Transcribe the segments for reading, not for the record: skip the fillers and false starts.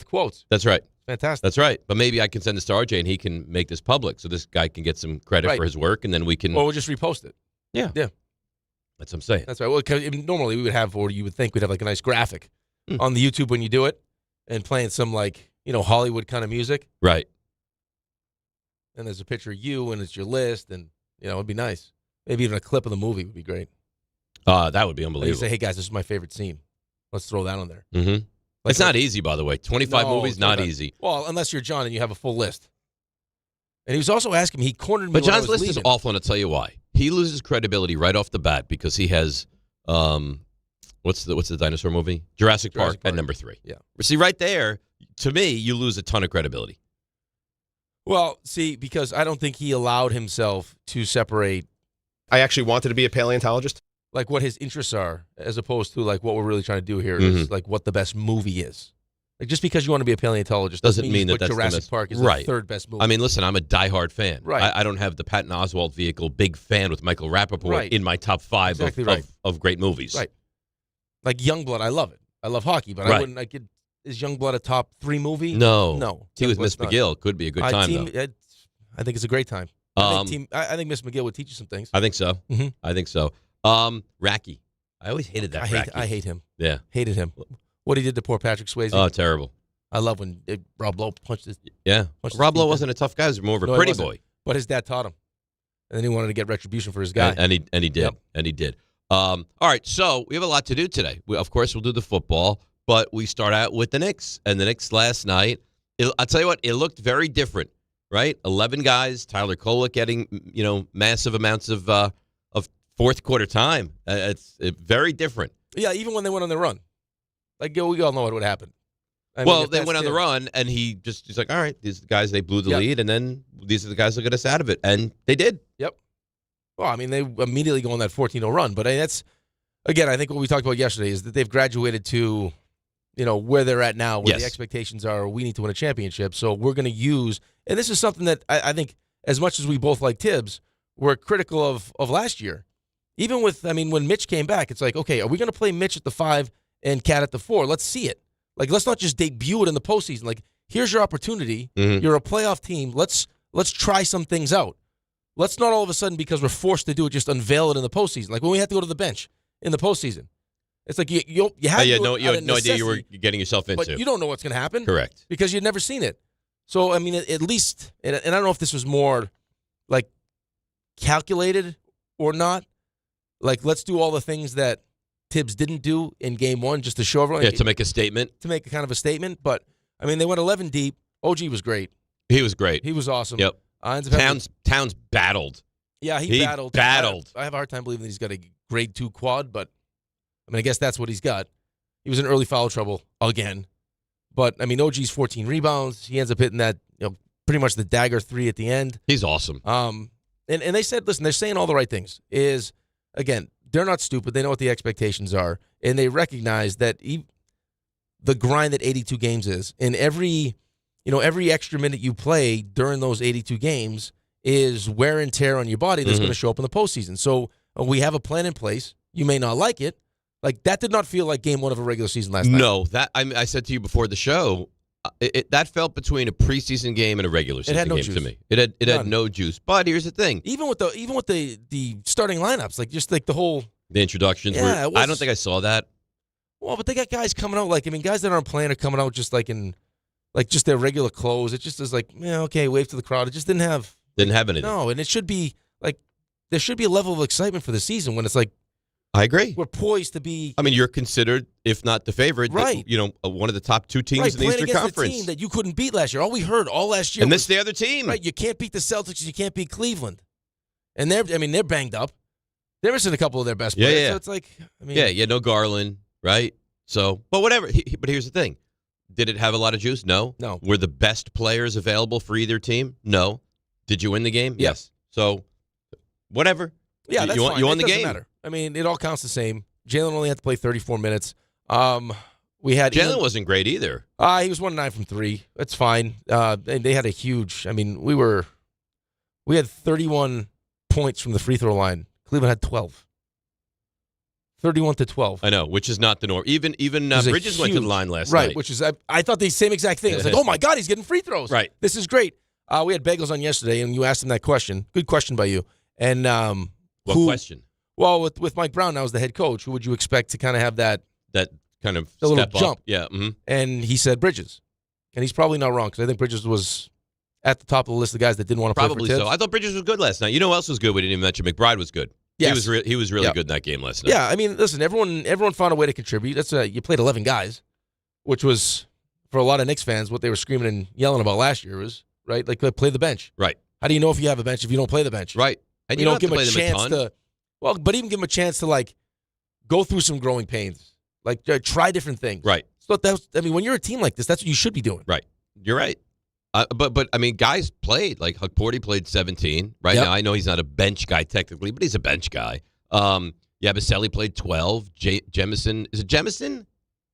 quotes. That's right. Fantastic. That's right. But maybe I can send this to RJ and he can make this public so this guy can get some credit for his work, and then we can. Or we'll just repost it. Yeah. Yeah. That's what I'm saying. That's right. Well, 'cause normally we would have, or you would think we'd have like a nice graphic on the YouTube when you do it, and playing some like Hollywood kind of music. Right. And there's a picture of you, and it's your list, and it'd be nice. Maybe even a clip of the movie would be great. That would be Like unbelievable. you say, hey guys, this is my favorite scene. Let's throw that on there. Mm-hmm. It's not easy, by the way. 25 movies, not easy. Well, unless you're John and you have a full list. And he was also asking me, he cornered me. But when I John's was list is leaving. awful, and I'll tell you why. He loses credibility right off the bat because he has, what's the dinosaur movie? Jurassic Park at number 3. Yeah. See, right there, to me, you lose a ton of credibility. Well, see, because I don't think he allowed himself to separate. I actually wanted to be a paleontologist. Like what his interests are, as opposed to like what we're really trying to do here is like what the best movie is. Like just because you want to be a paleontologist doesn't mean that that's Jurassic the best, Park is the third best movie. I mean, listen, I'm a diehard fan. Right. I don't have the Patton Oswalt vehicle, big fan with Michael Rappaport in my top 5 of great movies. Right. Like Youngblood, I love it. I love hockey, but I wouldn't. Is Youngblood a top 3 movie? No. He was Miss McGill. Could be a good time, though. I think it's a great time. I think Miss McGill would teach you some things. I think so. Mm-hmm. I think so. Racky. I always hated that Racky. I hate him. Yeah. Hated him. What he did to poor Patrick Swayze. Oh, terrible. I love when Rob Lowe punched his. Yeah. Rob Lowe wasn't a tough guy. He was more of a pretty boy. But his dad taught him. And then he wanted to get retribution for his guy. And he did. Yep. And he did. All right. So we have a lot to do today. Of course, we'll do the football, but we start out with the Knicks. And the Knicks last night, I'll tell you what, it looked very different, right? 11 guys, Tyler Kolek getting, massive amounts of fourth quarter time. It's very different. Yeah, even when they went on the run. Like, we all know what would happen. They went on the run, and he's like, all right, these are the guys, they blew the lead, and then these are the guys that get us out of it. And they did. Yep. Well, I mean, they immediately go on that 14-0 run. But that's, again, I think what we talked about yesterday is that they've graduated to, where they're at now, where the expectations are, we need to win a championship. So we're going to use, and this is something that I think, as much as we both like Tibbs, we're critical of last year. Even with, when Mitch came back, it's like, okay, are we going to play Mitch at the 5 and Cat at the 4? Let's see it. Like, let's not just debut it in the postseason. Like, here's your opportunity. Mm-hmm. You're a playoff team. Let's try some things out. Let's not all of a sudden, because we're forced to do it, just unveil it in the postseason. Like when we have to go to the bench in the postseason. It's like you have no idea you were getting yourself into. But you don't know what's going to happen. Correct. Because you'd never seen it. So, at least, and I don't know if this was more, like, calculated or not. Like, let's do all the things that Tibbs didn't do in game 1 just to show everyone. Yeah, to make a statement. To make a kind of a statement. But, they went 11 deep. OG was great. He was great. He was awesome. Yep. Towns battled. Yeah, he battled. Battled. I have a hard time believing that he's got a grade 2 quad, but, I guess that's what he's got. He was in early foul trouble again. But, OG's 14 rebounds. He ends up hitting that, pretty much the dagger 3 at the end. He's awesome. And they said, listen, they're saying all the right things. Again, they're not stupid. They know what the expectations are. And they recognize that the grind that 82 games is. And every extra minute you play during those 82 games is wear and tear on your body that's going to show up in the postseason. So we have a plan in place. You may not like it. Like, that did not feel like game 1 of a regular season last night. No, I said to you before the show, that felt between a preseason game and a regular season game to me. It had no juice. But here's the thing: even with the starting lineups, like just like the introductions. Yeah, I don't think I saw that. Well, but they got guys coming out guys that aren't playing are coming out just like in just their regular clothes. It just is like, yeah, okay, wave to the crowd. It just didn't have anything. No, and it should be like there should be a level of excitement for the season when it's like. I agree. We're poised to be. You're considered, if not the favorite, right? One of the top 2 teams in the Eastern Conference. A team that you couldn't beat last year. All we heard all last year. And this is the other team, right? You can't beat the Celtics. You can't beat Cleveland, and they're banged up. They're missing a couple of their best players. Yeah. So it's like, no Garland, right? So, but whatever. But here's the thing: did it have a lot of juice? No. Were the best players available for either team? No. Did you win the game? Yes. So, whatever. Yeah, that's fine. You won the game. Matter. It all counts the same. Jalen only had to play 34 minutes. Jalen wasn't great either. He was 1-9 from 3. That's fine. They had a huge. We had 31 points from the free throw line. Cleveland had 12. 31-12. I know, which is not the norm. Even Bridges went to the line last night. Right, which is, I thought the same exact thing. I was like, oh, my God, he's getting free throws. Right. This is great. We had Bagels on yesterday, and you asked him that question. Good question by you. And what question? Well, with Mike Brown now as the head coach, who would you expect to kind of have that kind of little step jump? Up? Yeah. Mm-hmm. And he said Bridges. And he's probably not wrong, because I think Bridges was at the top of the list of guys that didn't want to play for Tibbs. Probably so. I thought Bridges was good last night. You know who else was good? We didn't even mention McBride was good. Yes. He was really good in that game last night. Yeah, I mean, listen, everyone found a way to contribute. That's you played 11 guys, which was, for a lot of Knicks fans, what they were screaming and yelling about last year was, right, like play the bench. Right. How do you know if you have a bench if you don't play the bench? Right. And you don't give them a chance to, but even give them a chance to, like, go through some growing pains. Like, try different things. Right. So when you're a team like this, that's what you should be doing. Right. You're right. But I mean, guys played. Like, Huckporty played 17. Right now, I know he's not a bench guy technically, but he's a bench guy. Yabusele played 12. Jemison, is it Jemison?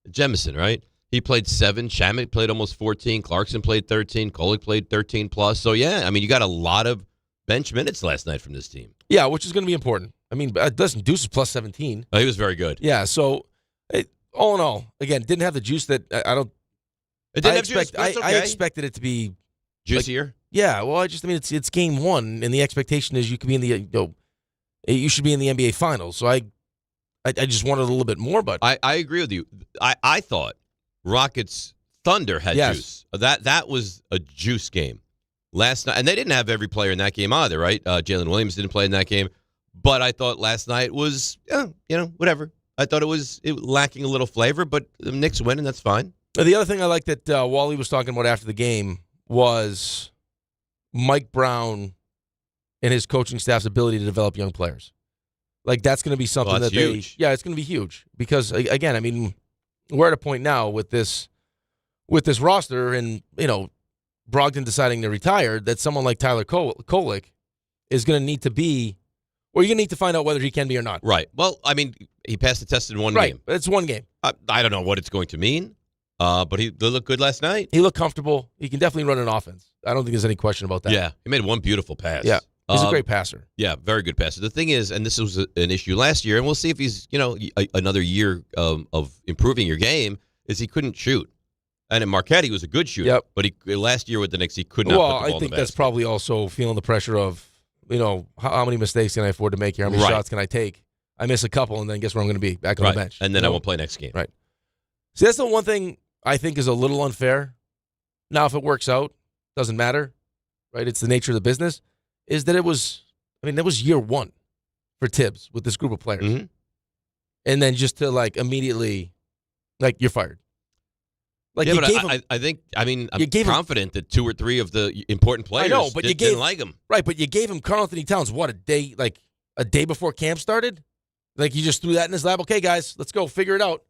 Jemison, right? He played 7. Shamet played almost 14. Clarkson played 13. Kolek played 13 plus. So, yeah, I mean, you got a lot of bench minutes last night from this team. Yeah, which is going to be important. I mean, listen, Deuce is plus 17. Oh, he was very good. Yeah, so all in all, again, didn't have the juice that I don't. It didn't have juice. That's okay. I expected it to be juicier. Like, yeah, well, it's game 1, and the expectation is you could be in the you should be in the NBA Finals. So I just wanted a little bit more, but I agree with you. I thought Rockets Thunder had juice. That was a juice game last night, and they didn't have every player in that game either, right? Jalen Williams didn't play in that game, but I thought last night was whatever. I thought it was lacking a little flavor, but the Knicks win, and that's fine. The other thing I like that Wally was talking about after the game was Mike Brown and his coaching staff's ability to develop young players. Like, that's going to be something that's huge. It's going to be huge because, again, I mean, we're at a point now with this roster and, Brogdon deciding to retire that someone like Tyler Kolek is going to need to be, or you're going to need to find out whether he can be or not. Right. Well, I mean, he passed the test in one game. Right. It's one game. I don't know what it's going to mean, but he looked good last night. He looked comfortable. He can definitely run an offense. I don't think there's any question about that. Yeah. He made one beautiful pass. Yeah. He's a great passer. Yeah, very good passer. The thing is, and this was an issue last year, and we'll see if he's, another year of improving your game, is he couldn't shoot. And in Marquette, he was a good shooter. Yep. But last year with the Knicks, he could not put the ball in the basket. I think that's probably also feeling the pressure of, how many mistakes can I afford to make here? How many shots can I take? I miss a couple, and then guess where I'm going to be? Back on the bench. And then I won't play next game. Right. See, that's the one thing I think is a little unfair. Now, if it works out, doesn't matter. Right? It's the nature of the business. Is that that was year 1 for Tibbs with this group of players. Mm-hmm. And then just to, immediately, you're fired. I think I'm confident that 2 or 3 of the important players didn't like him. Right, but you gave him Karl-Anthony Towns, a day before camp started? You just threw that in his lap. Okay, guys, let's go. Figure it out.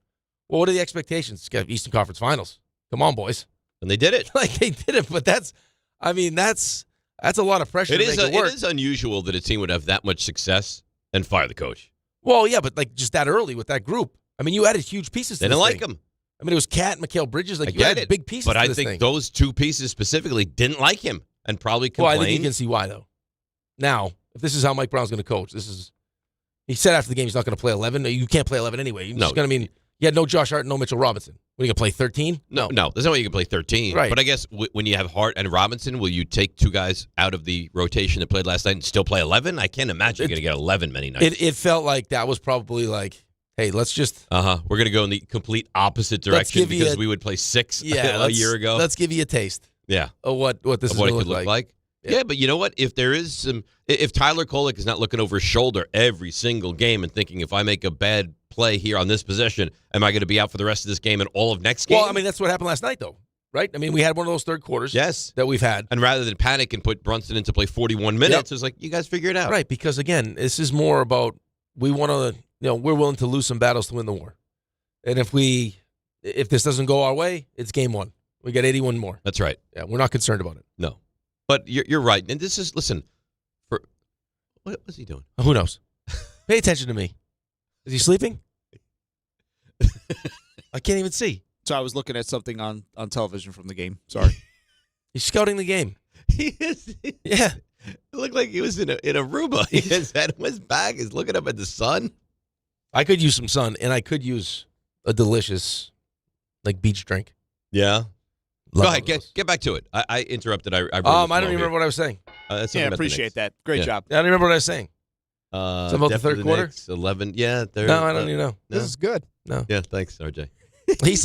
Well, what are the expectations? Eastern Conference Finals. Come on, boys. And they did it. They did it, but that's a lot of pressure to make it work. It is unusual that a team would have that much success and fire the coach. Well, yeah, but just that early with that group. I mean, you added huge pieces to this thing. They didn't like him. I mean, it was Cat and Mikal Bridges. You added big pieces to this thing. But I think those 2 pieces specifically didn't like him and probably complained. Well, I think you can see why, though. Now, if this is how Mike Brown's going to coach, he said after the game he's not going to play 11. You can't play 11 anyway. You had no Josh Hart, no Mitchell Robinson. What, are you going to play 13? No, there's no way you can play 13. Right. But I guess when you have Hart and Robinson, will you take 2 guys out of the rotation that played last night and still play 11? I can't imagine you're going to get 11 many nights. It felt like that was probably hey, let's just... We're going to go in the complete opposite direction because we would play 6 a year ago. Let's give you a taste. Yeah. Of what this is going to look like. Yeah, but you know what? If there is if Tyler Kolek is not looking over his shoulder every single game and thinking, if I make a bad play here on this possession, am I going to be out for the rest of this game and all of next game? Well, I mean, that's what happened last night, though, right? I mean, we had one of those third quarters that we've had. And rather than panic and put Brunson in to play 41 minutes, it's like, you guys figure it out. Right, because, again, this is more about we want to, we're willing to lose some battles to win the war. And if this doesn't go our way, it's game 1. We got 81 more. That's right. Yeah, we're not concerned about it. No. But you're right. And this is, listen, what was he doing? Who knows? Pay attention to me. Is he sleeping? I can't even see. So I was looking at something on television from the game. Sorry. He's scouting the game. He is. Yeah. It looked like he was in Aruba. His head on his back. He's looking up at the sun. I could use some sun, and I could use a delicious, like, beach drink. Yeah. Love Go ahead. those. Get back to it. I interrupted. I I don't even remember what I was saying. Yeah, appreciate that. Great job. I don't remember what I was saying. Something about the third quarter? Knicks, 11. Yeah. No, I don't even know. This is good. No. Yeah, thanks, RJ. He's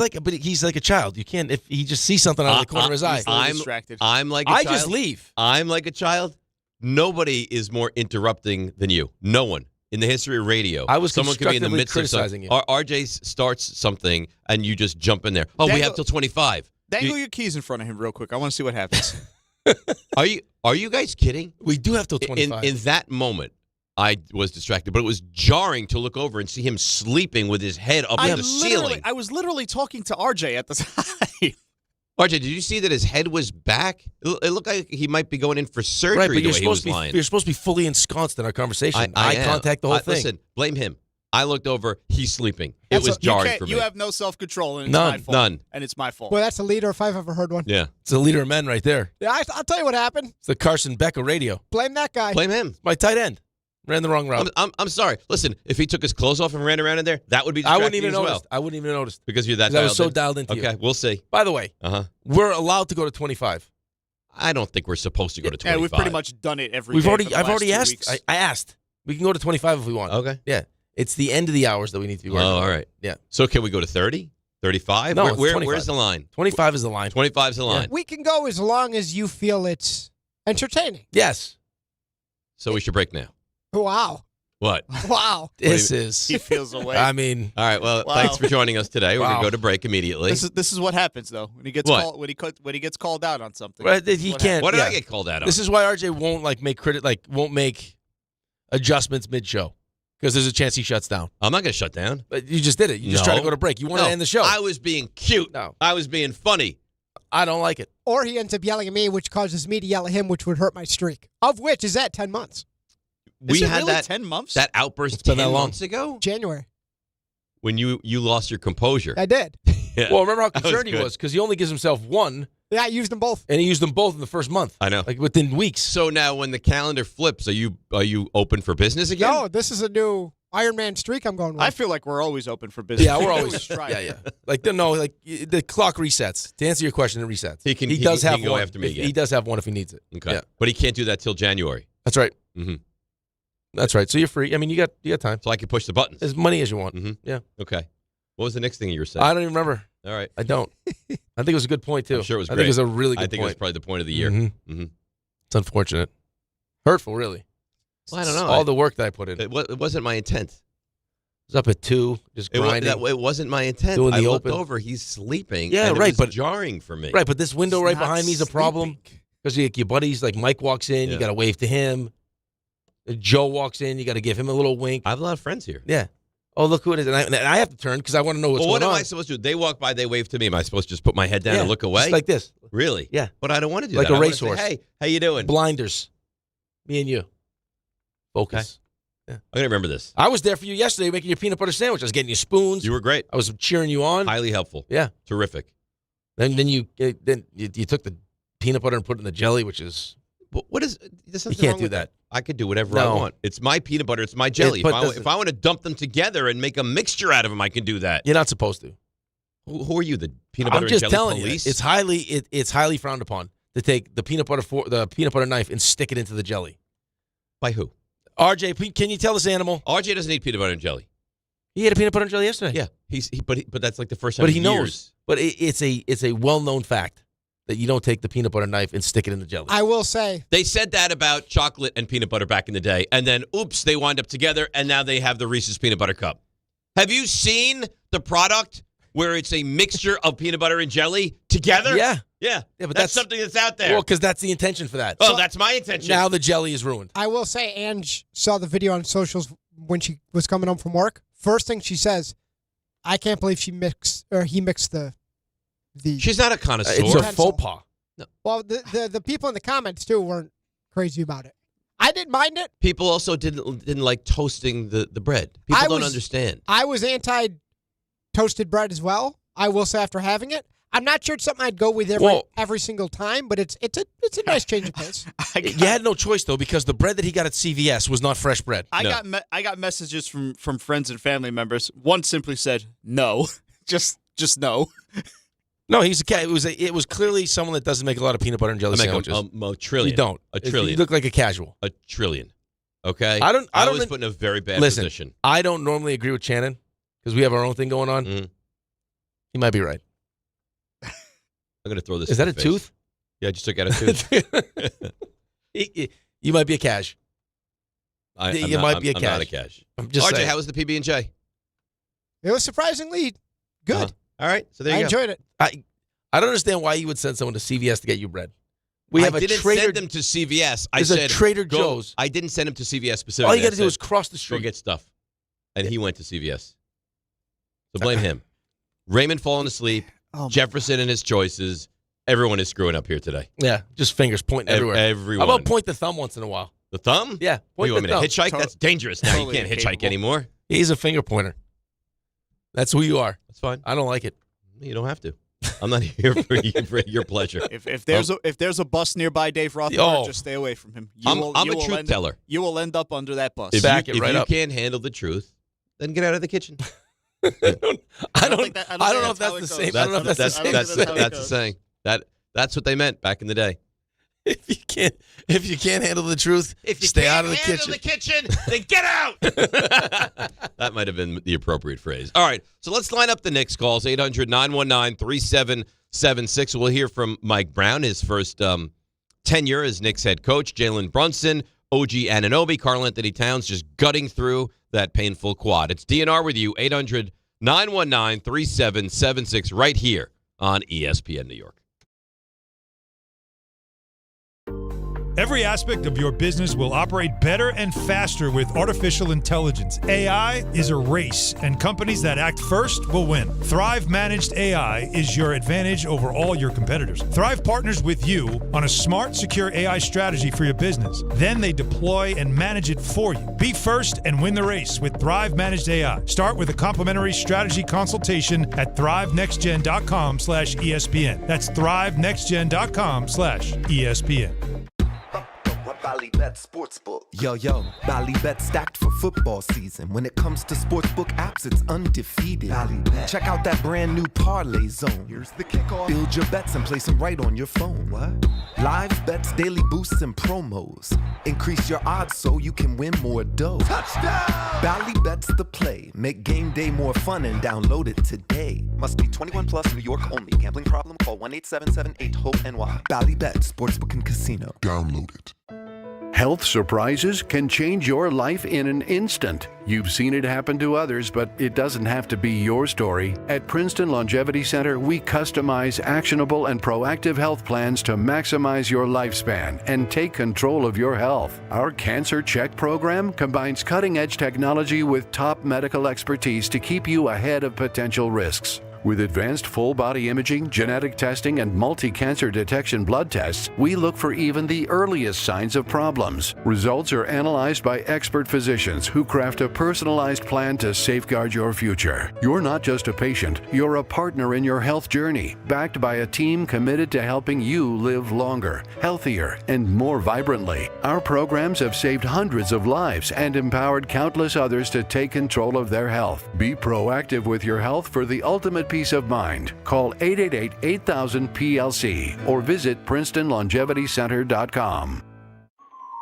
like a child. You can't, if he just sees something out of the corner of his eye. I'm distracted. I'm like a I child. just leave. I'm like a child. Nobody is more interrupting than you. No one in the history of radio. I was Someone could be in the constructively midst of criticizing something. you. RJ starts something, and you just jump in there. Oh, we have till 25. Dangle your keys in front of him real quick. I want to see what happens. Are you guys kidding? We do have till 25. In that moment, I was distracted, but it was jarring to look over and see him sleeping with his head up in the ceiling. I was literally talking to RJ at the time. RJ, did you see that his head was back? It looked like he might be going in for surgery. Right, but the you're way he was supposed to be lying. you're supposed to be fully ensconced in our conversation. I Eye am. contact, the whole thing. Listen, blame him. I looked over. He's sleeping. It was jarring for me. You have no self-control, and it's None. my fault. None. And it's my fault. Well, that's a leader if I've ever heard one. Yeah. It's the leader of men right there. Yeah, I'll tell you what happened. It's the Carson Beck of radio. Blame that guy. Blame him. My tight end ran the wrong route. I'm sorry. Listen, if he took his clothes off and ran around in there, that would be I distracting wouldn't even as well. notice. I wouldn't even notice Because you're that because I was so dialed dialed into in. you. Okay, we'll see. By the way, we're allowed to go to 25. I don't think we're supposed to go to 25. And we've pretty much done it every I've day already for the last 2 asked. weeks. I asked. We can go to 25 if we want. Okay. Yeah. It's the end of the hours that we need to be Oh, working. all right. Yeah. So can we go to 30? 35? No, it's 25. Where's the line? 25 is the line. 25 is the line. We can go as long as you feel it's entertaining. Yes. So we should break now. Wow. What? Wow. This He is. feels away. I mean, All right. Well, Wow. thanks for joining us today. We're Wow. going to go to break immediately. This is what happens though when he gets What? called when he gets called out on something. right, This is he what can't. What did yeah. I get called out on? This is why RJ won't won't make adjustments mid-show because there's a chance he shuts down. I'm not going to shut down. But you just did it. You just No. tried to go to break. You want to No, end the show. I was being cute. No. I was being funny. I don't like it. Or he ends up yelling at me, which causes me to yell at him, which would hurt my streak. Of which is at 10 months. Is We it had really that 10 months? that outburst It's been 10 that long. months ago January. when you lost your composure. I did. Yeah. Well, remember how That was concerned he good. was because he only gives himself one, Yeah, I used them both. and he used them both in the first month. I know. Like within weeks. So now when the calendar flips, are you open for business again? No, this is a new Iron Man streak I'm going with. I feel like we're always open for business. Yeah, we're always trying. yeah. Like the clock resets. To answer your question, it resets. He can go one. after me again. He does have one if he needs it. Okay. Yeah. But he can't do that till January. That's right. Mm-hmm. That's right. So you're free. I mean, you got time. So I can push the buttons. As many as you want. Mm-hmm. Yeah. Okay. What was the next thing you were saying? I don't even remember. All right. I don't. I think it was a good point too. I'm sure it was I great. think it was a really good I think point. it was probably the point of the year. Mhm. Mm-hmm. It's unfortunate. Hurtful, really. Well, I don't know. All the work that I put in. It wasn't my intent. was up at 2, just grinding. It wasn't my intent. Doing I the looked open. over. He's sleeping. Yeah, and right, It was but- jarring for me. Right, but this window right Not behind me is a problem sleeping. because your buddies, like Mike walks in, Yeah. you got to wave to him. Joe walks in, you got to give him a little wink. I have a lot of friends here. Yeah. Oh, look who it is. And I have to turn because I want to know what's Well, what going am on. I supposed to do? They walk by, they wave to me. Am I supposed to just put my head down Yeah, and look away? just like this. Really? Yeah. But I don't want to do Like that. a I wanna say, racehorse. Hey, how you doing? Blinders. Me and you. Focus. I'm going to remember this. I was there for you yesterday making your peanut butter sandwich. I was getting you spoons. You were great. I was cheering you on. Highly helpful. Yeah. Terrific. Then you took the peanut butter and put it in the jelly, which is What is there's you something can't wrong do with that. I could do whatever I No. want. It's my peanut butter. It's my jelly. but If I want to dump them together and make a mixture out of them, I can do that. You're not supposed to. Who are you, the peanut butter I'm just and jelly telling police? you, it's highly frowned upon to take the peanut butter knife and stick it into the jelly. By who? RJ, can you tell this animal? RJ doesn't eat peanut butter and jelly. He ate a peanut butter and jelly yesterday. Yeah, but that's like the first time. But in he years. knows. But it's a well-known fact that you don't take the peanut butter knife and stick it in the jelly. I will say, They said that about chocolate and peanut butter back in the day, and then oops, they wind up together, and now they have the Reese's peanut butter cup. Have you seen the product where it's a mixture of peanut butter and jelly together? Yeah. Yeah, but that's something that's out there. Well, because that's the intention for that. Oh, that's my intention. Now the jelly is ruined. I will say, Ange saw the video on socials when she was coming home from work. First thing she says, I can't believe he mixed the. She's not a connoisseur. It's a Pencil. faux pas. Well, the people in the comments too weren't crazy about it. I didn't mind it. People also didn't like toasting the bread. People don't understand. I was anti toasted bread as well. I will say after having it, I'm not sure it's something I'd go with every single time, but it's a nice change of pace. You had no choice though, because the bread that he got at CVS was not fresh bread. I got messages from friends and family members. One simply said no, just no. No, he's a cat. It was clearly someone that doesn't make a lot of peanut butter and jelly sandwiches. A trillion. You don't. A trillion. You look like a casual. A trillion. Okay. I was put in a very bad listen, position. I don't normally agree with Shannon because we have our own thing going on. Mm-hmm. He might be right. I'm going to throw this. Is that a face. tooth? Yeah, I just took out a tooth. You might be a cash. You might be a cash. I'm not a cash. I'm just RJ, saying. how was the PB&J? It was surprisingly good. All right, so there I you go. enjoyed it. I don't understand why you would send someone to CVS to get you bread. I didn't send them to CVS. I said a Trader Joe's. I didn't send him to CVS specifically. All you got to do is cross the go street. get stuff. And he went to CVS. So blame him. Raymond falling asleep. Jefferson and his choices. Everyone is screwing up here today. Yeah, just fingers pointing everywhere. Everyone. How about point the thumb once in a while? The thumb? Yeah, What, point you want the me to thumb. hitchhike? That's dangerous now. You can't hitchhike anymore. He's a finger pointer. That's who you are. That's fine. I don't like it. You don't have to. I'm not here for your pleasure. If there's a bus nearby Dave Rothenberg, just stay away from him. I'm a truth teller. You will end up under that bus. If Back you can't handle the truth, then get out of the kitchen. I don't know if that's the same. I don't know if that's the saying. That's what they meant back in the day. If you can't handle the truth, stay out of the kitchen. If you can't handle the kitchen, then get out. That might have been the appropriate phrase. All right, so let's line up the Knicks calls, 800-919-3776. We'll hear from Mike Brown, his first tenure as Knicks head coach, Jalen Brunson, OG Anunoby, Karl Anthony Towns just gutting through that painful quad. It's DNR with you, 800-919-3776, right here on ESPN New York. Every aspect of your business will operate better and faster with artificial intelligence. AI is a race, and companies that act first will win. Thrive Managed AI is your advantage over all your competitors. Thrive partners with you on a smart, secure AI strategy for your business. Then they deploy and manage it for you. Be first and win the race with Thrive Managed AI. Start with a complimentary strategy consultation at thrivenextgen.com/ESPN. That's thrivenextgen.com/ESPN. Ballybet Sportsbook. Yo, Ballybet stacked for football season. When it comes to sportsbook apps, it's undefeated. Ballybet. Check out that brand new parlay zone. Here's the kickoff. Build your bets and place them right on your phone. What? Live bets, daily boosts, and promos. Increase your odds so you can win more dough. Touchdown! Ballybet's the play. Make game day more fun and download it today. Must be 21 plus, New York only. Gambling problem? Call 1-877-8-HOPE-NY. Ballybet Sportsbook and Casino. Download it. Health surprises can change your life in an instant. You've seen it happen to others, but it doesn't have to be your story. At Princeton Longevity Center, we customize actionable and proactive health plans to maximize your lifespan and take control of your health. Our Cancer Check program combines cutting-edge technology with top medical expertise to keep you ahead of potential risks. With advanced full-body imaging, genetic testing, and multi-cancer detection blood tests, we look for even the earliest signs of problems. Results are analyzed by expert physicians who craft a personalized plan to safeguard your future. You're not just a patient, you're a partner in your health journey, backed by a team committed to helping you live longer, healthier, and more vibrantly. Our programs have saved hundreds of lives and empowered countless others to take control of their health. Be proactive with your health for the ultimate peace of mind. Call 888-8000-PLC or visit PrincetonLongevityCenter.com.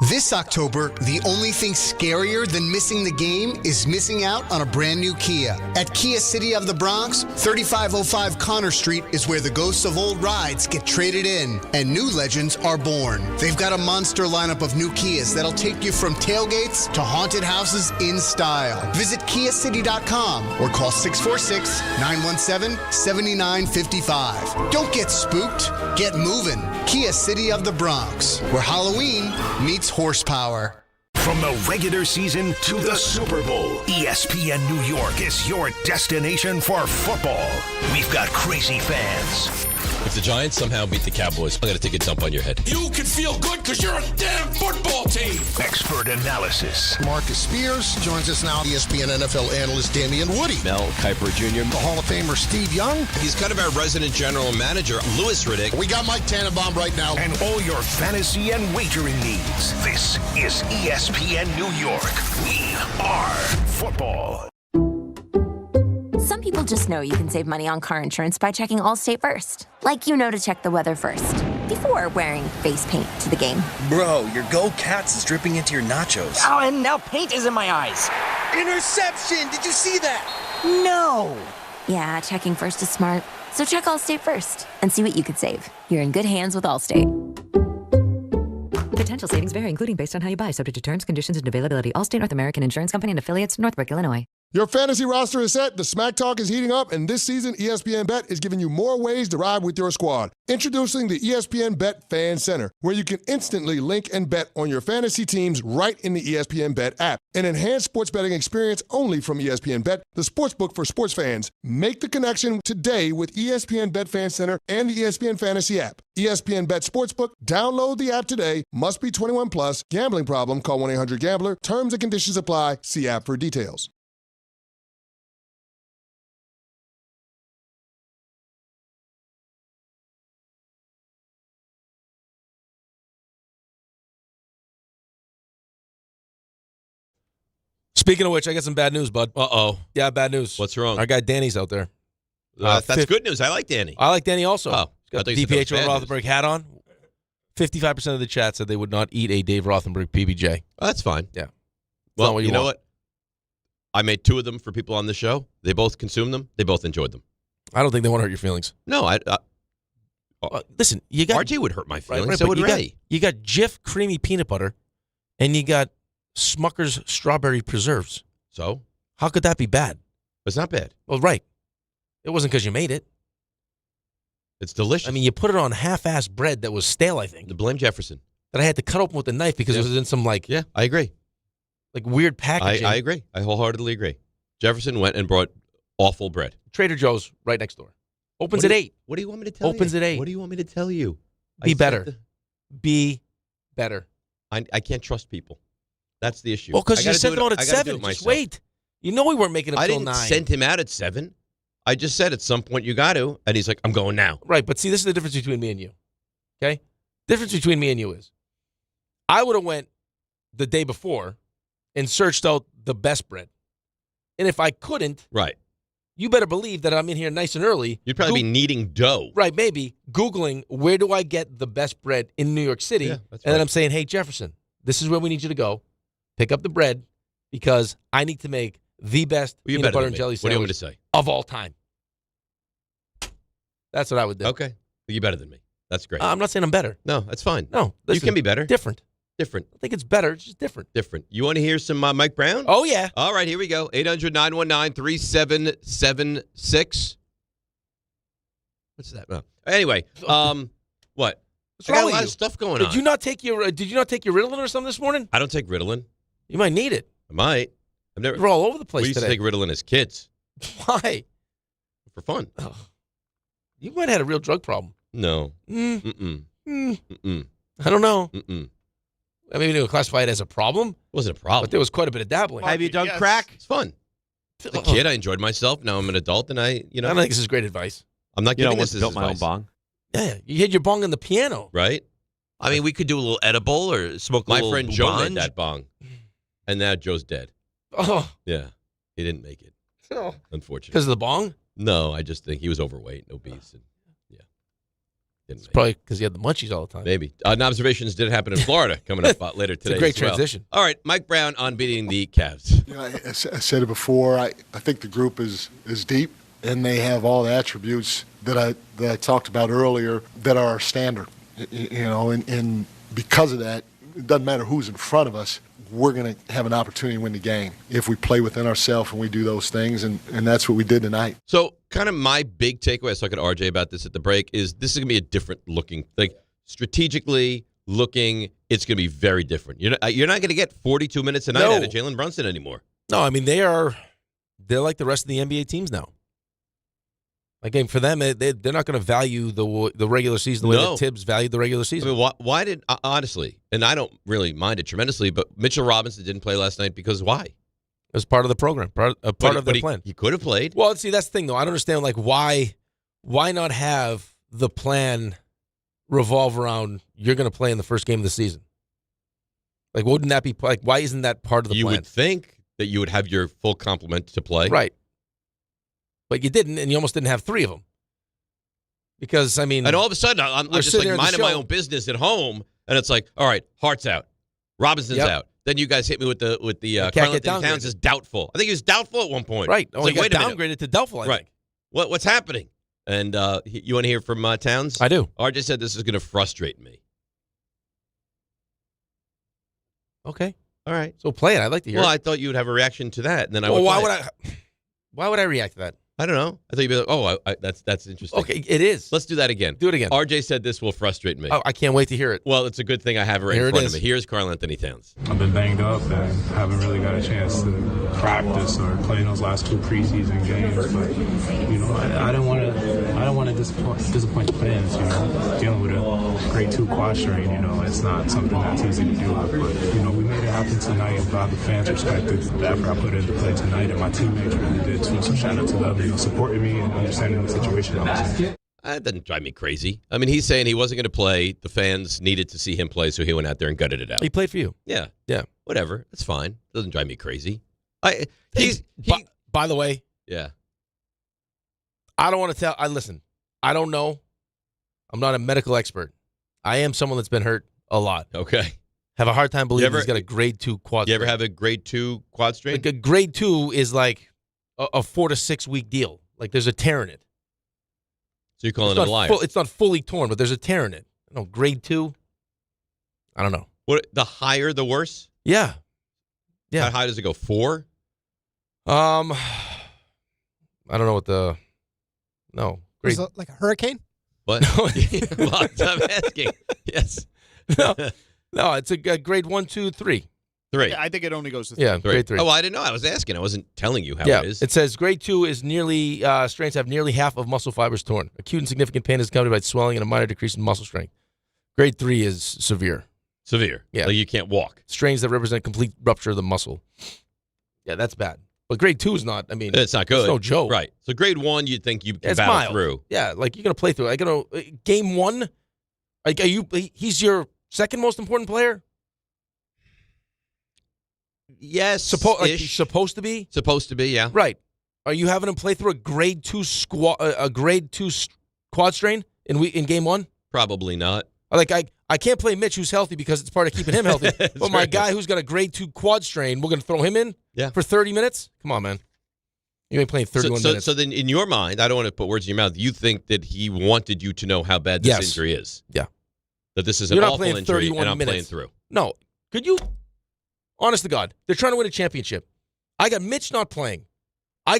This October, the only thing scarier than missing the game is missing out on a brand new Kia. At Kia City of the Bronx, 3505 Connor Street is where the ghosts of old rides get traded in and new legends are born. They've got a monster lineup of new Kias that'll take you from tailgates to haunted houses in style. Visit KiaCity.com or call 646-917-7955. Don't get spooked, get moving. Kia City of the Bronx, where Halloween meets horsepower. From the regular season to the Super Bowl, ESPN New York is your destination for football. We've got crazy fans, If the Giants somehow beat the Cowboys, I'm going to take a dump on your head. You can feel good because you're a damn football team. Expert analysis. Marcus Spears joins us now. ESPN NFL analyst Damian Woody. Mel Kiper Jr. The Hall of Famer Steve Young. He's kind of our resident general manager, Louis Riddick. We got Mike Tannenbaum right now. And all your fantasy and wagering needs. This is ESPN New York. We are football. Some people just know you can save money on car insurance by checking Allstate first. Like you know to check the weather first, before wearing face paint to the game. Bro, your Go Cats is dripping into your nachos. Oh, and now paint is in my eyes. Interception! Did you see that? No! Yeah, checking first is smart. So check Allstate first and see what you could save. You're in good hands with Allstate. Potential savings vary, including based on how you buy, subject to terms, conditions, and availability. Allstate North American Insurance Company and affiliates, Northbrook, Illinois. Your fantasy roster is set, the smack talk is heating up, and this season ESPN Bet is giving you more ways to ride with your squad. Introducing the ESPN Bet Fan Center, where you can instantly link and bet on your fantasy teams right in the ESPN Bet app. An enhanced sports betting experience only from ESPN Bet, the sportsbook for sports fans. Make the connection today with ESPN Bet Fan Center and the ESPN Fantasy app. ESPN Bet Sportsbook, download the app today. Must be 21 plus. Gambling problem, call 1-800-GAMBLER. Terms and conditions apply. See app for details. Speaking of which, I got some bad news, bud. Uh-oh. Yeah, bad news. What's wrong? Our guy Danny's out there. That's good news. I like Danny. I like Danny also. Oh, He's got the DiPietro Rothenberg hat on. 55% of the chat said they would not eat a Dave Rothenberg PB&J. Oh, that's fine. Yeah. Well, you know what? I made 2 of them for people on the show. They both consumed them. They both enjoyed them. I don't think they want to hurt your feelings. No, listen, you got RJ would hurt my feelings. Right, so would Ray. You got Jif creamy peanut butter, and you got Smucker's strawberry preserves. So? How could that be bad? It's not bad. Well, right. It wasn't because you made it. It's delicious. I mean, you put it on half-assed bread that was stale, I think. To blame Jefferson. That I had to cut open with a knife because it was in some, Yeah, I agree. Weird packaging. I agree. I wholeheartedly agree. Jefferson went and brought awful bread. Trader Joe's right next door. Opens at 8. What do you want me to tell you? Opens at 8. What do you want me to tell you? Be better. Be better. I can't trust people. That's the issue. Well, because you sent him out at 7. Just wait. You know we weren't making him till 9. I didn't send him out at 7. I just said at some point you got to, and he's like, I'm going now. Right, but see, this is the difference between me and you. Okay? Difference between me and you is I would have went the day before and searched out the best bread. And if I couldn't, right, you better believe that I'm in here nice and early. You'd probably be kneading dough. Right, maybe. Googling, where do I get the best bread in New York City? Yeah, and then I'm saying, hey, Jefferson, this is where we need you to go. Pick up the bread because I need to make the best peanut butter and jelly sandwich what do you want me to say? Of all time. That's what I would do. Okay. You're better than me. That's great. I'm not saying I'm better. No, that's fine. No. Listen, you can be better. Different. I think it's better. It's just different. You want to hear some Mike Brown? Oh, yeah. All right, here we go. 800-919-3776. What's that? Oh. Anyway, what? What's I got a lot of stuff going on. Did you not take your Ritalin or something this morning? I don't take Ritalin. You might need it. I might. I've never. We're all over the place We used today. to take Ritalin as kids. Why? For fun. Oh. You might have had a real drug problem. No. Mm. Mm-mm. I don't know. Mm-mm. I mean, you would classify it as a problem. It wasn't a problem. But there was quite a bit of dabbling. Have you done crack? It's fun. As a kid, I enjoyed myself. Now I'm an adult, and I don't think this is great advice. I'm not giving this as built my advice. own bong. Yeah, you hit your bong on the piano. Right? I mean, we could do a little edible or smoke a My little friend Joe boubange. made that bong, and now Joe's dead. Oh. Yeah. He didn't make it, Oh. unfortunately. Because of the bong? No, I just think he was overweight and obese. And, yeah. Didn't make Probably because he had the munchies all the time. Maybe. Observations did happen in Florida coming up later today. It's a great as well. transition. All right, Mike Brown on beating the Cavs. You know, I said it before. I think the group is deep, and they have all the attributes that I talked about earlier that are our standard. You know, and because of that, it doesn't matter who's in front of us. We're going to have an opportunity to win the game if we play within ourselves and we do those things, and that's what we did tonight. So kind of my big takeaway, I was talking to RJ about this at the break, is this is going to be a different looking, like strategically looking, it's going to be very different. You're not going to get 42 minutes a night out of Jalen Brunson anymore. No, I mean, they're like the rest of the NBA teams now. Again, for them, they're not going to value the regular season the way that Tibbs valued the regular season. I mean, why did, honestly, and I don't really mind it tremendously, but Mitchell Robinson didn't play last night because why? It was part of the program, part of their plan. He could have played. Well, see, that's the thing, though. I don't understand, why not have the plan revolve around you're going to play in the first game of the season? Wouldn't that be, why isn't that part of the plan? You would think that you would have your full complement to play. Right. But you didn't, and you almost didn't have 3 of them. Because, I mean... And all of a sudden, I'm just minding my own business at home, and it's like, all right, Hart's out. Robinson's out. Then you guys hit me with the Carl Towns is doubtful. I think he was doubtful at one point. Right. Oh, he got downgraded to doubtful, I think. What's happening? And you want to hear from Towns? I do. RJ said this is going to frustrate me. Okay. All right. So play it. I'd like to hear it. Well, I thought you would have a reaction to that, and then why would I react to that? I don't know. I thought you'd be like, oh, that's interesting. Okay, it is. Let's do that again. Do it again. RJ said this will frustrate me. Oh, I can't wait to hear it. Well, it's a good thing I have it right in front of me. Here's Karl Anthony Towns. I've been banged up and haven't really got a chance to practice or play in those last 2 preseason games. But I don't want to disappoint the fans. Dealing with a grade 2 quad strain, it's not something that's easy to deal with. But we made it happen tonight. I'm glad the fans respected the effort I put into play tonight, and my teammates really did too. So shout out to them, supporting me and understanding the situation I was in. That doesn't drive me crazy. I mean, he's saying he wasn't going to play. The fans needed to see him play, so he went out there and gutted it out. He played for you. Yeah. Yeah. Whatever. It's fine. Doesn't drive me crazy. By the way. Yeah. I don't want to tell. Listen, I don't know. I'm not a medical expert. I am someone that's been hurt a lot. Okay. Have a hard time believing he's got a grade 2 quad strain. You ever have a grade 2 quad strain? A grade 2 is like a 4 to 6 week deal. There's a tear in it. So you're calling it a liar? It's not fully torn, but there's a tear in it. Grade 2. I don't know. What? The higher, the worse? Yeah. How high does it go? 4? I don't know what the. No. Grade. Is it like a hurricane? What? Well, I'm asking. Yes. No, it's a grade 1, 2, 3. 3. I think it only goes to 3. Yeah, grade 3. Oh, I didn't know. I was asking. I wasn't telling you how it is. It says grade 2 is nearly strains have nearly half of muscle fibers torn. Acute and significant pain is accompanied by swelling and a minor decrease in muscle strength. Grade 3 is severe. Severe. Yeah. Like you can't walk. Strains that represent complete rupture of the muscle. Yeah, that's bad. But grade 2 is not. I mean, it's not good. It's no joke. Right. So grade 1, you'd think you can it's battle mild. through. Yeah, you're gonna play through it. Game 1. He's your second most important player. Yes, he's supposed to be. Supposed to be, yeah. Right. Are you having him play through a grade 2 quad strain in game 1? Probably not. I can't play Mitch, who's healthy, because it's part of keeping him healthy. But my guy who's got a grade 2 quad strain, we're going to throw him in for 30 minutes? Come on, man. You ain't playing 31 minutes. So then, in your mind, I don't want to put words in your mouth. You think that he wanted you to know how bad this injury is? Yeah. That this is an awful injury, and I'm playing through. No. Could you? Honest to God, they're trying to win a championship. I got Mitch not playing. I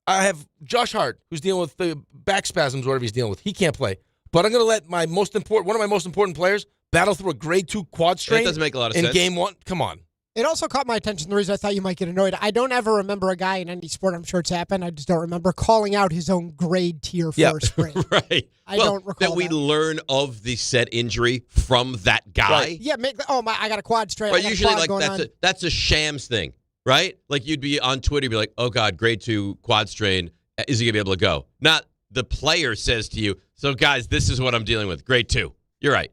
have Josh Hart, who's dealing with the back spasms, whatever he's dealing with. He can't play. But I'm going to let one of my most important players battle through a grade 2 quad strain. That doesn't make a lot of sense. In game 1. Come on. It also caught my attention. The reason I thought you might get annoyed, I don't ever remember a guy in any sport, I'm sure it's happened, I just don't remember, calling out his own grade tier for a sprain. Right. I don't recall that. We learn of the said injury from that guy. Right. Yeah, I got a quad strain. But usually that's a shams thing, right? Like you'd be on Twitter, you'd be like, oh God, grade 2 quad strain, is he going to be able to go? Not the player says to you, so guys, this is what I'm dealing with, grade 2. You're right.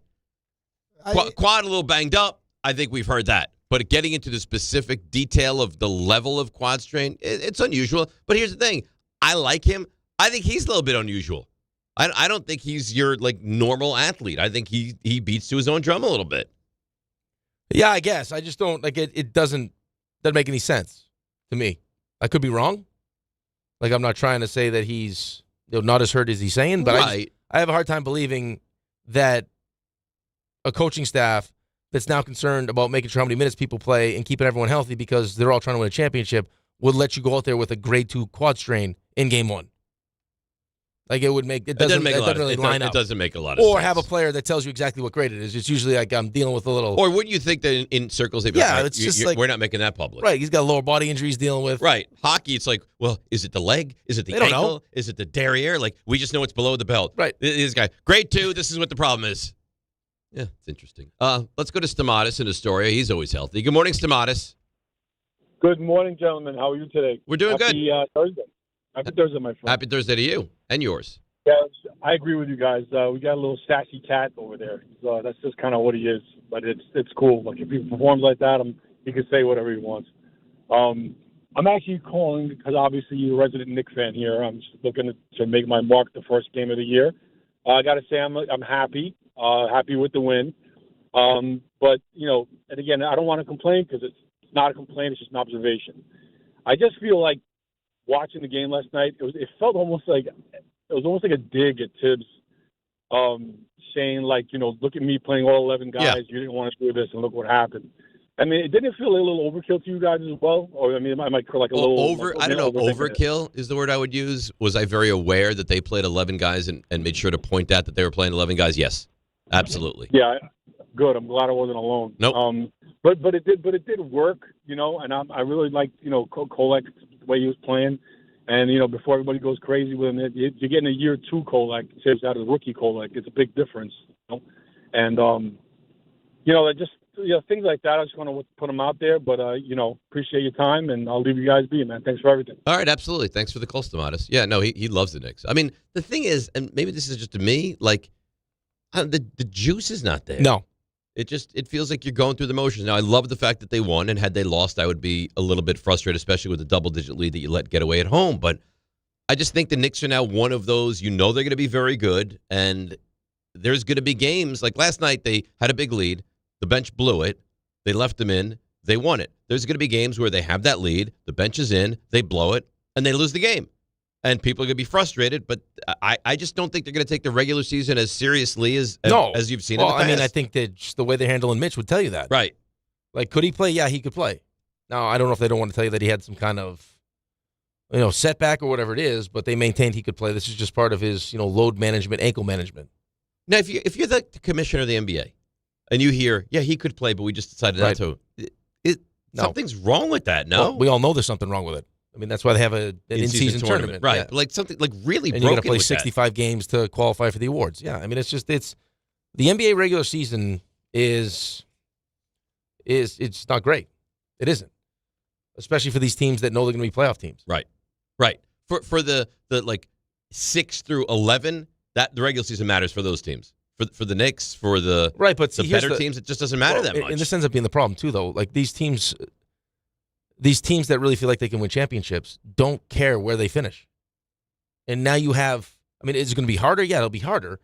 Quad a little banged up, I think we've heard that. But getting into the specific detail of the level of quad strain, it's unusual. But here's the thing. I like him. I think he's a little bit unusual. I don't think he's your normal athlete. I think he beats to his own drum a little bit. Yeah, I guess. I just don't it doesn't make any sense to me. I could be wrong. I'm not trying to say that he's not as hurt as he's saying, but I have a hard time believing that a coaching staff that's now concerned about making sure how many minutes people play and keeping everyone healthy because they're all trying to win a championship would let you go out there with a grade 2 quad strain in game 1. Like it doesn't really line up. It doesn't make a lot of sense. Or have a player that tells you exactly what grade it is. It's usually like I'm dealing with a little. Or wouldn't you think that in circles they'd be it's just like we're not making that public. Right. He's got lower body injuries dealing with. Right. Hockey, it's like, well, is it the leg? Is it the ankle? Is it the derriere? Like we just know it's below the belt. Right. This guy, grade 2. This is what the problem is. Yeah, it's interesting. Let's go to Stamatis in Astoria. He's always healthy. Good morning, Stamatis. Good morning, gentlemen. How are you today? We're doing good. Thursday. Happy Thursday, my friend. Happy Thursday to you and yours. Yes, I agree with you guys. We got a little sassy cat over there. So that's just kind of what he is. But it's cool. Like if he performs like that, he can say whatever he wants. I'm actually calling because obviously you're a resident Knicks fan here. I'm just looking to make my mark the first game of the year. I got to say I'm happy. Happy with the win. But and again, I don't want to complain because it's not a complaint. It's just an observation. I just feel like watching the game last night, it felt almost like a dig at Tibbs, saying like, look at me playing all 11 guys. Yeah. You didn't want to do this, and look what happened. I mean, didn't it feel a little overkill to you guys as well? Or I mean, I might like a little over. I don't know. Overkill is the word I would use. Was I very aware that they played 11 guys and made sure to point out that they were playing 11 guys? Yes, absolutely. Yeah, good. I'm glad I wasn't alone. Nope. But it did work, and I really liked, Kolek, the way he was playing. And, before everybody goes crazy with him, you're getting a year 2 Kolek, saves out of the rookie Kolek. It's a big difference, And, just things like that. I just want to put them out there. But, appreciate your time, and I'll leave you guys be, man. Thanks for everything. All right, absolutely. Thanks for the call, Stamatis. Yeah, no, he loves the Knicks. I mean, the thing is, and maybe this is just to me, like, the juice is not there. No. It feels like you're going through the motions. Now, I love the fact that they won, and had they lost, I would be a little bit frustrated, especially with the double-digit lead that you let get away at home. But I just think the Knicks are now one of those, they're going to be very good, and there's going to be games. Like last night, they had a big lead. The bench blew it. They left them in. They won it. There's going to be games where they have that lead. The bench is in. They blow it, and they lose the game. And people are going to be frustrated, but I just don't think they're going to take the regular season as seriously as you've seen in the past. I mean, I think that just the way they're handling Mitch would tell you that. Right. Like, could he play? Yeah, he could play. Now, I don't know if they don't want to tell you that he had some kind of, setback or whatever it is, but they maintained he could play. This is just part of his, load management, ankle management. Now, if you're the commissioner of the NBA and you hear, yeah, he could play, but we just decided not to, something's wrong with that, no? Well, we all know there's something wrong with it. I mean, that's why they have an in-season tournament. Right. Yeah. Like something like really and broken. And you got to play with 65 games to qualify for the awards. Yeah. I mean, it's the NBA regular season is it's not great. It isn't. Especially for these teams that know they're going to be playoff teams. Right. Right. For the like 6 through 11, that the regular season matters for those teams. For the Knicks, for the right, but the better teams, it just doesn't matter that much. And this ends up being the problem too, though. Like these teams that really feel like they can win championships don't care where they finish. And now you have, I mean, is it going to be harder? Yeah, it'll be harder.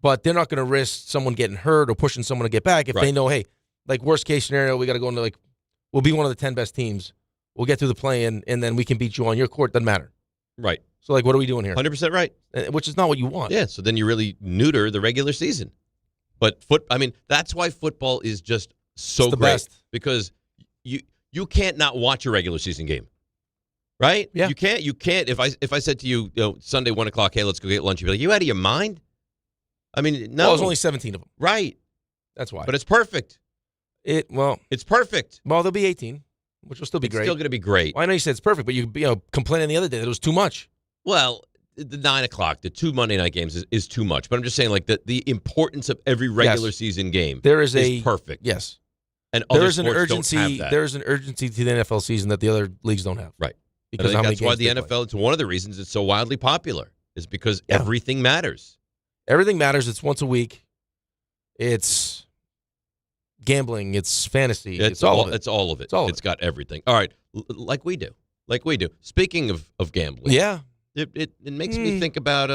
But they're not going to risk someone getting hurt or pushing someone to get back if they know, hey, like worst case scenario, we got to go into we'll be one of the 10 best teams. We'll get through the play-in, and then we can beat you on your court. Doesn't matter. Right. So, what are we doing here? 100% right. Which is not what you want. Yeah, so then you really neuter the regular season. But that's why football is just so great. Best. Because you can't not watch a regular season game, right? Yeah. You can't. If I said to you, Sunday 1 o'clock, hey, let's go get lunch, you'd be like, you out of your mind? I mean, no. Well, there's only 17 of them. Right. That's why. But it's perfect. It's perfect. Well, there'll be 18, which will still be great. It's still going to be great. Well, I know you said it's perfect, but you complaining the other day that it was too much. Well, the 9 o'clock, the 2 Monday night games is too much. But I'm just saying, like the importance of every regular season game is perfect. Yes. And there other is an sports urgency. don't have that. There is an urgency to the NFL season that the other leagues don't have. Right. Because I think that's why the NFL. It's one of the reasons it's so wildly popular. Is because everything matters. Everything matters. It's once a week. It's gambling. It's fantasy. It's all of it. It's all of it. It's all of It's got everything. All right, like we do. Speaking of gambling, it makes me think about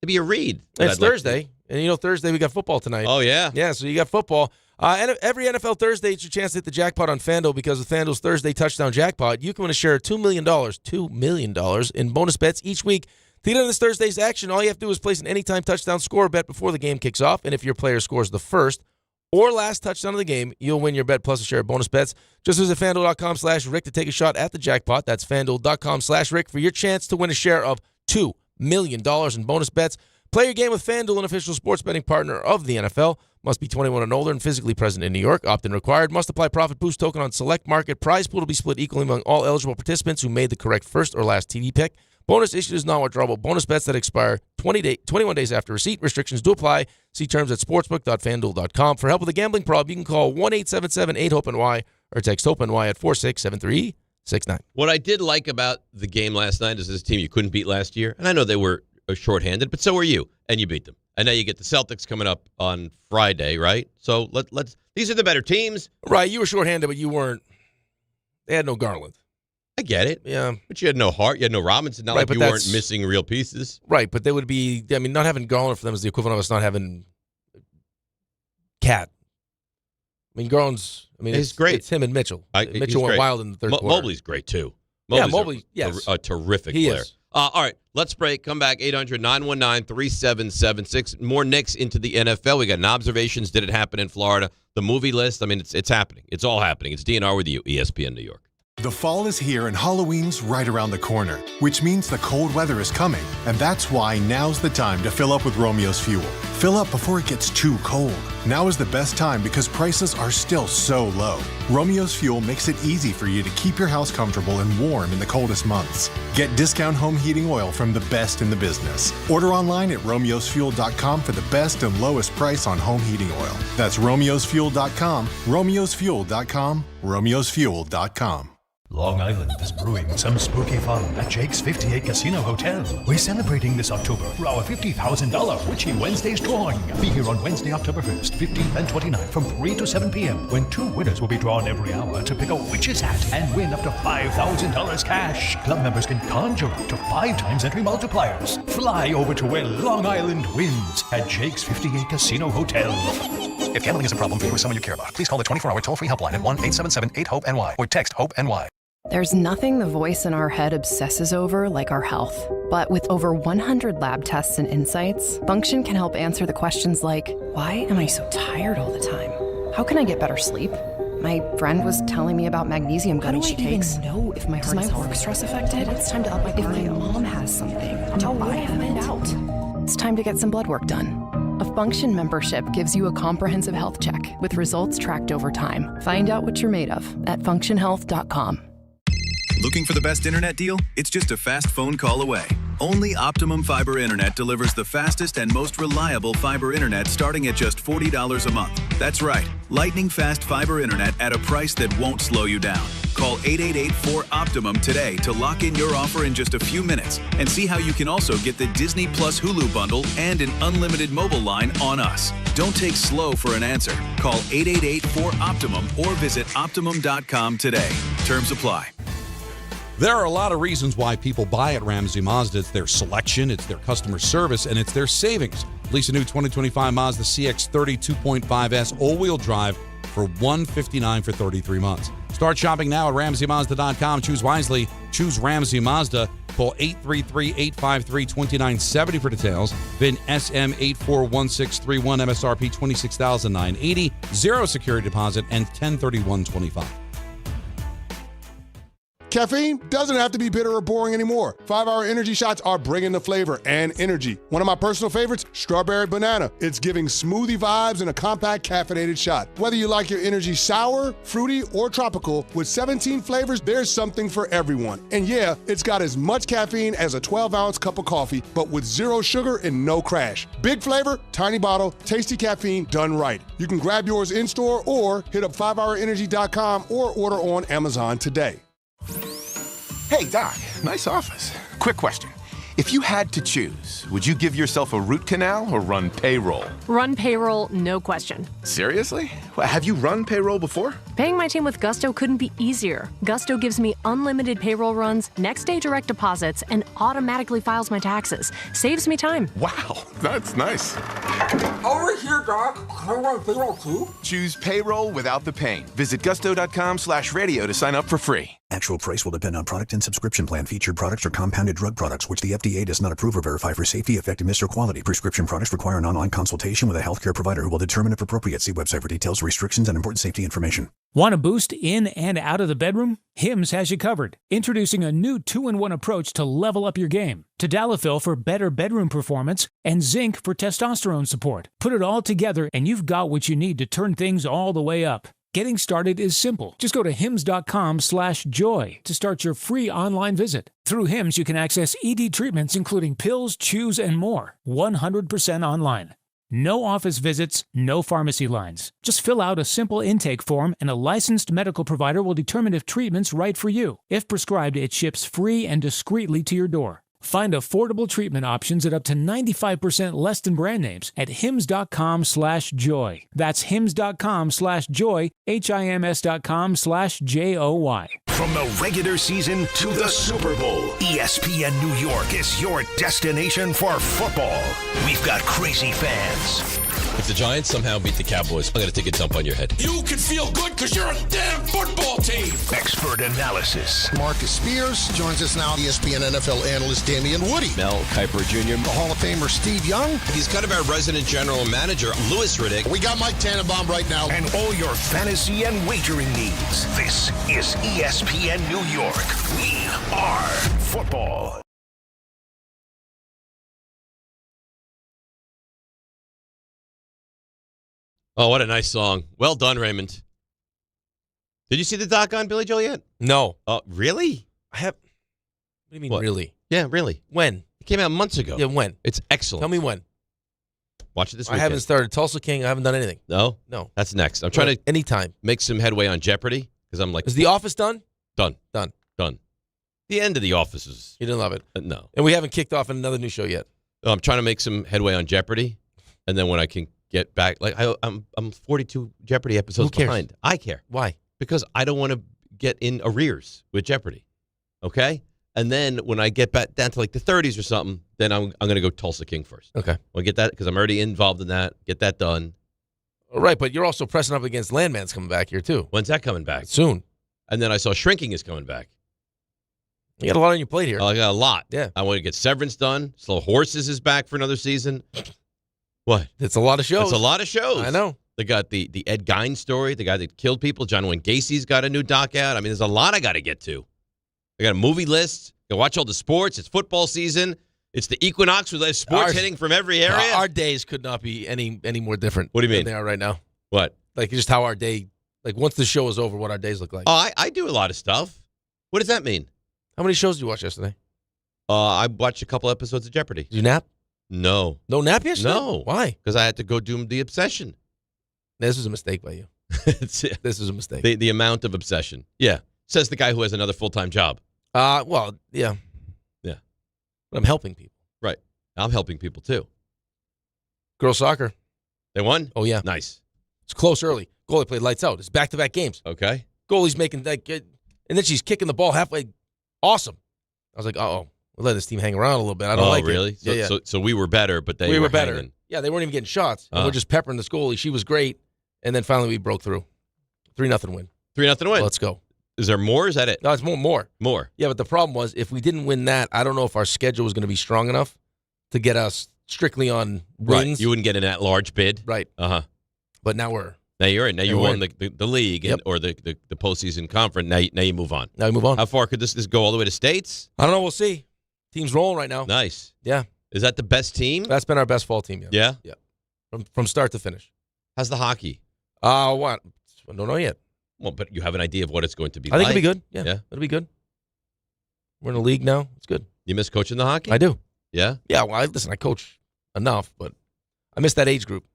maybe a read. It's Thursday, and Thursday we got football tonight. Oh yeah, yeah. So you got football. And every NFL Thursday, it's your chance to hit the jackpot on FanDuel because of FanDuel's Thursday touchdown jackpot. You can win a share of $2 million in bonus bets each week. To get into this Thursday's action, all you have to do is place an anytime touchdown score bet before the game kicks off. And if your player scores the first or last touchdown of the game, you'll win your bet plus a share of bonus bets. Just visit FanDuel.com/Rick to take a shot at the jackpot. That's FanDuel.com/Rick for your chance to win a share of $2 million in bonus bets. Play your game with FanDuel, an official sports betting partner of the NFL. Must be 21 and older and physically present in New York. Opt-in required. Must apply profit boost token on select market. Prize pool to be split equally among all eligible participants who made the correct first or last TV pick. Bonus issued is non-withdrawable bonus bets that expire 21 days after receipt. Restrictions do apply. See terms at sportsbook.fanduel.com. For help with a gambling problem, you can call 1-877-8-HOPE-NY or text HOPE-NY at 467-369. What I did like about the game last night is this team you couldn't beat last year. And I know they were shorthanded, but so were you. And you beat them. And now you get the Celtics coming up on Friday, right? So let's. These are the better teams. Right, you were shorthanded, but you weren't. They had no Garland. I get it. Yeah. But you had no Hart. You had no Robinson. Not like you weren't missing real pieces. Right, but they would be, I mean, not having Garland for them is the equivalent of us not having Cat. I mean, Garland's, he's great. It's him and Mitchell. Mitchell went wild in the third quarter. Mobley's great, too. Mobley, yes. A terrific he player. Is. All right, let's break. Come back, 800-919-3776. More Knicks into the NFL. We got an observations. Did it happen in Florida? The movie list. I mean, it's happening. It's all happening. It's DNR with you, ESPN New York. The fall is here and Halloween's right around the corner, which means the cold weather is coming. And that's why now's the time to fill up with Romeo's Fuel. Fill up before it gets too cold. Now is the best time because prices are still so low. Romeo's Fuel makes it easy for you to keep your house comfortable and warm in the coldest months. Get discount home heating oil from the best in the business. Order online at romeosfuel.com for the best and lowest price on home heating oil. That's romeosfuel.com, romeosfuel.com, romeosfuel.com. Long Island is brewing some spooky fun at Jake's 58 Casino Hotel. We're celebrating this October for our $50,000 Witchy Wednesdays drawing. Be here on Wednesday, October 1st, 15th, and 29th from 3 to 7 p.m. when 2 winners will be drawn every hour to pick a witch's hat and win up to $5,000 cash. Club members can conjure up to 5 times entry multipliers. Fly over to where Long Island wins at Jake's 58 Casino Hotel. If gambling is a problem for you or someone you care about, please call the 24-hour toll-free helpline at 1-877-8-HOPE-NY or text HOPE-NY. There's nothing the voice in our head obsesses over like our health. But with over 100 lab tests and insights, Function can help answer the questions like, why am I so tired all the time? How can I get better sleep? My friend was telling me about magnesium gummies she takes. How do I even know if my heart is work stress affected? It's time to up my cardio. If my mom has something, how would I find out? It's time to get some blood work done. A Function membership gives you a comprehensive health check with results tracked over time. Find out what you're made of at functionhealth.com. Looking for the best internet deal? It's just a fast phone call away. Only Optimum Fiber Internet delivers the fastest and most reliable fiber internet starting at just $40 a month. That's right, lightning fast fiber internet at a price that won't slow you down. Call 888-4OPTIMUM today to lock in your offer in just a few minutes and see how you can also get the Disney Plus Hulu bundle and an unlimited mobile line on us. Don't take slow for an answer. Call 888-4OPTIMUM or visit Optimum.com today. Terms apply. There are a lot of reasons why people buy at Ramsey Mazda. It's their selection, it's their customer service, and it's their savings. Lease a new 2025 Mazda CX-30 2.5S all-wheel drive for $159 for 33 months. Start shopping now at RamseyMazda.com. Choose wisely. Choose Ramsey Mazda. Call 833-853-2970 for details. VIN SM841631, MSRP $26,980, 0 security deposit, and 1031.25. Caffeine doesn't have to be bitter or boring anymore. 5-Hour Energy shots are bringing the flavor and energy. One of my personal favorites, strawberry banana. It's giving smoothie vibes in a compact caffeinated shot. Whether you like your energy sour, fruity, or tropical, with 17 flavors, there's something for everyone. And yeah, it's got as much caffeine as a 12-ounce cup of coffee, but with 0 sugar and no crash. Big flavor, tiny bottle, tasty caffeine done right. You can grab yours in-store or hit up 5hourenergy.com or order on Amazon today. Hey, Doc, nice office. Quick question. If you had to choose, would you give yourself a root canal or run payroll? Run payroll, no question. Seriously? Well, have you run payroll before? Paying my team with Gusto couldn't be easier. Gusto gives me unlimited payroll runs, next-day direct deposits, and automatically files my taxes. Saves me time. Wow, that's nice. Over here, Doc. Can I run payroll too? Choose payroll without the pain. Visit gusto.com/radio to sign up for free. Actual price will depend on product and subscription plan. Featured products are compounded drug products, which the FDA does not approve or verify for safety, effectiveness, or quality. Prescription products require an online consultation with a healthcare provider who will determine if appropriate. See website for details, restrictions, and important safety information. Want a boost in and out of the bedroom? Hims has you covered. Introducing a new 2-in-1 approach to level up your game. Tadalafil for better bedroom performance and zinc for testosterone support. Put it all together and you've got what you need to turn things all the way up. Getting started is simple. Just go to hims.com/joy to start your free online visit. Through Hims, you can access ED treatments including pills, chews, and more. 100% online. No office visits, no pharmacy lines. Just fill out a simple intake form and a licensed medical provider will determine if treatment's right for you. If prescribed, it ships free and discreetly to your door. Find affordable treatment options at up to 95% less than brand names at hims.com/joy. That's hims.com/joy, hims.com/joy. From the regular season to the Super Bowl, ESPN New York is your destination for football. We've got crazy fans. If the Giants somehow beat the Cowboys, I'm going to take a dump on your head. You can feel good because you're a damn football team. Expert analysis. Marcus Spears joins us now. ESPN NFL analyst Damian Woody. Mel Kiper Jr. The Hall of Famer Steve Young. He's kind of our resident general manager, Louis Riddick. We got Mike Tannenbaum right now. And all your fantasy and wagering needs. This is ESPN New York. We are football. Oh, what a nice song. Well done, Raymond. Did you see the doc on Billy Joel yet? No. Oh, really? I have. What do you mean, really? Yeah, really. When? It came out months ago. Yeah, when? It's excellent. Tell me when. Watch it this weekend. I haven't started Tulsa King. I haven't done anything. No? No. That's next. I'm trying to anytime make some headway on Jeopardy because I'm like. Is The Office done? Done. Done. Done. The end of The Office is. You didn't love it? No. And we haven't kicked off another new show yet. No, I'm trying to make some headway on Jeopardy, and then when I can get back, like I'm 42 Jeopardy episodes Who cares? behind. I care. Why? Because I don't want to get in arrears with Jeopardy. Okay? And then when I get back down to like the 30s or something, then I'm going to go Tulsa King first. Okay. I'll get that because I'm already involved in that. Get that done. All right, but you're also pressing up against Landman's coming back here too. When's that coming back? Soon. And then I saw Shrinking is coming back. You got a lot on your plate here. I got a lot. Yeah. I want to get Severance done. Slow Horses is back for another season. What? It's a lot of shows. It's a lot of shows. I know. They got the Ed Gein story, the guy that killed people. John Wayne Gacy's got a new doc out. I mean, there's a lot I got to get to. I got a movie list. I watch all the sports. It's football season. It's the equinox with sports hitting from every area. Our days could not be any more different. What do you mean? Than they are right now. What? Like just how our day, like once the show is over, what our days look like. Oh, I do a lot of stuff. What does that mean? How many shows did you watch yesterday? I watched a couple episodes of Jeopardy. Did you nap? No. No nap yesterday? No. Why? Because I had to go do the obsession. This was a mistake by you. This is a mistake. The amount of obsession. Yeah. Says the guy who has another full-time job. Well, yeah. Yeah. But I'm helping people. Right. I'm helping people, too. Girls soccer. They won? Oh, yeah. Nice. It's close early. Goalie played lights out. It's back-to-back games. Okay. Goalie's making, and then she's kicking the ball halfway. Awesome. I was like, uh-oh. We'll let this team hang around a little bit. I don't like really? it. Yeah. So we were better, but they were better. hanging. Yeah, they weren't even getting shots. We're just peppering this goalie. She was great. And then finally we broke through. 3-0 win. 3-0 win. Let's go. Is there more? Is that it? No, it's more. More. Yeah, but the problem was if we didn't win that, I don't know if our schedule was going to be strong enough to get us strictly on wins. Right. You wouldn't get in that large bid. Right. Uh-huh. But now we're. Now you're in. Now you won the league Yep. or the postseason conference. Now you move on. Now we move on. How far could this go all the way to states? I don't know. We'll see. Team's rolling right now. Nice. Yeah. Is that the best team? That's been our best fall team. Yeah? Yeah. From start to finish. How's the hockey? What? I don't know yet. Well, but you have an idea of what it's going to be I think like. it'll be good. Yeah. It'll be good. We're in the league now. It's good. You miss coaching the hockey? I do. Yeah? Yeah. Well, I coach enough, but I miss that age group.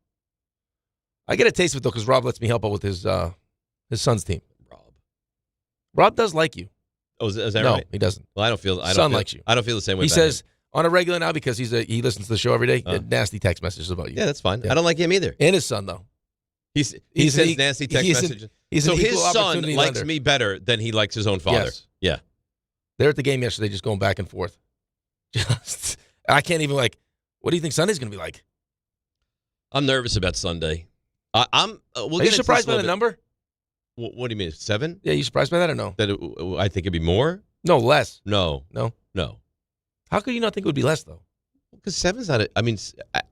I get a taste of it, though, because Rob lets me help out with his son's team. Rob does like you. Oh, is that no, right? He doesn't. Well, I don't feel. Likes you. I don't feel the same way. He about says him. on a regular now because he listens to the show every day. Nasty text messages about you. Yeah, that's fine. Yeah. I don't like him either. And his son though. He sends nasty text messages. So his son likes me better than he likes his own father. Yes. Yeah. They're at the game yesterday, just going back and forth. I can't even what do you think Sunday's going to be like? I'm nervous about Sunday. Are you surprised by the number? What do you mean, 7? Yeah, you surprised by that or no? That I think it'd be more? No, less. No. How could you not think it would be less, though? Because 7's not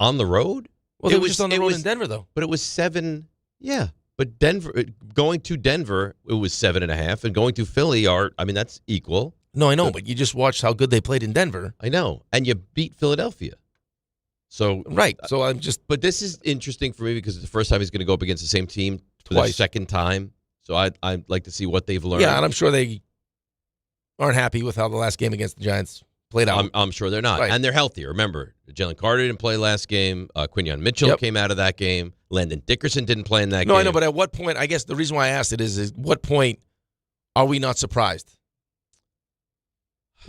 on the road? Well, it was just on the road in Denver, though. But it was 7, yeah. But Denver, going to Denver, it was 7.5, and going to Philly that's equal. No, I know, but you just watched how good they played in Denver. I know, and you beat Philadelphia. So right. So I'm just. But this is interesting for me because it's the first time he's going to go up against the same team for Twice. the second time. So I'd like to see what they've learned. Yeah, and I'm sure they aren't happy with how the last game against the Giants played out. I'm sure they're not. Right. And they're healthier. Remember, Jalen Carter didn't play last game. Quinyon Mitchell came out of that game. Landon Dickerson didn't play in that game. No, I know, but at what point, I guess the reason why I asked it is what point are we not surprised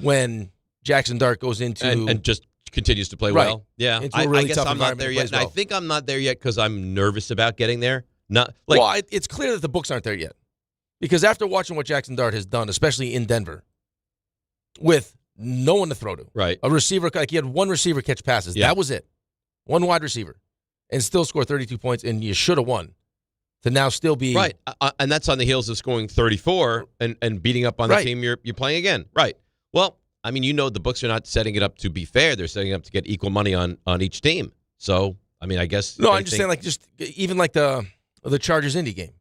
when Jackson Dart goes into... And just continues to play right. well? Yeah. Into a really I guess tough I'm not there yet. And I think I'm not there yet because I'm nervous about getting there. Well, it's clear that the books aren't there yet. Because after watching what Jackson Dart has done, especially in Denver, with no one to throw to. Right. A receiver, like he had one receiver catch passes. Yeah. That was it. One wide receiver. And still score 32 points, and you should have won. To now still be... Right. And that's on the heels of scoring 34 and beating up on the team you're playing again. Right. Well, I mean, the books are not setting it up to be fair. They're setting it up to get equal money on each team. So, I mean, I guess... No, I'm just saying, even the Chargers-Indy game.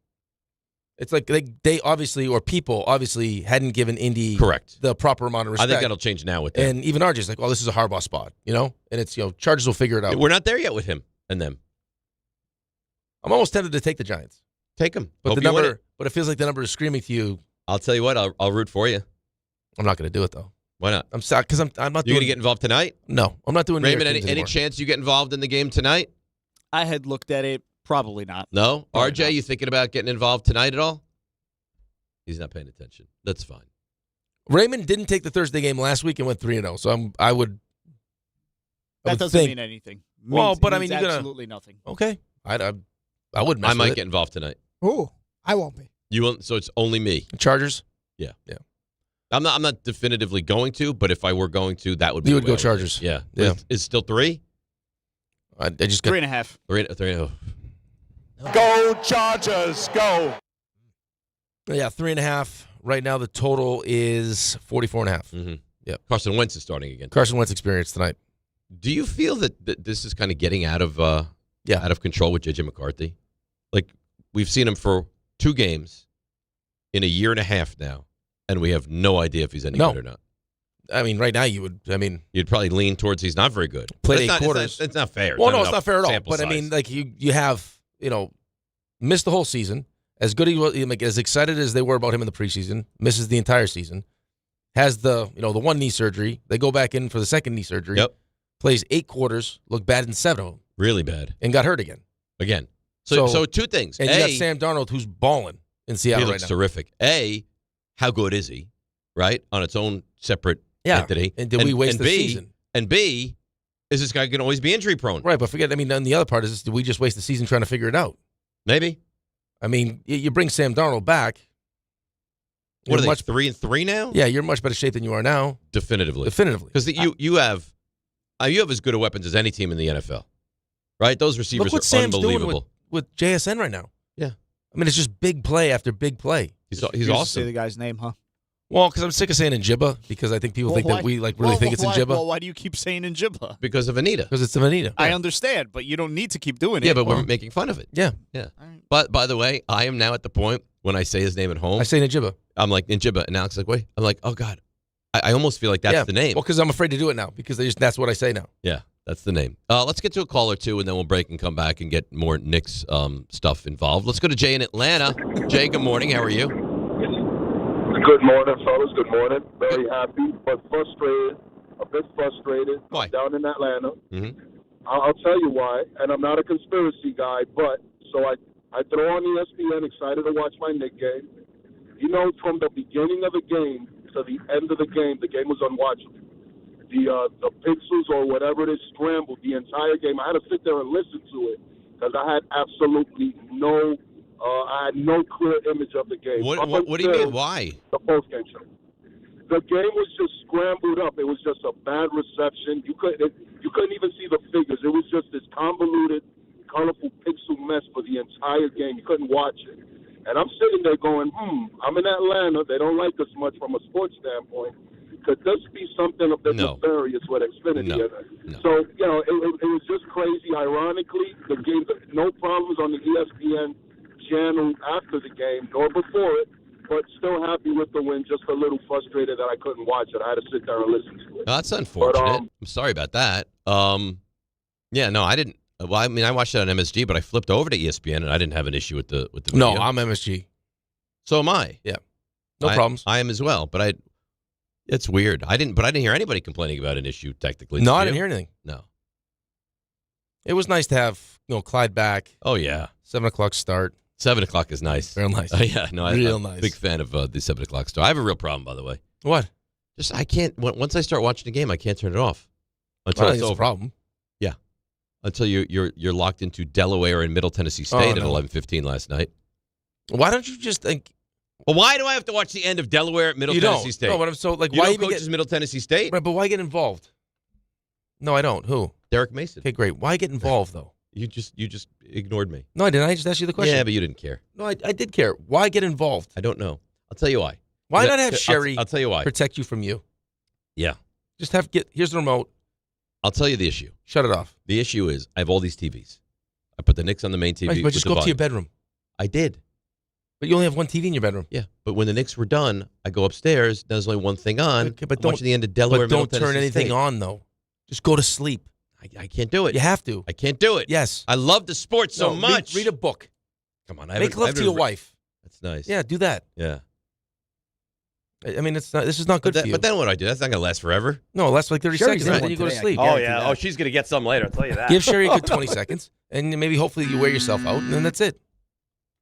It's like they obviously, or people obviously, hadn't given Indy the proper amount of respect. I think that'll change now with them. And even RJ's like, this is a Harbaugh spot, And it's, Chargers will figure it out. We're not there yet with him and them. I'm almost tempted to take the Giants. Take them. But but it feels like the number is screaming to you. I'll tell you what, I'll root for you. I'm not going to do it, though. Why not? I'm sorry, because I'm not doing... You going to get involved tonight? No, I'm not doing Raymond, any chance you get involved in the game tonight? I had looked at it. Probably not. No? Probably RJ, not. you thinking about getting involved tonight at all? He's not paying attention. That's fine. Raymond didn't take the Thursday game last week and went 3-0. So That doesn't mean anything. Well, but I mean, you're you're absolutely nothing. Okay. I wouldn't mess I might with it. get involved tonight. Ooh, I won't be. You won't, so it's only me. Chargers? Yeah. Yeah. I'm not definitively going to, but if I were going to, that would be You would the way go I Chargers. Yeah. Yeah. Is it still 3? I just got 3.5. 3.5. Go Chargers, go. Yeah, 3.5. Right now, the total is 44.5. Mm-hmm. Yep. Carson Wentz is starting again. Carson Wentz experience tonight. Do you feel that this is kind of getting out of control with J.J. McCarthy? Like, we've seen him for 2 games in a year and a half now, and we have no idea if he's any good or not. I mean, right now you would. I mean, you'd probably lean towards he's not very good. Played 8 quarters. It's not fair. Well, no, it's not fair at all. Sample But size. I mean, like you have missed the whole season. As good as excited as they were about him in the preseason, misses the entire season. Has the one knee surgery. They go back in for the second knee surgery. Yep. Plays 8 quarters. Looked bad in 7 of them. Really bad. And got hurt again. So 2 things. And you got Sam Darnold, who's balling in Seattle he right looks now. terrific. A, how good is he? Right? On its own separate entity. And did we waste the season? And B, is this guy going to always be injury prone? Right, but forget, and the other part is, did we just waste the season trying to figure it out? Maybe. I mean, you bring Sam Darnold back. What are they, 3-3 now? Yeah, you're in much better shape than you are now. Definitively. Because you have as good a weapons as any team in the NFL. Right? Those receivers look what are Sam's unbelievable. doing with JSN right now. Yeah. I mean, it's just big play after big play. He's Say awesome. the guy's name, huh? Well, because I'm sick of saying Njibba, because I think people think that we really think it's Njibba. Well, why do you keep saying Njibba? Because of Anita. Because it's Anita. I understand, but you don't need to keep doing it. Yeah, but we're making fun of it. Yeah. Yeah. But by the way, I am now at the point when I say his name at home. I say Njibba. I'm like, Njibba. And Alex is like, wait. I'm like, oh, God. I almost feel like that's the name. Well, because I'm afraid to do it now, because that's what I say now. Yeah, that's the name. Let's get to a call or two, and then we'll break and come back and get more Knicks stuff involved. Let's go to Jay in Atlanta. Jay, good morning. How are you? Good morning, fellas. Good morning. Very happy, but frustrated. A bit frustrated. Why? Down in Atlanta. Mm-hmm. I'll tell you why. And I'm not a conspiracy guy, but so I throw on ESPN, excited to watch my Knicks game. From the beginning of the game to the end of the game was unwatchable. The pixels or whatever it is scrambled the entire game. I had to sit there and listen to it because I had absolutely no. I had no clear image of the game. What do you mean? Why? The post-game show. The game was just scrambled up. It was just a bad reception. You couldn't even see the figures. It was just this convoluted, colorful pixel mess for the entire game. You couldn't watch it. And I'm sitting there going, I'm in Atlanta. They don't like us much from a sports standpoint. Could this be something of the nefarious with Xfinity? No. So, you know, it was just crazy. Ironically, the game, no problems on the ESPN channel after the game, nor before it, but still happy with the win, just a little frustrated that I couldn't watch it. I had to sit there and listen to it. No, that's unfortunate. I'm sorry about that. Yeah, no, I didn't. Well, I mean, I watched it on MSG, but I flipped over to ESPN, and I didn't have an issue with the video. No, I'm MSG. So am I. Yeah. No problems. I am as well, but it's weird. I didn't hear anybody complaining about an issue technically. No, I didn't hear anything. No. It was nice to have, Clyde back. Oh, yeah. 7 o'clock start. 7 o'clock is nice. Real nice. Yeah, no, I'm nice. a big fan of the 7 o'clock start. I have a real problem, by the way. What? Just I can't. Once I start watching the game, I can't turn it off until it's over. A problem. Yeah, until you're locked into Delaware and Middle Tennessee State at 11:15 last night. Why don't you just think? Well, why do I have to watch the end of Delaware at Middle Tennessee State? No, but I'm so like, you why don't even coaches Middle Tennessee State? Right, but why get involved? No, I don't. Who? Derek Mason. Okay, great. Why get involved though? You just ignored me. No, I didn't. I just asked you the question. Yeah, but you didn't care. No, I did care. Why get involved? I don't know. I'll tell you why. Why not have Sherry? I'll tell you why. Protect you from you. Yeah. Just here's the remote. I'll tell you the issue. Shut it off. The issue is I have all these TVs. I put the Knicks on the main TV. Right, but just go up to your bedroom. I did. But you only have one TV in your bedroom. Yeah. But when the Knicks were done, I go upstairs. There's only one thing on. Okay, but I'm watching the end of Delaware. But don't Middle turn Tennessee anything State. on though. Just go to sleep. I can't do it. You have to. I can't do it. Yes. I love the sport so much. Read a book. Come on. Make love to your wife. That's nice. Yeah, do that. Yeah. I mean, this is not good for you. But then what do I do? That's not going to last forever. No, it lasts like 30 seconds. Then you go to sleep. Oh, yeah. Oh, she's going to get some later. I'll tell you that. Give Sherry a good 20 seconds, and maybe hopefully you wear yourself out, and then that's it.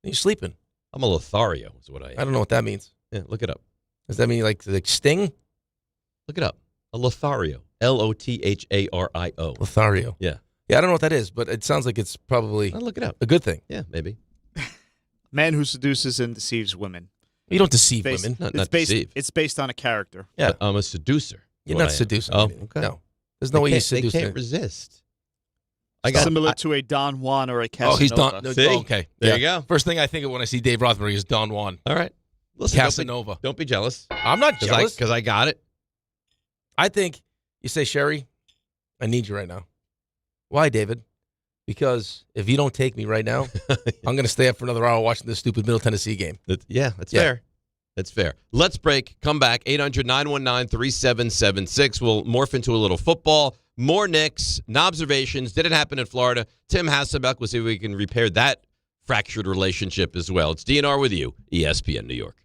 And you're sleeping. I'm a Lothario is what I am. I don't know what that means. Yeah, look it up. Does that mean like Sting? Look it up. A Lothario. Lothario. Lothario. Yeah. Yeah, I don't know what that is, but it sounds like it's probably I'll look it up. A good thing. Yeah, maybe. Man who seduces and deceives women. You don't deceive women. Not deceive. It's based on a character. Yeah. I'm a seducer. You're not seducing. Oh, anything. okay. No. There's no way you seduce They can't them. resist. Similar to a Don Juan or a Casanova. Oh, he's Don. See? Okay. There you go. First thing I think of when I see Dave Rothenberg is Don Juan. All right. Listen, Casanova. Don't be jealous. I'm not jealous. Because I got it. I think you say, Sherry, I need you right now. Why, David? Because if you don't take me right now, I'm going to stay up for another hour watching this stupid Middle Tennessee game. That's fair. That's fair. Let's break. Come back. 800-919-3776. We'll morph into a little football. More Knicks. Observations. Did it happen in Florida? Tim Hasselbeck. We'll see if we can repair that fractured relationship as well. It's DNR with you, ESPN New York.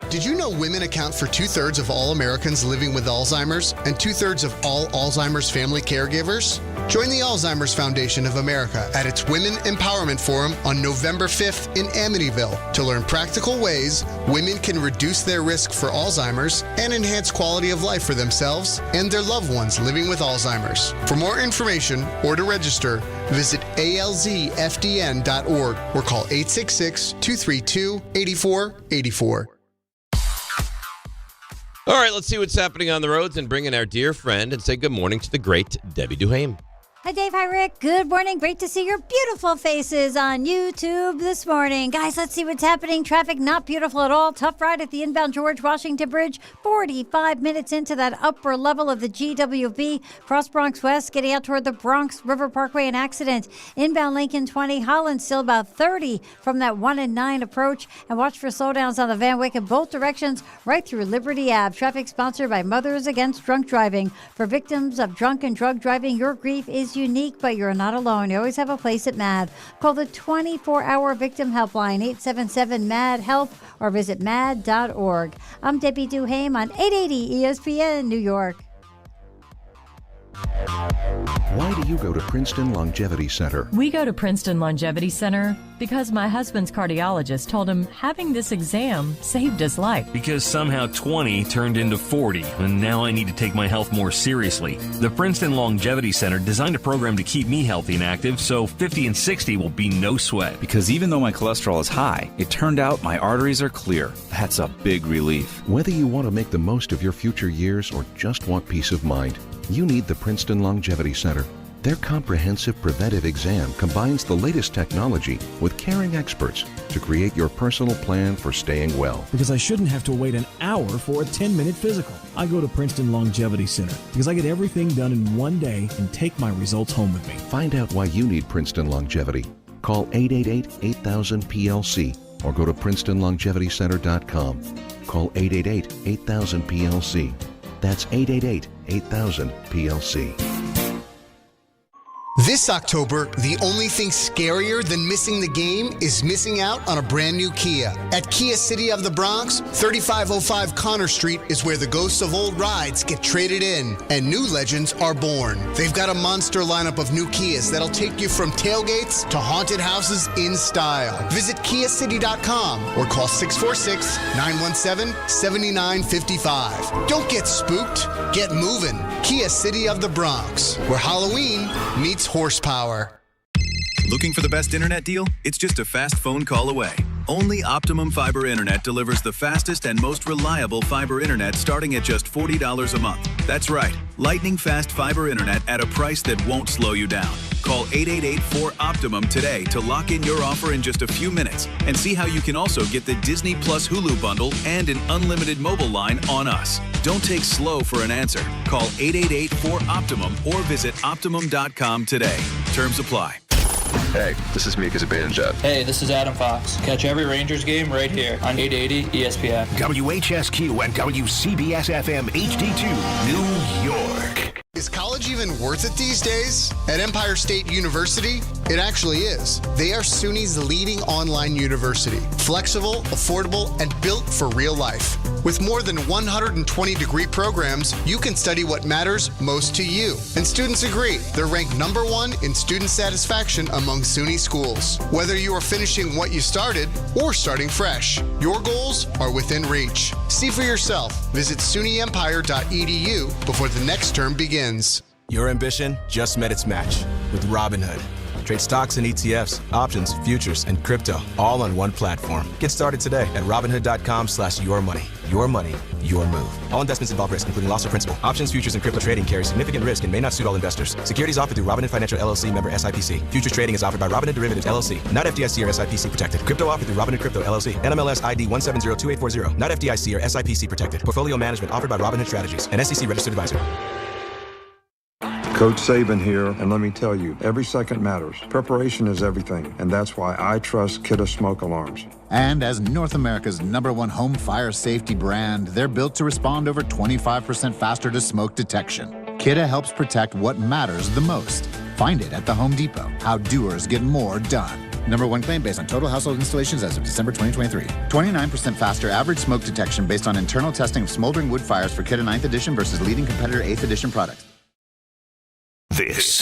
Did you know women account for 2/3 of all Americans living with Alzheimer's and 2/3 of all Alzheimer's family caregivers? Join the Alzheimer's Foundation of America at its Women Empowerment Forum on November 5th in Amityville to learn practical ways women can reduce their risk for Alzheimer's and enhance quality of life for themselves and their loved ones living with Alzheimer's. For more information or to register, visit alzfdn.org or call 866-232-8484. All right, let's see what's happening on the roads and bring in our dear friend and say good morning to the great Debbie Duhame. Hi, Dave. Hi, Rick. Good morning. Great to see your beautiful faces on YouTube this morning. Guys, let's see what's happening. Traffic not beautiful at all. Tough ride at the inbound George Washington Bridge. 45 minutes into that upper level of the GWB. Cross Bronx West, getting out toward the Bronx River Parkway, an accident. Inbound Lincoln 20. Holland still about 30 from that 1 and 9 approach. And watch for slowdowns on the Van Wyck in both directions right through Liberty Ave. Traffic sponsored by Mothers Against Drunk Driving. For victims of drunk and drug driving, your grief is unique, but you're not alone. You always have a place at MAD. Call the 24-hour victim helpline, 877-MAD-HELP, or visit mad.org. I'm Debbie Duhame on 880 ESPN New York. Why do you go to Princeton Longevity Center? We go to Princeton Longevity Center because my husband's cardiologist told him having this exam saved his life. Because somehow 20 turned into 40, and now I need to take my health more seriously. The Princeton Longevity Center designed a program to keep me healthy and active, so 50 and 60 will be no sweat. Because even though my cholesterol is high, it turned out my arteries are clear. That's a big relief. Whether you want to make the most of your future years or just want peace of mind, you need the Princeton Longevity Center. Their comprehensive preventive exam combines the latest technology with caring experts to create your personal plan for staying well. Because I shouldn't have to wait an hour for a 10-minute physical. I go to Princeton Longevity Center because I get everything done in one day and take my results home with me. Find out why you need Princeton Longevity. Call 888-8000-PLC or go to PrincetonLongevityCenter.com. Call 888-8000-PLC. That's 888-8000-PLC. This October, the only thing scarier than missing the game is missing out on a brand new Kia. At Kia City of the Bronx, 3505 Connor Street is where the ghosts of old rides get traded in and new legends are born. They've got a monster lineup of new Kias that'll take you from tailgates to haunted houses in style. Visit KiaCity.com or call 646-917-7955. Don't get spooked, get moving. Kia City of the Bronx, where Halloween meets horsepower. Looking for the best internet deal? It's just a fast phone call away. Only Optimum Fiber Internet delivers the fastest and most reliable fiber internet starting at just $40 a month. That's right, lightning fast fiber internet at a price that won't slow you down. Call 888-4OPTIMUM today to lock in your offer in just a few minutes and see how you can also get the Disney Plus Hulu bundle and an unlimited mobile line on us. Don't take slow for an answer. Call 888-4OPTIMUM or visit Optimum.com today. Terms apply. Hey, this is Mika Zibanejad. Hey, this is Adam Fox. Catch every Rangers game right here on 880 ESPN. WHSQ and WCBS-FM HD2, New York. Is college even worth it these days? At Empire State University, it actually is. They are SUNY's leading online university. Flexible, affordable, and built for real life. With more than 120 degree programs, you can study what matters most to you. And students agree. They're ranked #1 in student satisfaction among SUNY schools. Whether you are finishing what you started or starting fresh, your goals are within reach. See for yourself. Visit SUNYEmpire.edu before the next term begins. Your ambition just met its match with Robinhood. Trade stocks and ETFs, options, futures, and crypto all on one platform. Get started today at Robinhood.com/yourmoney. Your money, your move. All investments involve risk, including loss of principal. Options, futures, and crypto trading carry significant risk and may not suit all investors. Securities offered through Robinhood Financial LLC, member SIPC. Futures trading is offered by Robinhood Derivatives LLC, not FDIC or SIPC protected. Crypto offered through Robinhood Crypto LLC, NMLS ID 1702840, not FDIC or SIPC protected. Portfolio management offered by Robinhood Strategies, an SEC registered advisor. Coach Saban here, and let me tell you, every second matters. Preparation is everything, and that's why I trust Kidde Smoke Alarms. And as North America's #1 home fire safety brand, they're built to respond over 25% faster to smoke detection. Kidde helps protect what matters the most. Find it at the Home Depot. How doers get more done. #1 claim based on total household installations as of December 2023. 29% faster average smoke detection based on internal testing of smoldering wood fires for Kidde 9th edition versus leading competitor 8th edition products. This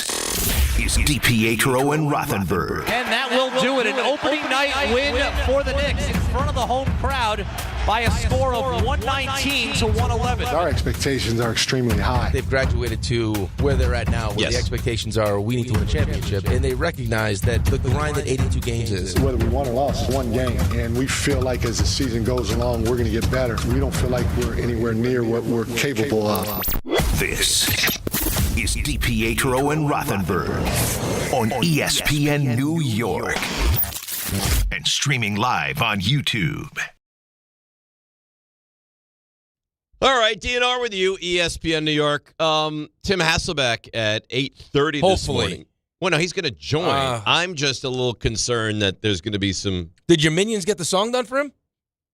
is DiPietro and Rothenberg. And that will do it. An opening night win for the Knicks in front of the home crowd by a score of 119 to 111. Our expectations are extremely high. They've graduated to where they're at now, where Yes. the expectations are we need to win a championship, and they recognize that the grind that 82 games is. Whether we won or lost, it's one game, and we feel like as the season goes along, we're going to get better. We don't feel like we're anywhere near what we're capable of. This is DiPietro and Rothenberg on ESPN New York and streaming live on YouTube. All right, DNR with you, ESPN New York. Tim Hasselbeck at 8:30 this Hopefully. morning. Well, no, he's going to join. I'm just a little concerned that there's going to be some... Did your minions get the song done for him?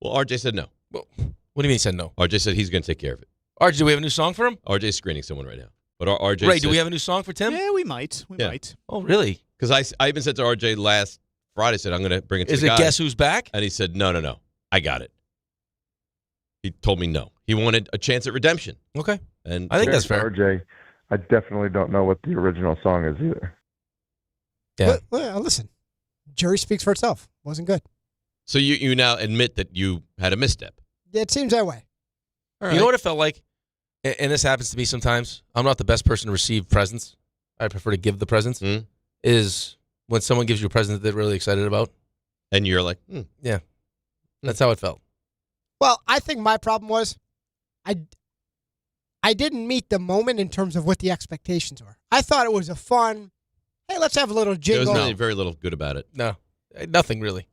Well, RJ said no. Well, what do you mean he said no? RJ said he's going to take care of it. RJ, do we have a new song for him? RJ's screening someone right now. But RJ Ray, said, do we have a new song for Tim? Yeah, we might. We might. Oh, really? Because I even said to RJ last Friday, I said, I'm going to bring it to Is the it guys. Guess Who's Back? And he said, no. I got it. He told me no. He wanted a chance at redemption. Okay. And I think that's fair. RJ, I definitely don't know what the original song is either. Yeah. Well, listen, jury speaks for itself. Wasn't good. So you now admit that you had a misstep. It seems that way. You know what it felt like? And this happens to me sometimes. I'm not the best person to receive presents. I prefer to give the presents. Is when someone gives you a present that they're really excited about. And you're like, yeah. That's how it felt. Well, I think my problem was I I didn't meet the moment in terms of what the expectations were. I thought it was a fun, hey, let's have a little jingle. There was really very little good about it. No, nothing really.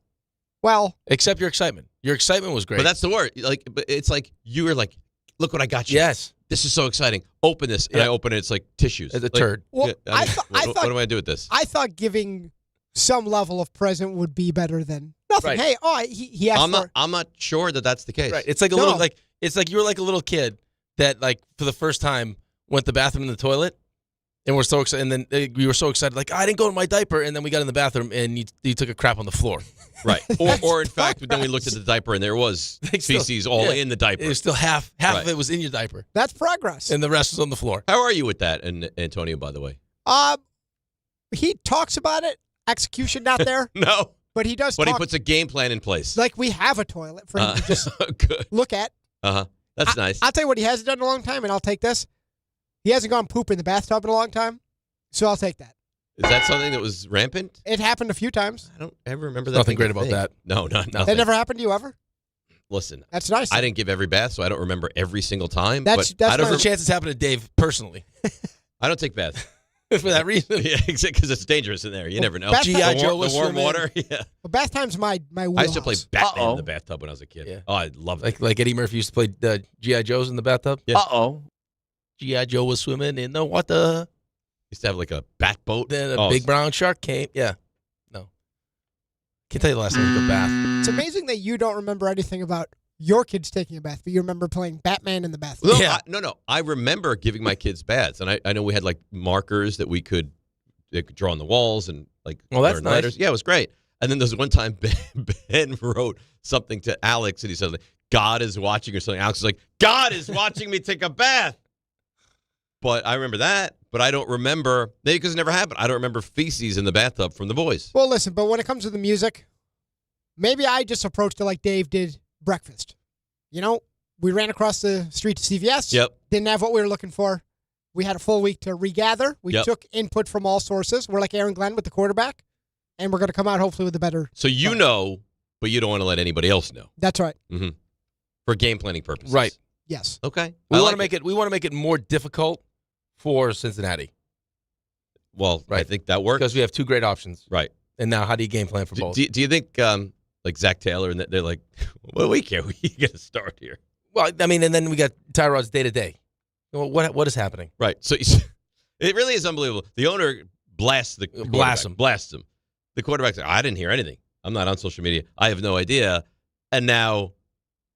Well, except your excitement. Your excitement was great. But that's the word. But it's like you were like, look what I got you. Yes. This is so exciting. Open this. And I open it. It's like tissues. It's a turd. Well, what do I do with this? I thought giving some level of present would be better than nothing. Right. Hey, he asked I'm not sure that that's the case. Right. It's like a little it's like you were like a little kid that like for the first time went to the bathroom in the toilet and we're so excited, and then we were so excited like I didn't go in my diaper, and then we got in the bathroom and you took a crap on the floor. Right. Or in fact, then we looked at the diaper and there was feces all in the diaper. It was still half of it was in your diaper. That's progress. And the rest was on the floor. How are you with that, and Antonio, by the way? He talks about it. Execution not there. No. But he does But talk, he puts a game plan in place. like we have a toilet for him to just Good. look at. Uh-huh. That's nice. I'll tell you what he hasn't done in a long time, and I'll take this. He hasn't gone poop in the bathtub in a long time, so I'll take that. Is that something that was rampant? It happened a few times. I don't ever remember that. Nothing great about that. No, nothing. That never happened to you ever? Listen, that's nice. I didn't give every bath, so I don't remember every single time. That's I don't the chances happen to Dave personally. I don't take baths. For that reason. Yeah, because it's dangerous in there. You never know. G.I. Joe was the warm swimming. water. Yeah. Well, bath time's my wheelhouse. I used to play Batman in the bathtub when I was a kid. Yeah. Oh, I loved it. Like Eddie Murphy used to play G.I. Joes in the bathtub. Yeah. G.I. Joe was swimming in the water. Used to have like a bat boat. Then a big brown shark came. Yeah. No. Can't tell you the last time I took a bath. It's amazing that you don't remember anything about your kids taking a bath, but you remember playing Batman in the bathroom. No, no. I remember giving my kids baths, and I know we had like markers that we could draw on the walls and like that's learn nice. letters. Yeah, it was great. And then there's one time Ben wrote something to Alex, and he said, like, God is watching or something. Alex was like, God is watching me take a bath. But I remember that, but I don't remember, maybe because it never happened, I don't remember feces in the bathtub from the boys. Well, listen, but when it comes to the music, maybe I just approached it like Dave did breakfast. You know, we ran across the street to CVS. Yep. Didn't have what we were looking for. We had a full week to regather. We took input from all sources. We're like Aaron Glenn with the quarterback, and we're going to come out hopefully with a better. So you know, but you don't want to let anybody else know. That's right. Mm-hmm. For game planning purposes. Right. Yes. Okay. We want to make it. We want to make it more difficult for Cincinnati. Well, right. I think that works because we have two great options. Right. And now, how do you game plan for both? Do you think like Zach Taylor and they're like, well, we can't. We get to start here. Well, I mean, and then we got Tyrod's day to day. What is happening? Right. So it really is unbelievable. The owner blasts him. The quarterback's like, I didn't hear anything. I'm not on social media. I have no idea. And now,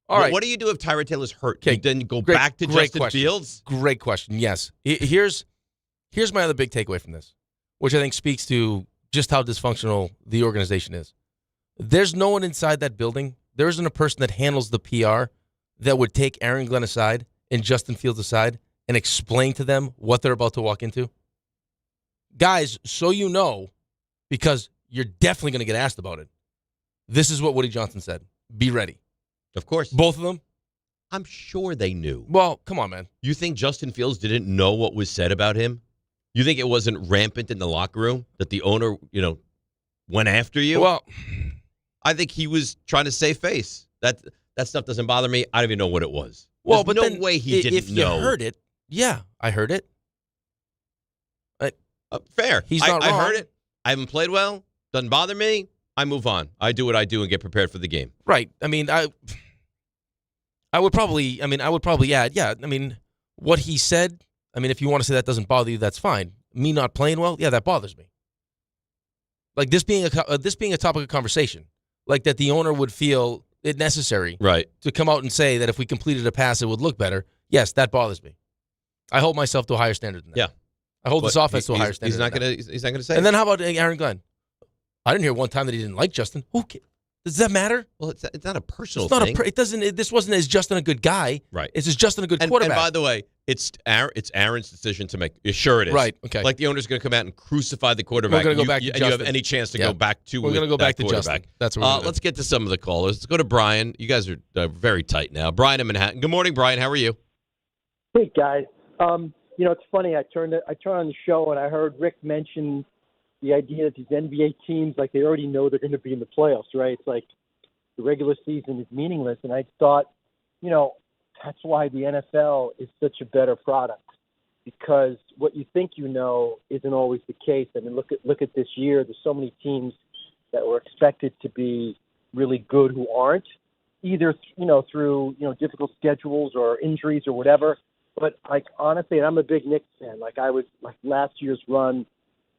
all right. What do you do if Tyrod Taylor's hurt? Okay. You then go back to Justin question. Fields? Great question. Yes. Here's my other big takeaway from this, which I think speaks to just how dysfunctional the organization is. There's no one inside that building. There isn't a person that handles the PR that would take Aaron Glenn aside and Justin Fields aside and explain to them what they're about to walk into. Guys, so you know, because you're definitely going to get asked about it, this is what Woody Johnson said. Be ready. Of course. Both of them? I'm sure they knew. Well, come on, man. You think Justin Fields didn't know what was said about him? You think it wasn't rampant in the locker room that the owner, went after you? Well, I think he was trying to save face. That stuff doesn't bother me. I don't even know what it was. Well, There's but no way he didn't if know. You heard it, yeah, I heard it. Fair. He's not wrong. I heard it. I haven't played well. Doesn't bother me. I move on. I do what I do and get prepared for the game. Right. I mean, I would probably add, yeah, I mean, what he said, I mean, if you want to say that doesn't bother you, that's fine. Me not playing well, yeah, that bothers me. Like this being a topic of conversation, like that the owner would feel it necessary to come out and say that if we completed a pass, it would look better. Yes, that bothers me. I hold myself to a higher standard than that. Yeah. I hold this offense to a higher standard. He's not gonna say. And then how about Aaron Glenn? I didn't hear one time that he didn't like Justin. Does that matter? Well, it's not a personal thing. It doesn't. This wasn't as Justin a good guy. Right. It's just Justin a good quarterback. And by the way, it's Aaron's decision to make. Sure, it is. Right. Okay. Like the owner's going to come out and crucify the quarterback. We're going to go back to and Justin. you have any chance to go back to. We're going to go back to quarterback. Justin. That's what we're going to Let's get to some of the callers. Let's go to Brian. You guys are very tight now. Brian in Manhattan. Good morning, Brian. How are you? Hey guys. It's funny. I turned on the show and I heard Rick mention the idea that these NBA teams, like, they already know they're going to be in the playoffs, right? It's like the regular season is meaningless. And I thought, that's why the NFL is such a better product, because what you think you know isn't always the case. I mean, look at this year. There's so many teams that were expected to be really good who aren't, either through difficult schedules or injuries or whatever. But like honestly, and I'm a big Knicks fan. Like I was like last year's run,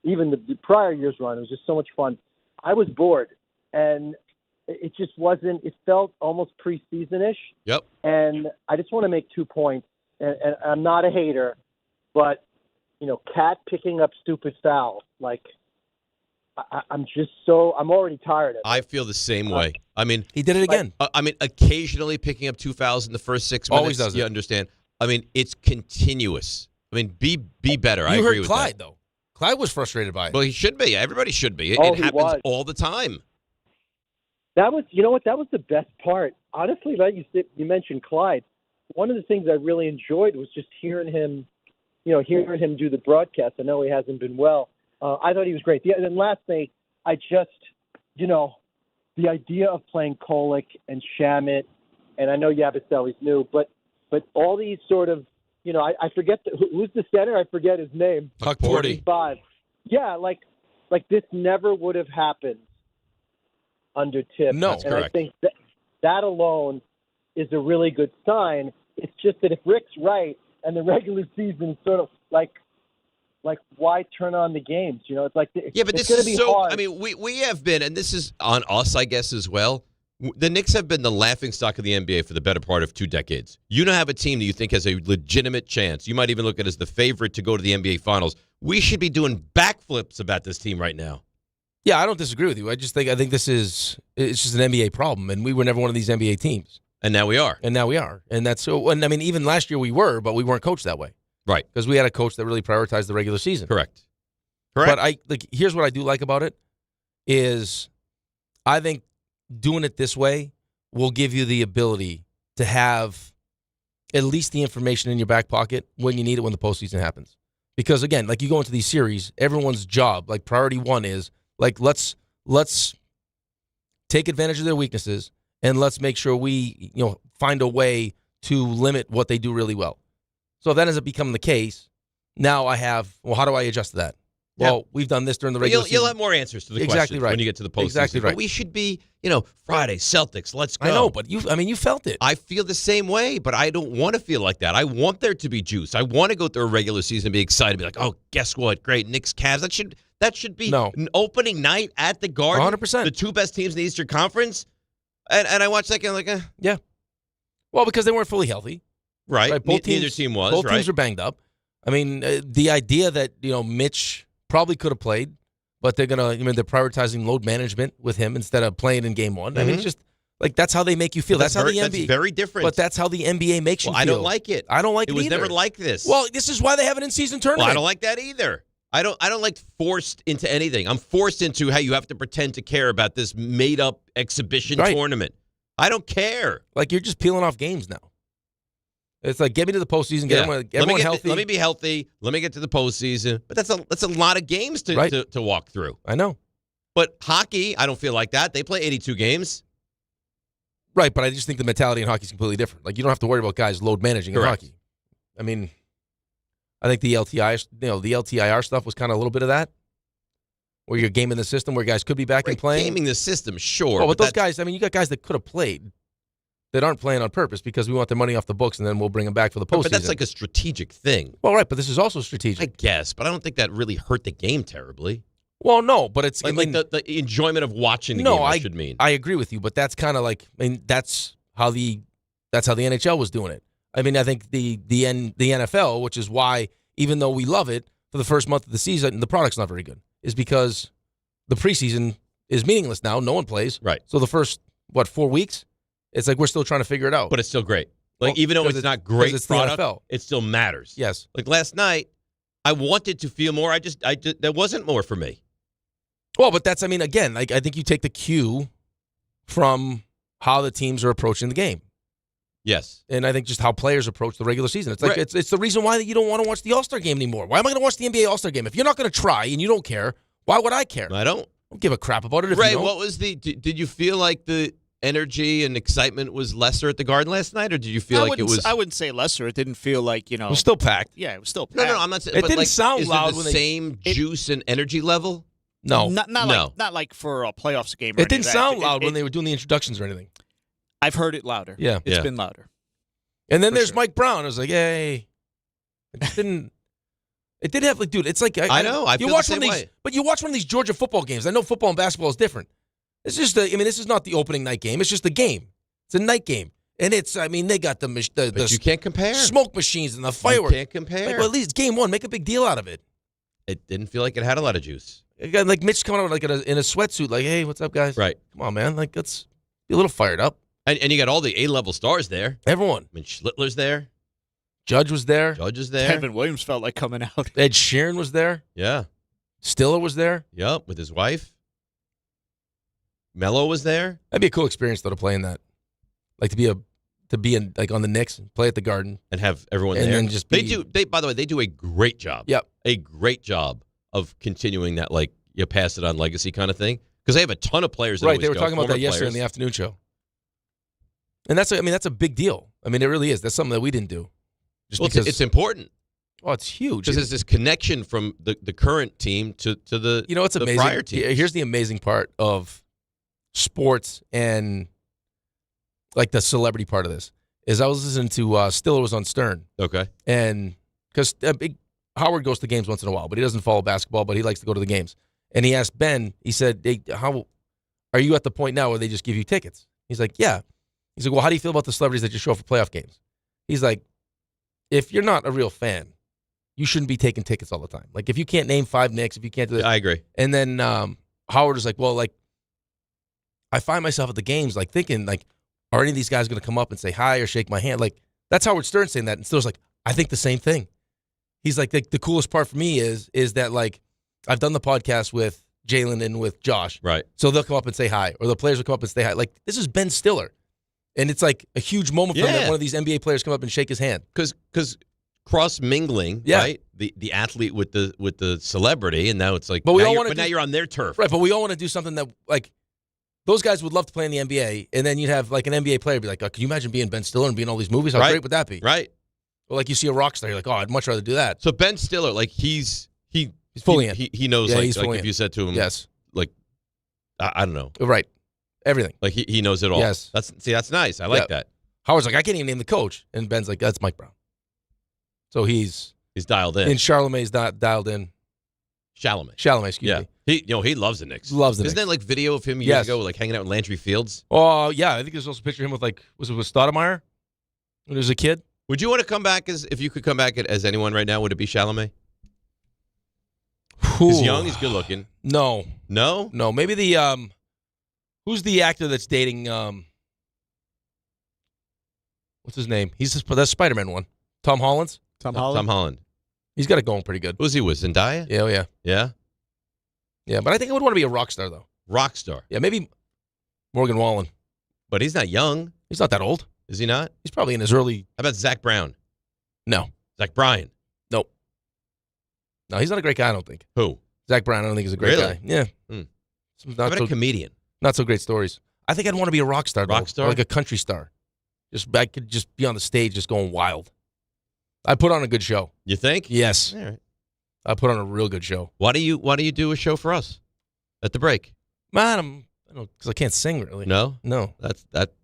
even the prior year's run, it was just so much fun. I was bored, and it just wasn't. It felt almost preseason-ish. Yep. And I just want to make 2 points. And I'm not a hater, but Cat picking up stupid fouls, like I'm already tired of it. I feel the same way. I mean, he did it again. Occasionally picking up 2 fouls in the first 6 minutes. Always does it. You understand? I mean, it's continuous. I mean, be better. I You agree heard with Clyde, that. though. Clyde was frustrated by it. Well, he should be. Everybody should be. It He happens was. all the time. That was, you know what? That was the best part. Honestly, like you mentioned Clyde. One of the things I really enjoyed was just hearing him do the broadcast. I know he hasn't been well. I thought he was great. And last night, I just, the idea of playing Kolick and Shamit, and I know Yabusele's new, but all these sort of, I forget who's the center. I forget his name. Huck Porty. 45. Yeah, like this never would have happened under Tip. No, and correct. I think that alone is a really good sign. It's just that if Rick's right and the regular season is sort of like why turn on the games? It's like But it's this going to is be so. hard. I mean, we have been, and this is on us, I guess, as well. The Knicks have been the laughingstock of the NBA for the better part of 2 decades. You don't have a team that you think has a legitimate chance. You might even look at it as the favorite to go to the NBA Finals. We should be doing backflips about this team right now. Yeah, I don't disagree with you. I think it's just an NBA problem, and we were never one of these NBA teams. And now we are. And that's so. And I mean, even last year we were, but we weren't coached that way. Right. Because we had a coach that really prioritized the regular season. Correct. But here's what I do like about it is I think doing it this way will give you the ability to have at least the information in your back pocket when you need it when the postseason happens. Because again, like you go into these series, everyone's job, like priority one is like let's take advantage of their weaknesses and let's make sure we find a way to limit what they do really well. So if that ends up becoming the case, now I have, how do I adjust to that? Yeah. Well, we've done this during the regular season. You'll have more answers to the questions right. when you get to the postseason. Exactly right. But we should be, Friday, Celtics, let's go. I know, but you felt it. I feel the same way, but I don't want to feel like that. I want there to be juice. I want to go through a regular season and be excited, be like, oh, guess what? Great, Knicks, Cavs. That should be an opening night at the Garden. 100%. The 2 best teams in the Eastern Conference. And I watched that game like, Yeah. Well, because they weren't fully healthy. Right. Both teams, neither team was. Both right? teams were banged up. I mean, the idea that Mitch probably could have played, but they're they're prioritizing load management with him instead of playing in game one. I mean, it's just like that's how they make you feel. That's how the NBA. That's very different. But that's how the NBA makes you feel. I don't like it. I don't like it. It was either. never like this. Well, this is why they have an in-season tournament. Well, I don't like that either. I don't like forced into anything. I'm forced into how you have to pretend to care about this made-up exhibition tournament. I don't care. Like you're just peeling off games now. It's like get me to the postseason, get everyone healthy. Let me be healthy. Let me get to the postseason. But that's a lot of games to walk through. I know. But hockey, I don't feel like that. They play 82 games. Right, but I just think the mentality in hockey is completely different. Like you don't have to worry about guys load managing in hockey. I mean, I think the LTIR stuff was kind of a little bit of that. Where you're gaming the system, where guys could be back and playing. Gaming the system, sure. Oh, but those guys, I mean, you got guys that could have played that aren't playing on purpose because we want their money off the books and then we'll bring them back for the postseason. But that's like a strategic thing. Well, right, but this is also strategic. I guess, but I don't think that really hurt the game terribly. Well, no, but it's... Like the enjoyment of watching the game, I should mean. I agree with you, but that's kind of like... I mean, that's how the NHL was doing it. I mean, I think the NFL, which is why, even though we love it, for the first month of the season, the product's not very good, is because the preseason is meaningless now. No one plays. Right. So the first, 4 weeks? It's like we're still trying to figure it out. But it's still great. Like, even though it's not great product, the NFL. It still matters. Yes. Like last night, I wanted to feel more. I just there wasn't more for me. Well, but that's, I mean, again, like I think you take the cue from how the teams are approaching the game. Yes. And I think just how players approach the regular season. It's like it's the reason why you don't want to watch the All-Star game anymore. Why am I going to watch the NBA All-Star game? If you're not going to try and you don't care, why would I care? I don't give a crap about it. Ray, what was did you feel like the energy and excitement was lesser at the Garden last night, or did you feel like it was? I wouldn't say lesser. It didn't feel like, It was still packed. Yeah, it was still packed. No, I'm not saying. It but didn't like, sound is loud it when the same juice and energy level? No, not like for a playoffs game. Or it didn't sound loud when when they were doing the introductions or anything. I've heard it louder. Yeah, it's been louder. And then there's Mike Brown. It was like, hey, it didn't. It did have like, dude. It's like I know. I feel watch the same one of these, way. but you watch one of these Georgia football games. I know football and basketball is different. It's just this is not the opening night game. It's just a game. It's a night game, and it's. I mean, they got the you can't compare smoke machines and the fireworks. You can't compare. Like, well, at least game one, make a big deal out of it. It didn't feel like it had a lot of juice. It got like Mitch coming out like in a sweatsuit, like, hey, what's up, guys? Right. Come on, man. Like, let's be a little fired up. And you got all the A-level stars there. Everyone. I mean, Schlittler's there. Judge was there. Kevin Williams felt like coming out. Ed Sheeran was there. Yeah. Stiller was there. Yep, with his wife. Melo was there. That'd be a cool experience though to play in that, like to be in like on the Knicks, play at the Garden, and have everyone and there. Then just They by the way, they do a great job. Yep, a great job of continuing that like you pass it on legacy kind of thing because they have a ton of players. That right, they were go, talking about that yesterday players. in the afternoon show, and that's a big deal. I mean, it really is. That's something that we didn't do. Just because it's important. Oh, it's huge because there's this connection from the current team to the it's the amazing. prior team. Here's the amazing part of sports and like the celebrity part of this is I was listening to Stiller was on Stern. Okay. And because Howard goes to games once in a while, but he doesn't follow basketball, but he likes to go to the games. And he asked Ben, he said, hey, how are you at the point now where they just give you tickets? He's like, yeah. He's like, well, how do you feel about the celebrities that just show up for playoff games? He's like, if you're not a real fan, you shouldn't be taking tickets all the time. Like, if you can't name 5 Knicks, if you can't do this. I agree. And then Howard was like, well, like, I find myself at the games, like, thinking, like, are any of these guys going to come up and say hi or shake my hand? Like, that's Howard Stern saying that. And Stiller's like, I think the same thing. He's like, the coolest part for me is that, like, I've done the podcast with Jalen and with Josh. Right. So they'll come up and say hi, or the players will come up and say hi. Like, this is Ben Stiller. And it's like a huge moment for him that one of these NBA players come up and shake his hand. Because cross-mingling, right? The athlete with the celebrity, and now it's like, but now you're on their turf. Right, but we all want to do something that, like, those guys would love to play in the NBA, and then you'd have, like, an NBA player be like, can you imagine being Ben Stiller and being in all these movies? How great would that be? Right. Or, like, you see a rock star, you're like, I'd much rather do that. So Ben Stiller, like, he's fully in. He knows, he's like fully if you said to him, yes, like, I don't know. Right. Everything. Like, he knows it all. Yes. That's nice. I like that. Howard's like, I can't even name the coach. And Ben's like, that's Mike Brown. So he's dialed in. And Charlemagne's not dialed in. Chalamet, excuse me. He loves the Knicks. Loves the Isn't Knicks. there like video of him years ago, like hanging out in Landry Fields? Oh, yeah. I think there's also a picture of him with, like, was it with Stoudemire when he was a kid? Would you want to come back if you could come back as anyone right now? Would it be Chalamet? He's young. He's good looking. No. No? No. Maybe the who's the actor that's dating what's his name? He's the Spider-Man one. Tom Holland. Tom Holland. He's got it going pretty good. Who's he with? Zendaya? Yeah, yeah. Yeah? Yeah, but I think I would want to be a rock star, though. Rock star? Yeah, maybe Morgan Wallen. But he's not young. He's not that old. Is he not? He's probably in his early... How about Zach Brown? No. Zach Bryan? Nope. No, he's not a great guy, I don't think. Who? Zach Bryan, I don't think he's a great guy. Yeah. How about a comedian? Not so great stories. I think I'd want to be a rock star, though. Rock star? Or like a country star. I could just be on the stage just going wild. I'd put on a good show. You think? Yes. All right. I'd put on a real good show. Why do you do a show for us at the break? Man, because I can't sing really. No? No.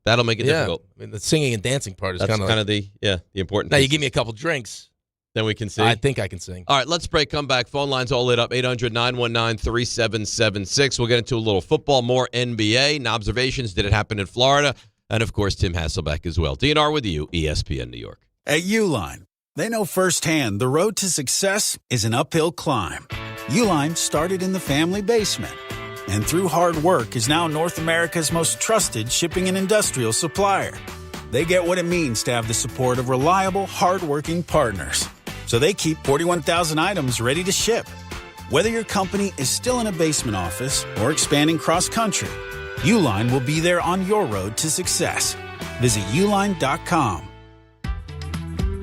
That'll make it difficult. I mean, the singing and dancing part is That's kind of the important Now, piece. you give me a couple drinks. Then we can see. I think I can sing. All right, let's break. Come back. Phone lines all lit up. 800-919-3776. We'll get into a little football, more NBA, and observations. Did it happen in Florida? And, of course, Tim Hasselbeck as well. DNR with you, ESPN New York. At Uline, they know firsthand the road to success is an uphill climb. Uline started in the family basement, and through hard work is now North America's most trusted shipping and industrial supplier. They get what it means to have the support of reliable, hardworking partners. So they keep 41,000 items ready to ship. Whether your company is still in a basement office or expanding cross-country, Uline will be there on your road to success. Visit uline.com.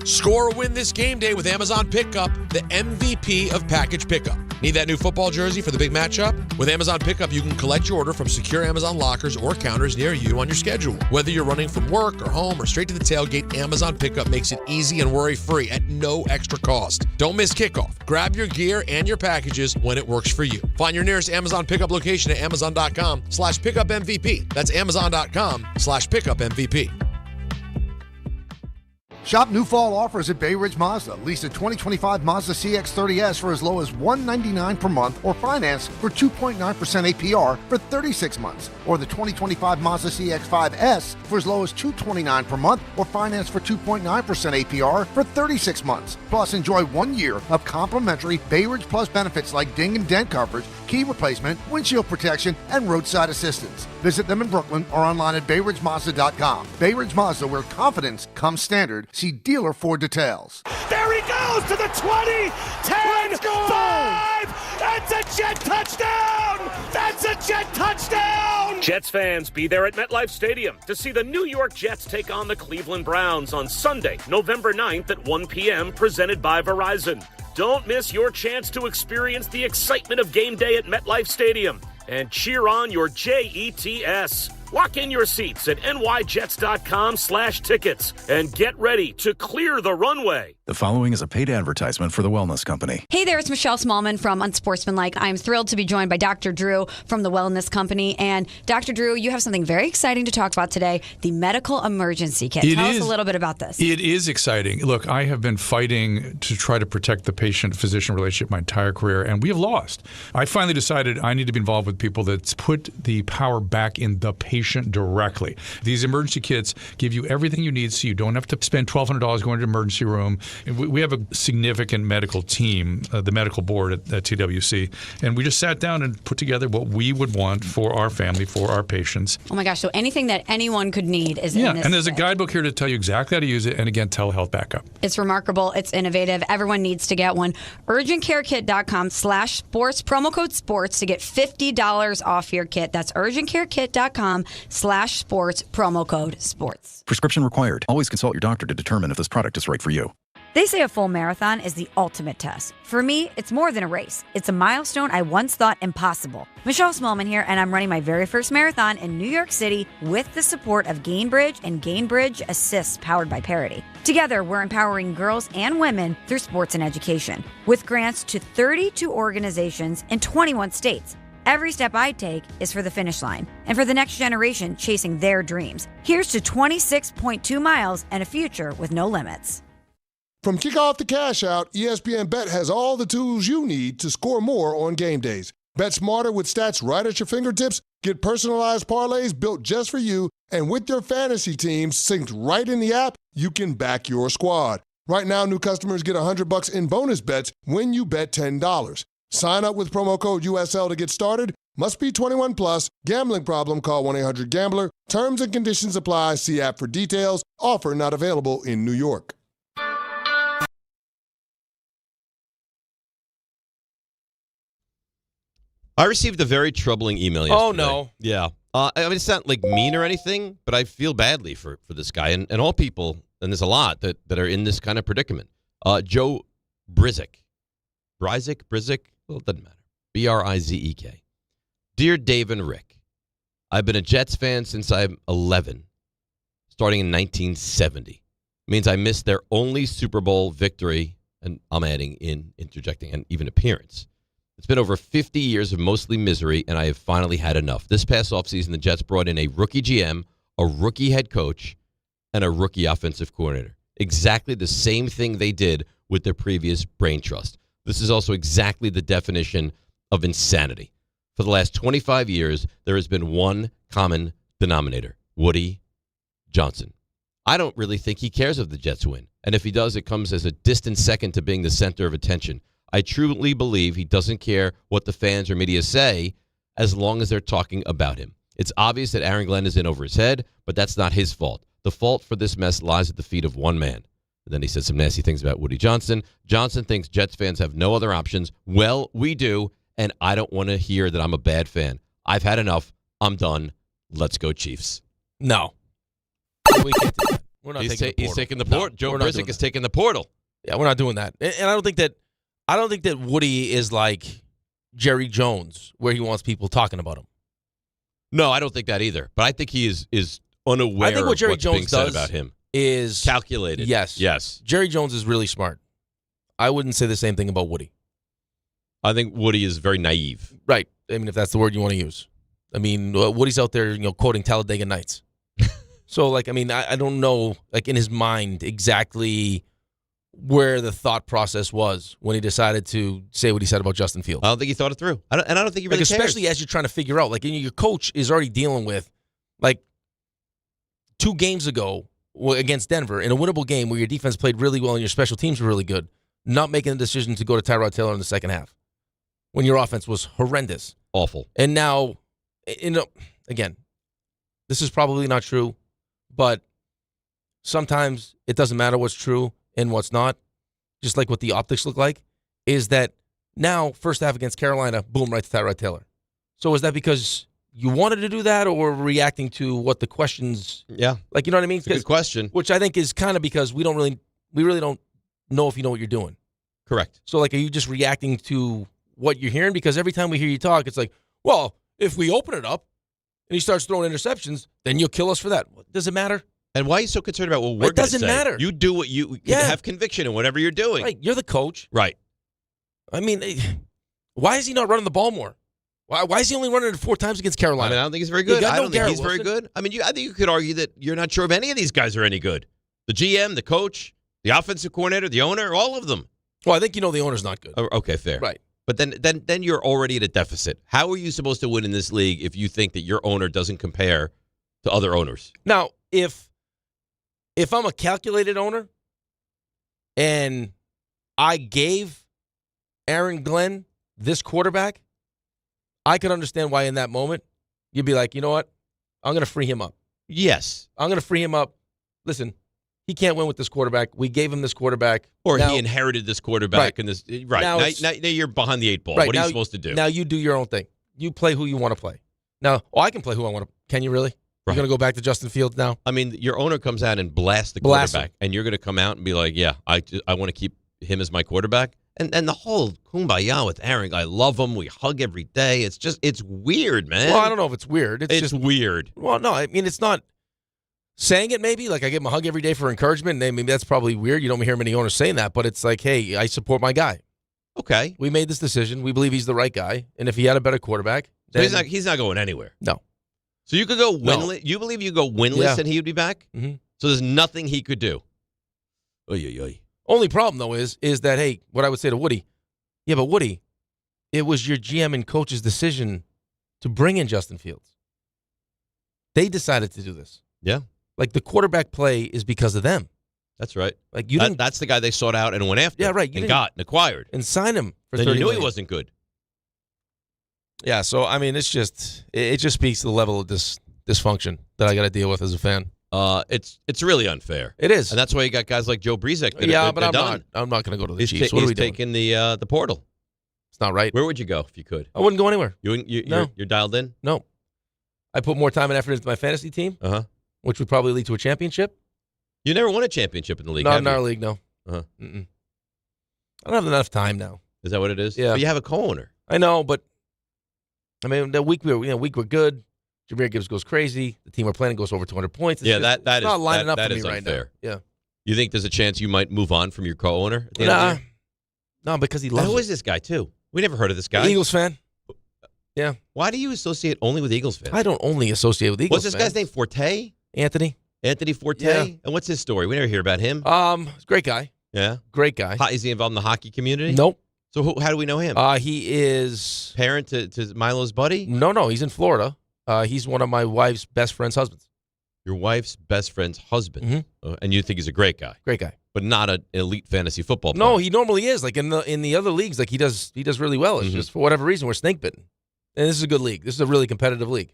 Score a win this game day with Amazon Pickup, the MVP of package pickup. Need that new football jersey for the big matchup? With Amazon Pickup, you can collect your order from secure Amazon lockers or counters near you on your schedule. Whether you're running from work or home or straight to the tailgate, Amazon Pickup makes it easy and worry-free at no extra cost. Don't miss kickoff. Grab your gear and your packages when it works for you. Find your nearest Amazon Pickup location at amazon.com/pickupmvp. That's amazon.com/pickupmvp. Shop new fall offers at Bay Ridge Mazda. Lease a 2025 Mazda CX-30S for as low as $199 per month or finance for 2.9% APR for 36 months. Or the 2025 Mazda CX-5S for as low as $229 per month or finance for 2.9% APR for 36 months. Plus, enjoy 1 year of complimentary Bay Ridge Plus benefits like ding and dent coverage, key replacement, windshield protection, and roadside assistance. Visit them in Brooklyn or online at BayRidgeMazda.com. Bay Ridge Mazda, where confidence comes standard. See dealer for details. There he goes to the 20, 10, 5. That's a Jet touchdown. That's a Jet touchdown. Jets fans, be there at MetLife Stadium to see the New York Jets take on the Cleveland Browns on Sunday, November 9th at 1 p.m., presented by Verizon. Don't miss your chance to experience the excitement of game day at MetLife Stadium and cheer on your Jets. Lock in your seats at nyjets.com/tickets and get ready to clear the runway. The following is a paid advertisement for the Wellness Company. Hey there, it's Michelle Smallman from Unsportsmanlike. I'm thrilled to be joined by Dr. Drew from the Wellness Company. And Dr. Drew, you have something very exciting to talk about today, the medical emergency kit. Tell us a little bit about this. It is exciting. Look, I have been fighting to try to protect the patient-physician relationship my entire career, and we have lost. I finally decided I need to be involved with people that put the power back in the patient directly. These emergency kits give you everything you need so you don't have to spend $1,200 going to an emergency room. We have a significant medical team, the medical board at TWC, and we just sat down and put together what we would want for our family, for our patients. Oh my gosh, so anything that anyone could need is in this and there's kit. a guidebook here to tell you exactly how to use it, and again, telehealth backup. It's remarkable. It's innovative. Everyone needs to get one. UrgentCareKit.com/sports, promo code sports to get $50 off your kit. That's UrgentCareKit.com/sports, promo code sports. Prescription required. Always consult your doctor to determine if this product is right for you. They say a full marathon is the ultimate test. For me, it's more than a race. It's a milestone I once thought impossible. Michelle Smallman here, and I'm running my very first marathon in New York City with the support of Gainbridge and Gainbridge Assist, powered by Parity. Together, we're empowering girls and women through sports and education, with grants to 32 organizations in 21 states. Every step I take is for the finish line and for the next generation chasing their dreams. Here's to 26.2 miles and a future with no limits. From kickoff to cash out, ESPN Bet has all the tools you need to score more on game days. Bet smarter with stats right at your fingertips. Get personalized parlays built just for you. And with your fantasy teams synced right in the app, you can back your squad. Right now, new customers get $100 in bonus bets when you bet $10. Sign up with promo code USL to get started. Must be 21 plus. Gambling problem? Call 1-800-GAMBLER. Terms and conditions apply. See app for details. Offer not available in New York. I received a very troubling email yesterday. Oh, no. Yeah. I mean, it's not like mean or anything, but I feel badly for this guy and all people, and there's a lot that are in this kind of predicament. Joe Brizik. Brizik? Well, it doesn't matter. Brizek. Dear Dave and Rick, I've been a Jets fan since I'm 11, starting in 1970. It means I missed their only Super Bowl victory, and I'm interjecting, and even appearance. It's been over 50 years of mostly misery, and I have finally had enough. This past offseason, the Jets brought in a rookie GM, a rookie head coach, and a rookie offensive coordinator. Exactly the same thing they did with their previous brain trust. This is also exactly the definition of insanity. For the last 25 years, there has been one common denominator, Woody Johnson. I don't really think he cares if the Jets win, and if he does, it comes as a distant second to being the center of attention. I truly believe he doesn't care what the fans or media say as long as they're talking about him. It's obvious that Aaron Glenn is in over his head, but that's not his fault. The fault for this mess lies at the feet of one man. And then he said some nasty things about Woody Johnson. Johnson thinks Jets fans have no other options. Well, we do, and I don't want to hear that I'm a bad fan. I've had enough. I'm done. Let's go, Chiefs. No. We can't do that. We're not taking the portal. He's taking the portal. Joe Brizik Brizik is taking the portal. Yeah, we're not doing that. And I don't think that Woody is like Jerry Jones, where he wants people talking about him. No, I don't think that either. But I think he is unaware I think what Jerry of what's Jones being said does about him. Is calculated. Yes. Jerry Jones is really smart. I wouldn't say the same thing about Woody. I think Woody is very naive. Right. I mean, if that's the word you want to use. I mean, Woody's out there, quoting Talladega Nights. So, like, I mean, I don't know, like, in his mind exactly where the thought process was when he decided to say what he said about Justin Fields. I don't think he thought it through. I don't think he really cares. Especially as you're trying to figure out, like, your coach is already dealing with, like, 2 games ago against Denver in a winnable game where your defense played really well and your special teams were really good, not making the decision to go to Tyrod Taylor in the second half when your offense was horrendous. Awful. And now, again, this is probably not true, but sometimes it doesn't matter what's true and what's not, just like what the optics look like, is that now, first half against Carolina, boom, right to Tyrod Taylor. So is that because you wanted to do that or reacting to what the questions... Yeah. Like, you know what I mean? It's a good question. Which I think is kind of because we really don't know if you know what you're doing. Correct. So, like, are you just reacting to what you're hearing? Because every time we hear you talk, it's like, well, if we open it up and he starts throwing interceptions, then you'll kill us for that. Does it matter? And why are you so concerned about what we're going to say? It doesn't matter. You do what you have conviction in whatever you're doing. Right. You're the coach. Right. I mean, why is he not running the ball more? Why is he only running it 4 times against Carolina? I mean, I don't think he's very good. I don't think he's very good. I mean, I think you could argue that you're not sure if any of these guys are any good. The GM, the coach, the offensive coordinator, the owner, all of them. Well, I think the owner's not good. Okay, fair. Right. But then you're already at a deficit. How are you supposed to win in this league if you think that your owner doesn't compare to other owners? Now, if I'm a calculated owner and I gave Aaron Glenn this quarterback, I could understand why in that moment you'd be like, you know what? I'm going to free him up. Yes. I'm going to free him up. Listen, he can't win with this quarterback. We gave him this quarterback. Or he inherited this quarterback. Right. And this, right. Now you're behind the 8 ball. Right. What are you supposed to do? Now you do your own thing. You play who you want to play. Now, I can play who I want to. Can you really? Right. You're going to go back to Justin Fields now? I mean, your owner comes out and blasts the quarterback, and you're going to come out and be like, yeah, I want to keep him as my quarterback. And the whole kumbaya with Aaron, I love him. We hug every day. It's weird, man. Well, I don't know if it's weird. It's just weird. Well, no, I mean, it's not saying it maybe. Like, I give him a hug every day for encouragement. And maybe that's probably weird. You don't hear many owners saying that. But it's like, hey, I support my guy. Okay. We made this decision. We believe he's the right guy. And if he had a better quarterback. So he's not going anywhere. No. So you could go winless. You believe you go winless and he would be back? Mm-hmm. So there's nothing he could do. Oy. Only problem, though, is that, hey, what I would say to Woody, yeah, but Woody, it was your GM and coach's decision to bring in Justin Fields. They decided to do this. Yeah. Like, the quarterback play is because of them. That's right. Like, you didn't. That's the guy they sought out and went after. Yeah, right. And got and acquired. And signed him for then $30 you knew million. he wasn't good. Yeah, so, I mean, it just speaks to the level of this dysfunction that I got to deal with as a fan. It's really unfair. It is. And that's why you got guys like Joe Brezek. I'm not going to go to the Chiefs. He's taking the portal. It's not right. Where would you go if you could? I wouldn't go anywhere. You're dialed in? No. I put more time and effort into my fantasy team, which would probably lead to a championship. You never won a championship in the league, Not have in you? our league, no. Uh-huh. Mm-mm. I don't have enough time now. Is that what it is? Yeah. But you have a co-owner. I know, but I mean, the week we're good. Jahmyr Gibbs goes crazy. The team we're playing goes over 200 points. It's not lining up that for me is right unfair. now. Yeah. You think there's a chance you might move on from your co-owner? No, because he loves Who it. is this guy, too? We never heard of this guy. Eagles fan. Yeah. Why do you associate only with Eagles fans? I don't only associate with Eagles What's this guy's name? Forte? Anthony Forte? Yeah. And what's his story? We never hear about him. Great guy. Yeah? Great guy. Is he involved in the hockey community? Nope. So how do we know him? He is... Parent to Milo's buddy? No, he's in Florida. He's one of my wife's best friend's husbands. Your wife's best friend's husband. Mm-hmm. And you think he's a great guy. Great guy. But not an elite fantasy football player. No, he normally is. Like in the other leagues, like he does really well. It's just for whatever reason we're snake bitten. And this is a good league. This is a really competitive league.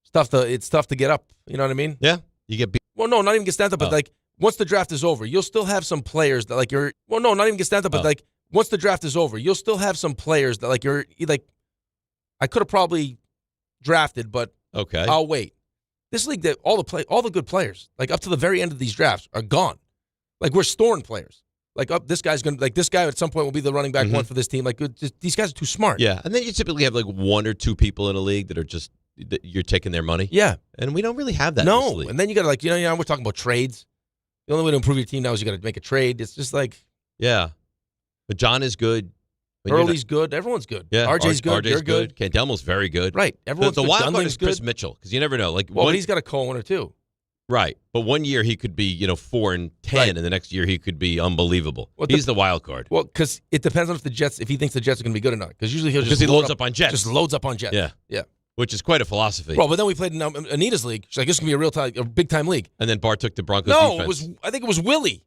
It's tough to get up. You know what I mean? Yeah. You get beat. Well, no, not even get stand up, but like once the draft is over, you'll still have some players that like you're. Well, no, not even get stand up, but like once the draft is over, you'll still have some players that like you're like. I could have probably drafted, but okay, I'll wait. This league, that all the good players, like up to the very end of these drafts, are gone. Like we're storing players. Like, this guy's going to, like, this guy at some point will be the running back one for this team. Like, these guys are too smart. Yeah, and then you typically have like one or two people in a league that are just that you're taking their money. Yeah, and we don't really have that. in this league. And then you got to, like, we're talking about trades. The only way to improve your team now is you got to make a trade. It's just like, yeah, but John is good. Early's good. Everyone's good. Yeah, RJ's good. You're good. Candelmo's very good. Right. Everyone's the good. wild card Dunling's is Chris good. Mitchell because you never know. Like, Well, he's got a co-owner too. Right, but one year he could be 4-10, and the next year he could be unbelievable. Well, he's the wild card. Well, because it depends on if he thinks the Jets are going to be good or not. Because usually he'll just he loads up on Jets. Just loads up on Jets. Yeah. Which is quite a philosophy. Well, but then we played in Anita's league. She's like, this is going to be a big time league. And then Bart took the Broncos defense. I think it was Willie.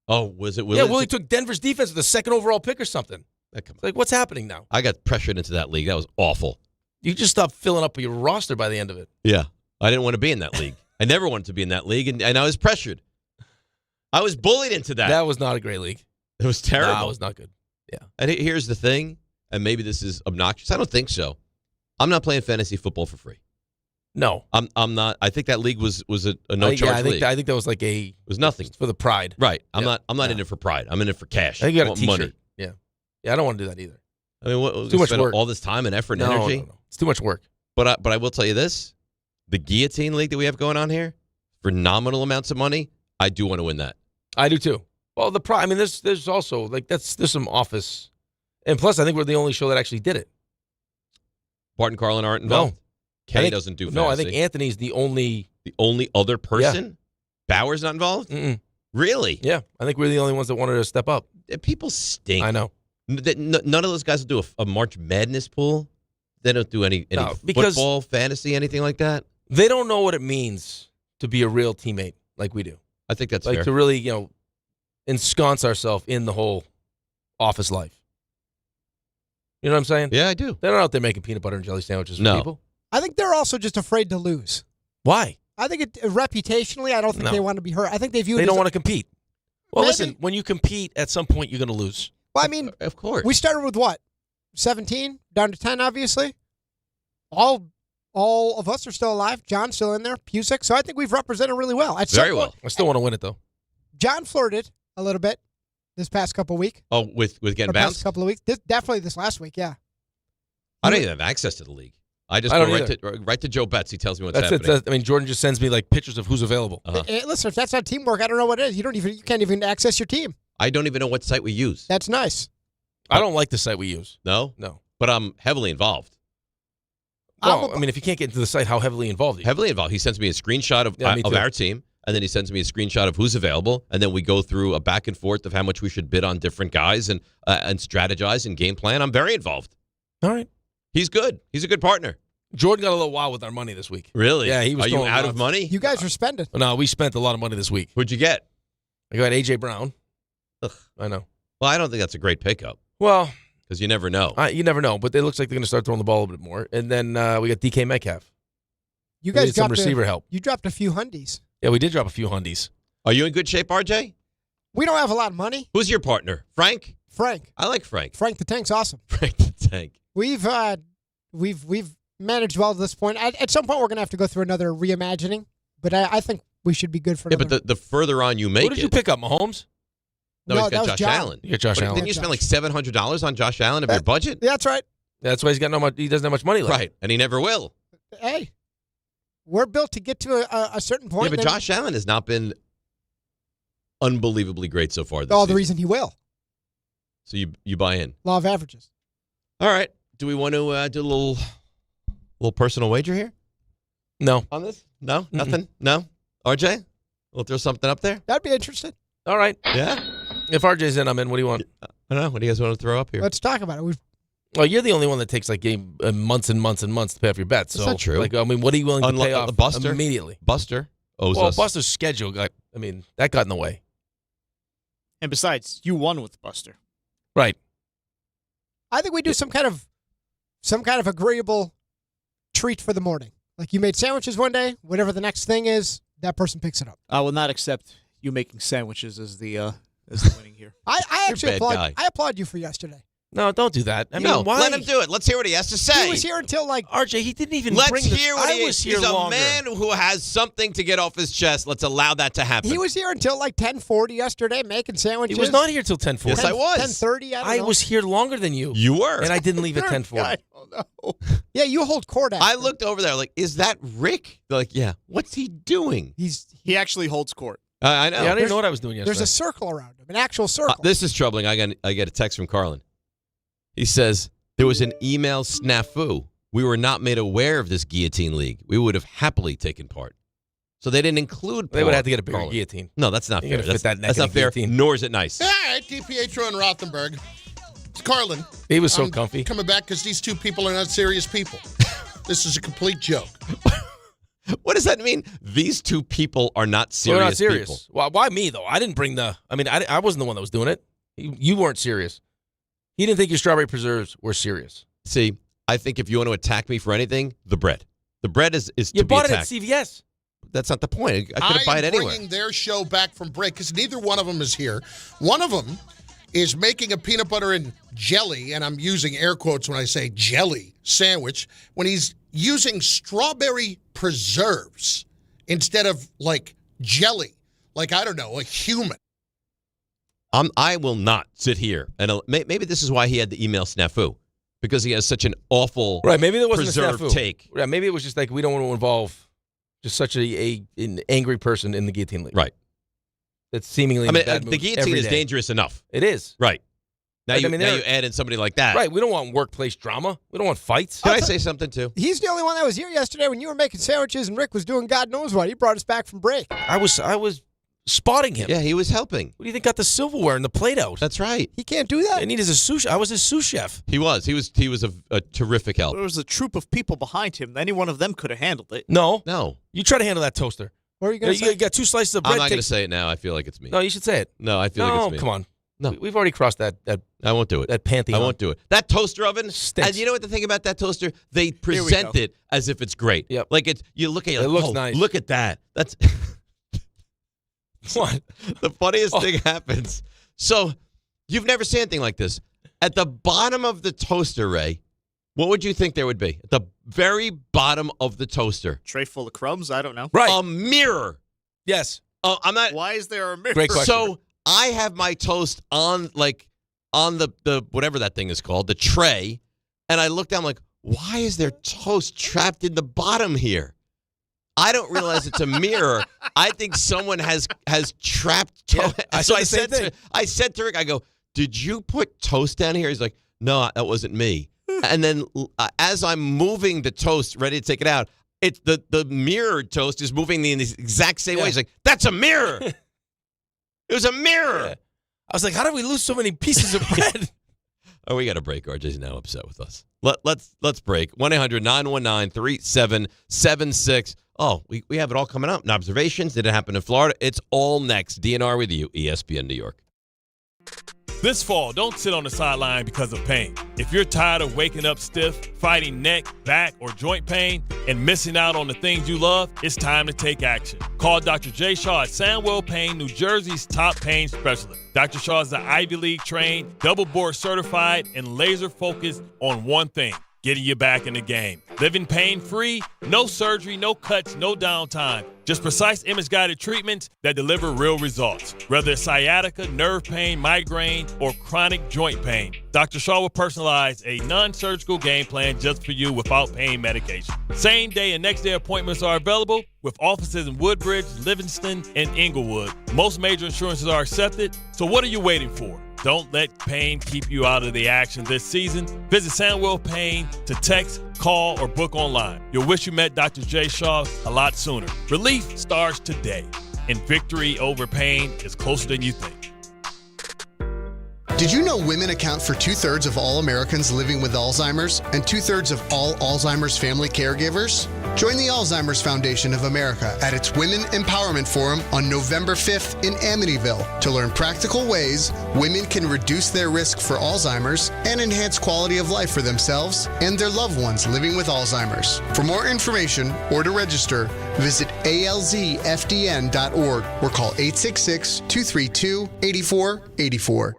Oh, was it Willie? Yeah, Willie took Denver's defense with the second overall pick or something. It's like, what's happening now? I got pressured into that league. That was awful. You just stopped filling up your roster by the end of it. Yeah. I didn't want to be in that league. I never wanted to be in that league, and I was pressured. I was bullied into that. That was not a great league. It was terrible. No, it was not good. Yeah. And here's the thing, and maybe this is obnoxious. I don't think so. I'm not playing fantasy football for free. No. I'm not. I think that league was a no-charge league. I think that was like it was nothing. For the pride. Right. I'm not in it for pride. I'm in it for cash. I think you got a want t-shirt. money. Yeah. Yeah, I don't want to do that either. I mean, what, too much work. All this time and effort and energy? No. It's too much work. But I will tell you this. The guillotine league that we have going on here, for nominal amounts of money, I do want to win that. I do too. Well, there's also there's some office, and plus I think we're the only show that actually did it. Bart and Carlin aren't involved. No, Kay doesn't do fantasy. No, I think Anthony's the only other person. Yeah. Bauer's not involved. Really? Yeah, I think we're the only ones that wanted to step up. People stink. I know. None of those guys will do a March Madness pool. They don't do any football, fantasy, anything like that. They don't know what it means to be a real teammate like we do. I think that's like fair. To really, ensconce ourselves in the whole office life. You know what I'm saying? Yeah, I do. They're not out there making peanut butter and jelly sandwiches for people. I think they're also just afraid to lose. Why? I think reputationally, I don't think they want to be hurt. I think they view they it don't as want to compete. Well, Maybe. Listen, when you compete, at some point you're going to lose. Well, I mean, of course. We started with what? 17 down to 10, obviously. All of us are still alive. John's still in there. Pusick. So I think we've represented really well. Very well. I still want to win it though. John flirted a little bit this past couple of weeks. Oh, with getting bounced? Past couple of weeks. Definitely this last week, yeah. I don't even have access to the league. I just go right to Joe Betts. He tells me what's happening. Jordan just sends me like pictures of who's available. Listen, if that's not teamwork, I don't know what it is. You can't even access your team. I don't even know what site we use. That's nice. I don't like the site we use. No? No. But I'm heavily involved. Well, if you can't get into the site, how heavily involved are you? Heavily involved. He sends me a screenshot of our team, and then he sends me a screenshot of who's available, and then we go through a back and forth of how much we should bid on different guys and strategize and game plan. I'm very involved. All right. He's good. He's a good partner. Jordan got a little wild with our money this week. Really? Yeah, he was. Are you out of money? You guys are spending. No, we spent a lot of money this week. Who'd you get? I got A.J. Brown. Ugh. I know. Well, I don't think that's a great pickup. Well, because you never know. You never know, but it looks like they're going to start throwing the ball a bit more. And then we got DK Metcalf. You guys got some receiver help. You dropped a few hundies. Yeah, we did drop a few hundies. Are you in good shape, RJ? We don't have a lot of money. Who's your partner? Frank? Frank. I like Frank. Frank the Tank's awesome. Frank the Tank. We've managed well to this point. At some point, we're going to have to go through another reimagining, but I think we should be good for another. Yeah, but the further on you make it. What did you pick up, Mahomes? No, he's got Josh Allen. You got Josh Allen. Didn't you spend like $700 on Josh Allen of your budget? Yeah, that's right. That's why he doesn't have much money left. Right, and he never will. Hey, we're built to get to a certain point. Yeah, but Josh Allen has not been unbelievably great so far this the season. reason he will. So you buy in. Law of averages. All right. Do we want to do a little personal wager here? No. On this? No? Nothing? No? RJ? We'll throw something up there? That'd be interesting. All right. Yeah? If RJ's in, I'm in. What do you want? I don't know. What do you guys want to throw up here? Let's talk about it. Well, you're the only one that takes like months and months and months to pay off your bets. That's so, not true. Like, what are you willing to pay off Buster? immediately? Buster owes us. Buster's schedule that got in the way. And besides, you won with Buster. Right. I think we do some kind of agreeable treat for the morning. Like you made sandwiches one day, whatever the next thing is, that person picks it up. I will not accept you making sandwiches as the winning here. I actually applaud you for yesterday. No, don't do that. I mean, why? Let him do it. Let's hear what he has to say. He was here until RJ, he didn't even Let's bring hear what he was He's here a longer. man who has something to get off his chest. Let's allow that to happen. He was here until 10:40 yesterday making sandwiches. He was not here till 10:40. Yes, I was. 10:30, I don't know. was here longer than you. You were. And I didn't leave at 10:40. I don't know. Yeah, you hold court after. I looked over there like, is that Rick? They're like, yeah. What's he doing? He actually holds court. I know. Yeah, I didn't know what I was doing yesterday. There's a circle around him, an actual circle. This is troubling. I get a text from Carlin. He says, there was an email snafu. We were not made aware of this guillotine league. We would have happily taken part. So they didn't include They would have to get a bigger Carlin. guillotine. No, that's not You're fair. gonna fit that neck That's in not a fair, guillotine. nor is it nice. All right, DiPietro and Rothenberg. It's Carlin. He was so I'm comfy. Coming back because these two people are not serious people. This is a complete joke. What does that mean? These two people are not serious, We're not serious. people. Well, why me, though? I didn't bring the... I mean, I wasn't the one that was doing it. You weren't serious. He didn't think your strawberry preserves were serious. See, I think if you want to attack me for anything, the bread. The bread is You to be bought it at attacked. CVS. That's not the point. I could have bought it anywhere. I'm bringing their show back from break because neither one of them is here. One of them is making a peanut butter and jelly, and I'm using air quotes when I say jelly sandwich, when he's using strawberry preserves instead of, jelly. I don't know, a human. I will not sit here. And maybe this is why he had the email snafu, because he has such an awful Right, maybe there wasn't a preserved snafu. take. Yeah, maybe it was just we don't want to involve just such an angry person in the guillotine league. Right. That's seemingly I mean, in a bad the mood guillotine every is day. dangerous enough. It is. Right. Now, Like, you, I mean, now they're- you add in somebody like that. Right, we don't want workplace drama. We don't want fights. Can I say something, too? He's the only one that was here yesterday when you were making sandwiches and Rick was doing God knows what. He brought us back from break. I was spotting him. Yeah, he was helping. What do you think got the silverware and the plate out? That's right. He can't do that. And he is a sous. I was his sous chef. He was a terrific help. There was a troop of people behind him. Any one of them could have handled it. No. No. You try to handle that toaster. What are you going to say? You got two slices of bread. I'm not going to say it now. I feel like it's me. No, you should say it. No, I feel like it's me. Come on. No. We've already crossed that I won't do it. that pantheon. I won't do it. That toaster oven, Stinks. and you know what the thing about that toaster? They we present go. it as if it's great. Yep. Like you look at it, It looks oh, nice. Look at that. That's What? the funniest thing happens. So you've never seen anything like this. At the bottom of the toaster, Ray, what would you think there would be? At the very bottom of the toaster. Tray full of crumbs? I don't know. Right. A mirror. Yes. I'm not. Why is there a mirror? Great question. So I have my toast on the whatever that thing is called, the tray, and I look down like, why is there toast trapped in the bottom here? I don't realize it's a mirror. I think someone has trapped toast. Yeah, I so said the same thing. I said to Rick, I go, did you put toast down here? He's like, no, that wasn't me. And then as I'm moving the toast, ready to take it out, it's the mirrored toast is moving in the exact same way. He's like, that's a mirror. It was a mirror. Yeah. I was like, how did we lose so many pieces of bread? Oh, we got to break. RJ's now upset with us. Let's break. 1-800-919-3776. Oh, we have it all coming up. And observations. Did it happen in Florida? It's all next. DNR with you, ESPN New York. This fall, don't sit on the sideline because of pain. If you're tired of waking up stiff, fighting neck, back, or joint pain, and missing out on the things you love, it's time to take action. Call Dr. J. Shaw at Sandwell Pain, New Jersey's top pain specialist. Dr. Shaw is the Ivy League trained, double board certified, and laser focused on one thing: getting you back in the game. Living pain-free, no surgery, no cuts, no downtime. Just precise image-guided treatments that deliver real results. Whether it's sciatica, nerve pain, migraine, or chronic joint pain, Dr. Shaw will personalize a non-surgical game plan just for you without pain medication. Same-day and next-day appointments are available with offices in Woodbridge, Livingston, and Inglewood. Most major insurances are accepted, so what are you waiting for? Don't let pain keep you out of the action this season. Visit Sandwell Pain to text, call, or book online. You'll wish you met Dr. J. Shaw a lot sooner. Relief starts today, and victory over pain is closer than you think. Did you know women account for 2/3 of all Americans living with Alzheimer's and 2/3 of all Alzheimer's family caregivers? Join the Alzheimer's Foundation of America at its Women Empowerment Forum on November 5th in Amityville to learn practical ways women can reduce their risk for Alzheimer's and enhance quality of life for themselves and their loved ones living with Alzheimer's. For more information or to register, visit alzfdn.org or call 866-232-8484.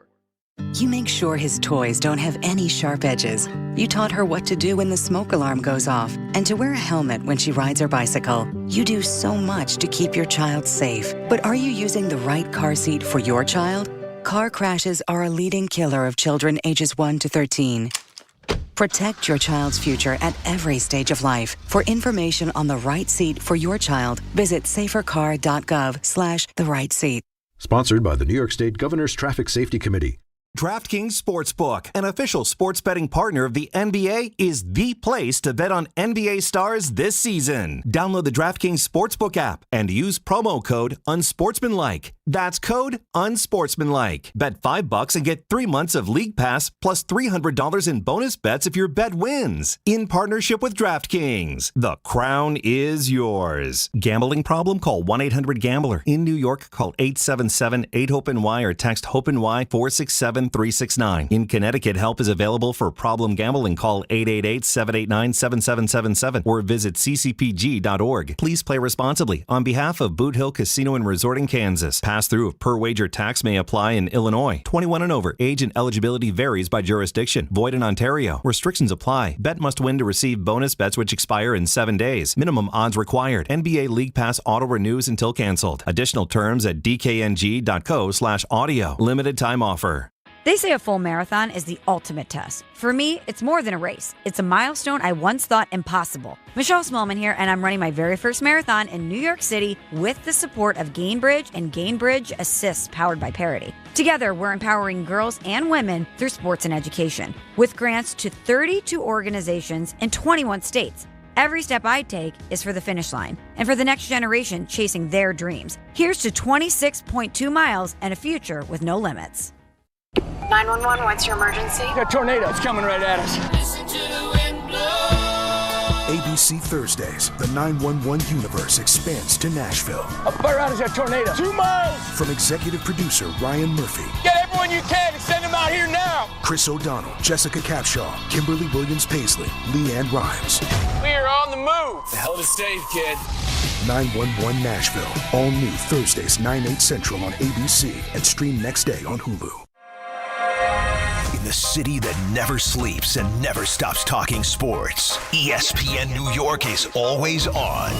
You make sure his toys don't have any sharp edges. You taught her what to do when the smoke alarm goes off and to wear a helmet when she rides her bicycle. You do so much to keep your child safe. But are you using the right car seat for your child? Car crashes are a leading killer of children ages 1 to 13. Protect your child's future at every stage of life. For information on the right seat for your child, visit safercar.gov/the right seat. Sponsored by the New York State Governor's Traffic Safety Committee. DraftKings Sportsbook, an official sports betting partner of the NBA, is the place to bet on NBA stars this season. Download the DraftKings Sportsbook app and use promo code UNSPORTSMANLIKE. That's code UNSPORTSMANLIKE. Bet $5 and get 3 months of League Pass plus $300 in bonus bets if your bet wins. In partnership with DraftKings, the crown is yours. Gambling problem? Call 1-800-GAMBLER. In New York, call 877-8-HOPE-NY or text HOPE-NY 467-369. In Connecticut, help is available for problem gambling. Call 888-789-7777 or visit ccpg.org. Please play responsibly. On behalf of Boot Hill Casino and Resort in Kansas, pass-through of per-wager tax may apply in Illinois. 21 and over. Age and eligibility varies by jurisdiction. Void in Ontario. Restrictions apply. Bet must win to receive bonus bets which expire in 7 days. Minimum odds required. NBA League Pass auto renews until canceled. Additional terms at dkng.co/audio. Limited time offer. They say a full marathon is the ultimate test. For me, it's more than a race. It's a milestone I once thought impossible. Michelle Smallman here, and I'm running my very first marathon in New York City with the support of Gainbridge and Gainbridge Assist, powered by Parity. Together, we're empowering girls and women through sports and education, with grants to 32 organizations in 21 states. Every step I take is for the finish line and for the next generation chasing their dreams. Here's to 26.2 miles and a future with no limits. 911, what's your emergency? A tornado. It's coming right at us. ABC Thursdays, the 911 universe expands to Nashville. How far out is that tornado? 2 miles! From executive producer Ryan Murphy. Get everyone you can and send them out here now! Chris O'Donnell, Jessica Capshaw, Kimberly Williams-Paisley, Leanne Rhymes. We are on the move! The hell to save, kid. 911 Nashville. All new Thursdays, 9/8 Central on ABC and stream next day on Hulu. In the city that never sleeps and never stops talking sports, ESPN New York is always on.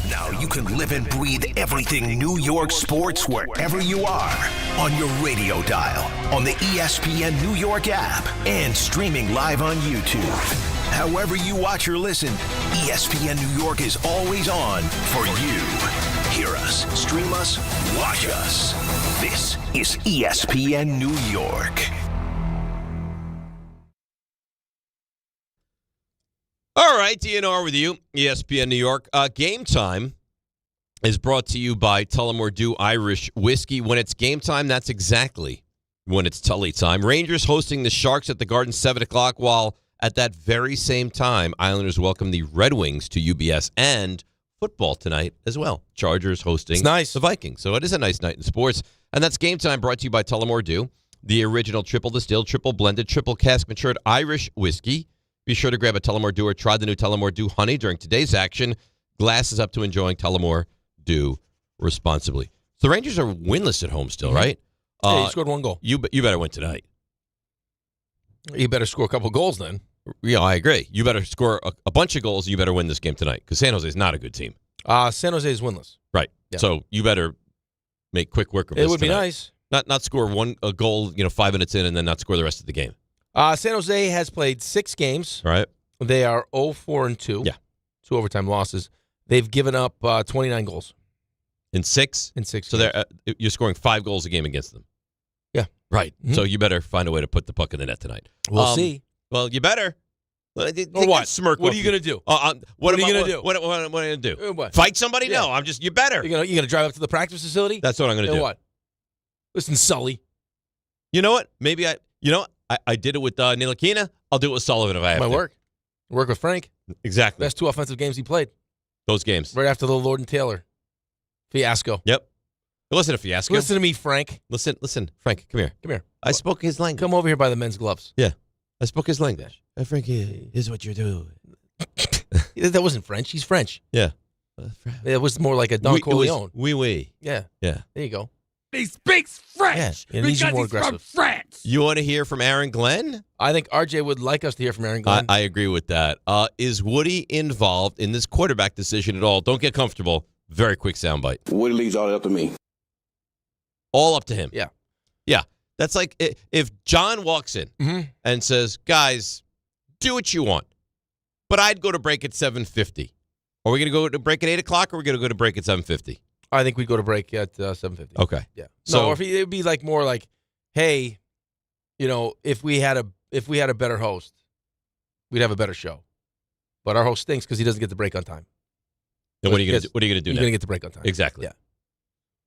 Now you can live and breathe everything New York sports wherever you are. On your radio dial, on the ESPN New York app, and streaming live on YouTube. However you watch or listen, ESPN New York is always on for you. Hear us, stream us, watch us. This is ESPN New York. All right, DNR with you, ESPN New York. Game Time is brought to you by Tullamore Dew Irish Whiskey. When it's game time, that's exactly when it's Tully time. Rangers hosting the Sharks at the Garden, 7 o'clock, while at that very same time, Islanders welcome the Red Wings to UBS, and football tonight as well. Chargers hosting the Vikings. So it is a nice night in sports. And that's Game Time brought to you by Tullamore Dew, the original triple distilled, triple blended, triple cask matured Irish whiskey. Be sure to grab a Tullamore Dew or try the new Tullamore Dew Honey during today's action. Glasses up to enjoying Tullamore Dew responsibly. So the Rangers are winless at home still, right? Yeah, you scored 1 goal. You better win tonight. You better score a couple goals then. Yeah, I agree. You better score a bunch of goals and you better win this game tonight because San Jose is not a good team. San Jose is winless. Right. Yeah. So you better make quick work of this. It would tonight. be nice. Not score a goal, 5 minutes in and then not score the rest of the game. San Jose has played 6 games. Right. They are 0-4-2. Yeah. 2 overtime losses. They've given up 29 goals. In 6? In 6 So you're scoring 5 goals a game against them. Yeah. Right. Mm-hmm. So you better find a way to put the puck in the net tonight. We'll see. Well, you better. Or what? Smirk. What are you going to do? What are you going to do? What am I going to do? What? Fight somebody? Yeah. No, you better. You're going to drive up to the practice facility? That's what I'm going to do. What? Listen, Sully. You know what? Maybe I did it with Ntilikina. I'll do it with Sullivan if I have to. Work with Frank. Exactly. Best 2 offensive games he played. Those games. Right after the Lord and Taylor fiasco. Yep. Listen to fiasco. Listen to me, Frank. Listen. Frank, come here. Come here. I spoke his language. Come over here by the men's gloves. Yeah. I spoke his language. Frankie, here's what you're doing. That wasn't French. He's French. Yeah. It was more like a Don Corleone. Oui. Yeah. Yeah. There you go. He speaks French Yeah, and he's because more he's from aggressive. France. You want to hear from Aaron Glenn? I think RJ would like us to hear from Aaron Glenn. I agree with that. Is Woody involved in this quarterback decision at all? Don't get comfortable. Very quick soundbite. Woody leaves all up to me. All up to him. Yeah. Yeah. That's like if John walks in and says, guys, do what you want, but I'd go to break at 7:50. Are we going to go to break at 8 o'clock or are we going to go to break at 7:50? I think we'd go to break at 7:50. Okay. Yeah. So No, or if it'd be like more like, hey, if we had a better host, we'd have a better show. But our host stinks because he doesn't get the break on time. then what are you going to do? What are you going to do You're now? going to get the break on time. Exactly. Yeah.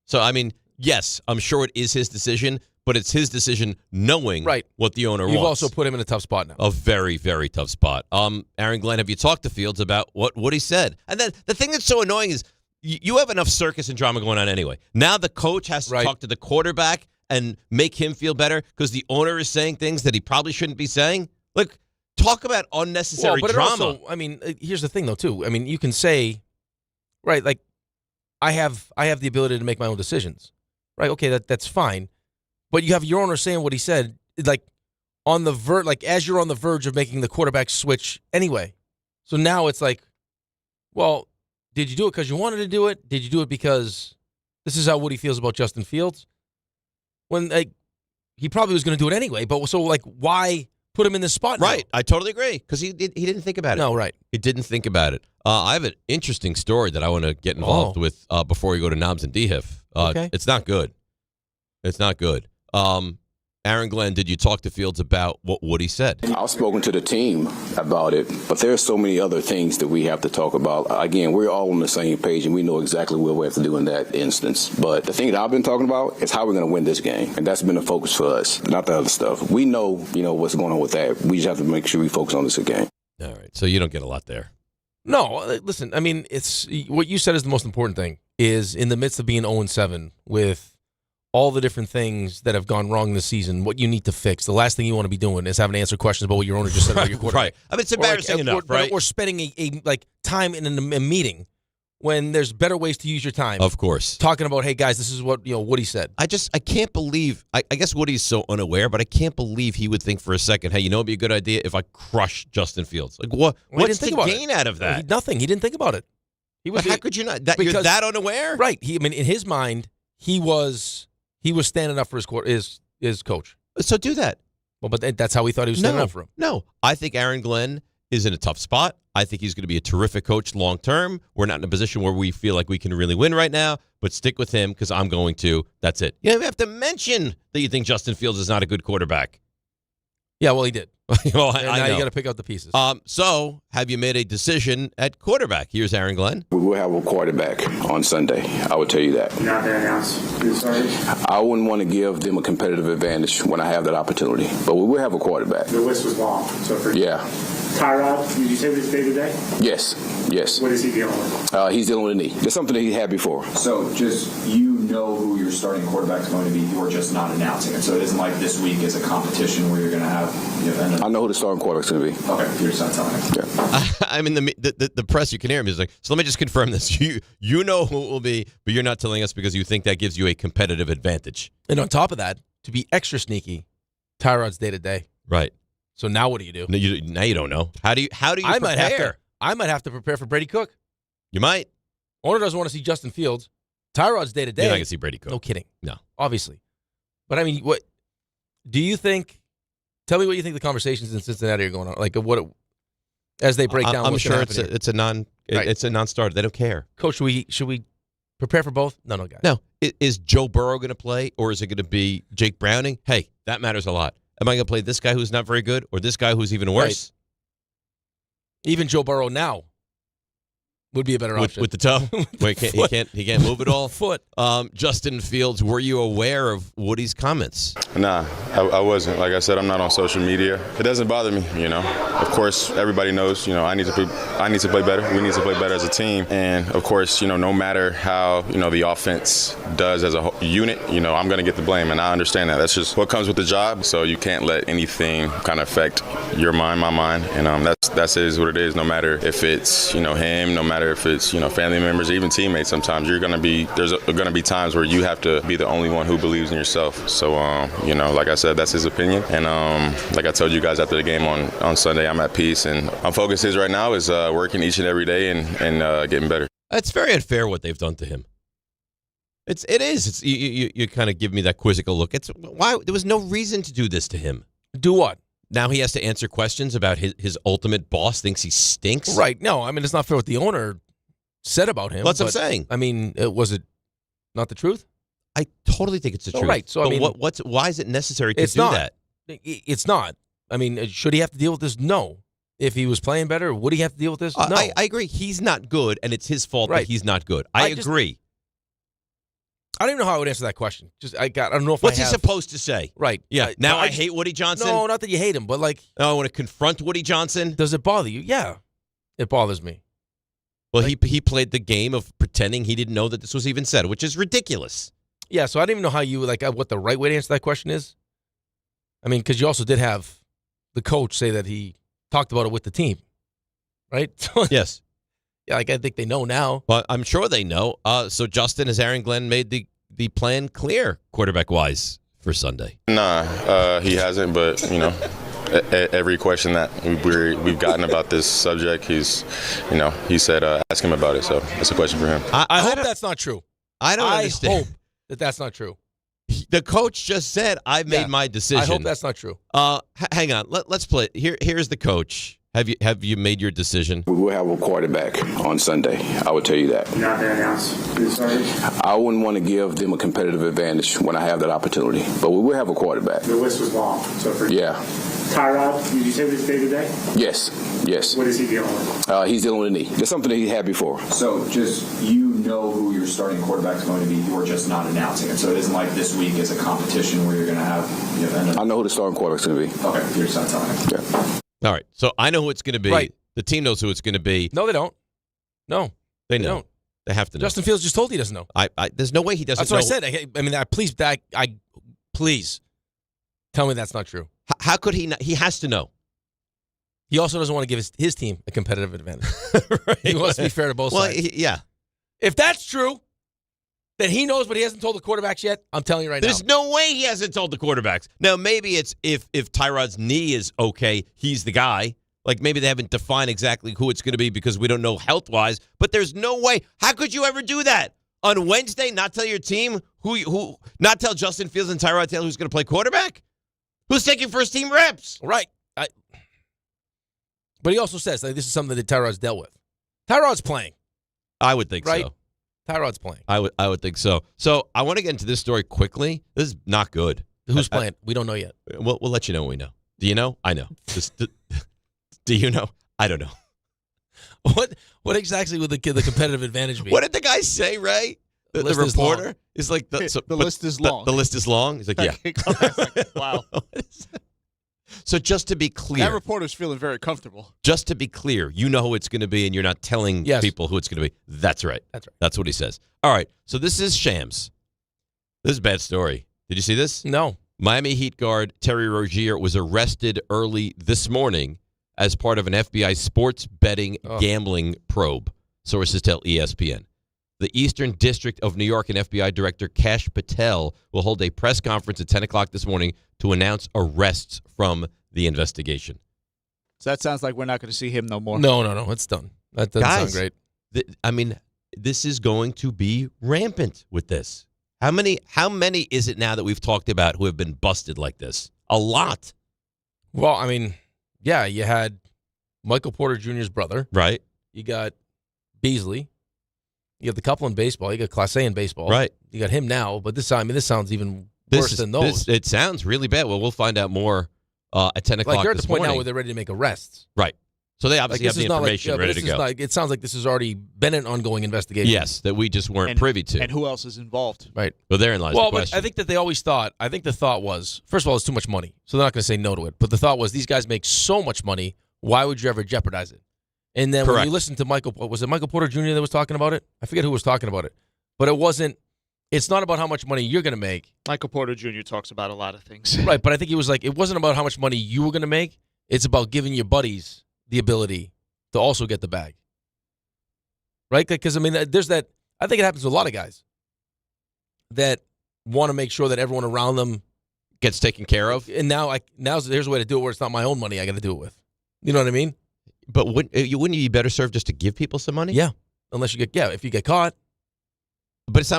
So, I mean, yes, I'm sure it is his decision, but it's his decision knowing what the owner You've wants. also put him in a tough spot now. A very, very tough spot. Aaron Glenn, have you talked to Fields about what he said? And then the thing that's so annoying is you have enough circus and drama going on anyway. Now the coach has to talk to the quarterback and make him feel better because the owner is saying things that he probably shouldn't be saying. Look, talk about unnecessary but drama. It also, I mean, here's the thing, though, too. I mean, you can say, right, like, I have the ability to make my own decisions. Right, okay, that's fine. But you have your owner saying what he said, like, on the like, as you're on the verge of making the quarterback switch anyway. So now it's like, well, did you do it because you wanted to do it? Did you do it because this is how Woody feels about Justin Fields? When he probably was going to do it anyway, but so like, why put him in this spot? Right, I totally agree because he didn't think about it. No, right, he didn't think about it. I have an interesting story that I want to get involved with before we go to Knobs and DHIF. Okay. It's not good. It's not good. Aaron Glenn, did you talk to Fields about what Woody said? I've spoken to the team about it, but there's so many other things that we have to talk about. Again, we're all on the same page, and we know exactly what we have to do in that instance. But the thing that I've been talking about is how we're going to win this game, and that's been the focus for us, not the other stuff. We know, what's going on with that. We just have to make sure we focus on this game. All right, so you don't get a lot there. No, listen, I mean, it's what you said is the most important thing, is in the midst of being 0-7 with all the different things that have gone wrong this season, what you need to fix. The last thing you want to be doing is having to answer questions about what your owner just said about your quarterback. Right. I mean, it's embarrassing enough, right? Or spending a time in a meeting when there's better ways to use your time. Of course. Talking about, hey, guys, this is what Woody said. I can't believe, I guess Woody's so unaware, but I can't believe he would think for a second, hey, it'd be a good idea if I crush Justin Fields. Like, what's the gain out of that? Nothing. He didn't think about it. How could you not? You're that unaware? Right. In his mind, he was standing up for his coach. So do that. Well, but that's how he thought he was standing up for him. No. I think Aaron Glenn is in a tough spot. I think he's going to be a terrific coach long term. We're not in a position where we feel like we can really win right now, but stick with him because I'm going to. That's it. You don't even have to mention that you think Justin Fields is not a good quarterback. Yeah, well, he did. Well, and now I know. You got to pick out the pieces. So, have you made a decision at quarterback? Here's Aaron Glenn. We will have a quarterback on Sunday. I will tell you that. You're not going to announce who started? I wouldn't want to give them a competitive advantage when I have that opportunity, but we will have a quarterback. The list was long. Tyrod, did you say this day to day? Yes. What is he dealing with? He's dealing with a knee. That's something that he had before. So just know who your starting quarterback is going to be. You're just not announcing it. So it isn't like this week is a competition where you're going to have. I know who the starting quarterback is going to be. Okay, you're just not telling me. Yeah. I mean, the press, you can hear him. He's like, so let me just confirm this. You know who it will be, but you're not telling us because you think that gives you a competitive advantage. And on top of that, to be extra sneaky, Tyrod's day to day. Right. So now what do you do? Now you don't know. How do you prepare? I might have to prepare for Brady Cook. You might. Owner doesn't want to see Justin Fields. Tyrod's day to day. You're not going to see Brady Cook. No kidding. No. Obviously. But I mean, what do you think? Tell me what you think the conversations in Cincinnati are going on. Like as they break down. I'm sure it's a non-starter. They don't care. Coach, should we prepare for both? No, guys. No. Is Joe Burrow going to play, or is it going to be Jake Browning? Hey, that matters a lot. Am I going to play this guy who's not very good, or this guy who's even worse? Right. Even Joe Burrow now would be a better option. With the toe? Wait, he can't move at all? Foot. Justin Fields, were you aware of Woody's comments? Nah, I wasn't. Like I said, I'm not on social media. It doesn't bother me, Of course, everybody knows, I need to play better. We need to play better as a team. And, of course, no matter how, the offense does as a unit, I'm going to get the blame. And I understand that. That's just what comes with the job. So you can't let anything kind of affect your mind, my mind. And that is what it is, no matter if it's, him, no matter matter if it's, family members or even teammates. Sometimes there's going to be times where you have to be the only one who believes in yourself. So, like I said, that's his opinion. And like I told you guys after the game on Sunday, I'm at peace. And my focus right now is working each and every day and getting better. It's very unfair what they've done to him. It is. It's you kind of give me that quizzical look. It's why there was no reason to do this to him. Do what? Now he has to answer questions about his ultimate boss thinks he stinks. Right. No, I mean it's not fair what the owner said about him. That's what I'm saying. I mean, was it not the truth? I totally think it's the truth. Right. So why is it necessary to do that? It's not. I mean, should he have to deal with this? No. If he was playing better, would he have to deal with this? No. I agree. He's not good, and it's his fault that he's not good. I agree. I don't even know how I would answer that question. I don't know if What's he supposed to say? Right. Yeah. I hate Woody Johnson. No, not that you hate him, but I want to confront Woody Johnson. Does it bother you? Yeah, it bothers me. Well, he played the game of pretending he didn't know that this was even said, which is ridiculous. Yeah. So I don't even know how you what the right way to answer that question is. I mean, because you also did have the coach say that he talked about it with the team, right? Yes. Yeah, I think they know now. Well, I'm sure they know. So, Justin, has Aaron Glenn made the plan clear, quarterback-wise, for Sunday? Nah, he hasn't, but, every question that we've gotten about this subject, he said ask him about it, so it's a question for him. I hope that's not true. I don't understand. I hope that that's not true. The coach just said, I've made my decision. I hope that's not true. Hang on. Let's play. Here's the coach. Have you made your decision? We will have a quarterback on Sunday. I would tell you that. You're not going to announce. I wouldn't want to give them a competitive advantage when I have that opportunity, but we will have a quarterback. The list was long. So Tyrod, did you say this day today? Yes. What is he dealing with? He's dealing with a knee. That's something that he had before. So just know who your starting quarterback is going to be. You're just not announcing it. So it isn't like this week is a competition where you're going to have. I know who the starting quarterback is going to be. Okay, you're just not telling me. Yeah. All right. So I know who it's going to be. Right. The team knows who it's going to be. No, they don't. No, they know. Don't. They have to know. Justin Fields just told he doesn't know. There's no way he doesn't know. That's what I said. I mean, please tell me that's not true. How could he not? He has to know. He also doesn't want to give his team a competitive advantage. Right. He wants to be fair to both sides. Yeah. If that's true, that he knows but he hasn't told the quarterbacks yet, I'm telling you right There's no way he hasn't told the quarterbacks. Now, maybe it's if Tyrod's knee is okay, he's the guy. Like maybe they haven't defined exactly who it's going to be because we don't know health-wise. But there's no way. How could you ever do that? On Wednesday, not tell your team who not tell Justin Fields and Tyrod Taylor who's going to play quarterback? Who's taking first-team reps? Right. But he also says this is something that Tyrod's dealt with. Tyrod's playing. I would think right? so. Tyrod's playing. I would think so. So I want to get into this story quickly. This is not good. Who's playing? We don't know yet. We'll let you know when we know. Do you know? I know. Do you know? I don't know. What exactly would the competitive advantage be? What did the guy say, Ray? The reporter is like the list is long. The list is long. He's like, yeah. Wow. So just to be clear, that reporter's feeling very comfortable. Just to be clear, you know who it's going to be, and you're not telling people who it's going to be. That's right. That's right. That's what he says. All right. So this is shams. This is a bad story. Did you see this? No. Miami Heat guard Terry Rozier was arrested early this morning as part of an FBI sports betting gambling probe. Sources tell ESPN. The Eastern District of New York and FBI Director Kash Patel will hold a press conference at 10 o'clock this morning to announce arrests from the investigation. So that sounds like we're not going to see him no more. No. It's done. That doesn't sound great. This is going to be rampant with this. How many is it now that we've talked about who have been busted like this? A lot. Well, you had Michael Porter Jr.'s brother. Right. You got Beasley. You have the couple in baseball. You got Class A in baseball. Right. You got him now, but this sounds even worse than those. It sounds really bad. Well, we'll find out more at 10 o'clock they're at this the point morning. now where they're ready to make arrests. Right. So they obviously have the information ready to go. It sounds like this has already been an ongoing investigation. Yes, that we just weren't privy to. And who else is involved? Right. Well, therein lies the question. But I think that they always thought, the thought was, first of all, it's too much money, so they're not going to say no to it. But the thought was, these guys make so much money, why would you ever jeopardize it? And then when you listen to was it Michael Porter Jr. that was talking about it? I forget who was talking about it. But it's not about how much money you're going to make. Michael Porter Jr. talks about a lot of things. Right, but I think he was like, it wasn't about how much money you were going to make. It's about giving your buddies the ability to also get the bag. right? Because, I mean, there's that. I think it happens to a lot of guys that want to make sure that everyone around them gets taken care of. And here's a way to do it where it's not my own money I got to do it with. You know what I mean? But wouldn't you be better served just to give people some money? Yeah. Unless if you get caught. But it's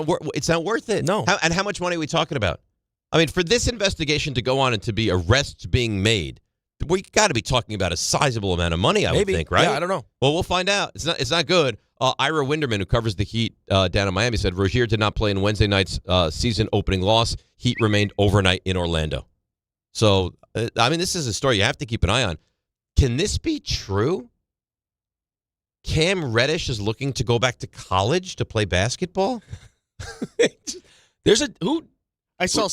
not worth it. No. And how much money are we talking about? I mean, for this investigation to go on and to be arrests being made, we got to be talking about a sizable amount of money, I would think, right? Yeah, I don't know. Well, we'll find out. It's not good. Ira Winderman, who covers the Heat down in Miami, said Rozier did not play in Wednesday night's season opening loss. Heat remained overnight in Orlando. So, I mean, this is a story you have to keep an eye on. Can this be true? Cam Reddish is looking to go back to college to play basketball? There's who? I saw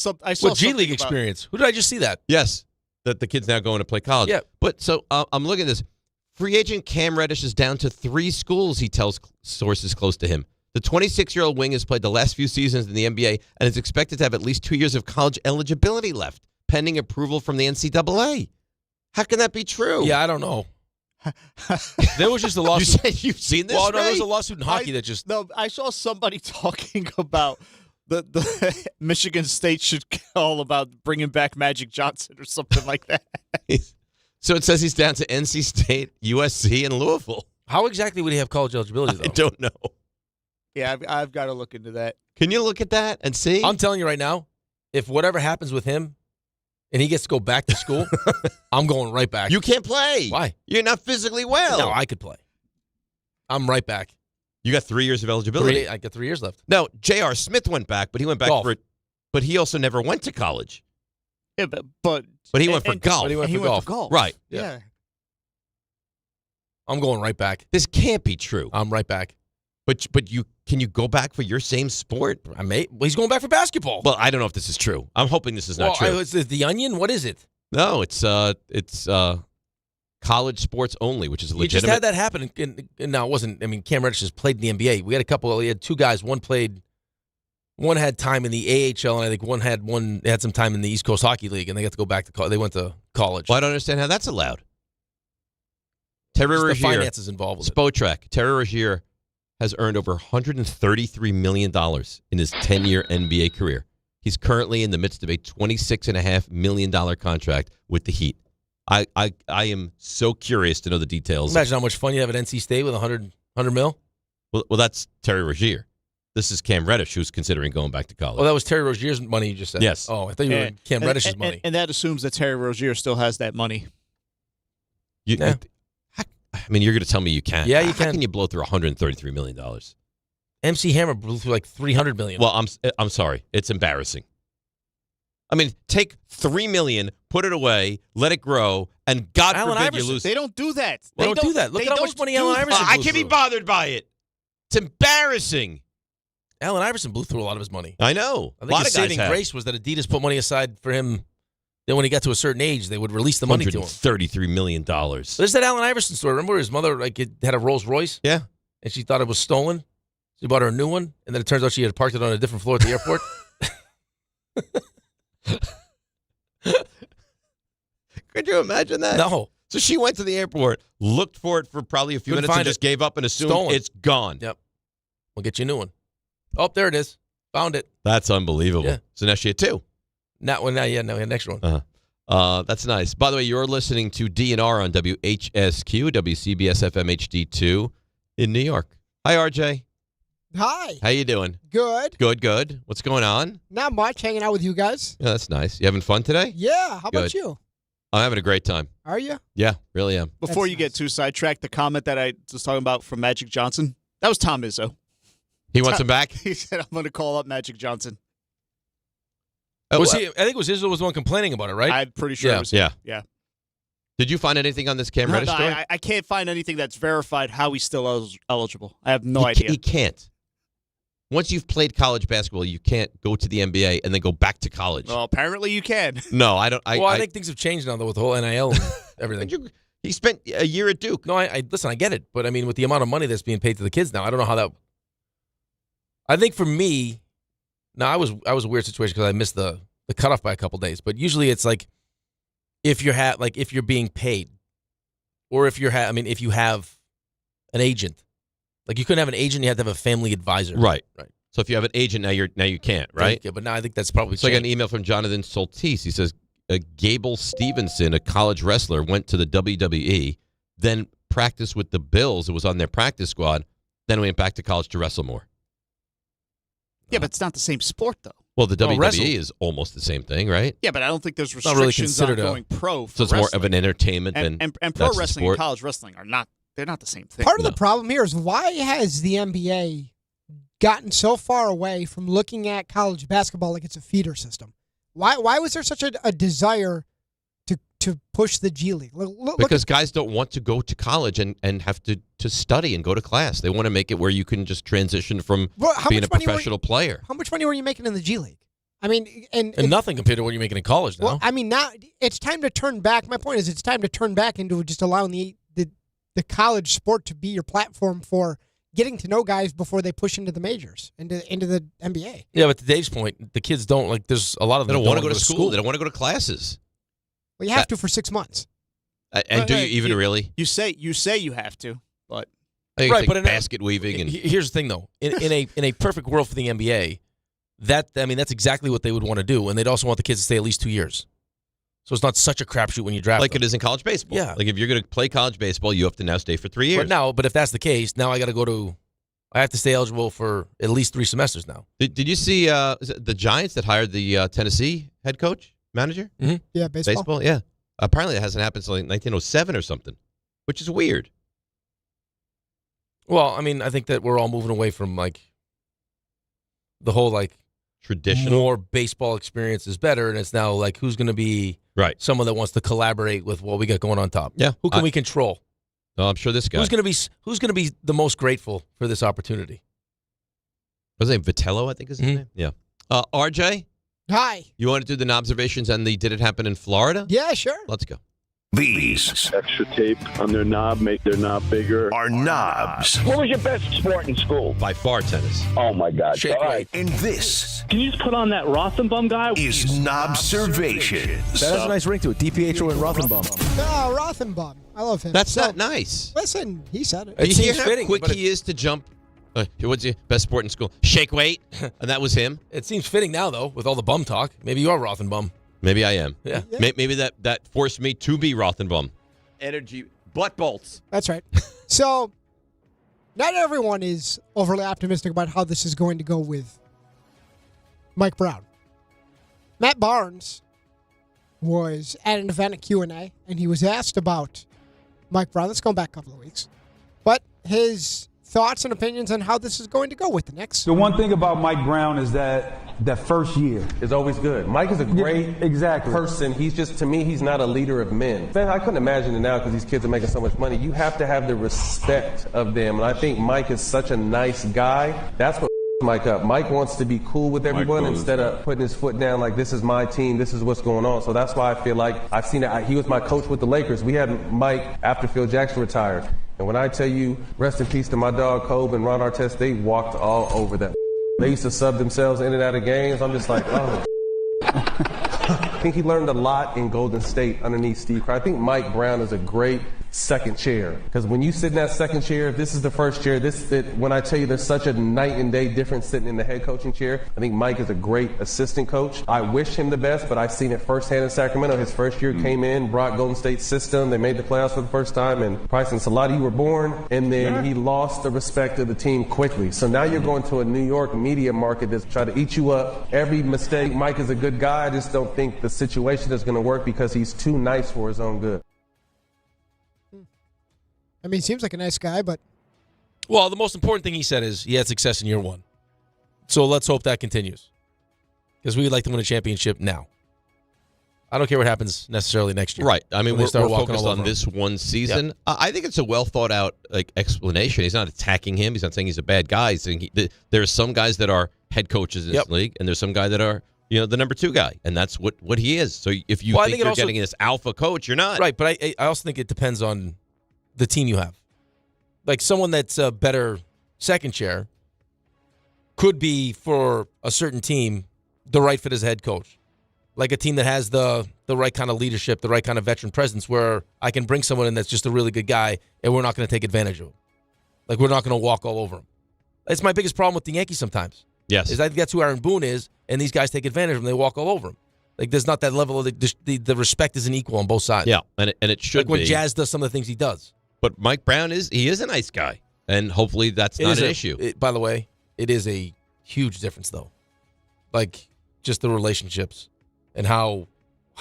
G League experience. Who did I just see that? Yes, that the kid's now going to play college. Yeah. But so I'm looking at this. Free agent Cam Reddish is down to 3 schools, he tells sources close to him. The 26-year-old wing has played the last few seasons in the NBA and is expected to have at least 2 years of college eligibility left, pending approval from the NCAA. How can that be true? Yeah, I don't know. There was just a lawsuit. You said you've seen this? Well, no, there was a lawsuit in hockey that just... No, I saw somebody talking about the Michigan State should call about bringing back Magic Johnson or something like that. So it says he's down to NC State, USC, and Louisville. How exactly would he have college eligibility, though? I don't know. Yeah, I've got to look into that. Can you look at that and see? I'm telling you right now, if whatever happens with him and he gets to go back to school, I'm going right back. You can't play. Why? You're not physically well. No, I could play. I'm right back. You got 3 years of eligibility. I got 3 years left. No, J.R. Smith went back, but he went back but he also never went to college. Yeah, but he went for golf. But he went for golf. Right. Yeah. I'm going right back. This can't be true. I'm right back. But can you go back for your same sport? Well, he's going back for basketball. Well, I don't know if this is true. I'm hoping this is not true. Is it the Onion? What is it? No, it's college sports only, which is legitimate. You just had that happen. And now it wasn't. I mean, Cam Reddish has played in the NBA. We had a couple. We had 2 guys. One had time in the AHL, and I think one had some time in the East Coast Hockey League, and they got to go back to college. They went to college. Well, I don't understand how that's allowed. Terry Rozier, the finances involved with Spotrac. Terry Rozier has earned over $133 million in his 10-year NBA career. He's currently in the midst of a $26.5 million contract with the Heat. I am so curious to know the details. Imagine how much fun you have at NC State with $100 mil. Well, that's Terry Rozier. This is Cam Reddish, who's considering going back to college. Oh, that was Terry Rozier's money you just said. Yes. Oh, I thought you were Cam Reddish's money. And that assumes that Terry Rozier still has that money. I mean, you're going to tell me you can't. Yeah, you can. How can you blow through $133 million? MC Hammer blew through like $300 million. Well, I'm sorry. It's embarrassing. I mean, take $3 million, put it away, let it grow, and God forbid you lose. They don't do that. They don't do that. Look at how much money Allen Iverson blew I can't be bothered by it. It's embarrassing. Allen Iverson blew through a lot of his money. I know. I think his saving grace was that Adidas put money aside for him. Then when he got to a certain age, they would release the money to him. $33 million. There's that Allen Iverson story. Remember his mother had a Rolls Royce? Yeah. And she thought it was stolen. She bought her a new one. And then it turns out she had parked it on a different floor at the airport. Could you imagine that? No. So she went to the airport, looked for it for probably a few minutes, and just gave up and assumed it's gone. Yep. We'll get you a new one. Oh, there it is. Found it. That's unbelievable. Yeah. So now she had 2. Not one. Yeah, no, we had an extra one. That's nice. By the way, you're listening to DNR on WHSQ, WCBS FM HD2 in New York. Hi, RJ. Hi. How you doing? Good. Good. What's going on? Not much. Hanging out with you guys. Yeah, that's nice. You having fun today? Yeah. How about you? I'm having a great time. Are you? Yeah, really am. Before you get too sidetracked, the comment that I was talking about from Magic Johnson, that was Tom Izzo. He wants him back? He said, I'm going to call up Magic Johnson. I think it was Izzo was the one complaining about it, right? I'm pretty sure it was him. Yeah. Did you find anything on this Cam Reddish story? I can't find anything that's verified how he's still eligible. I have no idea. He can't. Once you've played college basketball, you can't go to the NBA and then go back to college. Well, apparently you can. No, I don't. I think things have changed now, though, with the whole NIL and everything. He spent a year at Duke. No, listen, I get it. But, I mean, with the amount of money that's being paid to the kids now, I don't know how that... I think for me... Now, I was a weird situation because I missed the cutoff by a couple days. But usually it's like if you're being paid or if you have an agent, Like you couldn't have an agent, you had to have a family advisor. Right. Right. So if you have an agent now, you can't, right? Yeah, but now I think that's probably So I got an email from Jonathan Soltis. He says Gable Stevenson, a college wrestler, went to the WWE, then practiced with the Bills. It was on their practice squad. Then went back to college to wrestle more. Yeah, but it's not the same sport, though. Well, the WWE is almost the same thing, right? Yeah, but I don't think there's not really restrictions on considered going pro for So it's more of an entertainment than and pro that's the wrestling and sport. college wrestling are not. They're not the same thing. Part of the problem here is why has the NBA gotten so far away from looking at college basketball like it's a feeder system? Why was there such a desire to push the G League? Because guys don't want to go to college and have to study and go to class. They want to make it where you can just transition from being a professional player. How much money were you making in the G League? I mean, and nothing compared to what you're making in college now. Well, I mean, now it's time to turn back. My point is, it's time to turn back into just allowing the college sport to be your platform for getting to know guys before they push into the majors, into the NBA. Yeah, but to Dave's point, the kids don't like. There's a lot of them They don't want to go to school. They don't want to go to classes. Well, you have to for 6 months. And do you even really? You say you have to, but right. Like But basket weaving and here's the thing, though. In a perfect world for the NBA, that's exactly what they would want to do, and they'd also want the kids to stay at least 2 years. So it's not such a crapshoot when you draft like them. it is in college baseball. Yeah. Like if you're going to play college baseball, you have to now stay for 3 years. But if that's the case, now I have to stay eligible for at least 3 semesters now. Did you see the Giants that hired the Tennessee head coach, manager? Mm-hmm. Yeah, baseball. Yeah. Apparently it hasn't happened since like 1907 or something, which is weird. Well, I mean, I think that we're all moving away from like the whole like traditional more baseball experience is better, and it's now like who's going to be someone that wants to collaborate with what we got going on top. Yeah, who can we control? Oh, I'm sure this guy. Who's going to be the most grateful for this opportunity? What's his name? Vitello, I think is his name. Yeah. RJ, hi. You want to do the observations and the did it happen in Florida? Yeah, sure. Let's go. These extra tape on their knob make their knob bigger are knobs. What was your best sport in school? By far, tennis. Oh my God! Shake weight. And this can you just put on that Rothenberg guy? Is Knobservations. That has a nice ring to it. DiPietro and Rothenberg. Oh, Rothenberg. I love him. That's not nice. Listen, he said it. You hear how quick he is to jump? What's your best sport in school? Shake weight. And that was him. It seems fitting now, though, with all the bum talk. Maybe you are Rothenbum. Maybe I am. Yeah. Maybe that forced me to be Rothenbaum. Energy butt bolts. That's right. So, not everyone is overly optimistic about how this is going to go with Mike Brown. Matt Barnes was at an event at Q&A, and he was asked about Mike Brown. Let's go back a couple of weeks. But his thoughts and opinions on how this is going to go with the Knicks. The one thing about Mike Brown is that first year is always good. Mike is a great person. He's just, to me, he's not a leader of men. I couldn't imagine it now because these kids are making so much money. You have to have the respect of them. And I think Mike is such a nice guy. That's what Mike up. Mike wants to be cool with everyone instead of putting his foot down like this is my team, this is what's going on. So that's why I feel like I've seen it. He was my coach with the Lakers. We had Mike after Phil Jackson retired. And when I tell you, rest in peace to my dog Kobe and Ron Artest, they walked all over that. They used to sub themselves in and out of games. I'm just like, oh. I think he learned a lot in Golden State underneath Steve Kerr. I think Mike Brown is a great second chair. Because when you sit in that second chair, if this is the first chair, when I tell you there's such a night and day difference sitting in the head coaching chair, I think Mike is a great assistant coach. I wish him the best, but I've seen it firsthand in Sacramento. His first year came in, brought Golden State's system. They made the playoffs for the first time, and probably since a lot of you were born, and then he lost the respect of the team quickly. So now you're going to a New York media market that's trying to eat you up. Every mistake, Mike is a good guy. I just don't think the situation is going to work because he's too nice for his own good. I mean, he seems like a nice guy, but... Well, the most important thing he said is he had success in year one. So let's hope that continues. Because we would like to win a championship now. I don't care what happens necessarily next year. Right. I mean, we're focused all on this one season. Yep. I think it's a well-thought-out explanation. He's not attacking him. He's not saying he's a bad guy. He's saying there are some guys that are head coaches in this league, and there's some guy that are the number 2 guy, and that's what he is. So if you think you're getting this alpha coach, you're not. Right, but I also think it depends on the team you have. Like someone that's a better second chair could be, for a certain team, the right fit as a head coach. Like a team that has the right kind of leadership, the right kind of veteran presence, where I can bring someone in that's just a really good guy, and we're not going to take advantage of him. Like, we're not going to walk all over them. That's my biggest problem with the Yankees sometimes. Yes. Is I think that's who Aaron Boone is, and these guys take advantage of him. They walk all over him. Like, there's not that level of the respect isn't equal on both sides. Yeah, and it should like when be. Jazz does some of the things he does. But Mike Brown is a nice guy, and hopefully that's not an issue. By the way, it is a huge difference, though. Like, just the relationships and how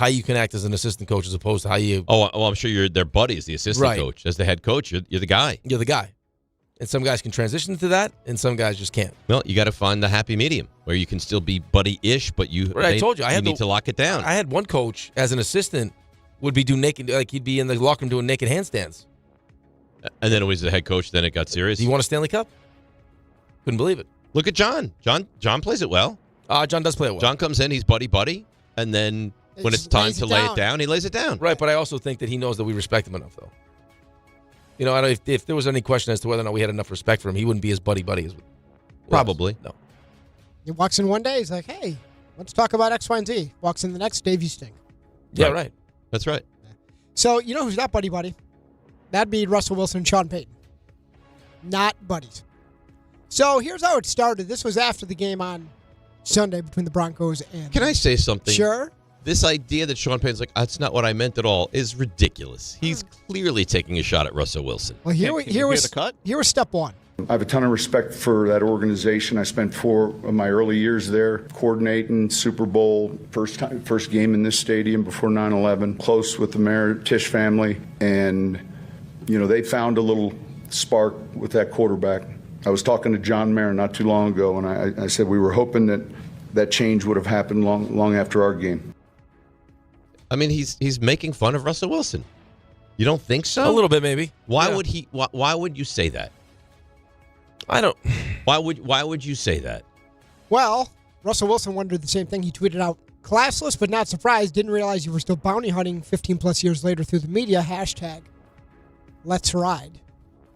you can act as an assistant coach as opposed to how you... Oh, I'm sure you're their buddies, the assistant coach. As the head coach, you're the guy. You're the guy. And some guys can transition to that, and some guys just can't. Well, you got to find the happy medium where you can still be buddy-ish, but I told you, I need to lock it down. I had one coach as an assistant would be do naked, like he'd be in the locker room doing naked handstands. And then it was the head coach. Then it got serious. Do you want a Stanley Cup? Couldn't believe it. Look at John. John plays it well. John does play it well. John comes in, he's buddy, and then when it's time to lay it down, he lays it down. Right, but I also think that he knows that we respect him enough, though. You know, if there was any question as to whether or not we had enough respect for him, he wouldn't be as buddy as we. Probably. No. He walks in one day, he's like, hey, let's talk about X, Y, and Z. Walks in the next, Dave, you stink. Yeah, right. That's right. So, you know who's not buddy? That'd be Russell Wilson and Sean Payton. Not buddies. So, here's how it started. This was after the game on Sunday between the Broncos and... Can I say something? Sure. This idea that Sean Payton's like, that's not what I meant at all, is ridiculous. He's clearly taking a shot at Russell Wilson. Well, here was step one. I have a ton of respect for that organization. I spent 4 of my early years there coordinating Super Bowl, first game in this stadium before 9/11, close with the mayor, Tisch family, and they found a little spark with that quarterback. I was talking to John Mayer not too long ago, and I said we were hoping that change would have happened long after our game. I mean, he's making fun of Russell Wilson. You don't think so? A little bit, maybe. Why would he? Why would you say that? I don't. Why would you say that? Well, Russell Wilson wondered the same thing. He tweeted out, "Classless but not surprised. Didn't realize you were still bounty hunting 15 plus years later through the media. Hashtag Let's Ride."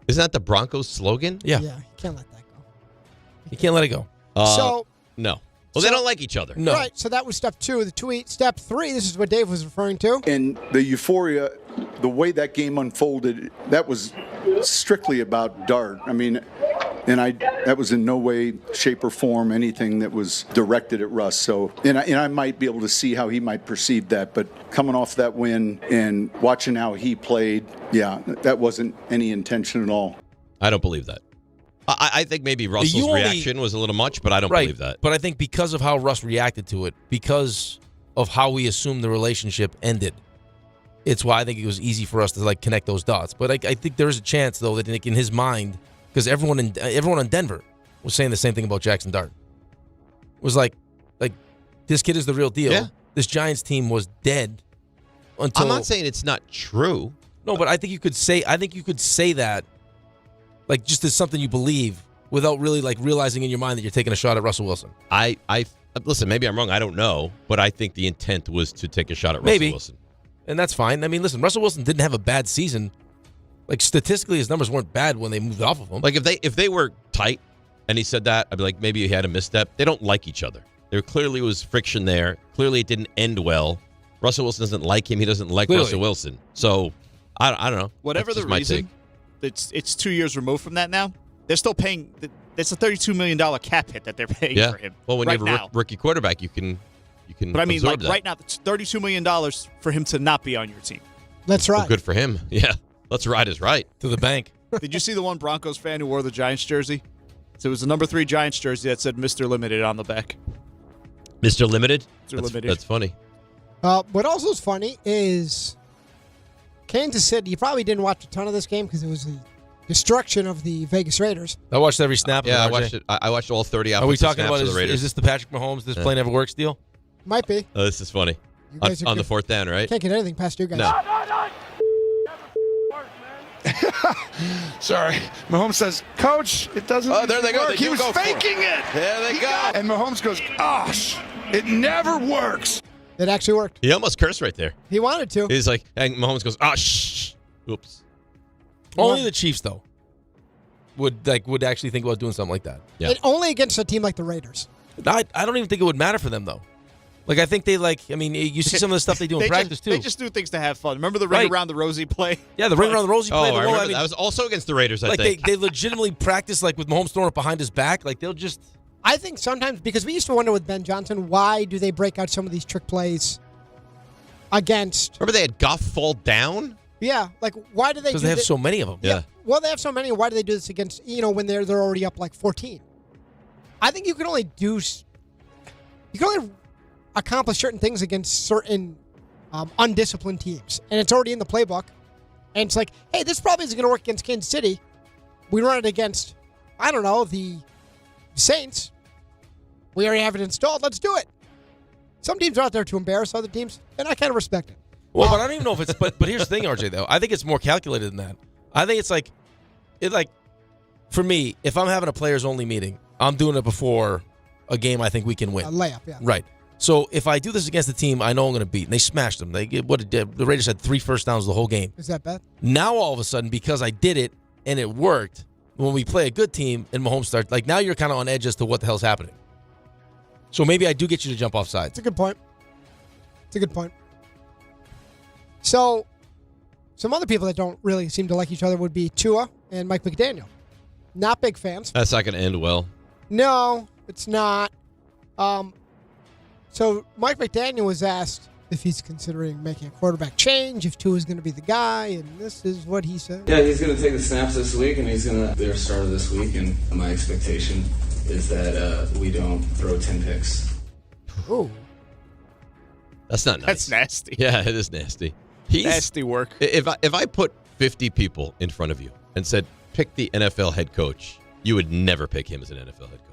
Isn't that the Broncos slogan? Yeah. Yeah. You can't let that go. You can't let it go. No. Well, they don't like each other. No. Right. So that was step 2 of the tweet. Step 3. This is what Dave was referring to. And the euphoria, the way that game unfolded, that was strictly about Dart. I mean, that was in no way, shape, or form anything that was directed at Russ. So, and I might be able to see how he might perceive that, but coming off that win and watching how he played, that wasn't any intention at all. I don't believe that. I think maybe Russell's reaction was a little much, but I don't believe that. But I think because of how Russ reacted to it, because of how we assumed the relationship ended, it's why I think it was easy for us to connect those dots. But I think there is a chance, though, that in his mind, because everyone in Denver was saying the same thing about Jackson Dart. It was like this kid is the real deal. Yeah. This Giants team was dead until. I'm not saying it's not true. No, but I think you could say that. Just as something you believe without really realizing in your mind that you're taking a shot at Russell Wilson. I listen, maybe I'm wrong. I don't know, but I think the intent was to take a shot at Russell Wilson. And that's fine. I mean, listen, Russell Wilson didn't have a bad season. Statistically, his numbers weren't bad when they moved off of him. If they were tight and he said that, I'd be like, maybe he had a misstep. They don't like each other. There clearly was friction there. Clearly it didn't end well. Russell Wilson doesn't like him. He doesn't like Russell Wilson. So I don't know. Whatever the reason. It's 2 years removed from that now. They're still paying. It's a $32 million cap hit that they're paying for him. Well, when right you have a rookie quarterback, you can. But I mean, that. right now, it's $32 million for him to not be on your team. Let's ride. Well, good for him. Yeah, let's ride is right to the bank. Did you see the one Broncos fan who wore the Giants jersey? So it was the number 3 Giants jersey that said "Mr. Limited" on the back. Mr. Limited. Limited. That's funny. What also is funny is Kansas City. You probably didn't watch a ton of this game because it was the destruction of the Vegas Raiders. I watched every snap. Yeah, I watched it. I watched all 30 Are we talking snaps about of the Raiders. Is this the Patrick Mahomes "this play never works" deal? Might be. Oh, this is funny. On the 4th down, right? Can't get anything past you guys. No. Sorry. Mahomes says, "Coach, it doesn't there they go. work." He was faking it. There they go. And Mahomes goes, "Gosh, it never works." It actually worked. He almost cursed right there. He wanted to. He's like, and Mahomes goes, shh. Oops. Only the Chiefs, though, would actually think about doing something like that. Yeah. And only against a team like the Raiders. I don't even think it would matter for them, though. Like, I think they you see some of the stuff they do in practice, too. They just do things to have fun. Remember the ring around the rosy play? Yeah, the ring around the rosy play. I remember that was also against the Raiders, I think. They legitimately practice, like, with Mahomes throwing it behind his back. Like, they'll just... I think sometimes, because we used to wonder with Ben Johnson, why do they break out some of these trick plays against... Remember they had Goff fall down? Yeah, like, why do they do Because they have so many of them. Yeah. Well, they have so many. Why do they do this against, when they're already up, like, 14? I think you can only accomplish certain things against certain undisciplined teams. And it's already in the playbook. And it's like, hey, this probably isn't going to work against Kansas City. We run it against, I don't know, the Saints. We already have it installed. Let's do it. Some teams are out there to embarrass other teams, and I kind of respect it. Well, but I don't even know if it's... But here's the thing, RJ, though. I think it's more calculated than that. I think it's like... For me, if I'm having a players-only meeting, I'm doing it before a game I think we can win. A layup, yeah. Right. So if I do this against a team I know I'm going to beat, and they smashed them. The Raiders had 3 first downs the whole game. Is that bad? Now, all of a sudden, because I did it and it worked, when we play a good team and Mahomes starts, now you're kind of on edge as to what the hell's happening. So maybe I do get you to jump off sides. It's a good point. So, some other people that don't really seem to like each other would be Tua and Mike McDaniel. Not big fans. That's not going to end well. No, it's not. So Mike McDaniel was asked if he's considering making a quarterback change, if Tua is going to be the guy, and this is what he said. Yeah, he's going to take the snaps this week, and he's going to their starter this week, and my expectation is that we don't throw 10 picks. Ooh. That's not nice. That's nasty. Yeah, it is nasty. Nasty work. If I put 50 people in front of you and said, pick the NFL head coach, you would never pick him as an NFL head coach.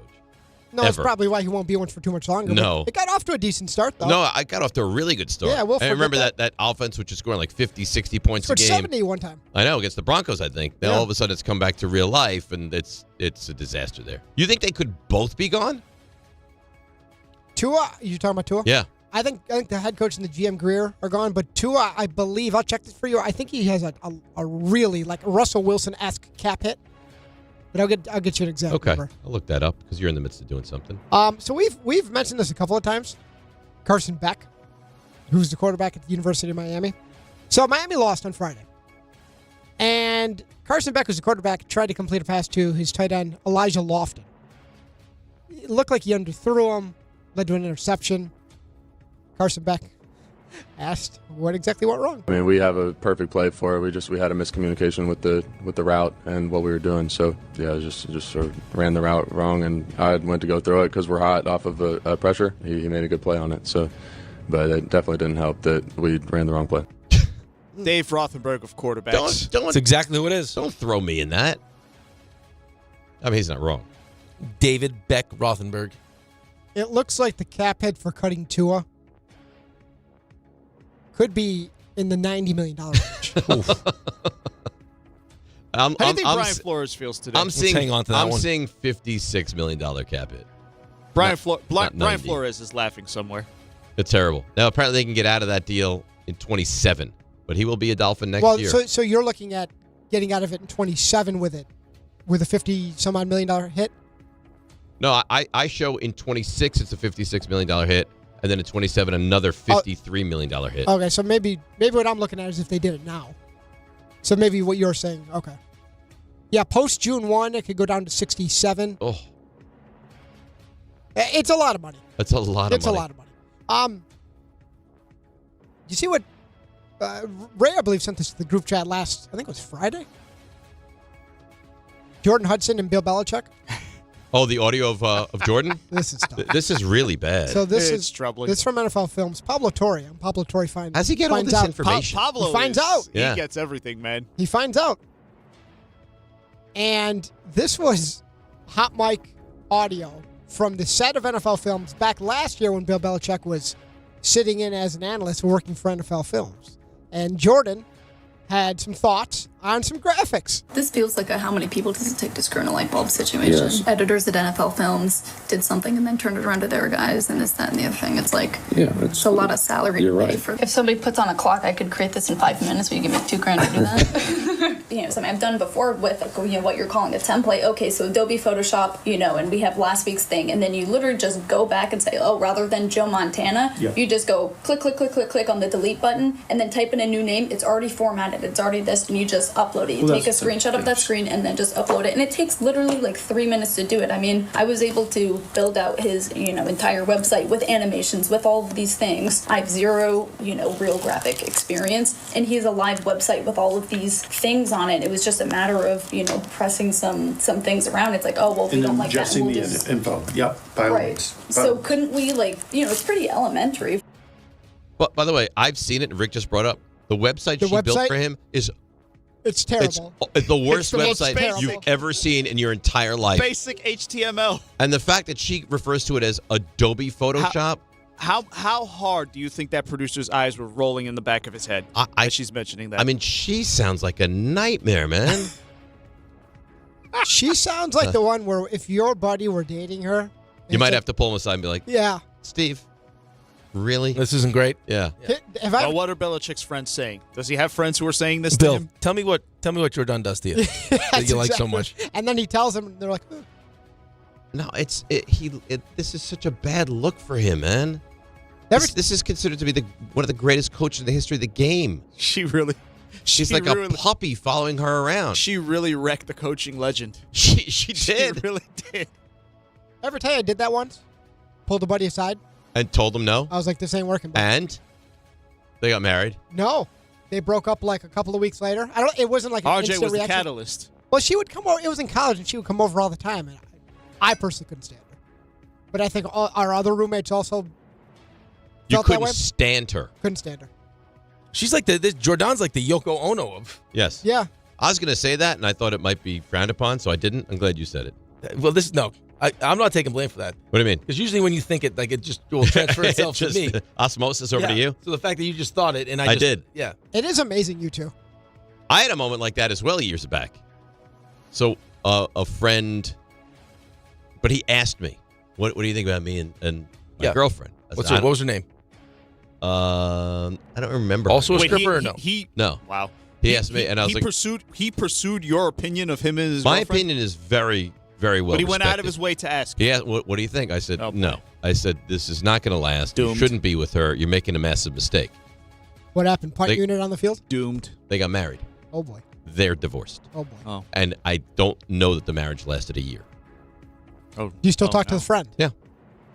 No, that's probably why he won't be one for too much longer. No. It got off to a decent start, though. No, I got off to a really good start. Yeah, we'll I remember that offense, which is scoring like 50, 60 points a game. 70 one time. I know, against the Broncos, I think. Now all of a sudden it's come back to real life, and it's a disaster there. You think they could both be gone? Tua? You talking about Tua? Yeah. I think the head coach and the GM Greer are gone, but Tua, I believe, I'll check this for you. I think he has a really like Russell Wilson-esque cap hit. But I'll get you an exact number. I'll look that up because you're in the midst of doing something. So we've mentioned this a couple of times. Carson Beck, who's the quarterback at the University of Miami. So Miami lost on Friday. And Carson Beck, who's the quarterback, tried to complete a pass to his tight end, Elijah Lofton. It looked like he underthrew him, led to an interception. Carson Beck asked what exactly went wrong. I mean, we have a perfect play for it. We had a miscommunication with the route and what we were doing. So yeah, just sort of ran the route wrong, and I went to go throw it because we're hot off of a pressure. He made a good play on it. So, but it definitely didn't help that we ran the wrong play. Dave Rothenberg of quarterbacks. That's exactly who it is. Don't throw me in that. I mean, he's not wrong. David Beck Rothenberg. It looks like the cap hit for cutting Tua could be in the $90 million range. How do you think Brian Flores feels today? I'm seeing $56 million cap hit. Brian Flores is laughing somewhere. It's terrible. Now, apparently they can get out of that deal in 27, but he will be a Dolphin next year. So you're looking at getting out of it in 27 with a $50-some-odd million hit? No, I show in 26 it's a $56 million hit, and then in 27 another $53 million hit. Okay, so maybe what I'm looking at is if they did it now. So maybe what you're saying, okay. Yeah, post June 1, it could go down to 67. Oh. It's a lot of money. That's a lot of money. It's a lot of money. You see what Ray, I believe, sent this to the group chat I think it was Friday? Jordan Hudson and Bill Belichick. Oh, the audio of Jordan? This is tough. This is really bad. So this is troubling. This is from NFL Films. Pablo Torre. Pablo Torre finds out. How's he get all this information? Pablo he finds out. He gets everything, man. He finds out. And this was Hot Mic audio from the set of NFL Films back last year when Bill Belichick was sitting in as an analyst working for NFL Films. And Jordan had some thoughts on some graphics. This feels like a how many people does it take to screw in a light bulb situation. Yes. Editors at NFL Films did something and then turned it around to their guys and this, that, and the other thing. It's like, it's a lot of salary to pay for. If somebody puts on a clock, I could create this in 5 minutes. Will you give me $2,000 to do that? Something I've done before with what you're calling a template. Okay, so Adobe Photoshop, and we have last week's thing, and then you literally just go back and say, rather than Joe Montana, you just go click, click, click, click, click on the delete button, and then type in a new name. It's already formatted. It's already this, and you just upload it. You take a screenshot of that screen and then just upload it, and it takes literally like 3 minutes to do it. I mean, I was able to build out his, entire website with animations, with all of these things. I have zero, real graphic experience, and he has a live website with all of these things on it. It was just a matter of, pressing some things around. It's like, we don't like that. And we'll the info. Yep. Right. So couldn't we, it's pretty elementary. But by the way, I've seen it, and Rick just brought up the website she built for him is. It's terrible. It's the worst website you've ever seen in your entire life. Basic HTML. And the fact that she refers to it as Adobe Photoshop. How hard do you think that producer's eyes were rolling in the back of his head as she's mentioning that? I mean, she sounds like a nightmare, man. She sounds like the one where if your buddy were dating her. You might have to pull him aside and be like, yeah, Steve, really? This isn't great. Yeah. Well, what are Belichick's friends saying? Does he have friends who are saying this Bill, to him? Tell me what Jordan does to you that you like so much. And then he tells them, and they're like, "Ugh." No, this is such a bad look for him, man. This is considered to be one of the greatest coaches in the history of the game. She's like a puppy following her around. She really wrecked the coaching legend. She did. She really did. Ever tell you I did that once? Pulled a buddy aside. And told him no? I was like, this ain't working. Buddy. And? They got married? No. They broke up like a couple of weeks later. It wasn't like an RJ instant was reaction. The catalyst. Well, she would come over. It was in college, and she would come over all the time. And I personally couldn't stand her. But I think our other roommates also You couldn't stand her. Couldn't stand her. She's like Jordan's like the Yoko Ono of. Yes. Yeah. I was going to say that, and I thought it might be frowned upon, so I didn't. I'm glad you said it. Well, I'm not taking blame for that. What do you mean? Because usually when you think it, it just will transfer itself to me. Osmosis over to you? So the fact that you just thought it, and I did. Yeah. It is amazing, you two. I had a moment like that as well years back. So a friend, but he asked me, what do you think about me and my girlfriend? What was her name? I don't remember. Also a stripper or no? No. Wow. He asked me, and I was like, he pursued your opinion of him and his my girlfriend? opinion is very, very well But he went respected. out of his way to ask. Yeah. What do you think? I said, no. I said, this is not going to last. Doomed. You shouldn't be with her. You're making a massive mistake. What happened? Punt unit on the field? Doomed. They got married. Oh, boy. They're divorced. Oh, boy. Oh. And I don't know that the marriage lasted a year. Oh. Do you still talk to the friend? Yeah.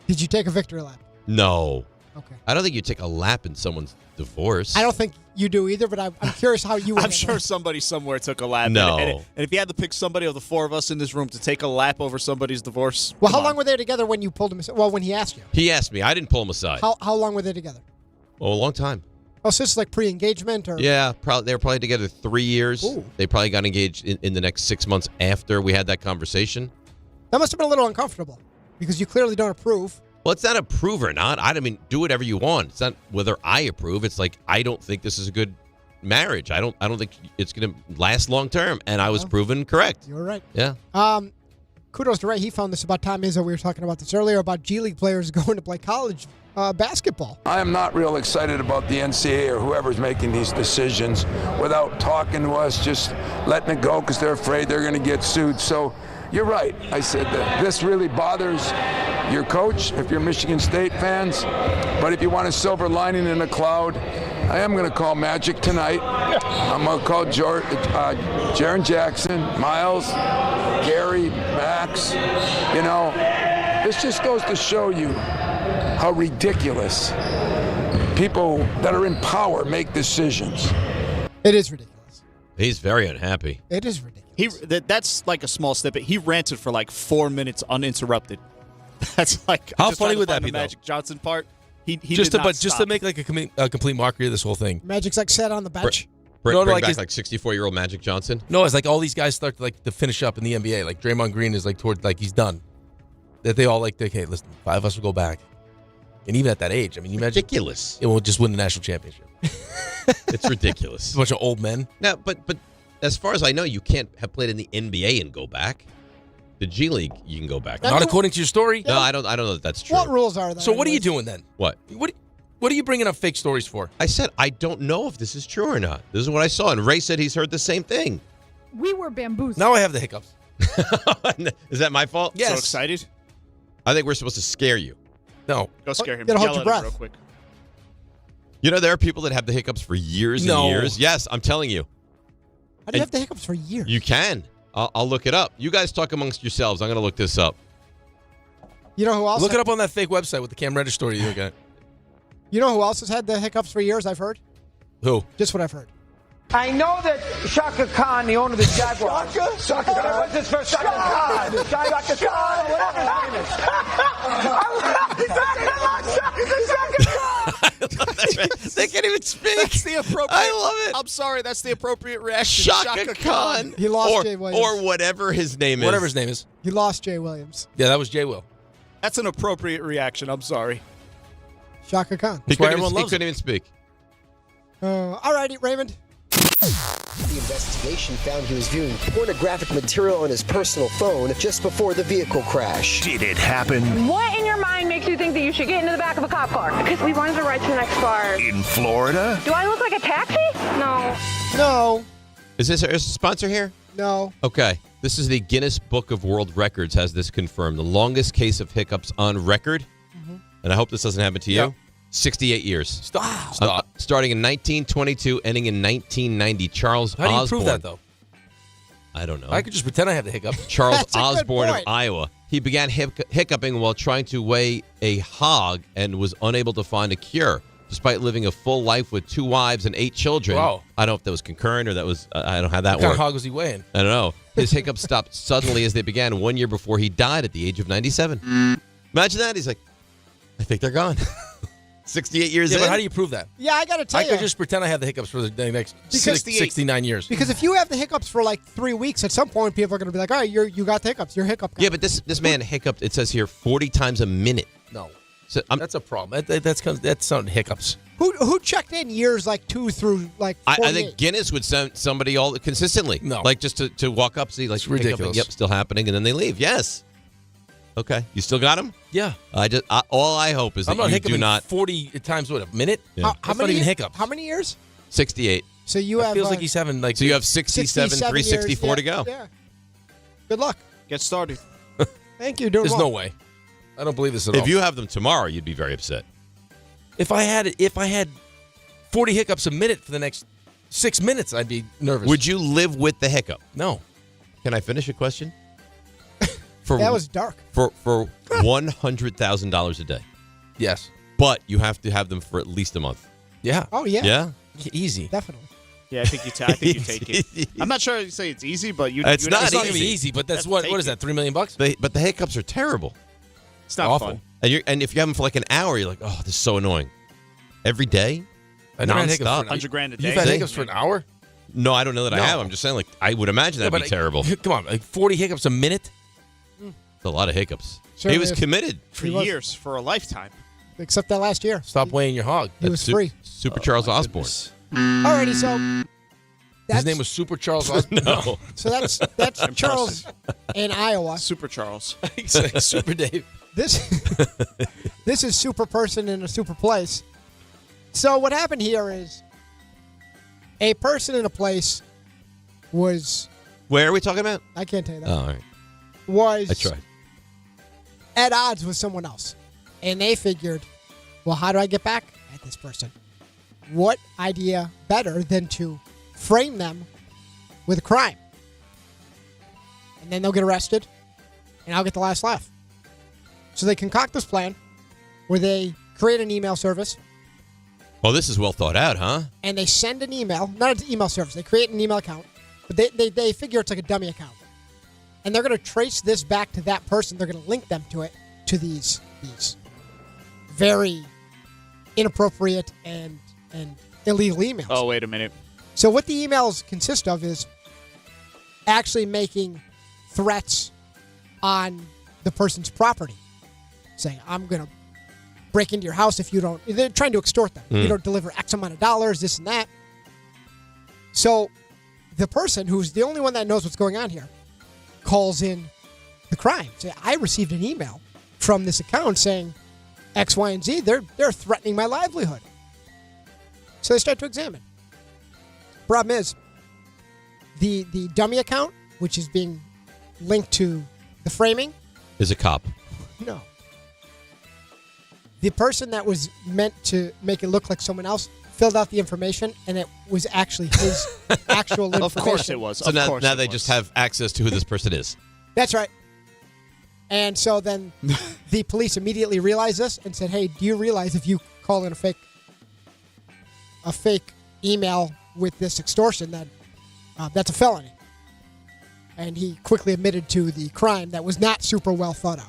Did you take a victory lap? No. Okay. I don't think you take a lap in someone's divorce. I don't think you do either, but I'm curious how you would. I'm sure somebody somewhere took a lap. No. And if you had to pick somebody of the four of us in this room to take a lap over somebody's divorce. Well, how long were they together when you pulled him aside? Well, when he asked you. He asked me. I didn't pull him aside. How long were they together? Oh, a long time. Oh, so this is like pre-engagement? Or? Yeah, they were probably together 3 years. Ooh. They probably got engaged in the next 6 months after we had that conversation. That must have been a little uncomfortable because you clearly don't approve. Well, it's not approve or not. I mean, do whatever you want. It's not whether I approve. It's like I don't think this is a good marriage. I don't think it's going to last long term. And I was proven correct. You're right. Yeah. Kudos to Ray. He found this about Tom Izzo. We were talking about this earlier about G League players going to play college basketball. I am not real excited about the NCAA or whoever's making these decisions without talking to us, just letting it go because they're afraid they're going to get sued. So you're right. I said that this really bothers your coach if you're Michigan State fans. But if you want a silver lining in a cloud, I am going to call Magic tonight. I'm going to call Jaren Jackson, Miles, Gary, Max. You know, this just goes to show you how ridiculous people that are in power make decisions. It is ridiculous. He's very unhappy. It is ridiculous. That's like a small snippet. He ranted for like 4 minutes uninterrupted. That's like how funny would that be? The Magic Johnson part. He just to make like a complete mockery of this whole thing. Magic's like sat on the bench. Bring back like 64-year-old Magic Johnson. No, it's like all these guys start to finish up in the NBA. Like Draymond Green is he's done. That they all hey, listen, 5 of us will go back. And even at that age, I mean, you imagine ridiculous. It will just win the national championship. It's ridiculous. It's a bunch of old men. No, but as far as I know, you can't have played in the NBA and go back. The G League, you can go back. Not according to your story. No, I don't know that that's true. What rules are there? So what are you doing then? What? What are you bringing up fake stories for? I said I don't know if this is true or not. This is what I saw, and Ray said he's heard the same thing. We were bamboozled. Now I have the hiccups. Is that my fault? Yes. So excited? I think we're supposed to scare you. No. Go scare him. Gotta hold Yell your at him breath. real quick. You know, there are people that have the hiccups for years and years. Yes, I'm telling you. How do you have the hiccups for years? You can. I'll look it up. You guys talk amongst yourselves. I'm going to look this up. You know who else? Look it up on that fake website with the Cam Reddish story you look at. You know who else has had the hiccups for years, I've heard? Who? Just what I've heard. I know that Shaka Khan, the owner of the Jaguars. Shaka Khan? What's his first Shaka Khan? Shaka Khan, whatever his name is. They can't even speak. That's the appropriate. I love it. I'm sorry, that's the appropriate reaction. Shaka Khan. He lost Jay Williams. Or whatever his name is. Whatever his name is. He lost Jay Williams. Yeah, that was Jay Will. That's an appropriate reaction. I'm sorry. Shaka Khan. He couldn't even speak. All righty, Raymond. The investigation found he was viewing pornographic material on his personal phone just before the vehicle crash. Did it happen What in your mind makes you think that you should get into the back of a cop car? Because we wanted to ride to the next bar. in Florida? Do I look like a taxi? No. No. Is a sponsor here? No. Okay. This is the Guinness Book of World Records has this confirmed. The longest case of hiccups on record. Mm-hmm. And I hope this doesn't happen to you. Yeah. 68 years. Stop. Starting in 1922, ending in 1990. Charles How do you Osborne. prove that, though? I don't know. I could just pretend I have the hiccups. Charles That's a good Osborne of point. Iowa. He began hiccuping while trying to weigh a hog and was unable to find a cure. Despite living a full life with 2 wives and 8 children. Wow. I don't know if that was concurrent or that was, I don't have that What kind work. of hog was he weighing? I don't know. His hiccups stopped suddenly as they began 1 year before he died at the age of 97. Imagine that. He's like, I think they're gone. 68 years Yeah, in. but how do you prove that? Yeah, I got to tell I you. could just pretend I have the hiccups for the next 69 years. Because if you have the hiccups for like 3 weeks, at some point people are going to be like, all right, you got the hiccups. You're hiccup guy. Yeah, but this man hiccuped, it says here, 40 times a minute. No. So That's a problem. That's not hiccups. Who checked in years like 2 through like 48? I think Guinness would send somebody all consistently. No. Like just to walk up, see, like, It's ridiculous. hiccuping, yep, still happening, and then they leave. Yes. Okay. You still got them? Yeah. All I hope is I'm that not you do hiccuping not. 40 times, what, a minute? Yeah. That's not even hiccups. How many years? 68. So you have. Feels like he's having like. So you have 67 364 years. to go. Yeah. Good luck. Get started. Thank you. Doing There's well. no way. I don't believe this at all. If you have them tomorrow, you'd be very upset. If I had 40 hiccups a minute for the next 6 minutes, I'd be nervous. Would you live with the hiccup? No. Can I finish a question? That was dark. For $100,000 a day. Yes. But you have to have them for at least a month. Yeah. Oh yeah. Yeah? Easy. Definitely. Yeah, I think you take it. I'm not sure you say it's easy, but you. It's not It's not going to be easy. easy, but that's Have to what take is it. that, $3 million? But the hiccups are terrible. It's not Awful. fun. And if you have them for like an hour, you're like, oh, this is so annoying. Every day? I never had hiccups Nonstop. for an- $100,000 a day. You've had hiccups for an hour? No, I don't know that I No. have. I'm just saying, like, I would imagine that'd be terrible. Come on, like 40 hiccups a minute? It's a lot of hiccups. Sure He was is. committed. For He was. years, for a lifetime. Except that last year. Stop weighing your hog. He was free. Super Charles Osborne. Alrighty, so His name was Super Charles Osborne. No. So that's Charles in Iowa. Super Charles. He's like Super Dave. This is super person in a super place. So what happened here is a person in a place was Where are we talking about? I can't tell you that. Oh, all right. Was I tried. at odds with someone else. And they figured, well, how do I get back at this person? What idea better than to frame them with a crime? And then they'll get arrested, and I'll get the last laugh. So they concoct this plan where they create an email service, Well, this is well thought out, huh? and they send an email, not an email service, they create an email account, but they figure it's like a dummy account. And they're going to trace this back to that person. They're going to link them to it, to these very inappropriate and illegal emails. Oh, wait a minute. So what the emails consist of is actually making threats on the person's property, saying, I'm going to break into your house if you don't. They're trying to extort them. You don't deliver X amount of dollars, this and that. So the person who's the only one that knows what's going on here calls in the crime. Say, I received an email from this account saying X, Y, and Z. They're threatening my livelihood. So they start to examine. Problem is, the dummy account, which is being linked to the framing, is a cop. No. The person that was meant to make it look like someone else filled out the information, and it was actually his actual information. Of course it was. So now they just have access to who this person is. That's right. And so then the police immediately realized this and said, hey, do you realize if you call in a fake email with this extortion that that's a felony? And he quickly admitted to the crime that was not super well thought out.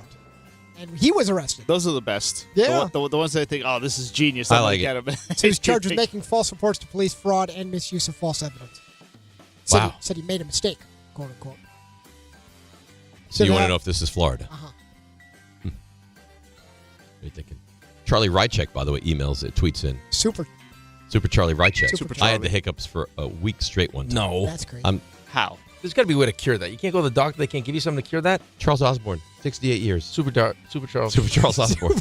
And he was arrested. Those are the best. Yeah. The ones that think, oh, this is genius. I like it. At him. So he was charged with making false reports to police, fraud, and misuse of false evidence. Said he made a mistake, quote unquote. So you want to know if this is Florida? Uh-huh. What are you thinking? Charlie Rychek, by the way, tweets in. Super Charlie Rychek. Super I had the hiccups for a week straight one time. No. That's great. How? There's got to be a way to cure that. You can't go to the doctor. They can't give you something to cure that. Charles Osborne, 68 years. Super Charles. Super Charles Osborne.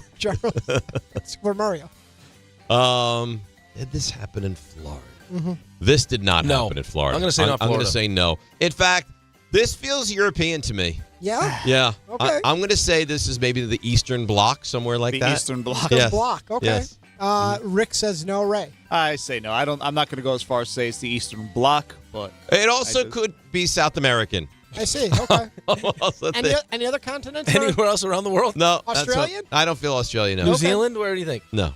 Super Mario. Did this happen in Florida? Mm-hmm. This did not happen in Florida. I'm going to say not Florida. I'm going to say no. In fact, this feels European to me. Yeah? Yeah. Okay. I'm going to say this is maybe the Eastern Bloc, somewhere like that. The Eastern Bloc. Yes. Bloc. Okay. Yes. Rick says no, Ray. I say no. I'm not going to go as far as say it's the Eastern Bloc, but it also could be South American. I see. Okay. Any other continents? Anywhere else around the world? No. Australian? I don't feel Australian. No. New Zealand? Where do you think? No.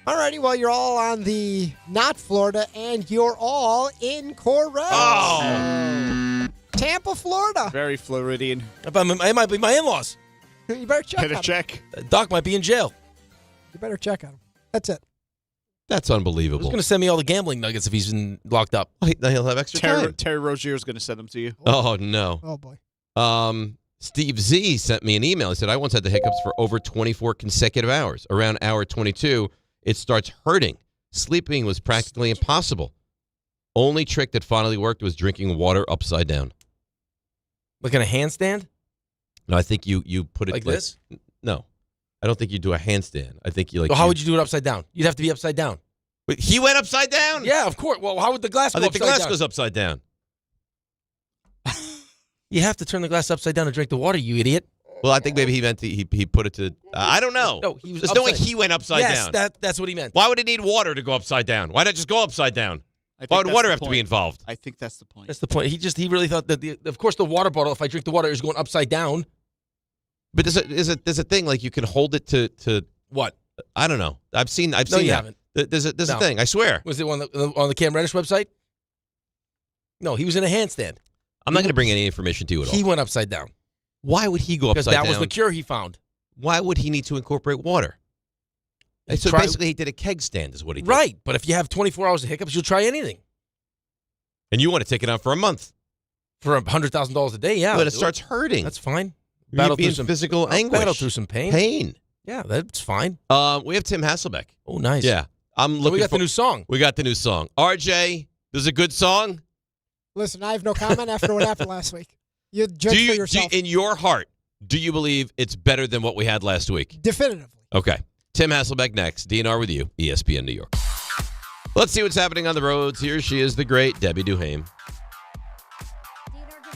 Alrighty, well, you're all on the not Florida, and you're all incorrect. Oh. Tampa, Florida. Very Floridian. It might be my in-laws. You better check Better on check. Doc might be in jail. You better check on him. That's it. That's unbelievable. He's going to send me all the gambling nuggets if he's been locked up. He'll have extra time. Terry Rozier is going to send them to you. Oh, no. Oh, boy. Steve Z sent me an email. He said, I once had the hiccups for over 24 consecutive hours. Around hour 22, it starts hurting. Sleeping was practically impossible. Only trick that finally worked was drinking water upside down. Like in a handstand? No, I think you put it like this? No. I don't think you do a handstand. I think you like. Well, how would you do it upside down? You'd have to be upside down. Wait, he went upside down? Yeah, of course. Well, how would the glass go I think upside the glass down? goes upside down. You have to turn the glass upside down to drink the water, you idiot. Well, I think maybe he meant he put it to. I don't know. No, he was There's no way he went upside down. Yes, that's what he meant. Why would it need water to go upside down? Why not just go upside down? Why would water have to be involved? I think that's the point. That's the point. He really thought that of course the water bottle, if I drink the water, is going upside down. But there's a thing like you can hold it to what? I don't know. I've seen no, you that. Haven't. There's a thing. I swear. Was it on the Cam Reddish website? No, he was in a handstand. I'm not going to bring any information to you at all. He went upside down. Why would he go upside down? Because that was the cure he found. Why would he need to incorporate water? So basically, he did a keg stand, is what he did. Right, but if you have 24 hours of hiccups, you'll try anything. And you want to take it on for a month. For $100,000 a day, yeah. But it starts hurting. That's fine. Battle through some physical anguish. Battle through some pain. Pain. Yeah, that's fine. We have Tim Hasselbeck. Oh, nice. Yeah. I'm looking. We got the new song. We got the new song. RJ, this is a good song. Listen, I have no comment after what happened last week. You judge for yourself. In your heart, do you believe it's better than what we had last week? Definitively. Okay. Tim Hasselbeck next. DNR with you, ESPN New York. Let's see what's happening on the roads. Here she is, the great Debbie Duhame.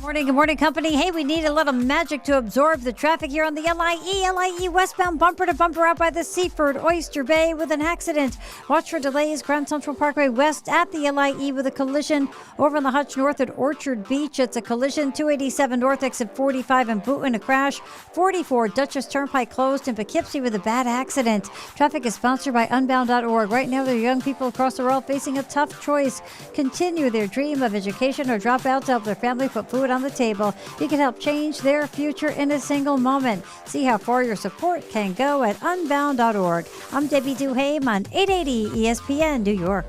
Good morning, company. Hey, we need a little magic to absorb the traffic here on the LIE westbound bumper to bumper out by the Seaford Oyster Bay with an accident. Watch for delays. Grand Central Parkway west at the LIE with a collision. Over on the Hutch north at Orchard Beach, it's a collision. 287 north exit 45 in Boonton, a crash. 44 Dutchess Turnpike closed in Poughkeepsie with a bad accident. Traffic is sponsored by Unbound.org. Right now, there are young people across the world facing a tough choice. Continue their dream of education or drop out to help their family put food on the table. You can help change their future in a single moment. See how far your support can go at unbound.org. I'm Debbie Duhame on 880 ESPN New York.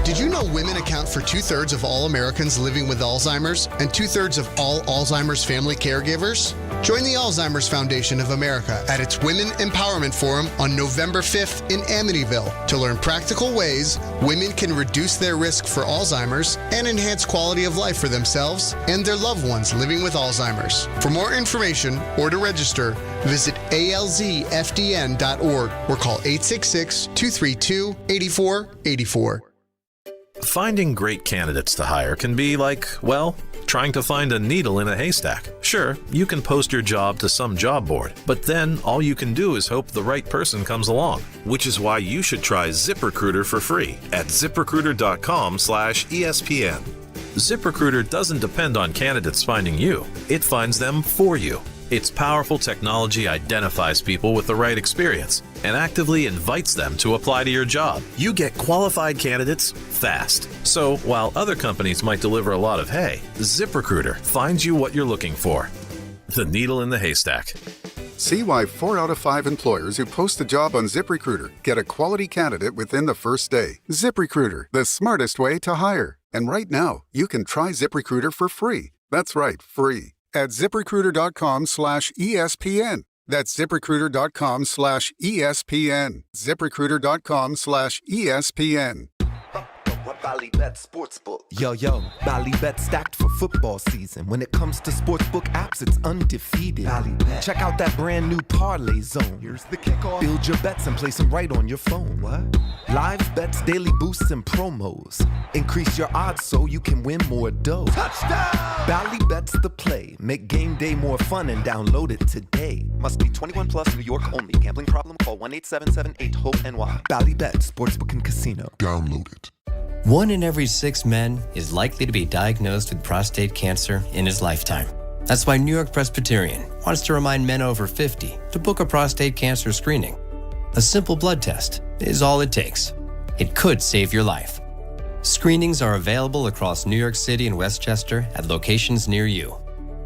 Did you know women account for 2/3 of all Americans living with Alzheimer's and 2/3 of all Alzheimer's family caregivers? Join the Alzheimer's Foundation of America at its Women Empowerment Forum on November 5th in Amityville to learn practical ways women can reduce their risk for Alzheimer's and enhance quality of life for themselves and their loved ones living with Alzheimer's. For more information or to register, visit alzfdn.org or call 866-232-8484. Finding great candidates to hire can be like, well, trying to find a needle in a haystack. Sure, you can post your job to some job board, but then all you can do is hope the right person comes along, which is why you should try ZipRecruiter for free at ZipRecruiter.com/ESPN. ZipRecruiter doesn't depend on candidates finding you. It finds them for you. Its powerful technology identifies people with the right experience and actively invites them to apply to your job. You get qualified candidates fast. So while other companies might deliver a lot of hay, ZipRecruiter finds you what you're looking for. The needle in the haystack. See why 4 out of 5 employers who post a job on ZipRecruiter get a quality candidate within the first day. ZipRecruiter, the smartest way to hire. And right now, you can try ZipRecruiter for free. That's right, free. At ZipRecruiter.com/ESPN. That's ZipRecruiter.com/ESPN. ZipRecruiter.com/ESPN. Ballybet Sportsbook. Yo, Ballybet stacked for football season. When it comes to sportsbook apps, it's undefeated. Ballybet. Check out that brand new parlay zone. Here's the kickoff. Build your bets and place them right on your phone. What? Live bets, daily boosts, and promos. Increase your odds so you can win more dough. Touchdown! Ballybet's the play. Make game day more fun and download it today. Must be 21 plus, New York only. Gambling problem? Call 1-877-8-HOPE-NY. Ballybet Sportsbook and Casino. Download it. 1 in every 6 men is likely to be diagnosed with prostate cancer in his lifetime. That's why New York Presbyterian wants to remind men over 50 to book a prostate cancer screening. A simple blood test is all it takes. It could save your life. Screenings are available across New York City and Westchester at locations near you.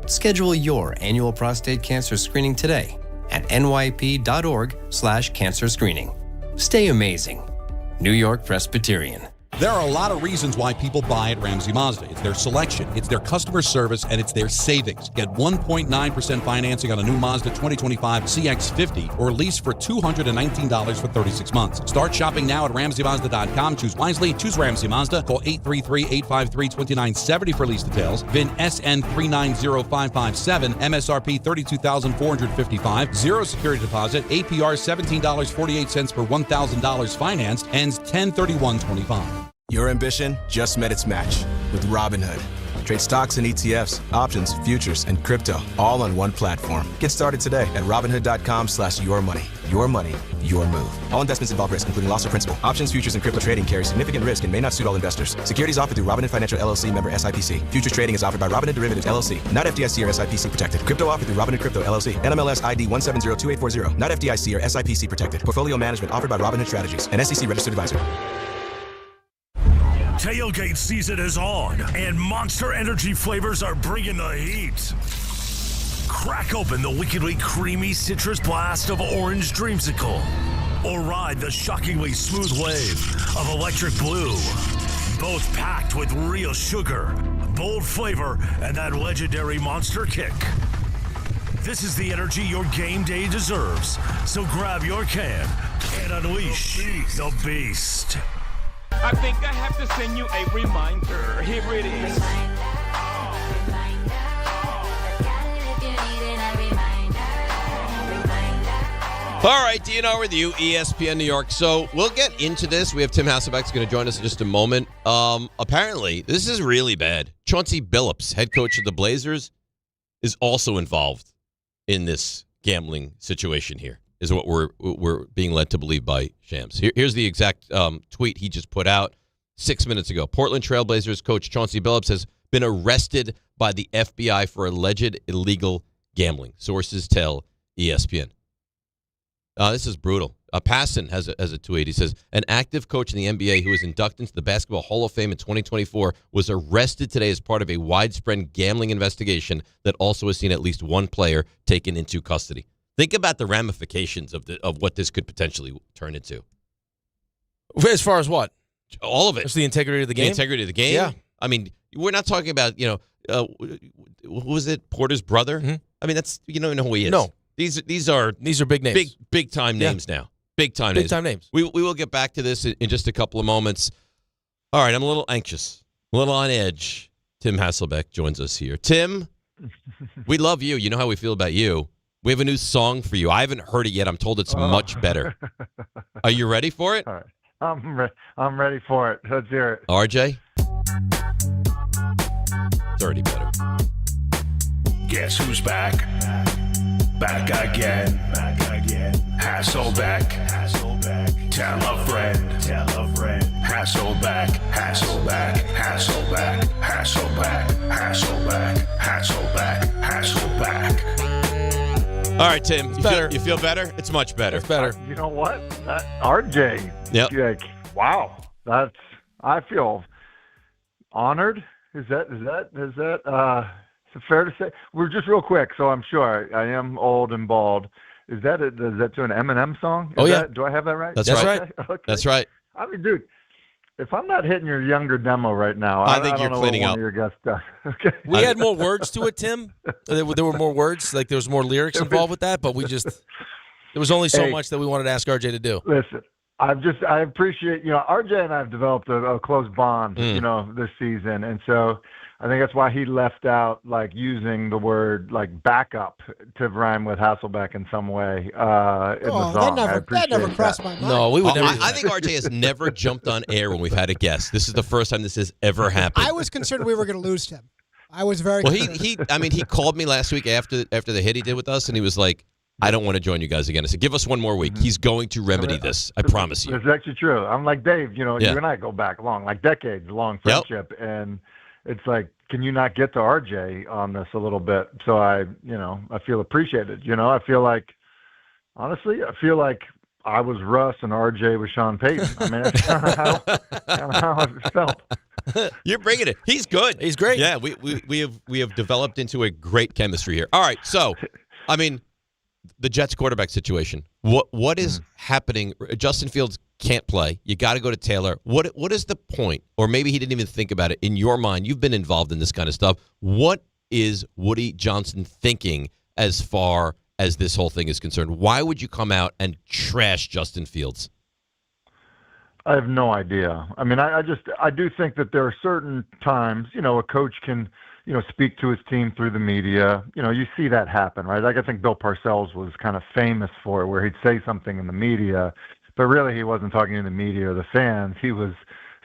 Schedule your annual prostate cancer screening today at nyp.org/cancer screening. Stay amazing. New York Presbyterian. There are a lot of reasons why people buy at Ramsey Mazda. It's their selection, it's their customer service, and it's their savings. Get 1.9% financing on a new Mazda 2025 CX-50 or lease for $219 for 36 months. Start shopping now at RamseyMazda.com. Choose wisely. Choose Ramsey Mazda. Call 833-853-2970 for lease details. VIN SN390557. MSRP $32,455. Zero security deposit. APR $17.48 per $1,000 financed. Ends 10/31/25. Your ambition just met its match with Robinhood. Trade stocks and ETFs, options, futures, and crypto all on one platform. Get started today at Robinhood.com/yourmoney. Your money, your move. All investments involve risk, including loss of principal. Options, futures, and crypto trading carry significant risk and may not suit all investors. Securities offered through Robinhood Financial LLC, member SIPC. Futures trading is offered by Robinhood Derivatives LLC, not FDIC or SIPC protected. Crypto offered through Robinhood Crypto LLC, NMLS ID 1702840, not FDIC or SIPC protected. Portfolio management offered by Robinhood Strategies, an SEC registered advisor. Tailgate season is on, and Monster Energy flavors are bringing the heat. Crack open the wickedly creamy citrus blast of Orange Dreamsicle, or ride the shockingly smooth wave of Electric Blue. Both packed with real sugar, bold flavor, and that legendary monster kick. This is the energy your game day deserves, so grab your can and unleash the beast. I think I have to send you a reminder. Here it is. All right, DNR with you, ESPN New York. So we'll get into this. We have Tim Hasselbeck going to join us in just a moment. Apparently, this is really bad. Chauncey Billups, head coach of the Blazers, is also involved in this gambling situation here, is what we're being led to believe by Shams. Here's the exact tweet he just put out 6 minutes ago. Portland Trailblazers coach Chauncey Billups has been arrested by the FBI for alleged illegal gambling. Sources tell ESPN. This is brutal. Passon has a tweet. He says, an active coach in the NBA who was inducted into the Basketball Hall of Fame in 2024 was arrested today as part of a widespread gambling investigation that also has seen at least one player taken into custody. Think about the ramifications of what this could potentially turn into. As far as what? All of it. Just the integrity of the game. The integrity of the game. Yeah. I mean, we're not talking about, who was it? Porter's brother? Mm-hmm. I mean, that's, you don't know who he is. No. These are big names. Big time names now. Big time names. We will get back to this in just a couple of moments. All right, I'm a little anxious, a little on edge. Tim Hasselbeck joins us here. Tim, we love you. You know how we feel about you. We have a new song for you. I haven't heard it yet. I'm told it's much better. Are you ready for it? All right. I'm ready for it. Let's hear it. RJ? It's already better. Guess who's back? Back again. Hasselbeck. Tell a friend. Hasselbeck. All right, Tim. You feel better? It's much better. It's better. You know what? RJ. Yep. Wow. I feel honored. Is it fair to say? We're just real quick, so I'm sure I am old and bald. Is that to an Eminem song? Do I have that right? That's right. Okay. That's right. I mean, dude, if I'm not hitting your younger demo right now, I think you're don't know cleaning what up. One of your guests does. Okay. We had more words to it, Tim. There were more words. Like there was more lyrics involved with that, but there was only so much that we wanted to ask RJ to do. Listen, I appreciate, RJ and I have developed a close bond, this season. And so I think that's why he left out, like, using the word, like, backup to rhyme with Hasselbeck in some way in the song. That never crossed my mind. No, we would never. I think RJ has never jumped on air when we've had a guest. This is the first time this has ever happened. I was concerned we were going to lose Tim. I was very Well, concerned. he called me last week after the hit he did with us, and he was like, I don't want to join you guys again. I said, give us one more week. He's going to remedy this. I promise you. It's actually true. I'm like Dave, you and I go back long, like decades-long friendship, and it's like, can you not get to RJ on this a little bit? So I feel appreciated. I feel like, honestly, I was Russ and RJ was Sean Payton. I mean, that's kind of how I felt. You're bringing it. He's good. He's great. Yeah, we have developed into a great chemistry here. All right, so, I mean, the Jets quarterback situation. What is happening? Justin Fields can't play. You got to go to Taylor. What is the point? Or maybe he didn't even think about it. In your mind, you've been involved in this kind of stuff. What is Woody Johnson thinking as far as this whole thing is concerned? Why would you come out and trash Justin Fields? I have no idea. I mean, I do think that there are certain times, a coach can, speak to his team through the media. You see that happen, right? Like I think Bill Parcells was kind of famous for it, where he'd say something in the media, but really he wasn't talking to the media or the fans. He was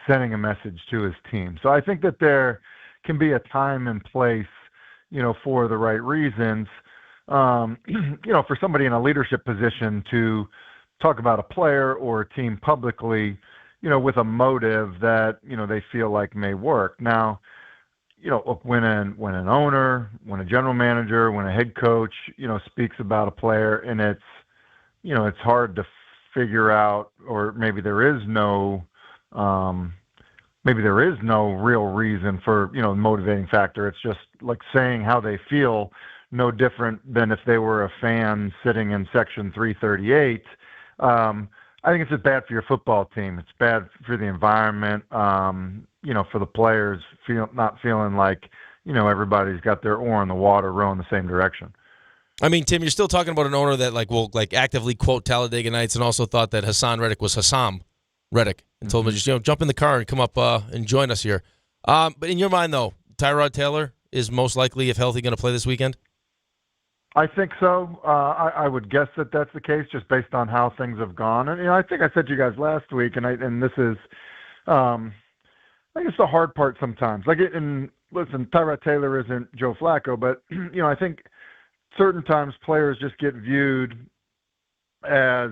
sending a message to his team. So I think that there can be a time and place, for the right reasons, for somebody in a leadership position to talk about a player or a team publicly, with a motive that, they feel like may work. Now, when an owner, when a general manager, when a head coach, speaks about a player and it's hard to figure out, or maybe there is no real reason for, motivating factor. It's just like saying how they feel, no different than if they were a fan sitting in section 338. I think it's just bad for your football team. It's bad for the environment, for the players not feeling like, everybody's got their oar in the water rowing the same direction. I mean, Tim, you're still talking about an owner that will actively quote Talladega Nights and also thought that Hassan Reddick was Hassam Reddick and told him to just jump in the car and come up and join us here. But in your mind, though, Tyrod Taylor is most likely, if healthy, going to play this weekend? I think so. I would guess that that's the case, just based on how things have gone. And I think I said to you guys last week, and this is, I think it's the hard part sometimes. Listen, Tyrod Taylor isn't Joe Flacco, but I think certain times players just get viewed as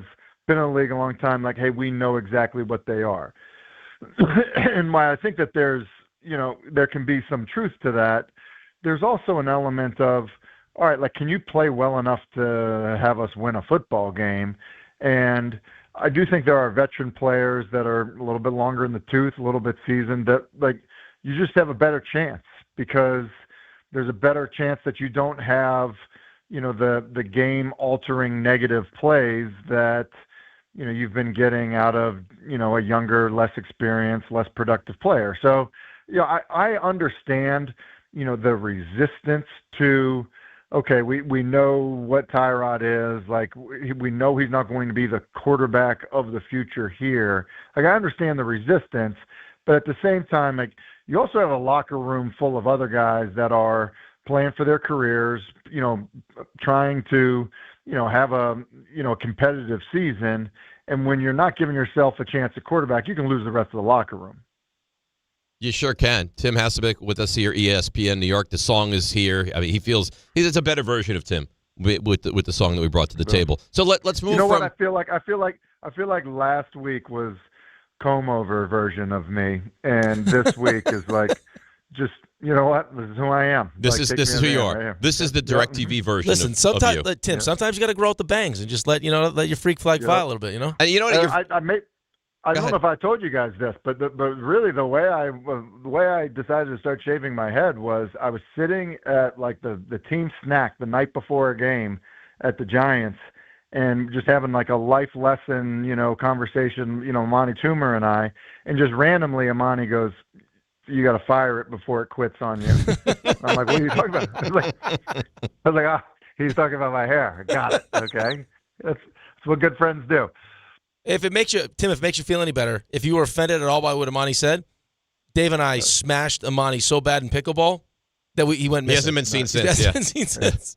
been in the league a long time, like, hey, we know exactly what they are. And why I think that there's, there can be some truth to that. There's also an element of, all right, can you play well enough to have us win a football game? And I do think there are veteran players that are a little bit longer in the tooth, a little bit seasoned, that, you just have a better chance, because there's a better chance that you don't have, the game-altering negative plays that, you've been getting out of, a younger, less experienced, less productive player. So, I understand, the resistance to, okay, we know what Tyrod is. Like, we know he's not going to be the quarterback of the future here. Like, I understand the resistance, but at the same time, like, you also have a locker room full of other guys that are playing for their careers, trying to, have a competitive season. And when you're not giving yourself a chance at quarterback, you can lose the rest of the locker room. You sure can. Tim Hasselbeck with us here, ESPN New York. The song is here. I mean, it's a better version of Tim with the song that we brought to the table. So let's move. What I feel like last week was comb over version of me, and this week is like just. You know what? This is who I am. This is who you are. This is the DirecTV version. Listen, sometimes, of you. Tim. Sometimes you got to grow out the bangs and just let your freak flag fly a little bit. And you know what? I don't know if I told you guys this, but really the way I decided to start shaving my head was I was sitting at like the team snack the night before a game at the Giants and just having like a life lesson, conversation, Amani Toomer and I, and just randomly Amani goes, "You got to fire it before it quits on you." I'm like, "What are you talking about?" I was like, "Oh, he's talking about my hair." Got it. Okay. That's what good friends do. If it makes you feel any better, if you were offended at all by what Amani said, Dave and I smashed Amani so bad in pickleball that he went missing. He hasn't been seen since. He hasn't been seen since.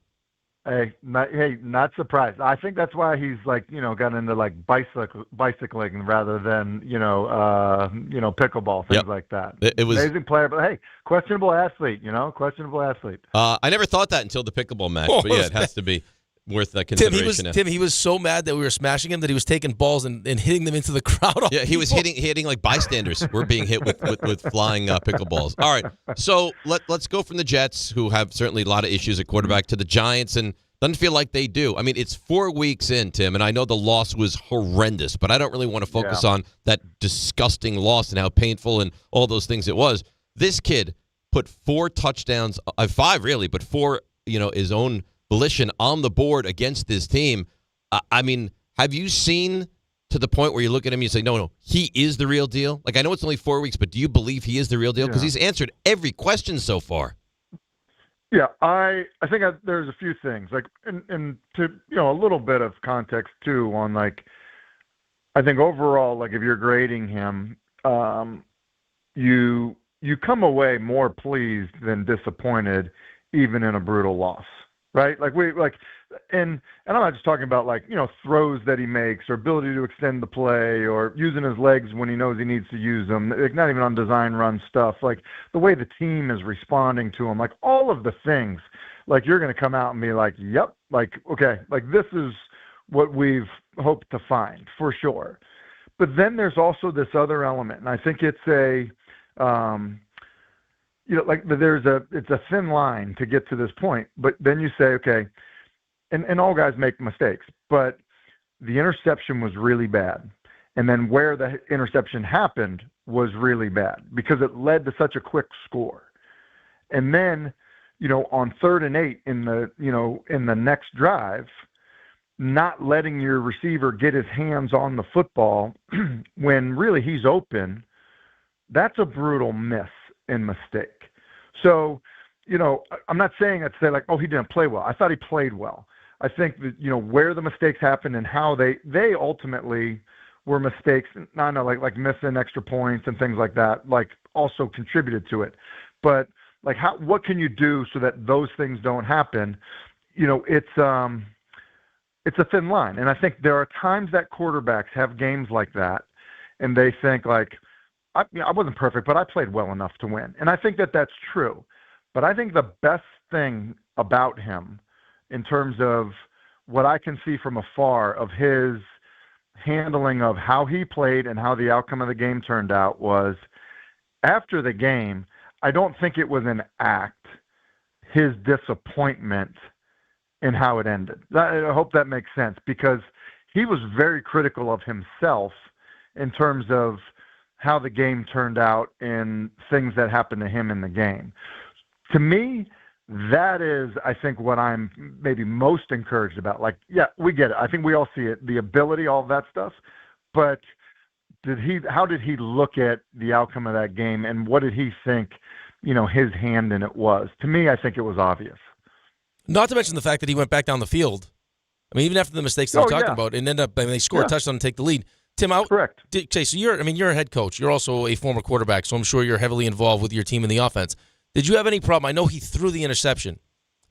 Hey, not surprised. I think that's why he's like, got into like bicycling rather than, pickleball, things like that. It was amazing player, but hey, questionable athlete, questionable athlete. I never thought that until the pickleball match, but yeah, it has to be worth that consideration. Tim, he was so mad that we were smashing him that he was taking balls and hitting them into the crowd. Yeah, he was hitting like bystanders. We're being hit with flying pickleballs. All right, so let's go from the Jets, who have certainly a lot of issues at quarterback, to the Giants, and doesn't feel like they do. I mean, it's 4 weeks in, Tim, and I know the loss was horrendous, but I don't really want to focus on that disgusting loss and how painful and all those things it was. This kid put 4 touchdowns, 5 really, but 4, his own volition on the board against this team. I mean, have you seen to the point where you look at him and you say, no, he is the real deal? Like, I know it's only 4 weeks, but do you believe he is the real deal? Because he's answered every question so far. Yeah, I think there's a few things, like, and to, a little bit of context too on, like, I think overall, like, if you're grading him, you come away more pleased than disappointed, even in a brutal loss. Right? And I'm not just talking about throws that he makes or ability to extend the play or using his legs when he knows he needs to use them. Like, not even on design run stuff. Like the way the team is responding to him, like all of the things, like you're going to come out and be like, yep, like, okay, like this is what we've hoped to find for sure. But then there's also this other element. And I think it's it's a thin line to get to this point, but then you say, okay, and all guys make mistakes, but the interception was really bad. And then where the interception happened was really bad because it led to such a quick score. And then, on 3rd and 8 in the next drive, not letting your receiver get his hands on the football when really he's open, that's a brutal miss and mistake. So, I'm not saying I'd say like, oh, he didn't play well. I thought he played well. I think that, where the mistakes happened and how they ultimately were mistakes, like missing extra points and things like that, like also contributed to it. But like what can you do so that those things don't happen? It's a thin line. And I think there are times that quarterbacks have games like that and they think like, I wasn't perfect, but I played well enough to win. And I think that that's true. But I think the best thing about him in terms of what I can see from afar of his handling of how he played and how the outcome of the game turned out was after the game, I don't think it was an act, his disappointment in how it ended. I hope that makes sense because he was very critical of himself in terms of how the game turned out and things that happened to him in the game. To me, That is, I think, what I'm maybe most encouraged about. Like, yeah, we get it. I think we all see it, the ability, all of that stuff. But how did he look at the outcome of that game, and what did he think, his hand in it was? To me, I think it was obvious. Not to mention the fact that he went back down the field. I mean, even after the mistakes that we're talking about, and they score a touchdown and take the lead. Tim, correct. So you're a head coach. You're also a former quarterback, so I'm sure you're heavily involved with your team in the offense. Did you have any problem? I know he threw the interception,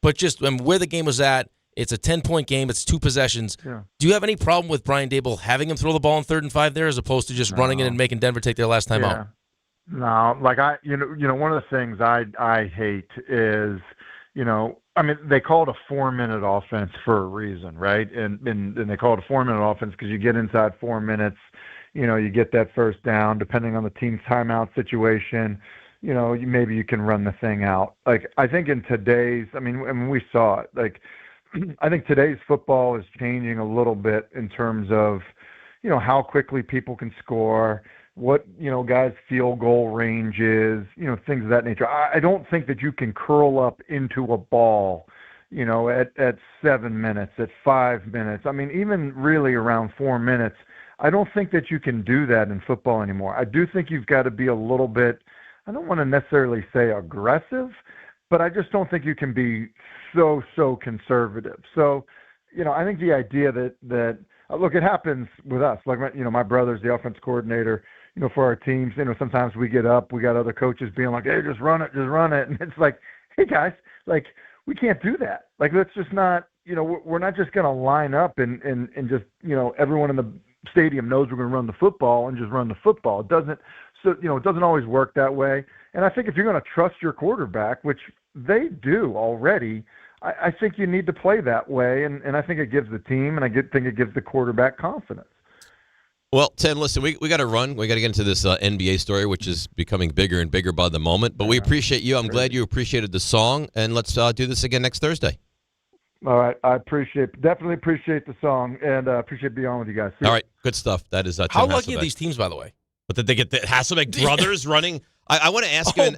but just where the game was at, it's a 10-point game. It's 2 possessions. Yeah. Do you have any problem with Brian Daboll having him throw the ball on 3rd and 5 there, as opposed to just running in and making Denver take their last time out? No, like one of the things I hate is, they call it a 4-minute offense for a reason, right? And they call it a 4-minute offense because you get inside 4 minutes, you get that first down, depending on the team's timeout situation. Maybe you can run the thing out. Like, I think in today's, we saw it. Like, I think today's football is changing a little bit in terms of, how quickly people can score, what, guys' field goal range is, things of that nature. I don't think that you can curl up into a ball, at 7 minutes, at 5 minutes. Even really around 4 minutes, I don't think that you can do that in football anymore. I do think you've got to be a little bit, I don't want to necessarily say aggressive, but I just don't think you can be so conservative. So, I think the idea that look, it happens with us. Like, my brother's the offense coordinator, for our teams. Sometimes we get up, we got other coaches being like, hey, just run it. And it's like, hey, guys, like, we can't do that. Like, that's just not, we're not just going to line up and just, everyone in the stadium knows we're going to run the football and just run the football. It doesn't. So, it doesn't always work that way. And I think if you're going to trust your quarterback, which they do already, I think you need to play that way. And I think it gives the team, and I think it gives the quarterback confidence. Well, Tim, listen, we got to run. We got to get into this NBA story, which is becoming bigger and bigger by the moment. But we appreciate you. I'm glad you appreciated the song. And let's do this again next Thursday. All right. I definitely appreciate the song, and appreciate being on with you guys. All right. Good stuff. That is Tim How lucky Hasselbeck. are these teams, by the way? But did they get the Hasselbeck brothers running? I want to ask you.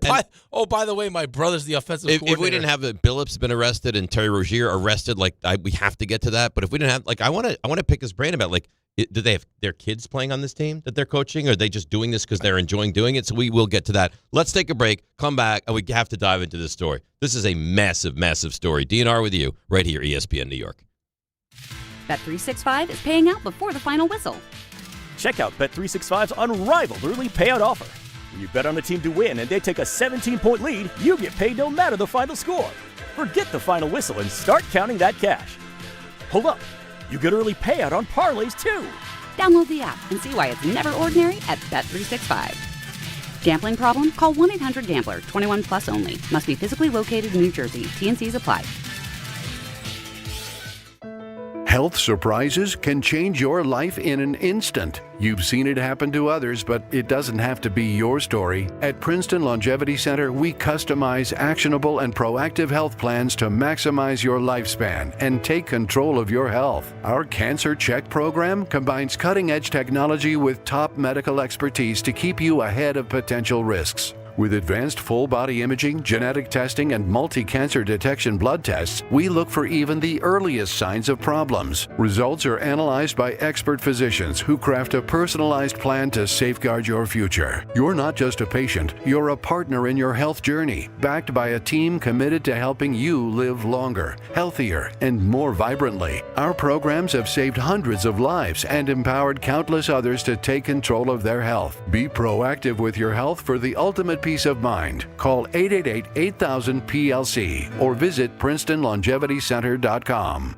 By the way, my brother's the offensive coordinator. If we didn't have Billups been arrested and Terry Rozier arrested, we have to get to that. But if we didn't have, I want to pick his brain about, do they have their kids playing on this team that they're coaching? Or are they just doing this because they're enjoying doing it? So we will get to that. Let's take a break, come back, and we have to dive into this story. This is a massive, massive story. DNR with you right here, ESPN New York. Bet365 is paying out before the final whistle. Check out Bet365's unrivaled early payout offer. When you bet on a team to win and they take a 17-point lead, you get paid no matter the final score. Forget the final whistle and start counting that cash. Hold up. You get early payout on parlays, too. Download the app and see why it's never ordinary at Bet365. Gambling problem? Call 1-800-GAMBLER. 21 plus only. Must be physically located in New Jersey. T&Cs apply. Health surprises can change your life in an instant. You've seen it happen to others, but it doesn't have to be your story. At Princeton Longevity Center, we customize actionable and proactive health plans to maximize your lifespan and take control of your health. Our Cancer Check program combines cutting-edge technology with top medical expertise to keep you ahead of potential risks. With advanced full-body imaging, genetic testing, and multi-cancer detection blood tests, we look for even the earliest signs of problems. Results are analyzed by expert physicians who craft a personalized plan to safeguard your future. You're not just a patient, you're a partner in your health journey, backed by a team committed to helping you live longer, healthier, and more vibrantly. Our programs have saved hundreds of lives and empowered countless others to take control of their health. Be proactive with your health for the ultimate peace of mind. Call 888-8000-PLC or visit PrincetonLongevityCenter.com.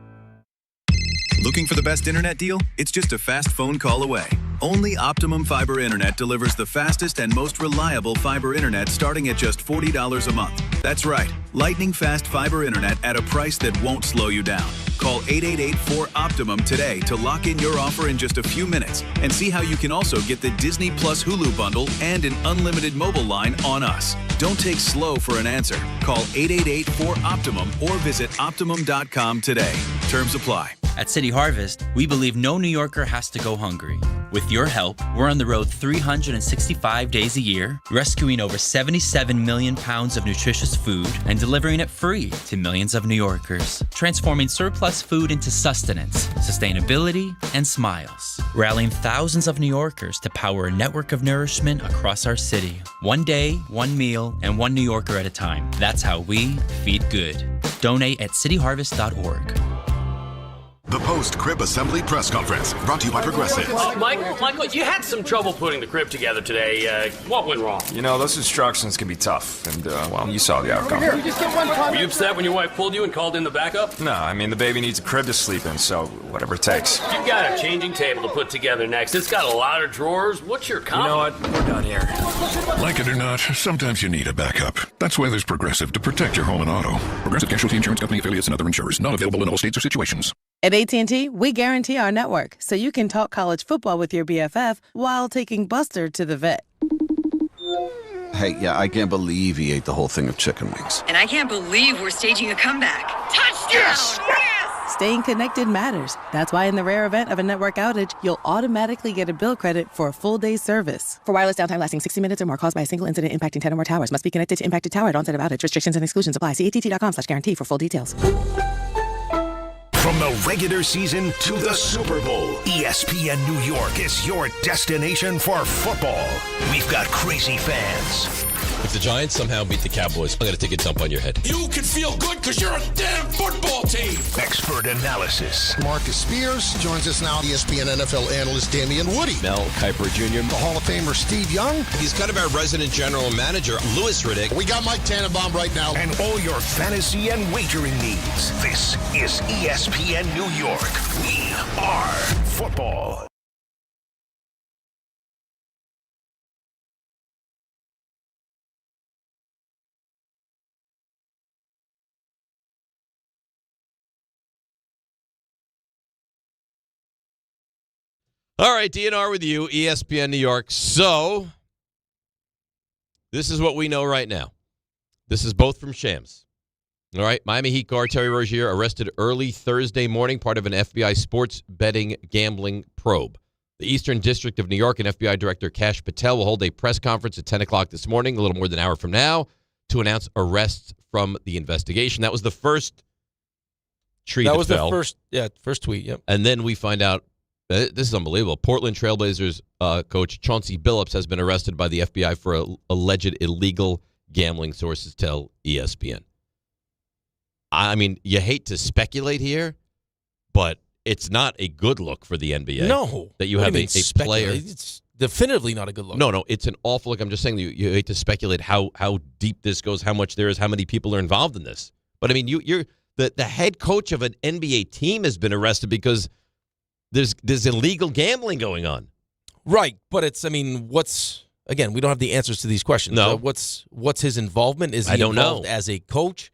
Looking for the best internet deal? It's just a fast phone call away. Only Optimum Fiber Internet delivers the fastest and most reliable fiber internet starting at just $40 a month. That's right, lightning fast fiber internet at a price that won't slow you down. Call 888-4OPTIMUM today to lock in your offer in just a few minutes and see how you can also get the Disney Plus Hulu bundle and an unlimited mobile line on us. Don't take slow for an answer. Call 888-4OPTIMUM or visit Optimum.com today. Terms apply. At City Harvest, we believe no New Yorker has to go hungry. With your help, we're on the road 365 days a year, rescuing over 77 million pounds of nutritious food and delivering it free to millions of New Yorkers, transforming surplus food into sustenance, sustainability, and smiles, rallying thousands of New Yorkers to power a network of nourishment across our city. One day, one meal, and one New Yorker at a time. That's how we feed good. Donate at cityharvest.org. The post-crib assembly press conference, brought to you by Progressive. Michael, you had some trouble putting the crib together today. What went wrong? You know, those instructions can be tough, and, well, you saw the outcome. Were you upset when your wife pulled you and called in the backup? No, I mean, the baby needs a crib to sleep in, so whatever it takes. You've got a changing table to put together next. It's got a lot of drawers. What's your comment? You know what? We're done here. Like it or not, sometimes you need a backup. That's why there's Progressive to protect your home and auto. Progressive Casualty Insurance Company affiliates and other insurers. Not available in all states or situations. At AT&T, we guarantee our network so you can talk college football with your BFF while taking Buster to the vet. Hey, yeah, I can't believe he ate the whole thing of chicken wings. And I can't believe we're staging a comeback. Touchdown! Yes! Yes! Staying connected matters. That's why in the rare event of a network outage, you'll automatically get a bill credit for a full day's service. For wireless downtime lasting 60 minutes or more caused by a single incident impacting 10 or more towers, must be connected to impacted tower at onset of outage. Restrictions and exclusions apply. See att.com/guarantee for full details. From the regular season to the Super Bowl, ESPN New York is your destination for football. We've got crazy fans. If the Giants somehow beat the Cowboys, I'm going to take a dump on your head. You can feel good because you're a damn football team. Expert analysis. Marcus Spears joins us now. ESPN NFL analyst Damian Woody. Mel Kiper Jr. The Hall of Famer Steve Young. He's kind of our resident general manager, Louis Riddick. We got Mike Tannenbaum right now. And all your fantasy and wagering needs. This is ESPN New York. We are football. All right, DNR with you, ESPN New York. So, this is what we know right now. This is both from Shams. All right, Miami Heat guard Terry Rozier arrested early Thursday morning, part of an FBI sports betting gambling probe. The Eastern District of New York and FBI Director Kash Patel will hold a press conference at 10 o'clock this morning, a little more than an hour from now, to announce arrests from the investigation. That was the first tree that fell. That was the first tweet, yep. And then we find out, this is unbelievable, Portland Trailblazers coach Chauncey Billups has been arrested by the FBI for alleged illegal gambling, sources tell ESPN. I mean, you hate to speculate here, but it's not a good look for the NBA. No. That you have a player. It's definitively not a good look. No, it's an awful look. I'm just saying you hate to speculate how deep this goes, how much there is, how many people are involved in this. But, I mean, you're the head coach of an NBA team has been arrested because there's illegal gambling going on. Right, but it's, I mean, again, we don't have the answers to these questions. No. What's his involvement? Is he I don't involved know. as a coach?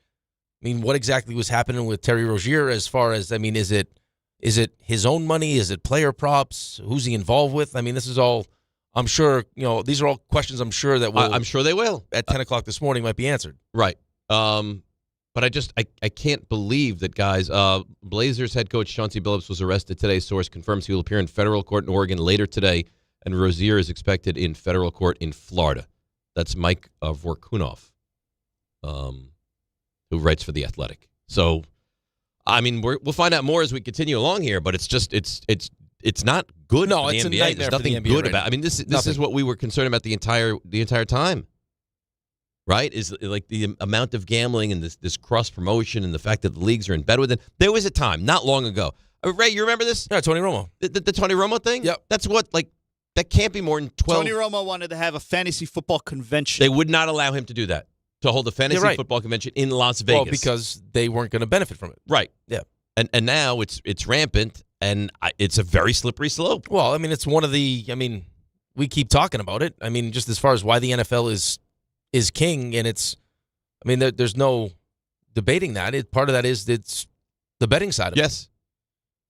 I mean, what exactly was happening with Terry Rozier as far as, I mean, is it his own money? Is it player props? Who's he involved with? I mean, this is all, I'm sure, these are all questions I'm sure that will. I'm sure they will. At 10 o'clock this morning might be answered. Right. But I can't believe that, guys. Blazers head coach Chauncey Billups was arrested today. Source confirms he will appear in federal court in Oregon later today, and Rozier is expected in federal court in Florida. That's Mike Vorkunov, who writes for The Athletic. So, I mean, we'll find out more as we continue along here, but it's just it's not good for the it's NBA. A nightmare There's nothing for the NBA good right about. now. I mean, this is what we were concerned about the entire time. Right? Is like the amount of gambling and this cross promotion and the fact that the leagues are in bed with it. There was a time, not long ago. Ray, you remember this? Yeah, Tony Romo. The Tony Romo thing? Yep. That's that can't be more than 12. Tony Romo wanted to have a fantasy football convention. They would not allow him to do that, to hold a fantasy football convention in Las Vegas. Well, because they weren't going to benefit from it. Right. Yeah. And now it's rampant, and it's a very slippery slope. Well, I mean, it's one of the, we keep talking about it. I mean, just as far as why the NFL is king, and there's no debating that. Part of that is it's the betting side of it. Yes.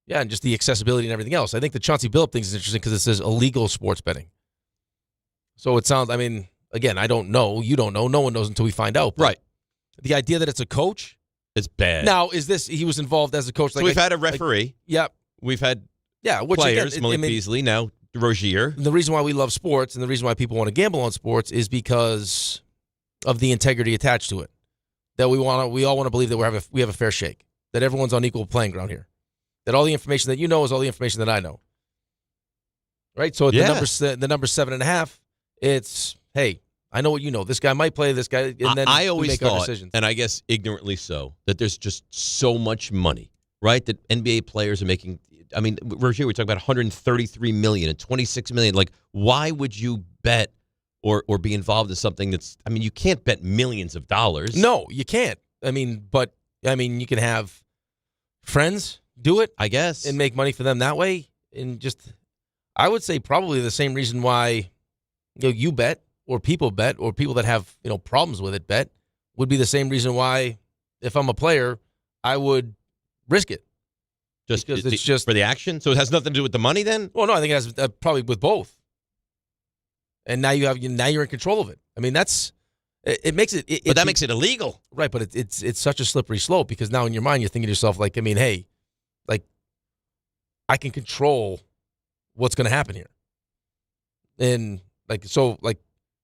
Yeah, and just the accessibility and everything else. I think the Chauncey Billups thing is interesting because it says illegal sports betting. So it sounds, again, I don't know. You don't know. No one knows until we find out. But right. The idea that it's a coach, It's bad. Now, is this he was involved as a coach? So we've had a referee. Yep. We've had which players, again, Malik Beasley, now Rozier. The reason why we love sports and the reason why people want to gamble on sports is because of the integrity attached to it. That we all want to believe that we have a fair shake. That everyone's on equal playing ground here. That all the information that you know is all the information that I know. Right? So the number 7.5, it's, hey, I know what you know. This guy might play, this guy, and then I always we make thought, our decisions. and I guess ignorantly so, that there's just so much money, right? That NBA players are making. I mean, Rozier, we're talking about $133 million and $26 million. Like, why would you bet or be involved in something that's? I mean, you can't bet millions of dollars. No, you can't. I mean, you can have friends do it, I guess, and make money for them that way. And just, I would say probably the same reason why you bet or people that have problems with it bet would be the same reason why if I'm a player I would risk it. Just because it's just for the action. So it has nothing to do with the money then? Well, no, I think it has probably with both. And now you're in control of it. I mean, it makes it. But that makes it illegal, right? But it's such a slippery slope because now in your mind you're thinking to yourself like, I mean, hey, like I can control what's going to happen here, and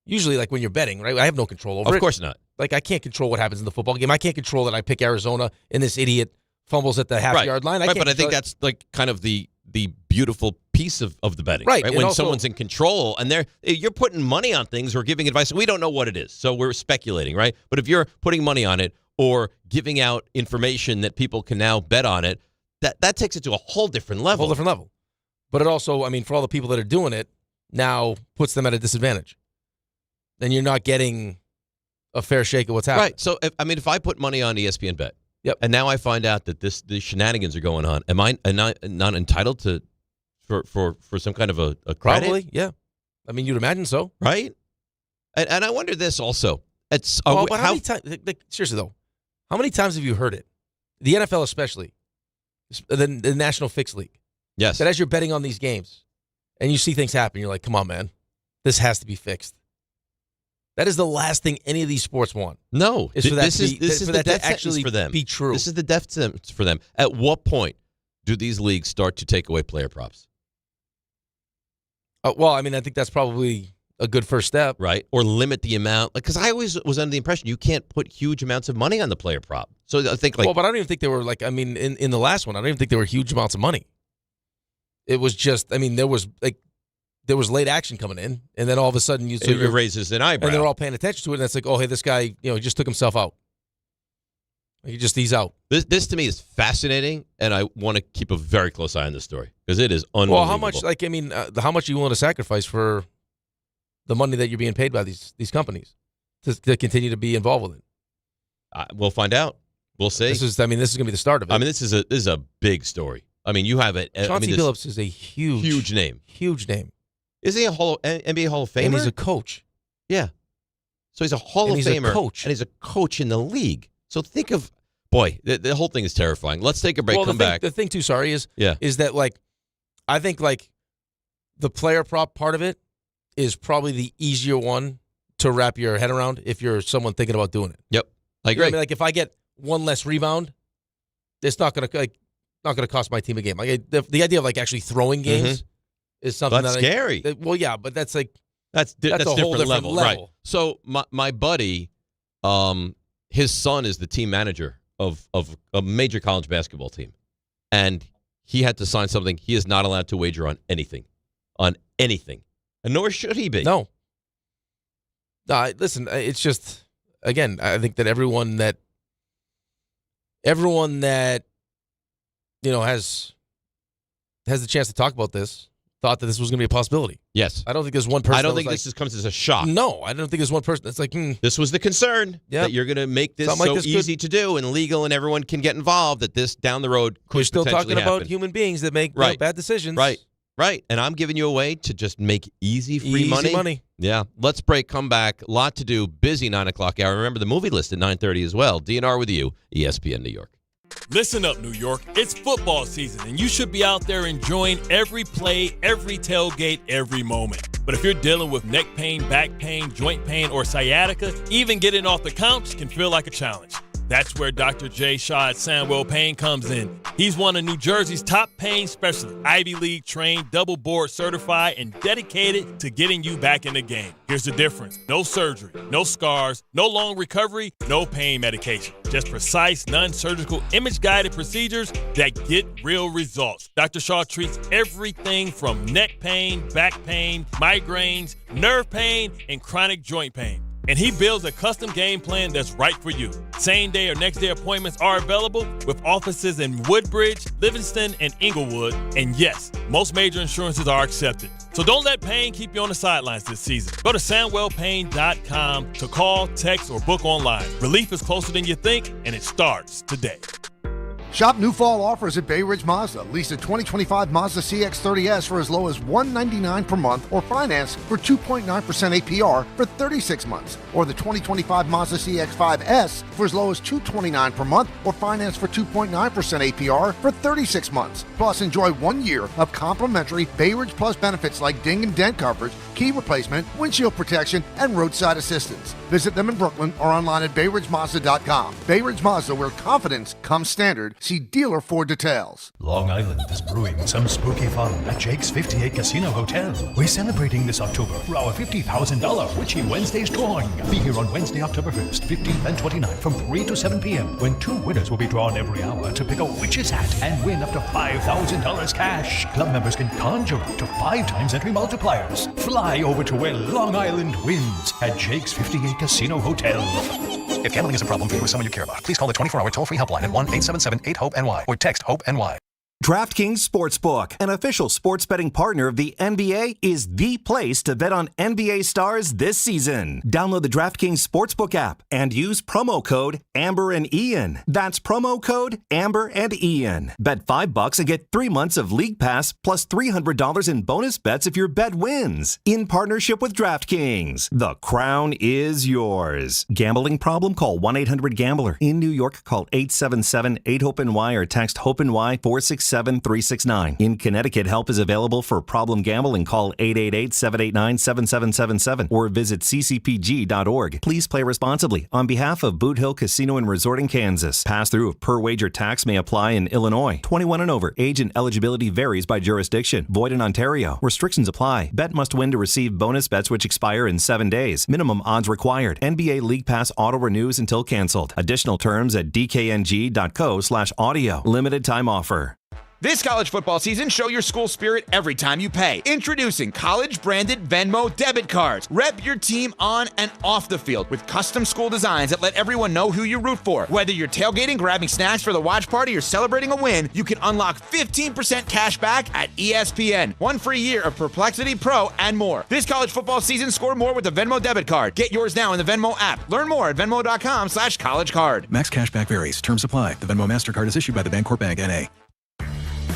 usually like when you're betting, right? I have no control over it. Of course not. Like I can't control what happens in the football game. I can't control that I pick Arizona and this idiot fumbles at the half-yard line. But I think that's like kind of the beautiful piece of the betting. Right. When also, someone's in control and you're putting money on things or giving advice. We don't know what it is, so we're speculating, right? But if you're putting money on it or giving out information that people can now bet on it, that takes it to a whole different level. But it also, I mean, for all the people that are doing it, now puts them at a disadvantage. Then you're not getting a fair shake of what's happening. Right. So, if I put money on ESPN Bet, yep, and now I find out that the shenanigans are going on, am I not entitled to for some kind of a credit? Probably, yeah. I mean, you'd imagine so, right? And I wonder this also. It's how many times? Seriously though, how many times have you heard it? The NFL especially, the National Fixed League. Yes. That as you're betting on these games, and you see things happen, you're like, come on, man, this has to be fixed. That is the last thing any of these sports want. No, is for that this is the death sentence for them. Be true. This is the death sentence for them. At what point do these leagues start to take away player props? Well, I mean, I think that's probably a good first step, right? Or limit the amount, because I always was under the impression you can't put huge amounts of money on the player prop. So I think but I don't even think they were like. I mean, in the last one, I don't even think there were huge amounts of money. It was just, I mean, there was late action coming in, and then all of a sudden it raises an eyebrow, and they're all paying attention to it, and it's like, oh, hey, this guy, he just took himself out. He's out. This to me is fascinating, and I want to keep a very close eye on this story because it is unbelievable. Well, how much? How much are you willing to sacrifice for the money that you're being paid by these companies to continue to be involved with it? We'll find out. We'll see. This is going to be the start of it. I mean, this is a big story. I mean, you have it. Chauncey Billups is a huge name. Huge name. Is he a NBA Hall of Famer? And he's a coach. Yeah. So he's a Hall of Famer. A coach. And he's a coach in the league. So think of, boy, the whole thing is terrifying. Let's take a break, come back. The thing, too, is that, I think, the player prop part of it is probably the easier one to wrap your head around if you're someone thinking about doing it. Yep. I agree. I mean, if I get one less rebound, it's not going to cost my team a game. The idea of, actually throwing games is something that's scary. Well, yeah, but that's that's a whole different level. Right. So my buddy, his son is the team manager of a major college basketball team, and he had to sign something. He is not allowed to wager on anything, and nor should he be. No. Listen, it's just, again, I think that everyone that has the chance to talk about this thought that this was going to be a possibility. Yes. I don't think there's one person. I don't think this comes as a shock. No, I don't think there's one person that's like, This was the concern, that you're going to make this so easy to do and legal and everyone can get involved, that this down the road could We're still potentially talking happen. about human beings that make bad decisions. Right. And I'm giving you a way to just make easy money. Yeah. Let's break, come back. A lot to do. Busy 9 o'clock hour. Remember the movie list at 9:30 as well. DNR with you, ESPN New York. Listen up, New York. It's football season, and you should be out there enjoying every play, every tailgate, every moment. But if you're dealing with neck pain, back pain, joint pain, or sciatica, even getting off the couch can feel like a challenge. That's where Dr. J. Shaw at Sandwell Payne comes in. He's one of New Jersey's top pain specialists, Ivy League trained, double board certified, and dedicated to getting you back in the game. Here's the difference. No surgery, no scars, no long recovery, no pain medication. Just precise, non-surgical, image-guided procedures that get real results. Dr. Shaw treats everything from neck pain, back pain, migraines, nerve pain, and chronic joint pain. And he builds a custom game plan that's right for you. Same day or next day appointments are available with offices in Woodbridge, Livingston, and Inglewood. And yes, most major insurances are accepted. So don't let pain keep you on the sidelines this season. Go to SandwellPain.com to call, text, or book online. Relief is closer than you think, and it starts today. Shop new fall offers at Bay Ridge Mazda. Lease a 2025 Mazda CX-30S for as low as $199 per month or finance for 2.9% APR for 36 months. Or the 2025 Mazda CX-5S for as low as $229 per month or finance for 2.9% APR for 36 months. Plus, enjoy 1 year of complimentary Bay Ridge Plus benefits like ding and dent coverage, key replacement, windshield protection, and roadside assistance. Visit them in Brooklyn or online at BayRidgeMazda.com. Bay Ridge Mazda, where confidence comes standard. See dealer for details. Long Island is brewing some spooky fun at Jake's 58 Casino Hotel. We're celebrating this October for our $50,000 Witchy Wednesdays drawing. Be here on Wednesday, October 1st, 15th, and 29th from 3 to 7 p.m. when 2 winners will be drawn every hour to pick a witch's hat and win up to $5,000 cash. Club members can conjure up to 5 times entry multipliers. Fly over to where Long Island wins at Jake's 58 Casino Hotel. If gambling is a problem for you or someone you care about, please call the 24-hour toll-free helpline at 1-877-8-HOPE-NY or text HOPE-NY. DraftKings Sportsbook, an official sports betting partner of the NBA, is the place to bet on NBA stars this season. Download the DraftKings Sportsbook app and use promo code Amber and Ian. That's promo code Amber and Ian. Bet $5 and get 3 months of League Pass plus $300 in bonus bets if your bet wins. In partnership with DraftKings, the crown is yours. Gambling problem? Call 1-800-GAMBLER. In New York, call 877-8-HOPE-NY or text HOPE-NY 467-369. In Connecticut, help is available for problem gambling. Call 888-789-7777 or visit ccpg.org. Please play responsibly. On behalf of Boot Hill Casino and Resort in Kansas, pass-through of per-wager tax may apply in Illinois. 21 and over. Age and eligibility varies by jurisdiction. Void in Ontario. Restrictions apply. Bet must win to receive bonus bets which expire in 7 days. Minimum odds required. NBA League Pass auto renews until canceled. Additional terms at dkng.co/audio. Limited time offer. This college football season, show your school spirit every time you pay. Introducing college-branded Venmo debit cards. Rep your team on and off the field with custom school designs that let everyone know who you root for. Whether you're tailgating, grabbing snacks for the watch party, or celebrating a win, you can unlock 15% cash back at ESPN. 1 free year of Perplexity Pro and more. This college football season, score more with the Venmo debit card. Get yours now in the Venmo app. Learn more at venmo.com/collegecard. Max cashback varies. Terms apply. The Venmo MasterCard is issued by the Bancorp Bank, N.A.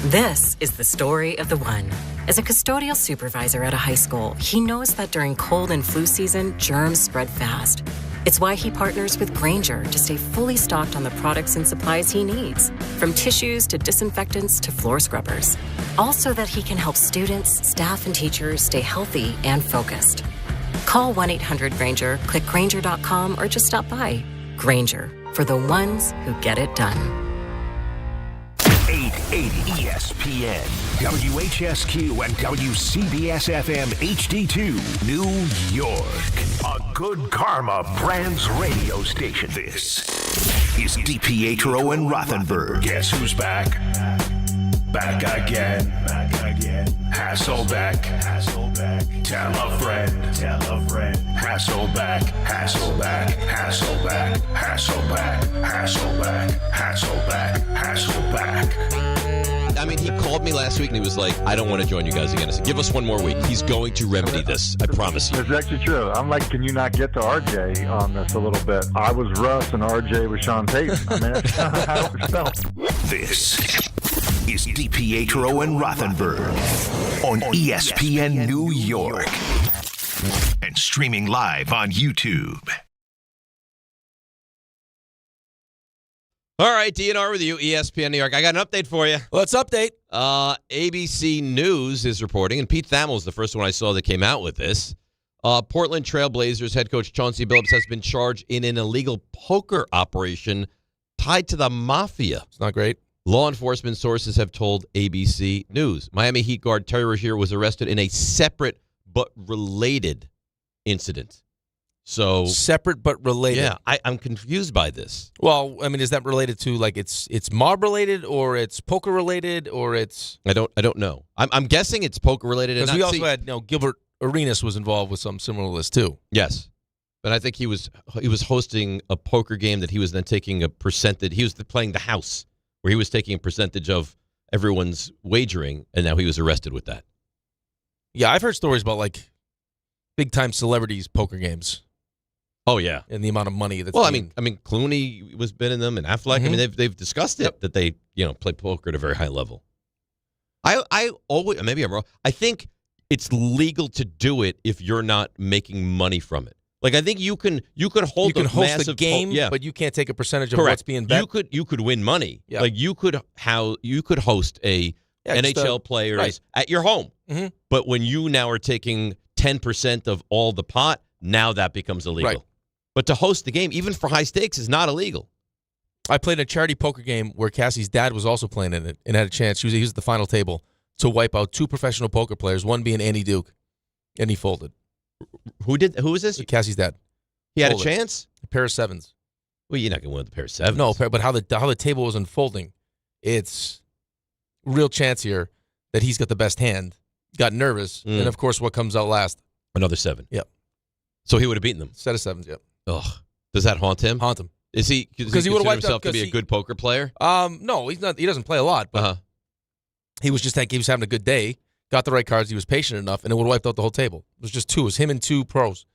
This is the story of the one. As a custodial supervisor at a high school, he knows that during cold and flu season, germs spread fast. It's why he partners with Grainger to stay fully stocked on the products and supplies he needs, from tissues to disinfectants to floor scrubbers. All so that he can help students, staff, and teachers stay healthy and focused. Call 1-800-GRAINGER, click Grainger.com, or just stop by. Grainger, for the ones who get it done. 880 ESPN, WHSQ, and WCBS-FM HD2, New York. A Good Karma Brands radio station. This is DiPietro and Rothenberg. Guess who's back? Back again. Hasselbeck. Tell a friend. Hasselbeck. I mean, he called me last week and he was like, I don't want to join you guys again. I said, give us 1 more week. He's going to remedy this. I promise you. It's actually true. I'm like, can you not get to RJ on this a little bit? I was Russ and RJ was Sean Payton. I mean, that's how it felt. This is DiPietro and Rothenberg on ESPN New York and streaming live on YouTube. All right, DNR with you, ESPN New York. I got an update for you. Let's update. ABC News is reporting, and Pete Thamel is the first one I saw that came out with this. Portland Trail Blazers head coach Chauncey Billups has been charged in an illegal poker operation tied to the mafia. It's not great. Law enforcement sources have told ABC News. Miami Heat guard Terry Rozier was arrested in a separate but related incident. So separate but related. Yeah, I'm confused by this. Well, I mean, is that related to like it's mob related or it's poker related or it's? I don't know. I'm guessing it's poker related. Because we also had Gilbert Arenas was involved with some similar list too. Yes, but I think he was hosting a poker game that he was then taking a percentage. He was playing the house where he was taking a percentage of everyone's wagering, and now he was arrested with that. Yeah, I've heard stories about like big time celebrities poker games. Oh yeah, and the amount of money that's. Well, I mean, Clooney was been in them, and Affleck. I mean, they've discussed it that they play poker at a very high level. I always, maybe I'm wrong. I think it's legal to do it if you're not making money from it. Like I think you can hold a host massive a game, but you can't take a percentage of Correct. what's being bet. You could win money. Yeah. Like you could host a NHL players at your home. Mm-hmm. But when you now are taking 10% of all the pot, now that becomes illegal. Right. But to host the game, even for high stakes, is not illegal. I played a charity poker game where Cassie's dad was also playing in it and had a chance. He was at the final table to wipe out 2 professional poker players, one being Andy Duke, and he folded. Who was this? Cassie's dad. He had a chance? A pair of 7s. Well, you're not going to win with a pair of 7s. No, but how the table was unfolding, it's real chance here that he's got the best hand. Got nervous, and of course, what comes out last? Another 7. Yep. So he would have beaten them. Set of 7s. Yep. Ugh. Does that haunt him? Haunt him. Does he consider himself to be a good poker player? No, he's not. He doesn't play a lot, but he was having a good day. Got the right cards. He was patient enough, and it would have wiped out the whole table. It was just 2. It was him and 2 pros.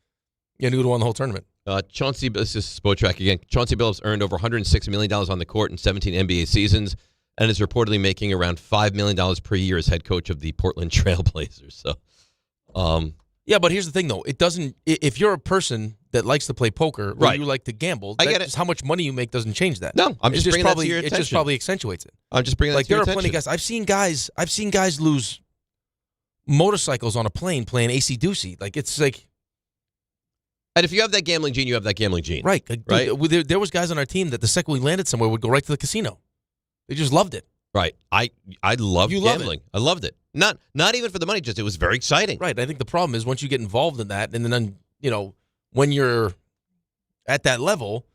And he would have won the whole tournament. Chauncey, this is Spotrac again. Chauncey Billups earned over $106 million on the court in 17 NBA seasons, and is reportedly making around $5 million per year as head coach of the Portland Trail Blazers. So, yeah, but here's the thing, though. It doesn't. If you're a person that likes to play poker, or you like to gamble, I get it. Just how much money you make doesn't change that. No, I'm just bringing that to your It attention. just probably accentuates it. I'm just bringing that to your attention. There are plenty of guys. I've seen guys lose motorcycles on a plane playing AC-doocy. Like it's like. And if you have that gambling gene, you have that gambling gene. Right. Right. Dude, there was guys on our team that the second we landed somewhere would go right to the casino. They just loved it. Right. I loved gambling. Love I loved it. Not even for the money, just it was very exciting. Right. I think the problem is once you get involved in that, and then when you're at that level,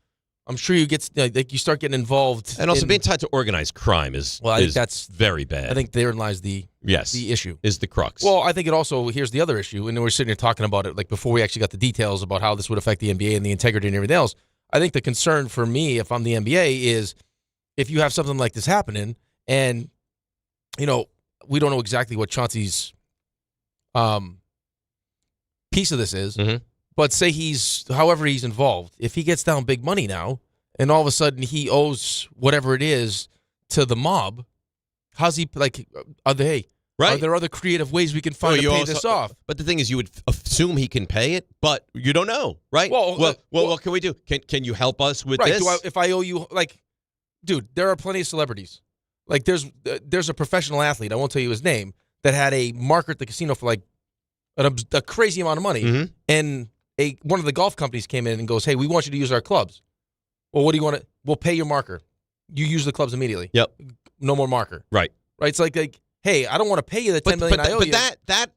I'm sure you you start getting involved. And also being tied to organized crime is that's very bad. I think therein lies the issue. Is the crux. Well, I think it also, here's the other issue, and we're sitting here talking about it like before we actually got the details about how this would affect the NBA and the integrity and everything else. I think the concern for me, if I'm the NBA, is if you have something like this happening and, we don't know exactly what Chauncey's piece of this is, but say however he's involved, if he gets down big money now and all of a sudden he owes whatever it is to the mob, how's he, are there other creative ways we can find to pay this off? But the thing is, you would assume he can pay it, but you don't know, right? Well, what can we do? Can you help us with this? If I owe you, dude, there are plenty of celebrities. Like there's a professional athlete, I won't tell you his name, that had a marker at the casino for a crazy amount of money, and one of the golf companies came in and goes, "Hey, we want you to use our clubs." Well, what do you want to? We'll pay your marker. You use the clubs immediately. Yep. No more marker. Right. It's like, hey, I don't want to pay you the $10 million I owe you. But that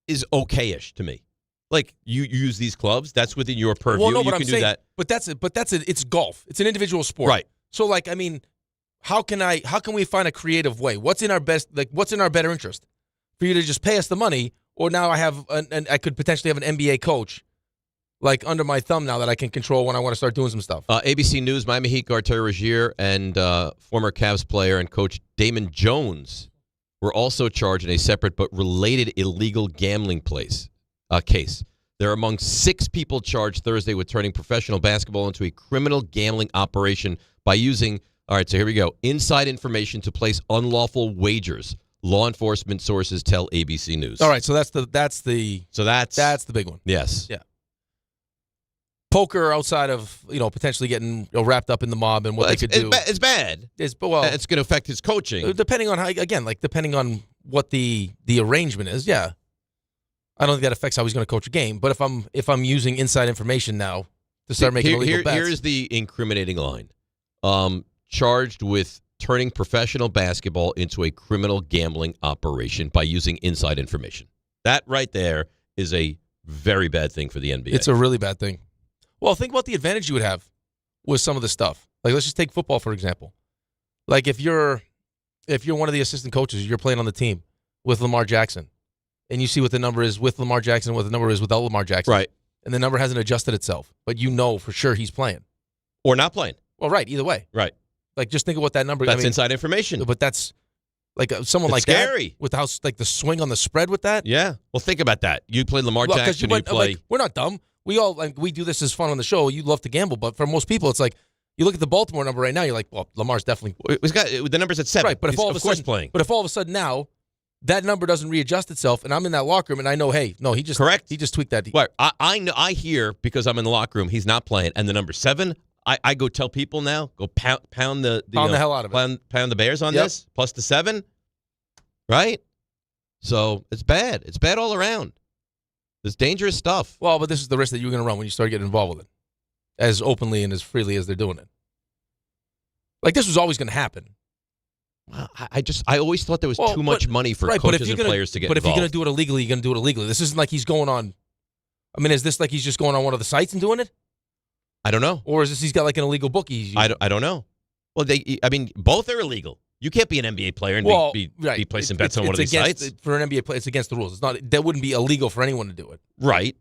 is okay-ish to me. Like you use these clubs, that's within your purview. Well, no, you but can I'm do saying, that. But it's golf. It's an individual sport. Right. So how can we find a creative way? What's in our better interest? For you to just pay us the money, or now I could potentially have an NBA coach under my thumb now that I can control when I want to start doing some stuff. ABC News, Miami Heat guard Terry Rozier and former Cavs player and coach Damon Jones were also charged in a separate but related illegal gambling case. They're among 6 people charged Thursday with turning professional basketball into a criminal gambling operation by using, all right, so here we go, inside information to place unlawful wagers. Law enforcement sources tell ABC News. All right, so that's the big one. Yes. Yeah. Poker outside of potentially getting wrapped up in the mob and what they could do. It's bad. It's going to affect his coaching. Depending on depending on what the arrangement is. Yeah, I don't think that affects how he's going to coach a game. But if I'm using inside information now to start making illegal bets, here's the incriminating line. charged with turning professional basketball into a criminal gambling operation by using inside information. That right there is a very bad thing for the NBA. It's a really bad thing. Well, think about the advantage you would have with some of this stuff. Like, let's just take football, for example. Like, if you're one of the assistant coaches, you're playing on the team with Lamar Jackson, and you see what the number is with Lamar Jackson and what the number is without Lamar Jackson. Right. And the number hasn't adjusted itself, but you know for sure he's playing. Or not playing. Well, right, either way. Right. Like, just think of what that number is. That's inside information. But that's, like, someone it's like scary. That, with the house, like the swing on the spread with that. Yeah. Well, think about that. You play Lamar Jackson, you play. Like, we're not dumb. We all, like, we do this as fun on the show. You love to gamble, but for most people, it's like, you look at the Baltimore number right now, you're like, well, Lamar's definitely. The number's at 7. Right, but if all of a sudden, playing. But if all of a sudden now, that number doesn't readjust itself, and I'm in that locker room, and I know, hey, no, he just tweaked that. Right. I know. I hear because I'm in the locker room, he's not playing, and the number 7. I go tell people now, go pound the hell out of it. Pound the Bears on this, plus the 7. Right? So it's bad. It's bad all around. It's dangerous stuff. Well, but this is the risk that you're going to run when you start getting involved with it, as openly and as freely as they're doing it. Like, this was always going to happen. Well, I always thought there was too much money for coaches and players to get involved. But if you're going to do it illegally, you're going to do it illegally. This isn't like he's going on. I mean, is this like he's just going on one of the sites and doing it? I don't know. Or is this he's got like an illegal bookie? I don't know. Well, both are illegal. You can't be an NBA player and be placing bets on one of these sites. For an NBA player, it's against the rules. It's not. That wouldn't be illegal for anyone to do it. Right.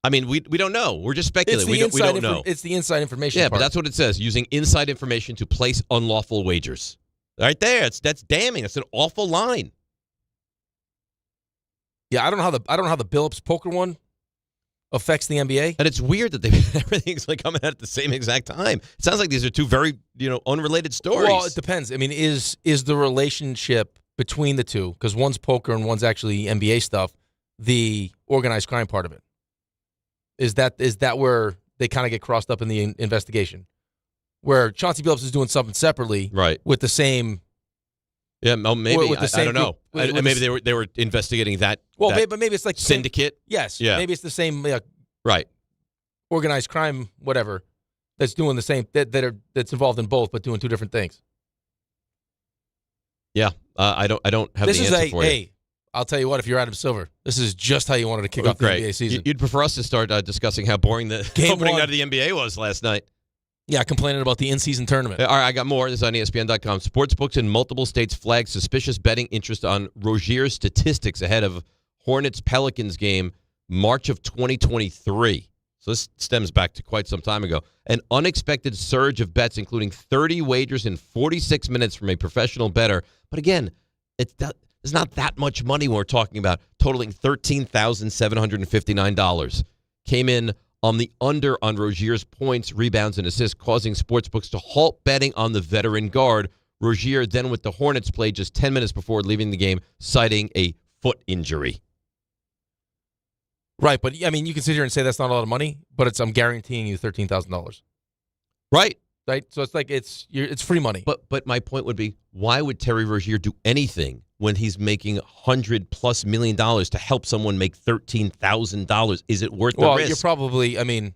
I mean, we don't know. We're just speculating. We don't know. It's the inside information part. But that's what it says, using inside information to place unlawful wagers. Right there. That's damning. That's an awful line. Yeah, I don't know how the Billups poker one affects the NBA. And it's weird that everything's like coming out at the same exact time. It sounds like these are two very, unrelated stories. Well, it depends. I mean, is the relationship between the two, because one's poker and one's actually NBA stuff, the organized crime part of it? Is that where they kind of get crossed up in the investigation? Where Chauncey Billups is doing something separately, right? With the same. Yeah, maybe I don't know. Maybe they were investigating that. Well, but maybe it's like syndicate. Yes. Yeah. Maybe it's the same. Right. Organized crime, whatever. That's doing the same. That's involved in both, but doing two different things. Yeah. I don't have the answer for you. Hey, I'll tell you what. If you're Adam Silver, this is just how you wanted to kick off the NBA season. You'd prefer us to start discussing how boring the opening night of the NBA was last night. Yeah, complaining about the in-season tournament. All right, I got more. This is on ESPN.com. Sportsbooks in multiple states flagged suspicious betting interest on Rozier's statistics ahead of Hornets-Pelicans game March of 2023. So this stems back to quite some time ago. An unexpected surge of bets, including 30 wagers in 46 minutes from a professional bettor. But again, it's not that much money we're talking about, totaling $13,759. Came in on the under on Rozier's points, rebounds, and assists, causing sportsbooks to halt betting on the veteran guard. Rozier then with the Hornets played just 10 minutes before leaving the game, citing a foot injury. Right, but I mean, you can sit here and say that's not a lot of money, but I'm guaranteeing you $13,000. Right. Right. So it's like it's free money. But my point would be, why would Terry Rozier do anything when he's making $100+ million to help someone make $13,000? Is it worth the risk? Well, you're probably. I mean,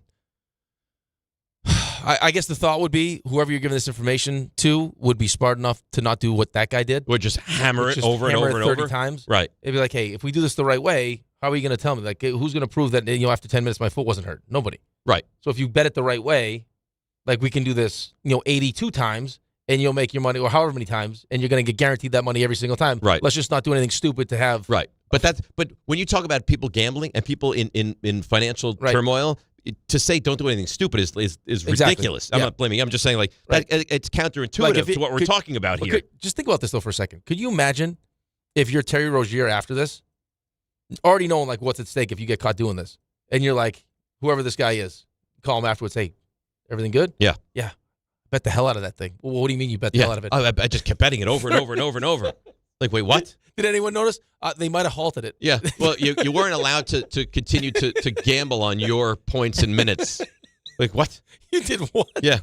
I guess the thought would be whoever you're giving this information to would be smart enough to not do what that guy did. Would just hammer it over and over and 30 over times. Right. It'd be like, hey, if we do this the right way, how are you going to tell me? Like, who's going to prove that after 10 minutes my foot wasn't hurt? Nobody. Right. So if you bet it the right way, like we can do this, 82 times, and you'll make your money, or however many times, and you're going to get guaranteed that money every single time. Right. Let's just not do anything stupid to have. Right. But when you talk about people gambling and people in financial turmoil, to say don't do anything stupid is ridiculous. I'm not blaming. I'm just saying it's counterintuitive to what we're talking about here. Just think about this though for a second. Could you imagine if you're Terry Rozier after this, already knowing what's at stake if you get caught doing this, and you're like, whoever this guy is, call him afterwards, hey, everything good? Yeah. Yeah. Bet the hell out of that thing. Well, what do you mean you bet the hell out of it? I just kept betting it over and over and over and over. Like, wait, what? Did anyone notice? They might have halted it. Yeah. Well, you weren't allowed to continue to gamble on your points and minutes. Like, what? You did what? Yeah.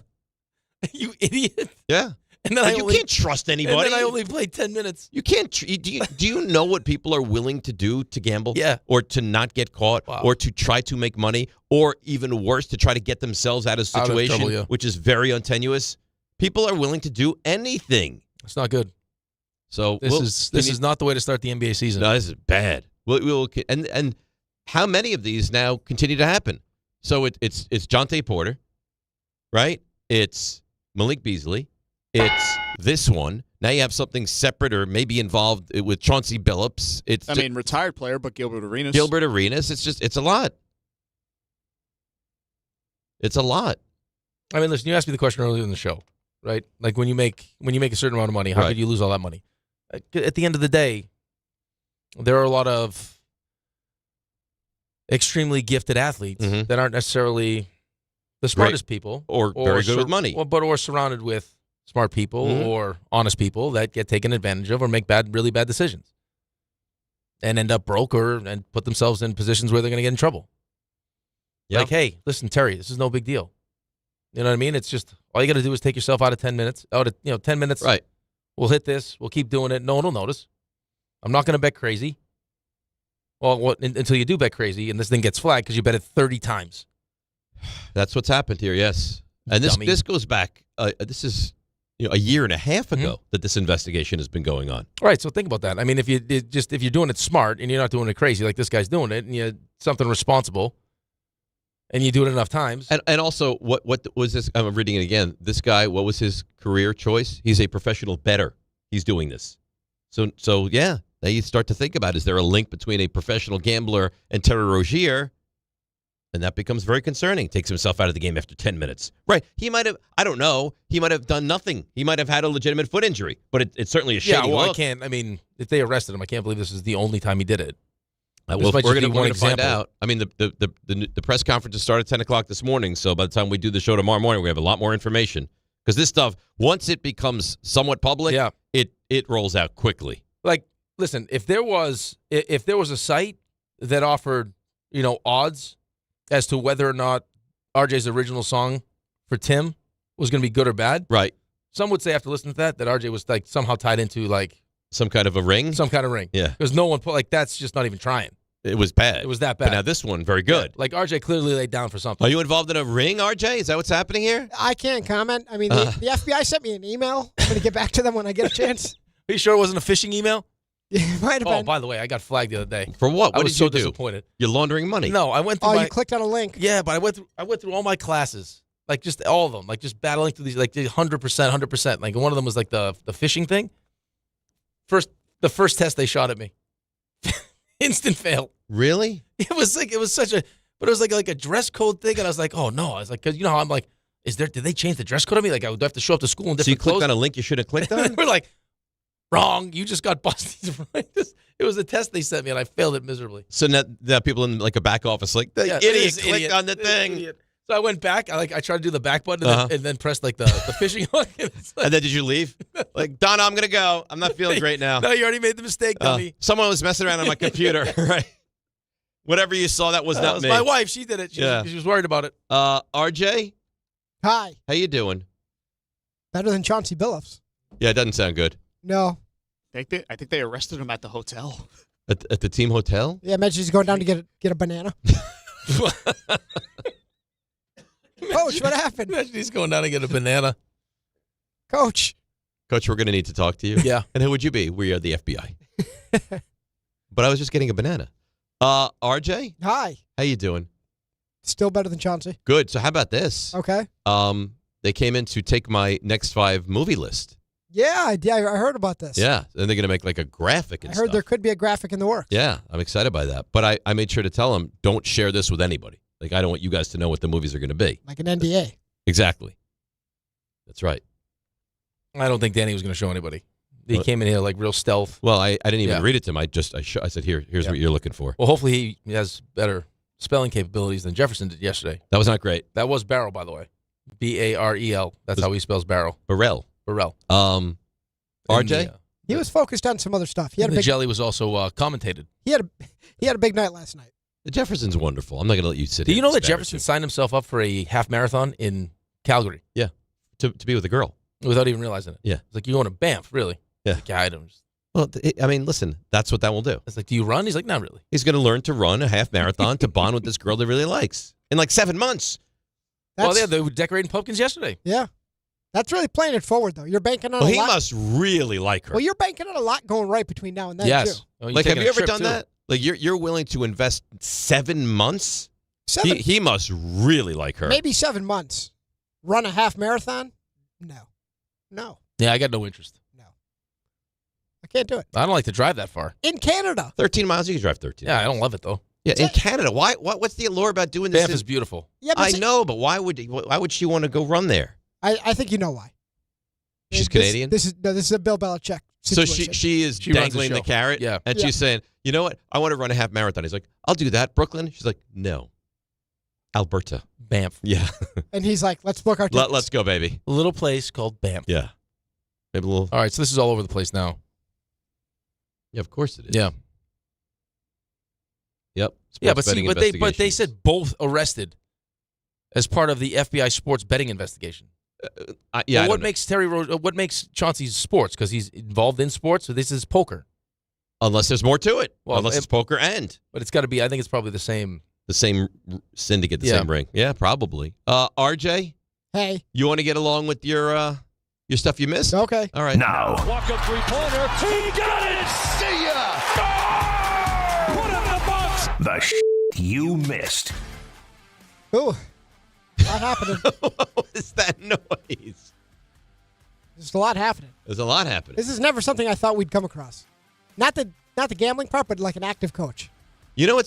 You idiot. Yeah. And then you can't trust anybody. And then I only played 10 minutes. You can't. Do you know what people are willing to do to gamble? Yeah. Or to not get caught, or to try to make money, or even worse, to try to get themselves out of a situation, which is very untenuous. People are willing to do anything. It's not good. So this is not the way to start the NBA season. No, this is bad. And how many of these now continue to happen? So it's Jonte Porter, right? It's Malik Beasley. It's this one. Now you have something separate or maybe involved with Chauncey Billups. Retired player, but Gilbert Arenas. It's a lot. It's a lot. I mean, listen, you asked me the question earlier in the show, right? Like when you make a certain amount of money, how could you lose all that money? At the end of the day, there are a lot of extremely gifted athletes that aren't necessarily the smartest people or very good with money, or surrounded with smart people or honest people that get taken advantage of or make really bad decisions and end up broke and put themselves in positions where they're going to get in trouble. Yep. Like, hey, listen, Terry, this is no big deal. You know what I mean? It's just all you got to do is take yourself out of 10 minutes. 10 minutes. Right. We'll hit this. We'll keep doing it. No one will notice. I'm not going to bet crazy. Well, until you do bet crazy and this thing gets flagged because you bet it 30 times. That's what's happened here, yes. And this goes back. This is a year and a half ago that this investigation has been going on. Right. So think about that. I mean, if you're doing it smart and you're not doing it crazy like this guy's doing it, and you're something responsible, and you do it enough times. And also, what was this? I'm reading it again. This guy, what was his career choice? He's a professional bettor. He's doing this. So yeah. Now you start to think about, is there a link between a professional gambler and Terry Rozier? And that becomes very concerning. Takes himself out of the game after 10 minutes. Right. He might have, I don't know, he might have done nothing. He might have had a legitimate foot injury. But it's certainly a shady look. If they arrested him, I can't believe this is the only time he did it. We're going to find out. I mean, the press conferences start at 10 o'clock this morning, so by the time we do the show tomorrow morning, we have a lot more information. Because this stuff, once it becomes somewhat public, it rolls out quickly. Like, listen, if there was a site that offered, odds as to whether or not RJ's original song for Tim was going to be good or bad, right? Some would say after listening to that RJ was like somehow tied into like some kind of a ring, Yeah, because no one put that's just not even trying. It was bad. It was that bad. But now this one, very good. Yeah, like RJ clearly laid down for something. Are you involved in a ring, RJ? Is that what's happening here? I can't comment. I mean, the FBI sent me an email. I'm going to get back to them when I get a chance. Are you sure it wasn't a phishing email? It might have been. Oh, by the way, I got flagged the other day. For what? What I was did you do? Disappointed. You're laundering money. No, I went through you clicked on a link. Yeah, but I went through all my classes, like just all of them, like just battling through these, like 100%. Like one of them was like the phishing thing. The first test they shot at me, instant fail. Really? It was like a dress code thing, and I was like, oh no, I was like, because how I'm like, did they change the dress code on me? Like I would have to show up to school in different clothes. So you clicked clothes? on a link you should have clicked on? We're like, wrong. You just got busted. It was a test they sent me, and I failed it miserably. So now people in like a back office like, the idiot clicked on the thing. Idiot. So I went back. I tried to do the back button and then pressed like the phishing one. And then did you leave? Like, Donna, I'm going to go. I'm not feeling great now. No, you already made the mistake, dummy. Someone was messing around on my computer, right? Whatever you saw, that was not me. My wife. She did it. She was worried about it. RJ? Hi. How you doing? Better than Chauncey Billups. Yeah, it doesn't sound good. No. I think they arrested him at the hotel. At the team hotel? Yeah, imagine he's going down to get a banana. Coach, what happened? Imagine he's going down to get a banana. Coach, we're going to need to talk to you. Yeah. And who would you be? We are the FBI. But I was just getting a banana. RJ? Hi. How you doing? Still better than Chauncey. Good. So how about this? Okay. They came in to take my next 5 movie list. Yeah, I heard about this. Yeah, and they're going to make like a graphic and I heard stuff. there could be a graphic in the works. Yeah, I'm excited by that. But I made sure to tell them, don't share this with anybody. Like, I don't want you guys to know what the movies are going to be. Like an NDA. Exactly. That's right. I don't think Danny was going to show anybody. He came in here like real stealth. Well, I didn't even read it to him. I said, here's what you're looking for. Well, hopefully he has better spelling capabilities than Jefferson did yesterday. That was not great. That was Barrel, by the way. Barrel. That's how he spells barrel. Barrel. RJ? He was focused on some other stuff. The jelly was also commentated. He had a big night last night. The Jefferson's wonderful. I'm not going to let you sit Do here you know and that disparage Jefferson him. signed himself up for a half marathon in Calgary? Yeah, to be with a girl. Without even realizing it. Yeah. It's like, you're going to Banff, really? Yeah. Like, I don't. Well, I mean, listen, that's what that will do. It's like, do you run? He's like, not really. He's going to learn to run a half marathon to bond with this girl that he really likes in like 7 months. Well, they were decorating pumpkins yesterday. Yeah. That's really playing it forward, though. You're banking on Well, a he lot. must really like her. Well, you're banking on a lot going right between now and then, Yes. too. Oh, you're Like, have taking you a ever trip, done too. that? Like, you're willing to invest 7 months? 7? He must really like her. Maybe 7 months. Run a half marathon? No. Yeah, I got no interest. I can't do it. I don't like to drive that far. In Canada. 13 miles, you can drive 13. Yeah, I don't love it, though. Yeah, in Canada. What's the allure about doing this? Banff is beautiful. Yeah, but I know, but why would she want to go run there? I think you know why. She's Canadian? This is a Bill Belichick So situation. she is She runs the dangling the show. carrot, Yeah. and she's saying, you know what? I want to run a half marathon. He's like, I'll do that. Brooklyn? She's like, no. Alberta. Banff. Yeah. And he's like, let's book our tickets. Let's go, baby. A little place called Banff. Yeah. Maybe a little. All right, so this is all over the place now. Yeah, of course it is. Yeah. Yep. Yeah, Sports but betting they investigations. said both arrested as part of the FBI sports betting investigation. Yeah. Well, I what don't makes what makes Chauncey sports? Because he's involved in sports, so this is poker. know. Unless there's more to it. Well, Unless it's poker and But it's got to be. I think it's probably the same. the same syndicate, the Yeah. same ring. Yeah, probably. RJ, Hey. you want to get along with your stuff you missed? Okay. All right. Now. Walk up three-pointer. He got it! See ya! Put in the box! The you missed. Ooh. Not happening. What is that noise? There's a lot happening. There's a lot happening. This is never something I thought we'd come across. Not the gambling part, but like an active coach. You know,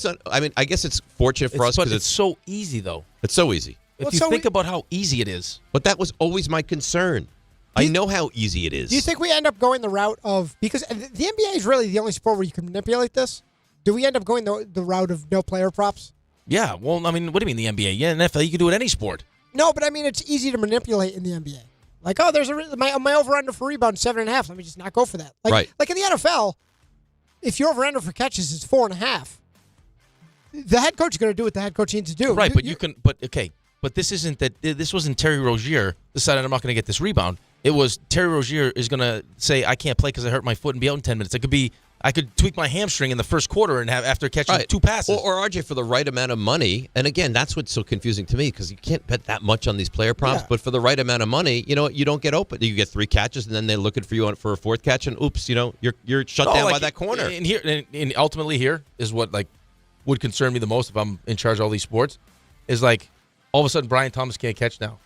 I guess it's fortunate for us But because it's so easy, though. it's so easy. If Well, you so think about how easy it is. But that was always my concern. I know how easy it is. Do you think we end up going the route of, because the NBA is really the only sport where you can manipulate this? Do we end up going the route of no player props? Yeah. Well, I mean, what do you mean the NBA? Yeah, NFL. You can do it any sport. No, but I mean it's easy to manipulate in the NBA. Like, oh, there's my over under for rebound 7.5. Let me just not go for that. Like, Right. Like in the NFL, if your over under for catches is 4.5, the head coach is going to do what the head coach needs to do. Right, but you can. But okay, but this isn't that. This wasn't Terry Rozier decided I'm not going to get this rebound. It was Terry Rozier is going to say I can't play because I hurt my foot and be out in 10 minutes. It could be I could tweak my hamstring in the first quarter and have after catching 2 passes. Or RJ for the right amount of money. And again, that's what's so confusing to me because you can't bet that much on these player props. Yeah. But for the right amount of money, you know, you don't get open. You get 3 catches, and then they're looking for you for a 4th catch, and oops, you know, you're shut down by that corner. And here, and ultimately, here is what like would concern me the most if I'm in charge of all these sports is like all of a sudden Brian Thomas can't catch now.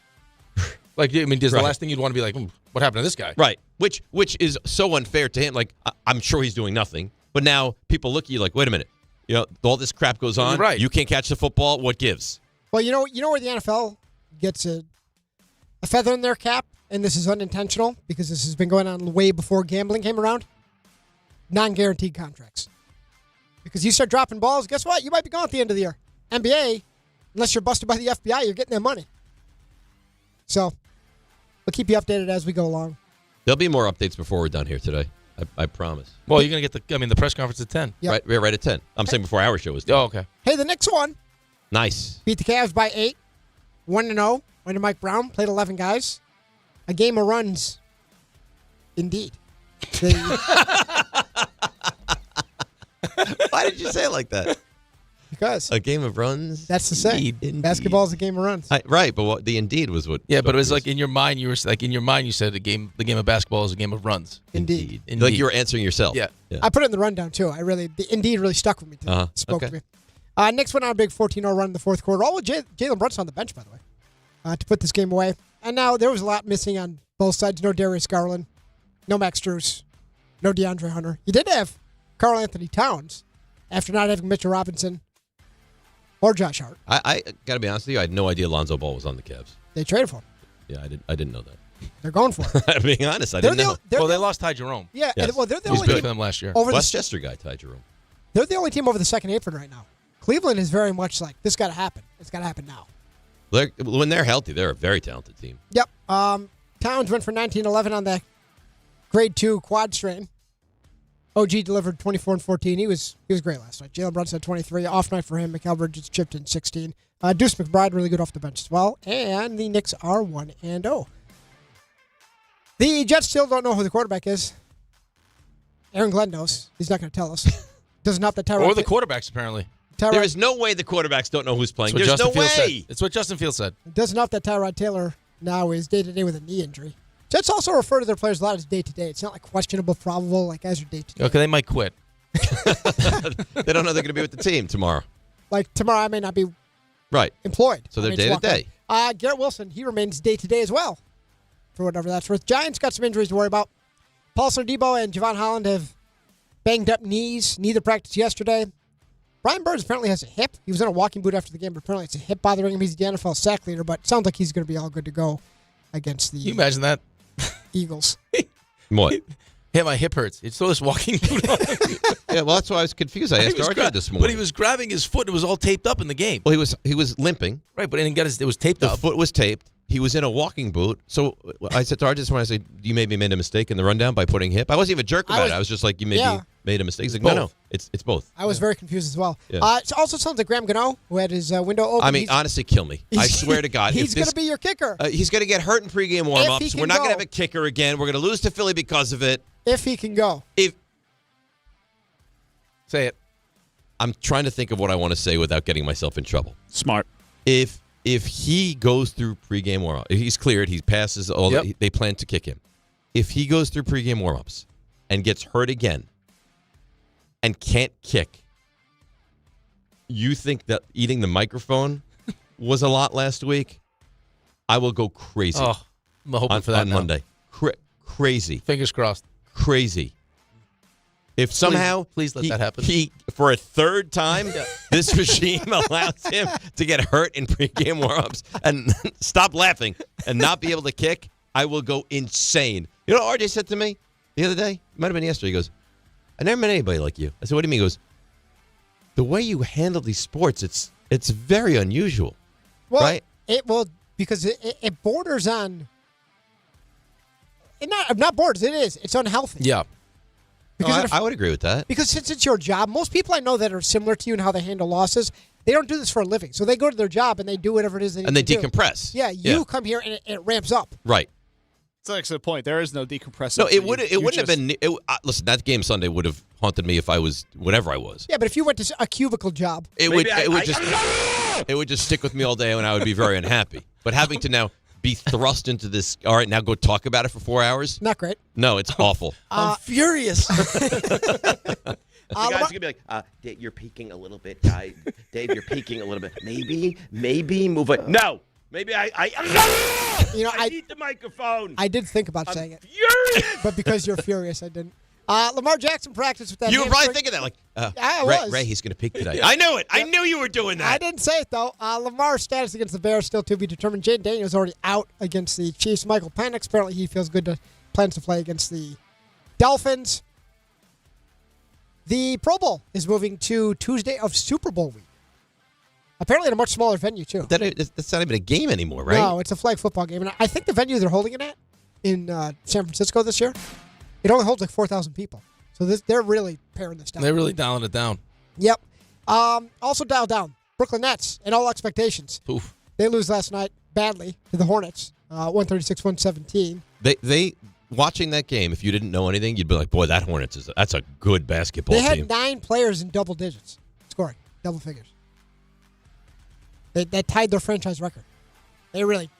Like, I mean, does the last thing you'd want to be like, what happened to this guy? Right. Which is so unfair to him. Like, I'm sure he's doing nothing. But now people look at you like, wait a minute. You know, all this crap goes on. Right. You can't catch the football. What gives? Well, you know where the NFL gets a feather in their cap, and this is unintentional because this has been going on way before gambling came around? Non-guaranteed contracts. Because you start dropping balls, guess what? You might be gone at the end of the year. NBA, unless you're busted by the FBI, you're getting their money. So, we'll keep you updated as we go along. There'll be more updates before we're done here today. I promise. Well, you're going to get the press conference at 10. Yep. Right at 10. I'm saying before our show is 10. Oh, okay. Hey, the Knicks won. Nice. Beat the Cavs by 8. 1-0. Went to Mike Brown. Played 11 guys. A game of runs. Indeed. Why did you say it like that? Because a game of runs. That's the saying. Basketball is a game of runs. Right, but the indeed was what. Yeah, but it was like in your mind, you said the game of basketball is a game of runs. Indeed. Like you were answering yourself. Yeah. I put it in the rundown too. The indeed really stuck with me. Today. Spoke to me. Knicks went on a big 14-0 run in the fourth quarter. All with Jalen Brunson on the bench, by the way, to put this game away. And now there was a lot missing on both sides. No Darius Garland, no Max Strus, no DeAndre Hunter. You did have Karl Anthony Towns after not having Mitchell Robinson or Josh Hart. I got to be honest with you. I had no idea Lonzo Ball was on the Cavs. They traded for him. Yeah, I didn't know that. They're going for it. I'm being honest, I didn't know. Well, they lost Ty Jerome. Yeah, Yes. well, they're the He's only good team for them last year. over Westchester guy, Ty Jerome. They're the only team over the second apron right now. Cleveland is very much like, this got to happen. It's got to happen now. When they're healthy, they're a very talented team. Yep. Towns went for 19-11 on the grade 2 quad strain. OG delivered 24 and 14. He was great last night. Jalen Brunson had 23. Off night for him. Mikal Bridges chipped in 16. Deuce McBride really good off the bench as well. And the Knicks are 1-0. The Jets still don't know who the quarterback is. Aaron Glenn knows. He's not going to tell us. Doesn't have the Tyrod. Or the quarterbacks, apparently. Tyrod, There is no way the quarterbacks don't know who's playing. That's what There's no Justin Fields way. said. It's what Justin Fields said. doesn't know if that Tyrod Taylor now is day-to-day with a knee injury. Jets also refer to their players a lot as day-to-day. It's not like questionable, probable, like guys are day-to-day. Okay, they might quit. They don't know they're going to be with the team tomorrow. Like tomorrow I may not be employed. So they're day-to-day. Garrett Wilson, he remains day-to-day as well, for whatever that's worth. Giants got some injuries to worry about. Paulson Adebo and Javon Holland have banged up knees. Neither practiced yesterday. Brian Burns apparently has a hip. He was in a walking boot after the game, but apparently it's a hip bothering him. He's the NFL sack leader, but it sounds like he's going to be all good to go against the Can you imagine that? Eagles. What? Yeah, my hip hurts. It's still this walking boot on. Yeah, well, that's why I was confused. I asked RJ this morning. But he was grabbing his foot. It was all taped up in the game. Well, he was limping. Right, but it was taped up. The foot was taped. He was in a walking boot. So I said to RJ this morning, I said, you maybe made a mistake in the rundown by putting hip. I wasn't even a jerk about it. I was just like, you maybe made a mistake. He's like, no, it's both. I was very confused as well. Yeah. It also sounds like Graham Gano, who had his window open. I mean, honestly, kill me. I swear to God. He's going to be your kicker. He's going to get hurt in pregame warm-ups. We're not going to have a kicker again. We're going to lose to Philly because of it. If he can go. Say it. I'm trying to think of what I want to say without getting myself in trouble. Smart. If he goes through pregame warm-ups, if he's cleared, he passes all they plan to kick him. If he goes through pregame warm-ups and gets hurt again and can't kick, you think that eating the microphone was a lot last week? I will go crazy. Oh, I'm hoping for that on Monday. Crazy. Fingers crossed. Crazy. If somehow please let that happen. He for a third time, this regime allows him to get hurt in pregame warm-ups and stop laughing and not be able to kick, I will go insane. You know what RJ said to me the other day? It might have been yesterday. He goes, I never met anybody like you. I said, what do you mean? He goes, the way you handle these sports, it's very unusual. Well, right? It will, because it borders on, not borders, it is. It's unhealthy. Yeah. I would agree with that. Because since it's your job, most people I know that are similar to you in how they handle losses, they don't do this for a living. So they go to their job and they do whatever it is they need and they to do. decompress. Yeah, you come here and it ramps up. Right. It's an excellent point. There is no decompressing. No, it wouldn't have been. Listen, that game Sunday would have haunted me if I was whatever I was. Yeah, but if you went to a cubicle job, it would just stick with me all day, and I would be very unhappy. But having to now be thrust into this, all right, now go talk about it for 4 hours. Not great. No, it's awful. I'm furious. The guy's going to be like, Dave, you're peeking a little bit, guy. Dave, you're peeking a little bit. Maybe move it. No. Maybe I need the microphone. I did think about saying it. Furious. But because you're furious, I didn't. Lamar Jackson practiced with that. You were probably thinking that, like, I was. Ray, he's going to peak today. I knew it. I knew you were doing that. I didn't say it, though. Lamar's status against the Bears still to be determined. Jaden Daniels already out against the Chiefs. Michael Penix, apparently he feels good plans to play against the Dolphins. The Pro Bowl is moving to Tuesday of Super Bowl week. Apparently at a much smaller venue, too. That's not even a game anymore, right? No, it's a flag football game. And I think the venue they're holding it at in San Francisco this year, it only holds like 4,000 people. So they're really paring this down. They're really dialing it down. Yep. Also dialed down. Brooklyn Nets and all expectations. Oof. They lose last night badly to the Hornets, 136-117. They watching that game, if you didn't know anything, you'd be like, boy, that Hornets that's a good basketball team. They team. had 9 players in double digits scoring, double figures. They tied their franchise record. They really,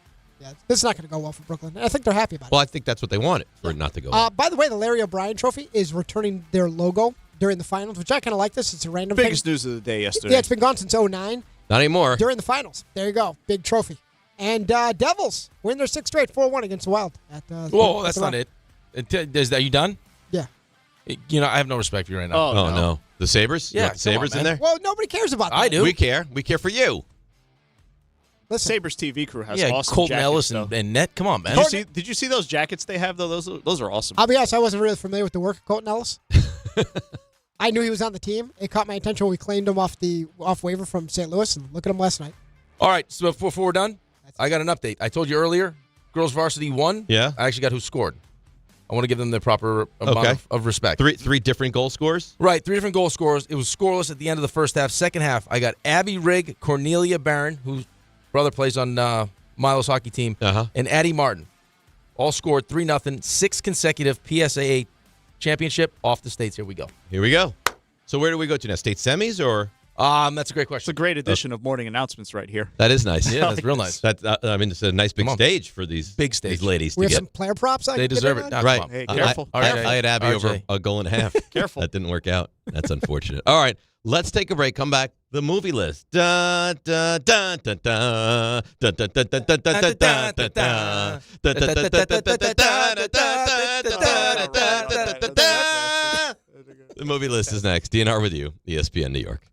this is not going to go well for Brooklyn. I think they're happy about it. Well, I think that's what they wanted for it not to go well. By the way, the Larry O'Brien Trophy is returning their logo during the finals, which I kind of like this. It's a random Biggest news of the day yesterday. Yeah, it's been gone since 2009. Not anymore. During the finals. There you go. Big trophy. And Devils win their 6th straight, 4-1 against the Wild. Whoa, that's not it. Are you done? Yeah. You know, I have no respect for you right now. Oh, no. The Sabres? Yeah, the Sabres in there? Well, nobody cares about that. I do. We care. We care for you. Listen, Sabres TV crew has awesome Colton jackets, Ellis though. and Net. Come on, man. Did you see those jackets they have, though? Those are awesome. I'll be honest, I wasn't really familiar with the work of Colton Ellis. I knew he was on the team. It caught my attention when we claimed him off waiver from St. Louis, and look at him last night. All right, so before we're done, I got an update. I told you earlier, girls varsity won. Yeah. I actually got who scored. I want to give them the proper amount of respect. Three different goal scorers? Right, 3 different goal scorers. It was scoreless at the end of the first half. Second half, I got Abby Rigg, Cornelia Barron, whose brother plays on Milo's hockey team, and Addie Martin. All scored 3-0, 6th consecutive PSAA championship off the states. Here we go. Here we go. So where do we go to now? State semis or? That's a great It's question. a great edition of morning announcements right here. That is nice. Yeah, that's real nice. It's a nice big stage for these these ladies We to have get. some player props. They deserve it. Right. Hey, careful. I had Abby RJ. over a goal and a half. Careful. That didn't work out. That's unfortunate. All right. Let's take a break. Come back. The movie list. Da, da, da, da, da. Da, da, da, da, da, da, da, da, da, da. Da, da, da, da, da, da, da, da, da. The movie list is next. DNR with you, ESPN New York.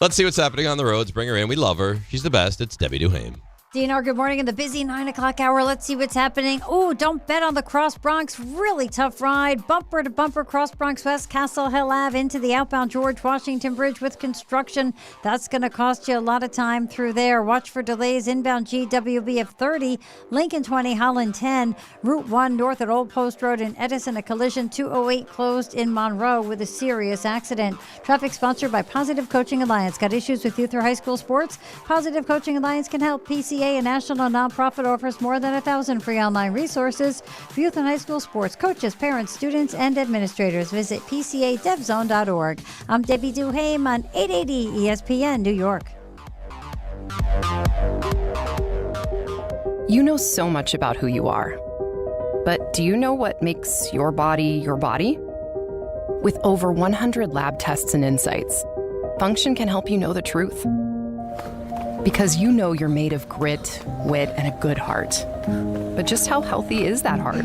Let's see what's happening on the roads. Bring her in. We love her. She's the best. It's Debbie Duhame. DNR, good morning. In the busy 9 o'clock hour, let's see what's happening. Oh, don't bet on the Cross Bronx. Really tough ride. Bumper to bumper, Cross Bronx West, Castle Hill Ave into the outbound George Washington Bridge with construction. That's going to cost you a lot of time through there. Watch for delays. Inbound GWB of 30, Lincoln 20, Holland 10, Route 1 north at Old Post Road in Edison. A collision 208 closed in Monroe with a serious accident. Traffic sponsored by Positive Coaching Alliance. Got issues with youth or high school sports? Positive Coaching Alliance can help. PCA, a national nonprofit, offers more than 1,000 free online resources for youth and high school sports coaches, parents, students, and administrators. Visit PCADevZone.org. I'm Debbie Duhame on 880 ESPN New York. You know so much about who you are. But do you know what makes your body your body? With over 100 lab tests and insights, Function can help you know the truth. Because you know you're made of grit, wit, and a good heart. But just how healthy is that heart?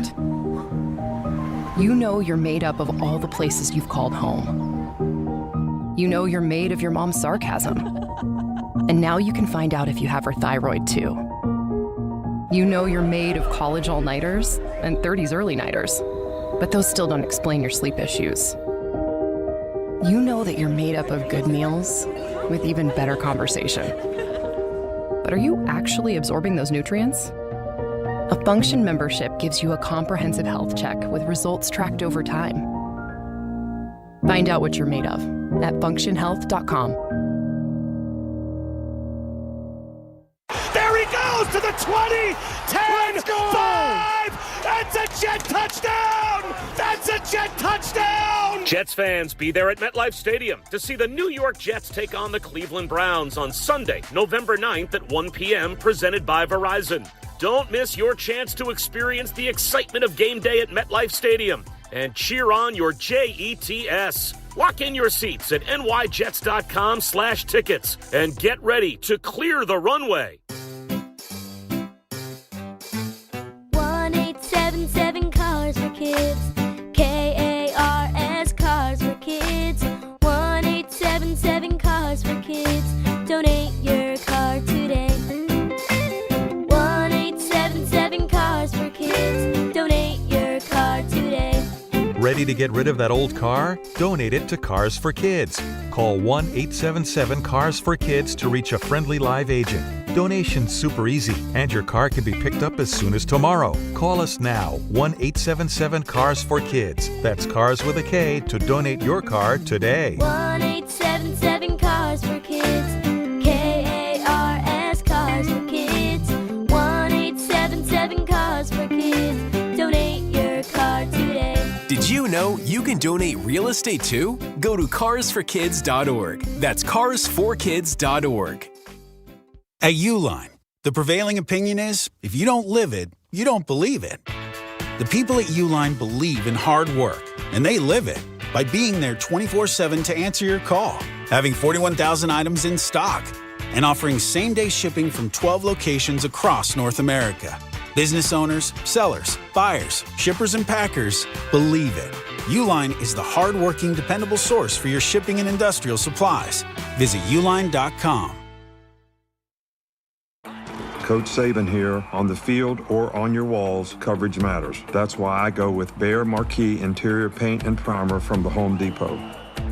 You know you're made up of all the places you've called home. You know you're made of your mom's sarcasm. And now you can find out if you have her thyroid too. You know you're made of college all-nighters and 30s early-nighters. But those still don't explain your sleep issues. You know that you're made up of good meals with even better conversation. But are you actually absorbing those nutrients? A Function membership gives you a comprehensive health check with results tracked over time. Find out what you're made of at functionhealth.com. There he goes to the 20, 10, 5. That's a Jet touchdown. That's a Jet touchdown. Jets fans, be there at MetLife Stadium to see the New York Jets take on the Cleveland Browns on Sunday, November 9th at 1 p.m., presented by Verizon. Don't miss your chance to experience the excitement of game day at MetLife Stadium and cheer on your Jets. Lock in your seats at nyjets.com/tickets and get ready to clear the runway. 1-877 Cars for Kids. KARS Cars for Kids. 1-877 Cars for Kids. Donate your car today. 1-877 Cars for Kids. Donate your car today. Ready to get rid of that old car? Donate it to Cars for Kids. Call 1-877-CARS-FOR-KIDS to reach a friendly live agent. Donation's super easy, and your car can be picked up as soon as tomorrow. Call us now, 1-877-CARS-FOR-KIDS. That's Cars with a K to donate your car today. 1-877 Cars for Kids. KARS Cars for Kids. 1-877 Cars for Kids. Donate your car today. Did you know you can donate real estate too? Go to carsforkids.org. That's carsforkids.org. At Uline, the prevailing opinion is, if you don't live it, you don't believe it. The people at Uline believe in hard work, and they live it by being there 24/7 to answer your call, having 41,000 items in stock, and offering same-day shipping from 12 locations across North America. Business owners, sellers, buyers, shippers, and packers believe it. Uline is the hard-working, dependable source for your shipping and industrial supplies. Visit uline.com. Coach Saban here. On the field or on your walls, coverage matters. That's why I go with Behr Marquee Interior Paint and Primer from the Home Depot.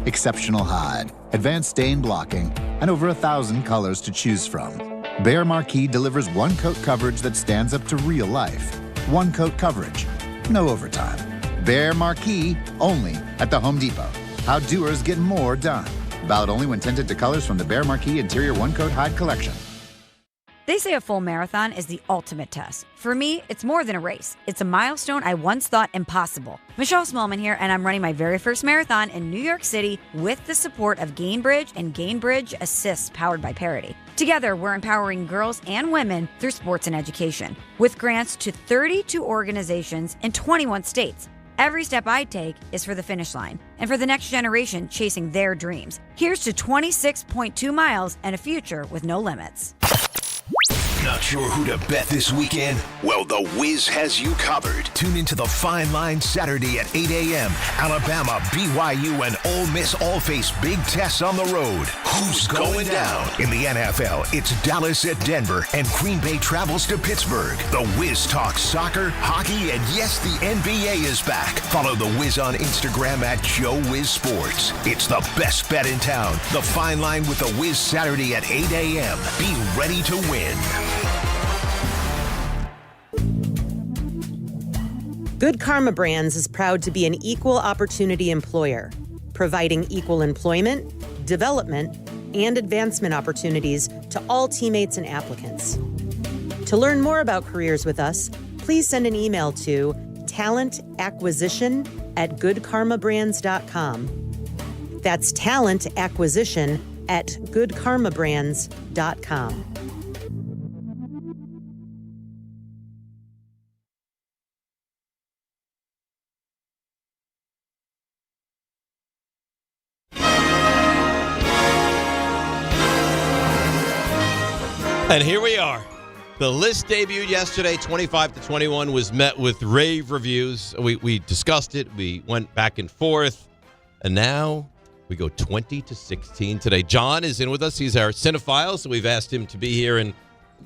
Exceptional hide, advanced stain blocking, and over 1,000 colors to choose from. Behr Marquee delivers one-coat coverage that stands up to real life. One-coat coverage, no overtime. Behr Marquee, only at the Home Depot. How doers get more done. Valid only when tinted to colors from the Behr Marquee Interior One-Coat Hide Collection. They say a full marathon is the ultimate test. For me, it's more than a race. It's a milestone I once thought impossible. Michelle Smallman here, and I'm running my very first marathon in New York City with the support of Gainbridge and Gainbridge Assist powered by Parity. Together, we're empowering girls and women through sports and education with grants to 32 organizations in 21 states. Every step I take is for the finish line and for the next generation chasing their dreams. Here's to 26.2 miles and a future with no limits. Not sure who to bet this weekend? Well, The Wiz has you covered. Tune into the Fine Line Saturday at 8 a.m. Alabama, BYU, and Ole Miss all face big tests on the road. Who's going down? In the NFL, it's Dallas at Denver, and Green Bay travels to Pittsburgh. The Wiz talks soccer, hockey, and yes, the NBA is back. Follow The Wiz on Instagram at JoeWizSports. It's the best bet in town. The Fine Line with The Wiz Saturday at 8 a.m. Be ready to win. Good Karma Brands is proud to be an equal opportunity employer, providing equal employment, development, and advancement opportunities to all teammates and applicants. To learn more about careers with us, please send an email to talentacquisition@goodkarmabrands.com. That's talentacquisition@goodkarmabrands.com. And here we are. The list debuted yesterday. 25-21 was met with rave reviews. We discussed it. We went back and forth. And now we go 20-16 today. John is in with us. He's our cinephile, so we've asked him to be here and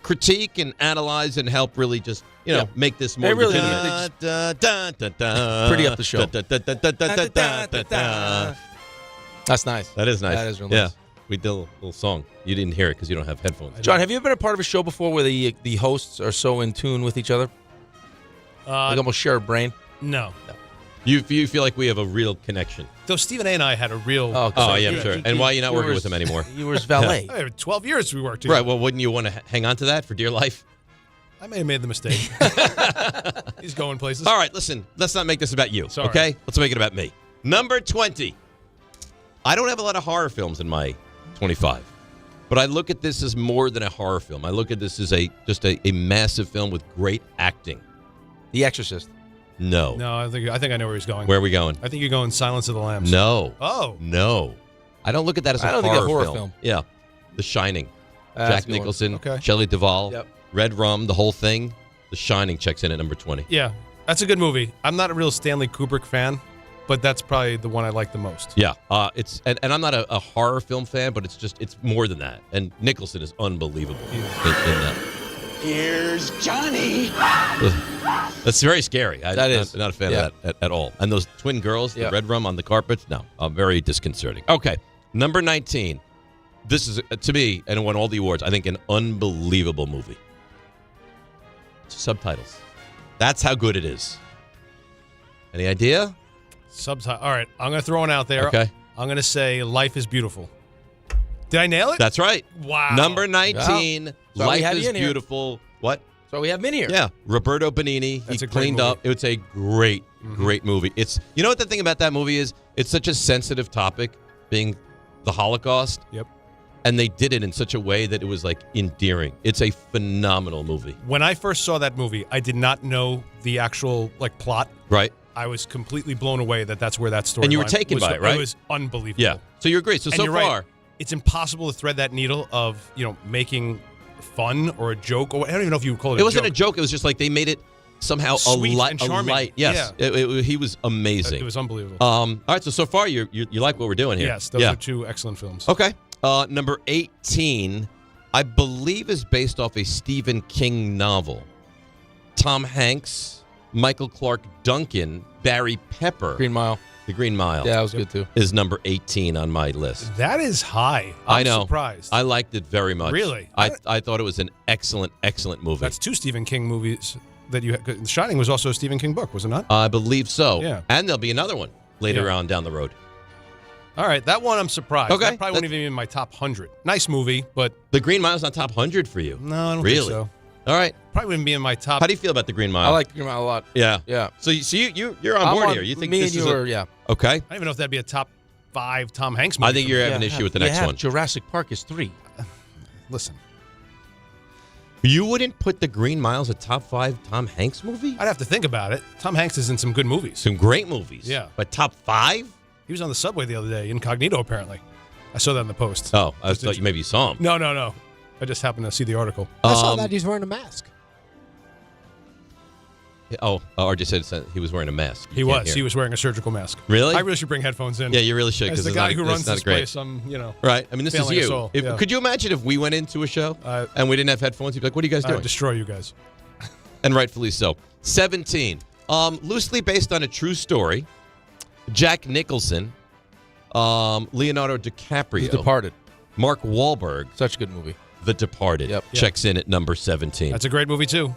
critique and analyze and help really just, make this more legitimate. Pretty up the show. That's nice. That is nice. That is real nice. Yeah. We did a little song. You didn't hear it because you don't have headphones. John, have you ever been a part of a show before where the hosts are so in tune with each other? Like almost share a brain? No. You feel like we have a real connection. Though Stephen A. and I had a real... Oh, yeah, I'm sure. And why are you not working with him anymore? You were his valet. 12 years we worked together. Right, well, wouldn't you want to hang on to that for dear life? I may have made the mistake. He's going places. All right, listen, let's not make this about you, Sorry. okay? Let's make it about me. Number 20. I don't have a lot of horror films in my 25. But I look at this as more than a horror film. I look at this as just a massive film with great acting. The Exorcist. No. No, I think I know where he's going. Where are we going? I think you're going Silence of the Lambs. No. Oh. No. I don't look at that as a horror film. Yeah. The Shining. Jack Nicholson, Shelley Duvall, Red Rum, the whole thing. The Shining checks in at number 20. Yeah. That's a good movie. I'm not a real Stanley Kubrick fan, but that's probably the one I like the most. Yeah, it's and I'm not a horror film fan, but it's more than that. And Nicholson is unbelievable in that. Here's Johnny. That's very scary. I'm not a fan of that at all. And those twin girls, the Red Rum on the carpet, no, very disconcerting. Okay, number 19. This is, to me, and it won all the awards, I think an unbelievable movie. Subtitles. That's how good it is. Any idea? Subtitle. All right, I'm going to throw one out there. Okay. I'm going to say Life is Beautiful. Did I nail it? That's right. Wow. Number 19, wow. Life is Beautiful. What? So we have him in here. Yeah. Roberto Benigni. He cleaned up. It's a great, great movie. You know what the thing about that movie is? It's such a sensitive topic, being the Holocaust. Yep. And they did it in such a way that it was like endearing. It's a phenomenal movie. When I first saw that movie, I did not know the actual plot. Right. I was completely blown away that's where that story. And you were taken by it, right? It was unbelievable. Yeah. So you agree. So far, right. It's impossible to thread that needle of making fun or a joke, or I don't even know if you would call it. It wasn't a joke. It was just like they made it somehow sweet and charming. Light. Yes, yeah. He was amazing. It was unbelievable. All right. So far you like what we're doing here. Yes, those are two excellent films. Okay. Number 18, I believe, is based off a Stephen King novel. Tom Hanks, Michael Clark Duncan, Barry Pepper. Green Mile. The Green Mile. Yeah, that was good too. Is number 18 on my list. That is high. I know. Surprised. I liked it very much. Really? I thought it was an excellent, excellent movie. That's two Stephen King movies that you had. The Shining was also a Stephen King book, was it not? I believe so. Yeah. And there'll be another one later on down the road. All right, that one I'm surprised. Okay. That probably wouldn't even be in my top 100. Nice movie, but The Green Mile's not top 100 for you. no, I don't Really? think so. All right. Probably wouldn't be in my top. How do you feel about the Green Mile? I like the Green Mile a lot. Yeah. Yeah. So you're on I'm board on- here. You think me this and is you are, yeah. Okay. I don't even know if that'd be a top 5 Tom Hanks movie. I think for you're me. having an issue with the You next have one. Jurassic Park is 3. Listen, You wouldn't put the Green Mile's a top 5 Tom Hanks movie? I'd have to think about it. Tom Hanks is in some good movies. Some great movies. Yeah. But top 5? He was on the subway the other day, incognito apparently. I saw that in the Post. Oh, I thought you maybe you saw him. No. I just happened to see the article. I saw that he's wearing a mask. Oh, RJ said he was wearing a mask. He was. He was wearing a surgical mask. Really? I really should bring headphones in. Yeah, you really should. As the it's guy not- who it's runs not this great. place, I'm, Right. I mean, this is failing us you. all. Yeah. Could you imagine if we went into a show and we didn't have headphones? You'd be like, what are you guys doing? I'd destroy you guys. And rightfully so. 17. Loosely based on a true story. Jack Nicholson, Leonardo DiCaprio. The Departed. Mark Wahlberg. Such a good movie. The Departed. Yep. Checks in at number 17. That's a great movie, too.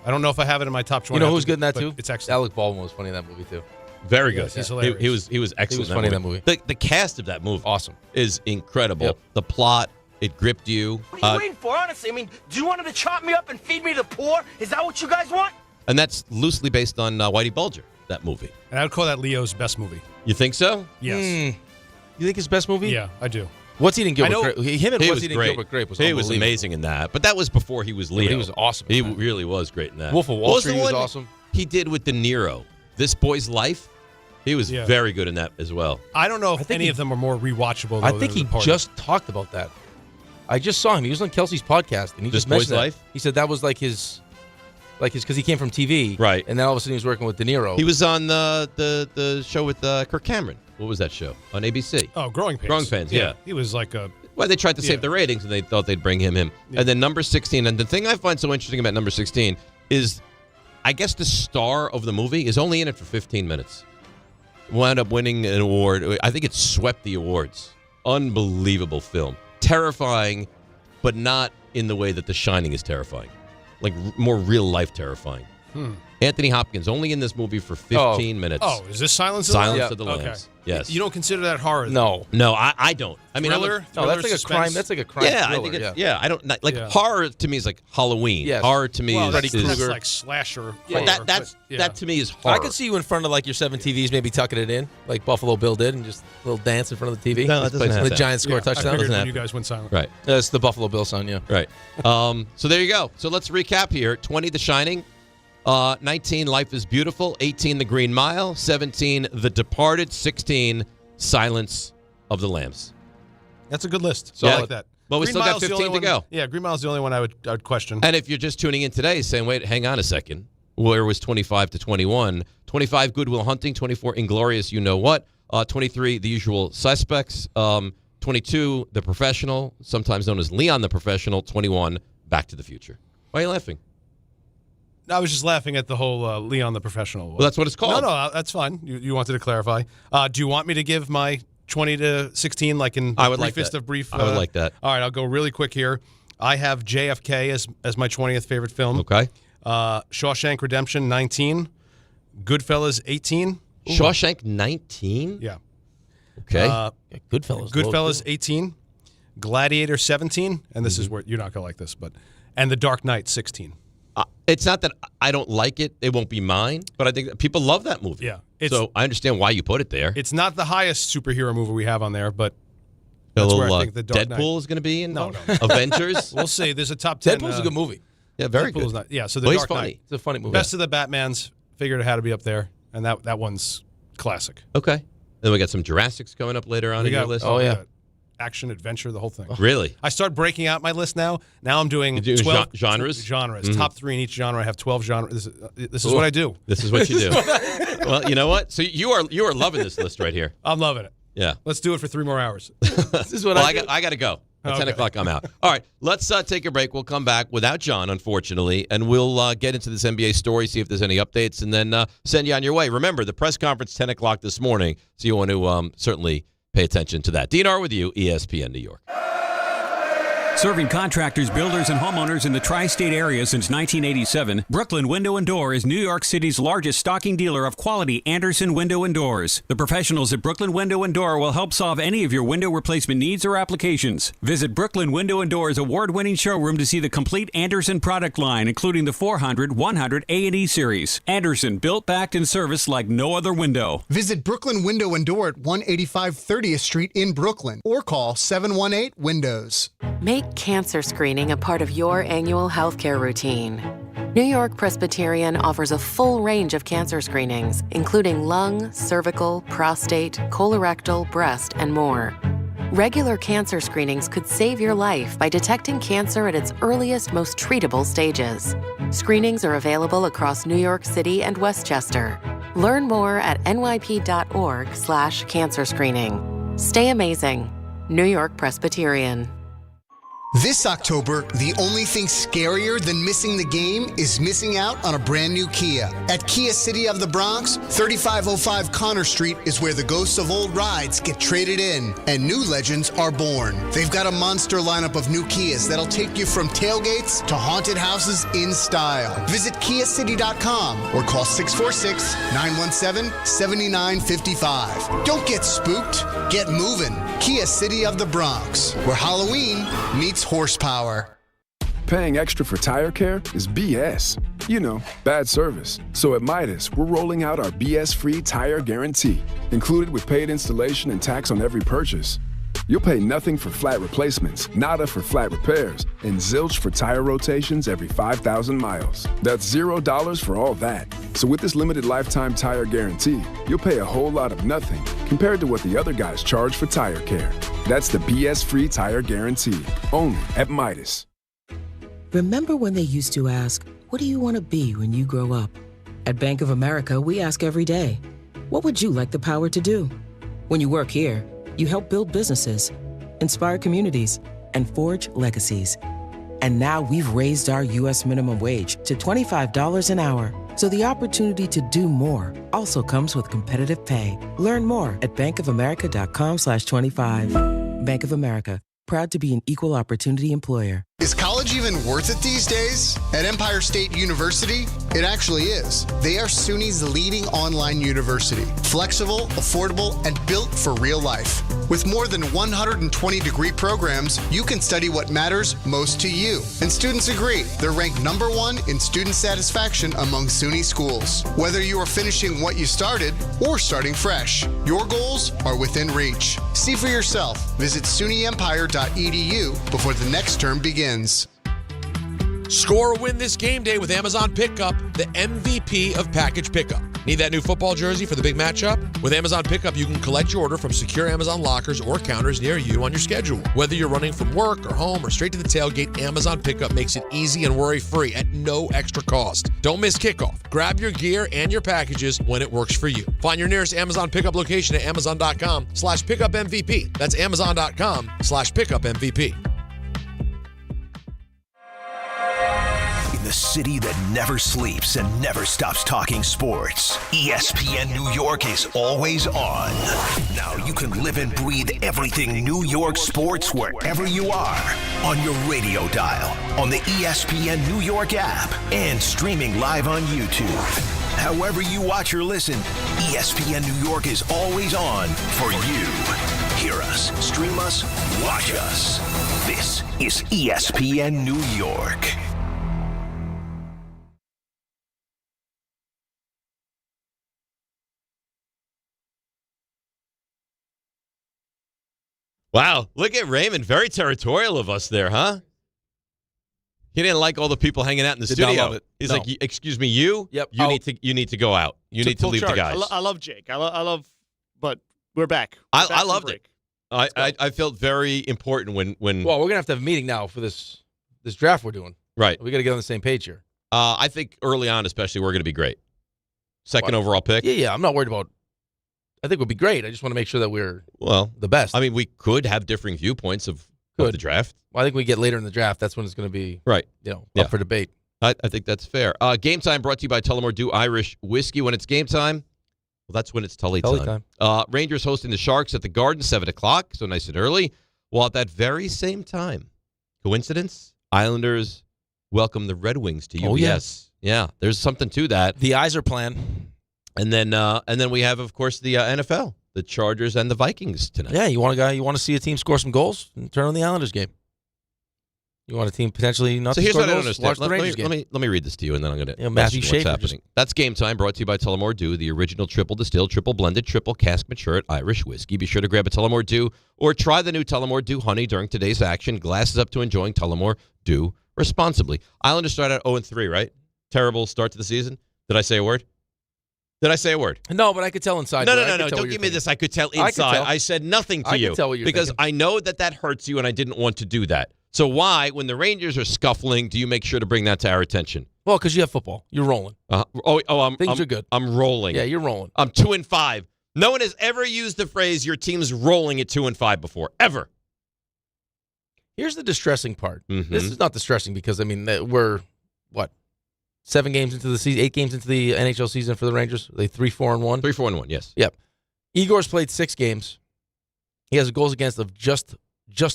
I don't know if I have it in my top 20. You know who's good in that, but too? It's excellent. Alec Baldwin was funny in that movie, too. Very good. Yes, he's hilarious. He was excellent. He was funny in that movie. The cast of that movie Awesome. is incredible. Yep. The plot, it gripped you. What are you waiting for, honestly? I mean, do you want him to chop me up and feed me to the poor? Is that what you guys want? And that's loosely based on Whitey Bulger, that movie. And I would call that Leo's best movie. You think so? Yes. You think his best movie? Yeah, I do. What's Eating Gilbert I know- Grape? Him and He What's was Eating great. Gilbert Grape was He was unbelievable. amazing in that. But that was before he was Yeah, Leo. he was awesome in He that. really was great in that. Wolf of Wall What was Street the was one awesome. He did with De Niro. This Boy's Life. He was Yeah. very good in that as well. I don't know if think any he- of them are more rewatchable. I though, think than he The Party. just talked about that. I just saw him. He was on Kelsey's podcast, and he This just mentioned Boy's that. Life? He said that was like his, because he came from TV, Right. And then all of a sudden he was working with De Niro. He was on the show with Kirk Cameron. What was that show? On ABC. Oh, Growing Pains. Growing Pains, yeah. He was like a... Well, they tried to save Yeah. the ratings, and they thought they'd bring him in. Yeah. And then number 16, and the thing I find so interesting about number 16 is, I guess the star of the movie is only in it for 15 minutes. Wound up winning an award. I think it swept the awards. Unbelievable film. Terrifying, but not in the way that The Shining is terrifying. Like more real-life terrifying. Anthony Hopkins, only in this movie for 15 minutes. Oh, is this Silence Silence of the of the Lambs? Lambs. Yes. You don't consider that horror? No. No, I don't. I mean, Thriller? No, that's like a suspense? crime. That's like a crime Yeah, thriller. I think it's, yeah. I don't like Yeah. horror to me is like Halloween. Yes. Horror to me Well, is that's like slasher. Yeah, horror, that but, to me is horror. I could see you in front of like your 7 TVs, maybe tucking it in, like Buffalo Bill did, and just a little dance in front of the TV. No, that doesn't When happen. the Giants score a I touchdown. figured Doesn't when happen. you guys went silent. Right. That's the Buffalo Bill son, yeah. Right. So there you go. So let's recap here. 20, The Shining. 19, Life is Beautiful. 18, The Green Mile. 17, The Departed. 16, Silence of the Lambs. That's a good list. So I yeah, like that. but we Green still got Mile's the 15 only to one- go. Yeah, Green Mile's the only one I would question. And if you're just tuning in today saying, wait, hang on a second. Where was 25 to 21? 25, Good Will Hunting. 24, Inglorious You Know What. 23, The Usual Suspects. 22, The Professional, sometimes known as Leon the Professional. 21, Back to the Future. Why are you laughing? I was just laughing at the whole Leon the Professional. Well, that's what it's called. No, that's fine. You wanted to clarify. Do you want me to give my 20 to 16 like in the I would like briefest that. of brief? I would like that. All right, I'll go really quick here. I have JFK as my 20th favorite film. Okay. Shawshank Redemption, 19. Goodfellas, 18. Shawshank, 19? Yeah. Okay. Goodfellas. Goodfellas, 18. Gladiator, 17. And this is where you're not going to like this, but. And The Dark Knight, 16. It's not that I don't like it. It won't be mine. But I think that people love that movie. Yeah. So I understand why you put it there. It's not the highest superhero movie we have on there, but A that's little, where I think The Dark Deadpool Knight. is going to be in. No. Avengers. We'll see. There's a top 10. Deadpool's a good movie. Yeah, very Deadpool's good. not. Yeah, so The Well, he's Dark funny. Knight. It's a funny movie. Best of the Batmans. Figured it had to be up there, and that one's classic. Okay. Then we got some Jurassics coming up later on We in your got- list. Oh, yeah. Action, adventure, the whole thing. Really? I start breaking out my list now. Now I'm doing You're doing 12 genres? Genres. Mhm. Top 3 in each genre. I have 12 genres. This is what I do. This is what you do. Well, you know what? So you are loving this list right here. I'm loving it. Yeah. Let's do it for 3 more hours. This is what Well, I got to go. At 10 Okay. o'clock, I'm out. All right, let's take a break. We'll come back without John, unfortunately, and we'll get into this NBA story, see if there's any updates, and then send you on your way. Remember, the press conference, 10 o'clock this morning, so you want to certainly pay attention to that. DNR with you, ESPN New York. Serving contractors, builders, and homeowners in the tri-state area since 1987, Brooklyn Window & Door is New York City's largest stocking dealer of quality Andersen window and doors. The professionals at Brooklyn Window & Door will help solve any of your window replacement needs or applications. Visit Brooklyn Window & Door's award-winning showroom to see the complete Andersen product line, including the 400, 100, A&E series. Andersen, built, backed, and serviced like no other window. Visit Brooklyn Window & Door at 185 30th Street in Brooklyn or call 718-WINDOWS. Make cancer screening a part of your annual healthcare routine. New York Presbyterian offers a full range of cancer screenings, including lung, cervical, prostate, colorectal, breast, and more. Regular cancer screenings could save your life by detecting cancer at its earliest, most treatable stages. Screenings are available across New York City and Westchester. Learn more at nyp.org/cancer screening. Stay amazing. New York Presbyterian. This October, the only thing scarier than missing the game is missing out on a brand new Kia. At Kia City of the Bronx, 3505 Connor Street is where the ghosts of old rides get traded in and new legends are born. They've got a monster lineup of new Kias that'll take you from tailgates to haunted houses in style. Visit KiaCity.com or call 646-917-7955. Don't get spooked, get moving. Kia City of the Bronx, where Halloween meets horsepower. Paying extra for tire care is BS. You know, bad service. So at Midas, we're rolling out our BS-free tire guarantee, included with paid installation and tax on every purchase. You'll pay nothing for flat replacements, nada for flat repairs, and zilch for tire rotations every 5,000 miles. That's $0 for all that. So with this limited lifetime tire guarantee, you'll pay a whole lot of nothing compared to what the other guys charge for tire care. That's the BS-free tire guarantee, only at Midas. Remember when they used to ask, what do you want to be when you grow up? At Bank of America, we ask every day, what would you like the power to do? When you work here, you help build businesses, inspire communities, and forge legacies. And now we've raised our U.S. minimum wage to $25 an hour. So the opportunity to do more also comes with competitive pay. Learn more at bankofamerica.com/25. Bank of America, proud to be an equal opportunity employer. Is college even worth it these days? At Empire State University, it actually is. They are SUNY's leading online university. Flexible, affordable, and built for real life. With more than 120 degree programs, you can study what matters most to you. And students agree, they're ranked #1 in student satisfaction among SUNY schools. Whether you are finishing what you started or starting fresh, your goals are within reach. See for yourself. Visit SUNYEmpire.edu before the next term begins. Score a win this game day with Amazon Pickup, the MVP of package pickup. Need that new football jersey for the big matchup? With Amazon Pickup, you can collect your order from secure Amazon lockers or counters near you on your schedule. Whether you're running from work or home or straight to the tailgate, Amazon Pickup makes it easy and worry-free at no extra cost. Don't miss kickoff. Grab your gear and your packages when it works for you. Find your nearest Amazon Pickup location at amazon.com/pickupmvp. That's amazon.com/pickupmvp. The city that never sleeps and never stops talking sports. ESPN New York is always on. Now you can live and breathe everything New York sports wherever you are. On your radio dial, on the ESPN New York app, and streaming live on YouTube. However you watch or listen, ESPN New York is always on for you. Hear us, stream us, watch us. This is ESPN New York. Wow, look at Raymond. Very territorial of us there, huh? He didn't like all the people hanging out in the studio. Did not love it. He's No. like, "Excuse me, you. Yep. You need to go out. You need to leave the guys." I love Jake. I love, but we're back. I loved it. I felt very important when. Well, we're gonna have to have a meeting now for this draft we're doing. Right. We got to get on the same page here. I think early on, especially, we're going to be great. Second overall pick. Yeah. I'm not worried about. I think we'll be great. I just want to make sure that we're the best. I mean, we could have differing viewpoints of the draft. Well, I think we get later in the draft. That's when it's going to be right. Up for debate. I think that's fair. Game time brought to you by Tullamore Dew Irish Whiskey. When it's game time, well, that's when it's Tully time. Rangers hosting the Sharks at the Garden, 7 o'clock, so nice and early. While at that very same time, Coincidence? Islanders welcome the Red Wings to UBS. Oh, yes. Yeah, there's something to that. The eyes are plan. And then we have, of course, the NFL, the Chargers and the Vikings tonight. Yeah, you want to see a team score some goals? Turn on the Islanders game. You want a team potentially not So to here's score what I don't goals? understand. Watch the Rangers game. Let me read this to you, and then I'm going to Matthew what's Schaefer happening. That's Game Time, brought to you by Tullamore Dew, the original triple distilled, triple blended, triple cask matured Irish whiskey. Be sure to grab a Tullamore Dew or try the new Tullamore Dew Honey during today's action. Glasses up to enjoying Tullamore Dew responsibly. Islanders start out 0-3, right? Terrible start to the season. Did I say a word? No, but I could tell inside. No. Don't give me this. I could tell inside. I said nothing to you. I could tell what you're because thinking. I know that hurts you, and I didn't want to do that. So why, when the Rangers are scuffling, do you make sure to bring that to our attention? Well, because you have football. You're rolling. Things are good. I'm rolling. Yeah, you're rolling. I'm 2-5. No one has ever used the phrase "your team's rolling at 2-5" before, ever. Here's the distressing part. Mm-hmm. This is not distressing because we're 7 games into the season, 8 games into the NHL season for the Rangers. Are they 3-4-1? 3-4-1. Yes. Yep. Igor's played 6 games. He has a goals against of just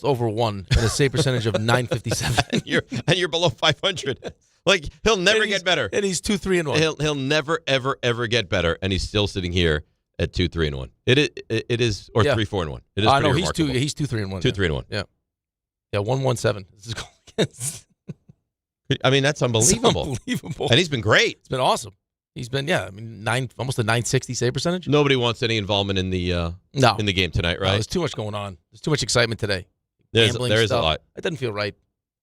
over 1 and a save percentage of .957. and you're below 500. Like, he'll never get better. And he's 2-3-1. He'll never ever get better, and he's still sitting here at 2-3-1. It is or 3-4-1. It is. No, he's 2-3-1. 2-3-1. Yeah. Yeah, 1-1-7. This is goal against. I mean, that's unbelievable. And he's been great. It's been awesome. He's been almost a .960 save percentage. Nobody wants any involvement in the in the game tonight, right? No, there's too much going on. There's too much excitement today. There Gambling is a stuff. lot. It doesn't feel right.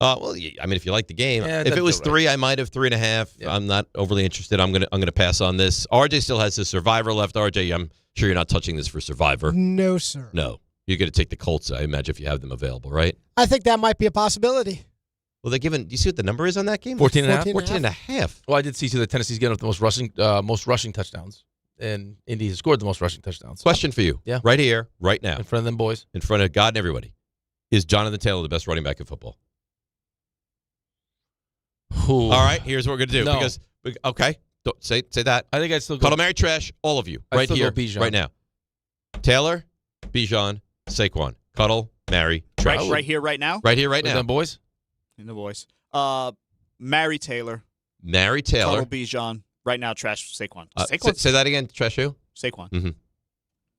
Well, I mean, if you like the game, Yeah, if it was feel right. 3, I might have 3.5. Yeah. I'm not overly interested. I'm gonna pass on this. RJ still has his Survivor left. RJ, I'm sure you're not touching this for Survivor. No, sir. No, you're gonna take the Colts. I imagine if you have them available, right? I think that might be a possibility. Well, they're giving. Do you see what the number is on that game? 14.5. 14.5. Well, I did see too that Tennessee's getting up the most rushing touchdowns, and Indy has scored the most rushing touchdowns. Question for you. Yeah. Right here, right now, In front of them boys. in front of God and everybody, is Jonathan Taylor the best running back in football? Ooh. All right, here's what we're gonna do. No. Don't say that. I think I'd still go. Cuddle, Mary, Trash, all of you, I'd right still here, go Bijan. right now. Taylor, Bijan, Saquon, Cuddle, Mary, Trash. Right here, right now? Right here, right With now. them boys. In the voice. Mary Taylor. Mary Taylor. Cuddle Bijan. Right now, Trash Saquon. Say that again, Trash who? Saquon. Mm-hmm.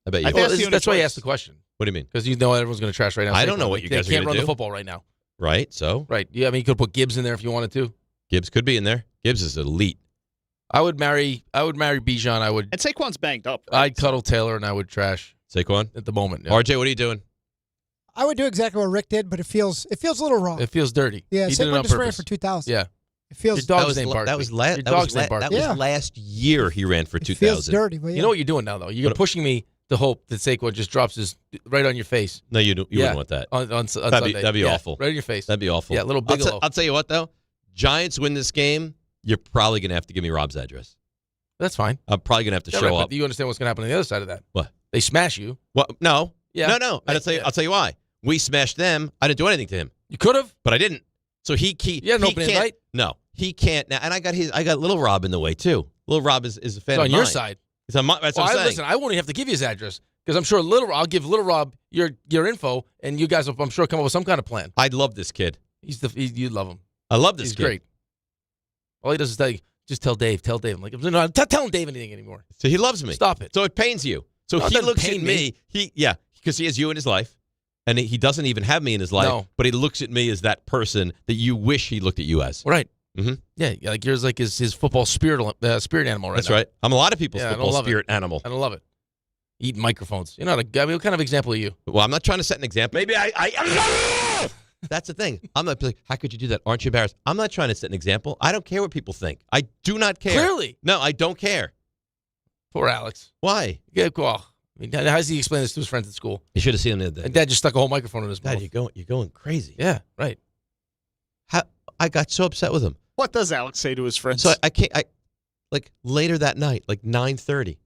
I bet you. I think will. that's That's why you choice. asked the question. What do you mean? Because you know everyone's going to trash right now. I don't know what you guys are They can't gonna run do. the football right now. Right, so? Right. Yeah, I mean, you could put Gibbs in there if you wanted to. Gibbs could be in there. Gibbs is elite. I would marry Bijan. And Saquon's banged up. Right? I'd cuddle Taylor, and I would trash Saquon? at the moment. Yeah. RJ, what are you doing? I would do exactly what Rick did, but it feels a little wrong. It feels dirty. Yeah, he did it Saquon on just ran purpose. for 2,000. Yeah. It feels Your dog's name Barkley. That was Your dog's name Barkley. last year he ran for 2,000. feels dirty. But yeah. You know what you're doing now, though? You're pushing me to hope that Saquon just drops his right on your face. No, you wouldn't want that. On Sunday. That'd be awful. Right on your face. That'd be awful. Yeah, little Bigelow. I'll tell you what, though. Giants win this game, you're probably going to have to give me Rob's address. That's fine. I'm probably going to have to Yeah, show right, up. but you understand what's going to happen on the other side of that? What? They smash you. What? No. Yeah. No. I'll tell you why. We smashed them. I didn't do anything to him. You could have. But I didn't. So he You had an open invite? No. He can't now. And I got Little Rob in the way, too. Little Rob is a fan It's of on mine. your side. It's on my, that's what I'm saying. Listen, I won't even have to give you his address because I'm sure I'll give Little Rob your info, and you guys will, I'm sure, come up with some kind of plan. I love this kid. You love him. I love this He's kid. great. All he does is tell you, just tell Dave. Tell Dave. I'm like, no, I'm not telling Dave anything anymore. So he loves me. Stop it. So it pains you. So No, it he doesn't looks at pain me. Because he has you in his life, and he doesn't even have me in his life. No. But he looks at me as that person that you wish he looked at you as. Right. Mm-hmm. Yeah, like yours, like his football spirit animal right That's now. right. I'm a lot of people's Yeah, I don't football love it. spirit animal. I don't love it. Eat microphones. You're not I mean, what kind of example are you? Well, I'm not trying to set an example. Maybe I That's the thing. I'm not like, how could you do that? Aren't you embarrassed? I'm not trying to set an example. I don't care what people think. I do not care. Clearly. No, I don't care. Poor Alex. Why? Yeah, well, I mean, how does he explain this to his friends at school? You should have seen him the other day. And Dad just stuck a whole microphone in his mouth. Dad, you're going crazy. Yeah, right. I got so upset with him. What does Alex say to his friends? So I can't. Like later that night, like 9:30,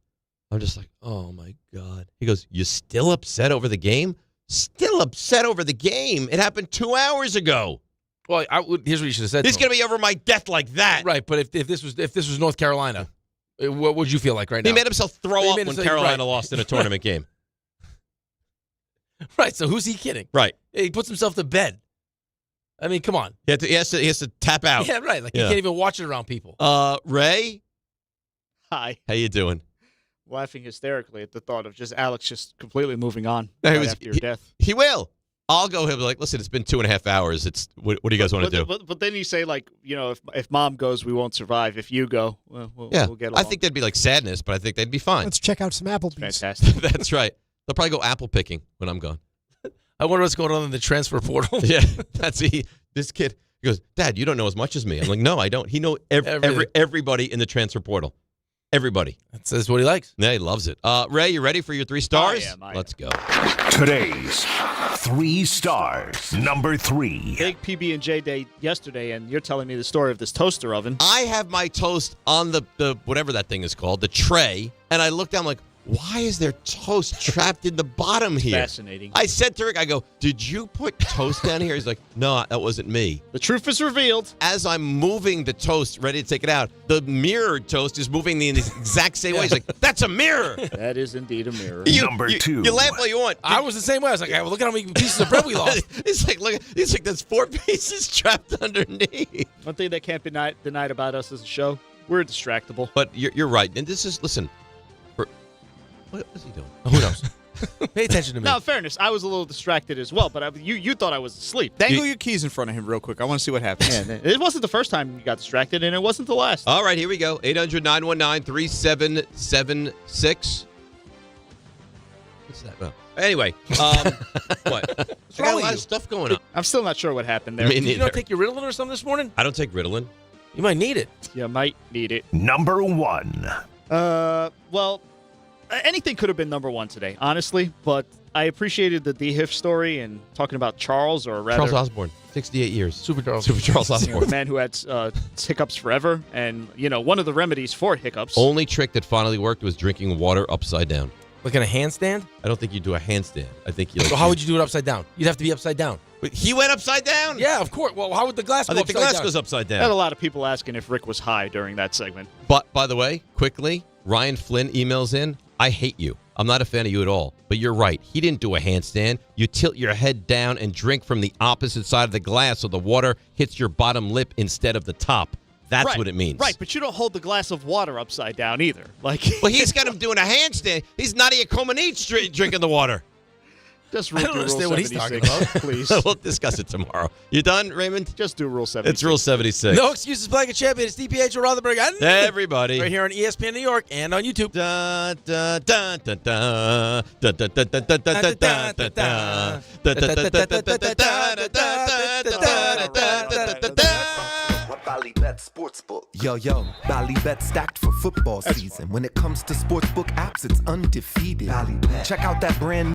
I'm just like, oh my God. He goes, you still upset over the game? Still upset over the game? It happened 2 hours ago. Well, here's what you should have said. He's going to be over my death like that. Right, but if this was North Carolina, what would you feel like right now? He made himself throw up when Carolina lost in a tournament game. Right, so who's he kidding? Right. He puts himself to bed. I mean, come on. He has to tap out. Yeah, right. Like, you can't even watch it around people. Ray? Hi. How you doing? Laughing hysterically at the thought of just Alex just completely moving on after your death. He will. I'll go him like, listen, it's been 2.5 hours. What do you guys want to do? But then you say, like, if Mom goes, we won't survive. If you go, we'll get along. I think there'd be like sadness, but I think they'd be fine. Let's check out some Applebee's. Fantastic. That's right. They'll probably go apple picking when I'm gone. I wonder what's going on in the transfer portal. Yeah, this kid. He goes, Dad, you don't know as much as me. I'm like, no, I don't. He knows everybody in the transfer portal. Everybody. That's what he likes. Yeah, he loves it. Ray, you ready for your 3 stars? I am. Let's go. Today's 3 stars. Number 3. Big PB&J day yesterday, and you're telling me the story of this toaster oven. I have my toast on the whatever that thing is called, the tray, and I look down like, why is there toast trapped in the bottom here? Fascinating. I said to Rick, I go, did you put toast down here? He's like, no, that wasn't me. The truth is revealed. As I'm moving the toast, ready to take it out, the mirrored toast is moving the exact same way. He's like, that's a mirror. That is indeed a mirror. Number 2. You laugh all you want. I was the same way. I was like, look at how many pieces of bread we lost. It's like there's 4 pieces trapped underneath. One thing that can't be denied about us as a show, we're distractible. But you're right. And this is, listen, what is he doing? Who knows? Pay attention to me. No, in fairness, I was a little distracted as well, but you thought I was asleep. Dangle your keys in front of him real quick. I want to see what happens. Yeah, it wasn't the first time you got distracted, and it wasn't the last. All right, here we go. 800-919-3776. What's that? Oh. Anyway, what? I got a lot of stuff going on. I'm still not sure what happened there. Me Did you neither. not take your Ritalin or something this morning? I don't take Ritalin. You might need it. You might need it. Number 1. Well, anything could have been number 1 today, honestly, but I appreciated the D-Hiff story and talking about Charles, or rather... Charles Osborne, 68 years. Super Charles Osborne. The man who had hiccups forever, and, one of the remedies for hiccups. Only trick that finally worked was drinking water upside down. Like in a handstand? I don't think you do a handstand. I think you... So how would you do it upside down? You'd have to be upside down. But he went upside down? Yeah, of course. Well, how would the glass go I think upside the glass down? goes upside I had a down. lot of people asking if Rick was high during that segment. But, by the way, quickly, Ryan Flynn emails in, I hate you. I'm not a fan of you at all. But you're right. He didn't do a handstand. You tilt your head down and drink from the opposite side of the glass so the water hits your bottom lip instead of the top. That's right, what it means. Right, but you don't hold the glass of water upside down either. Well, he's got him doing a handstand. He's Nadia Comaneci drinking the water. Just I don't Rule understand what he's 76, talking about. please. We'll discuss it tomorrow. You done, Raymond? Just do Rule 76. It's Rule 76. No excuses, Black and Champion. It's DiPietro, Rothenberg, and everybody. Right here on ESPN New York and on YouTube. Ballybet Sportsbook. Yo, Ballybet stacked for football season. When it comes to sportsbook apps, it's undefeated. Check out that brand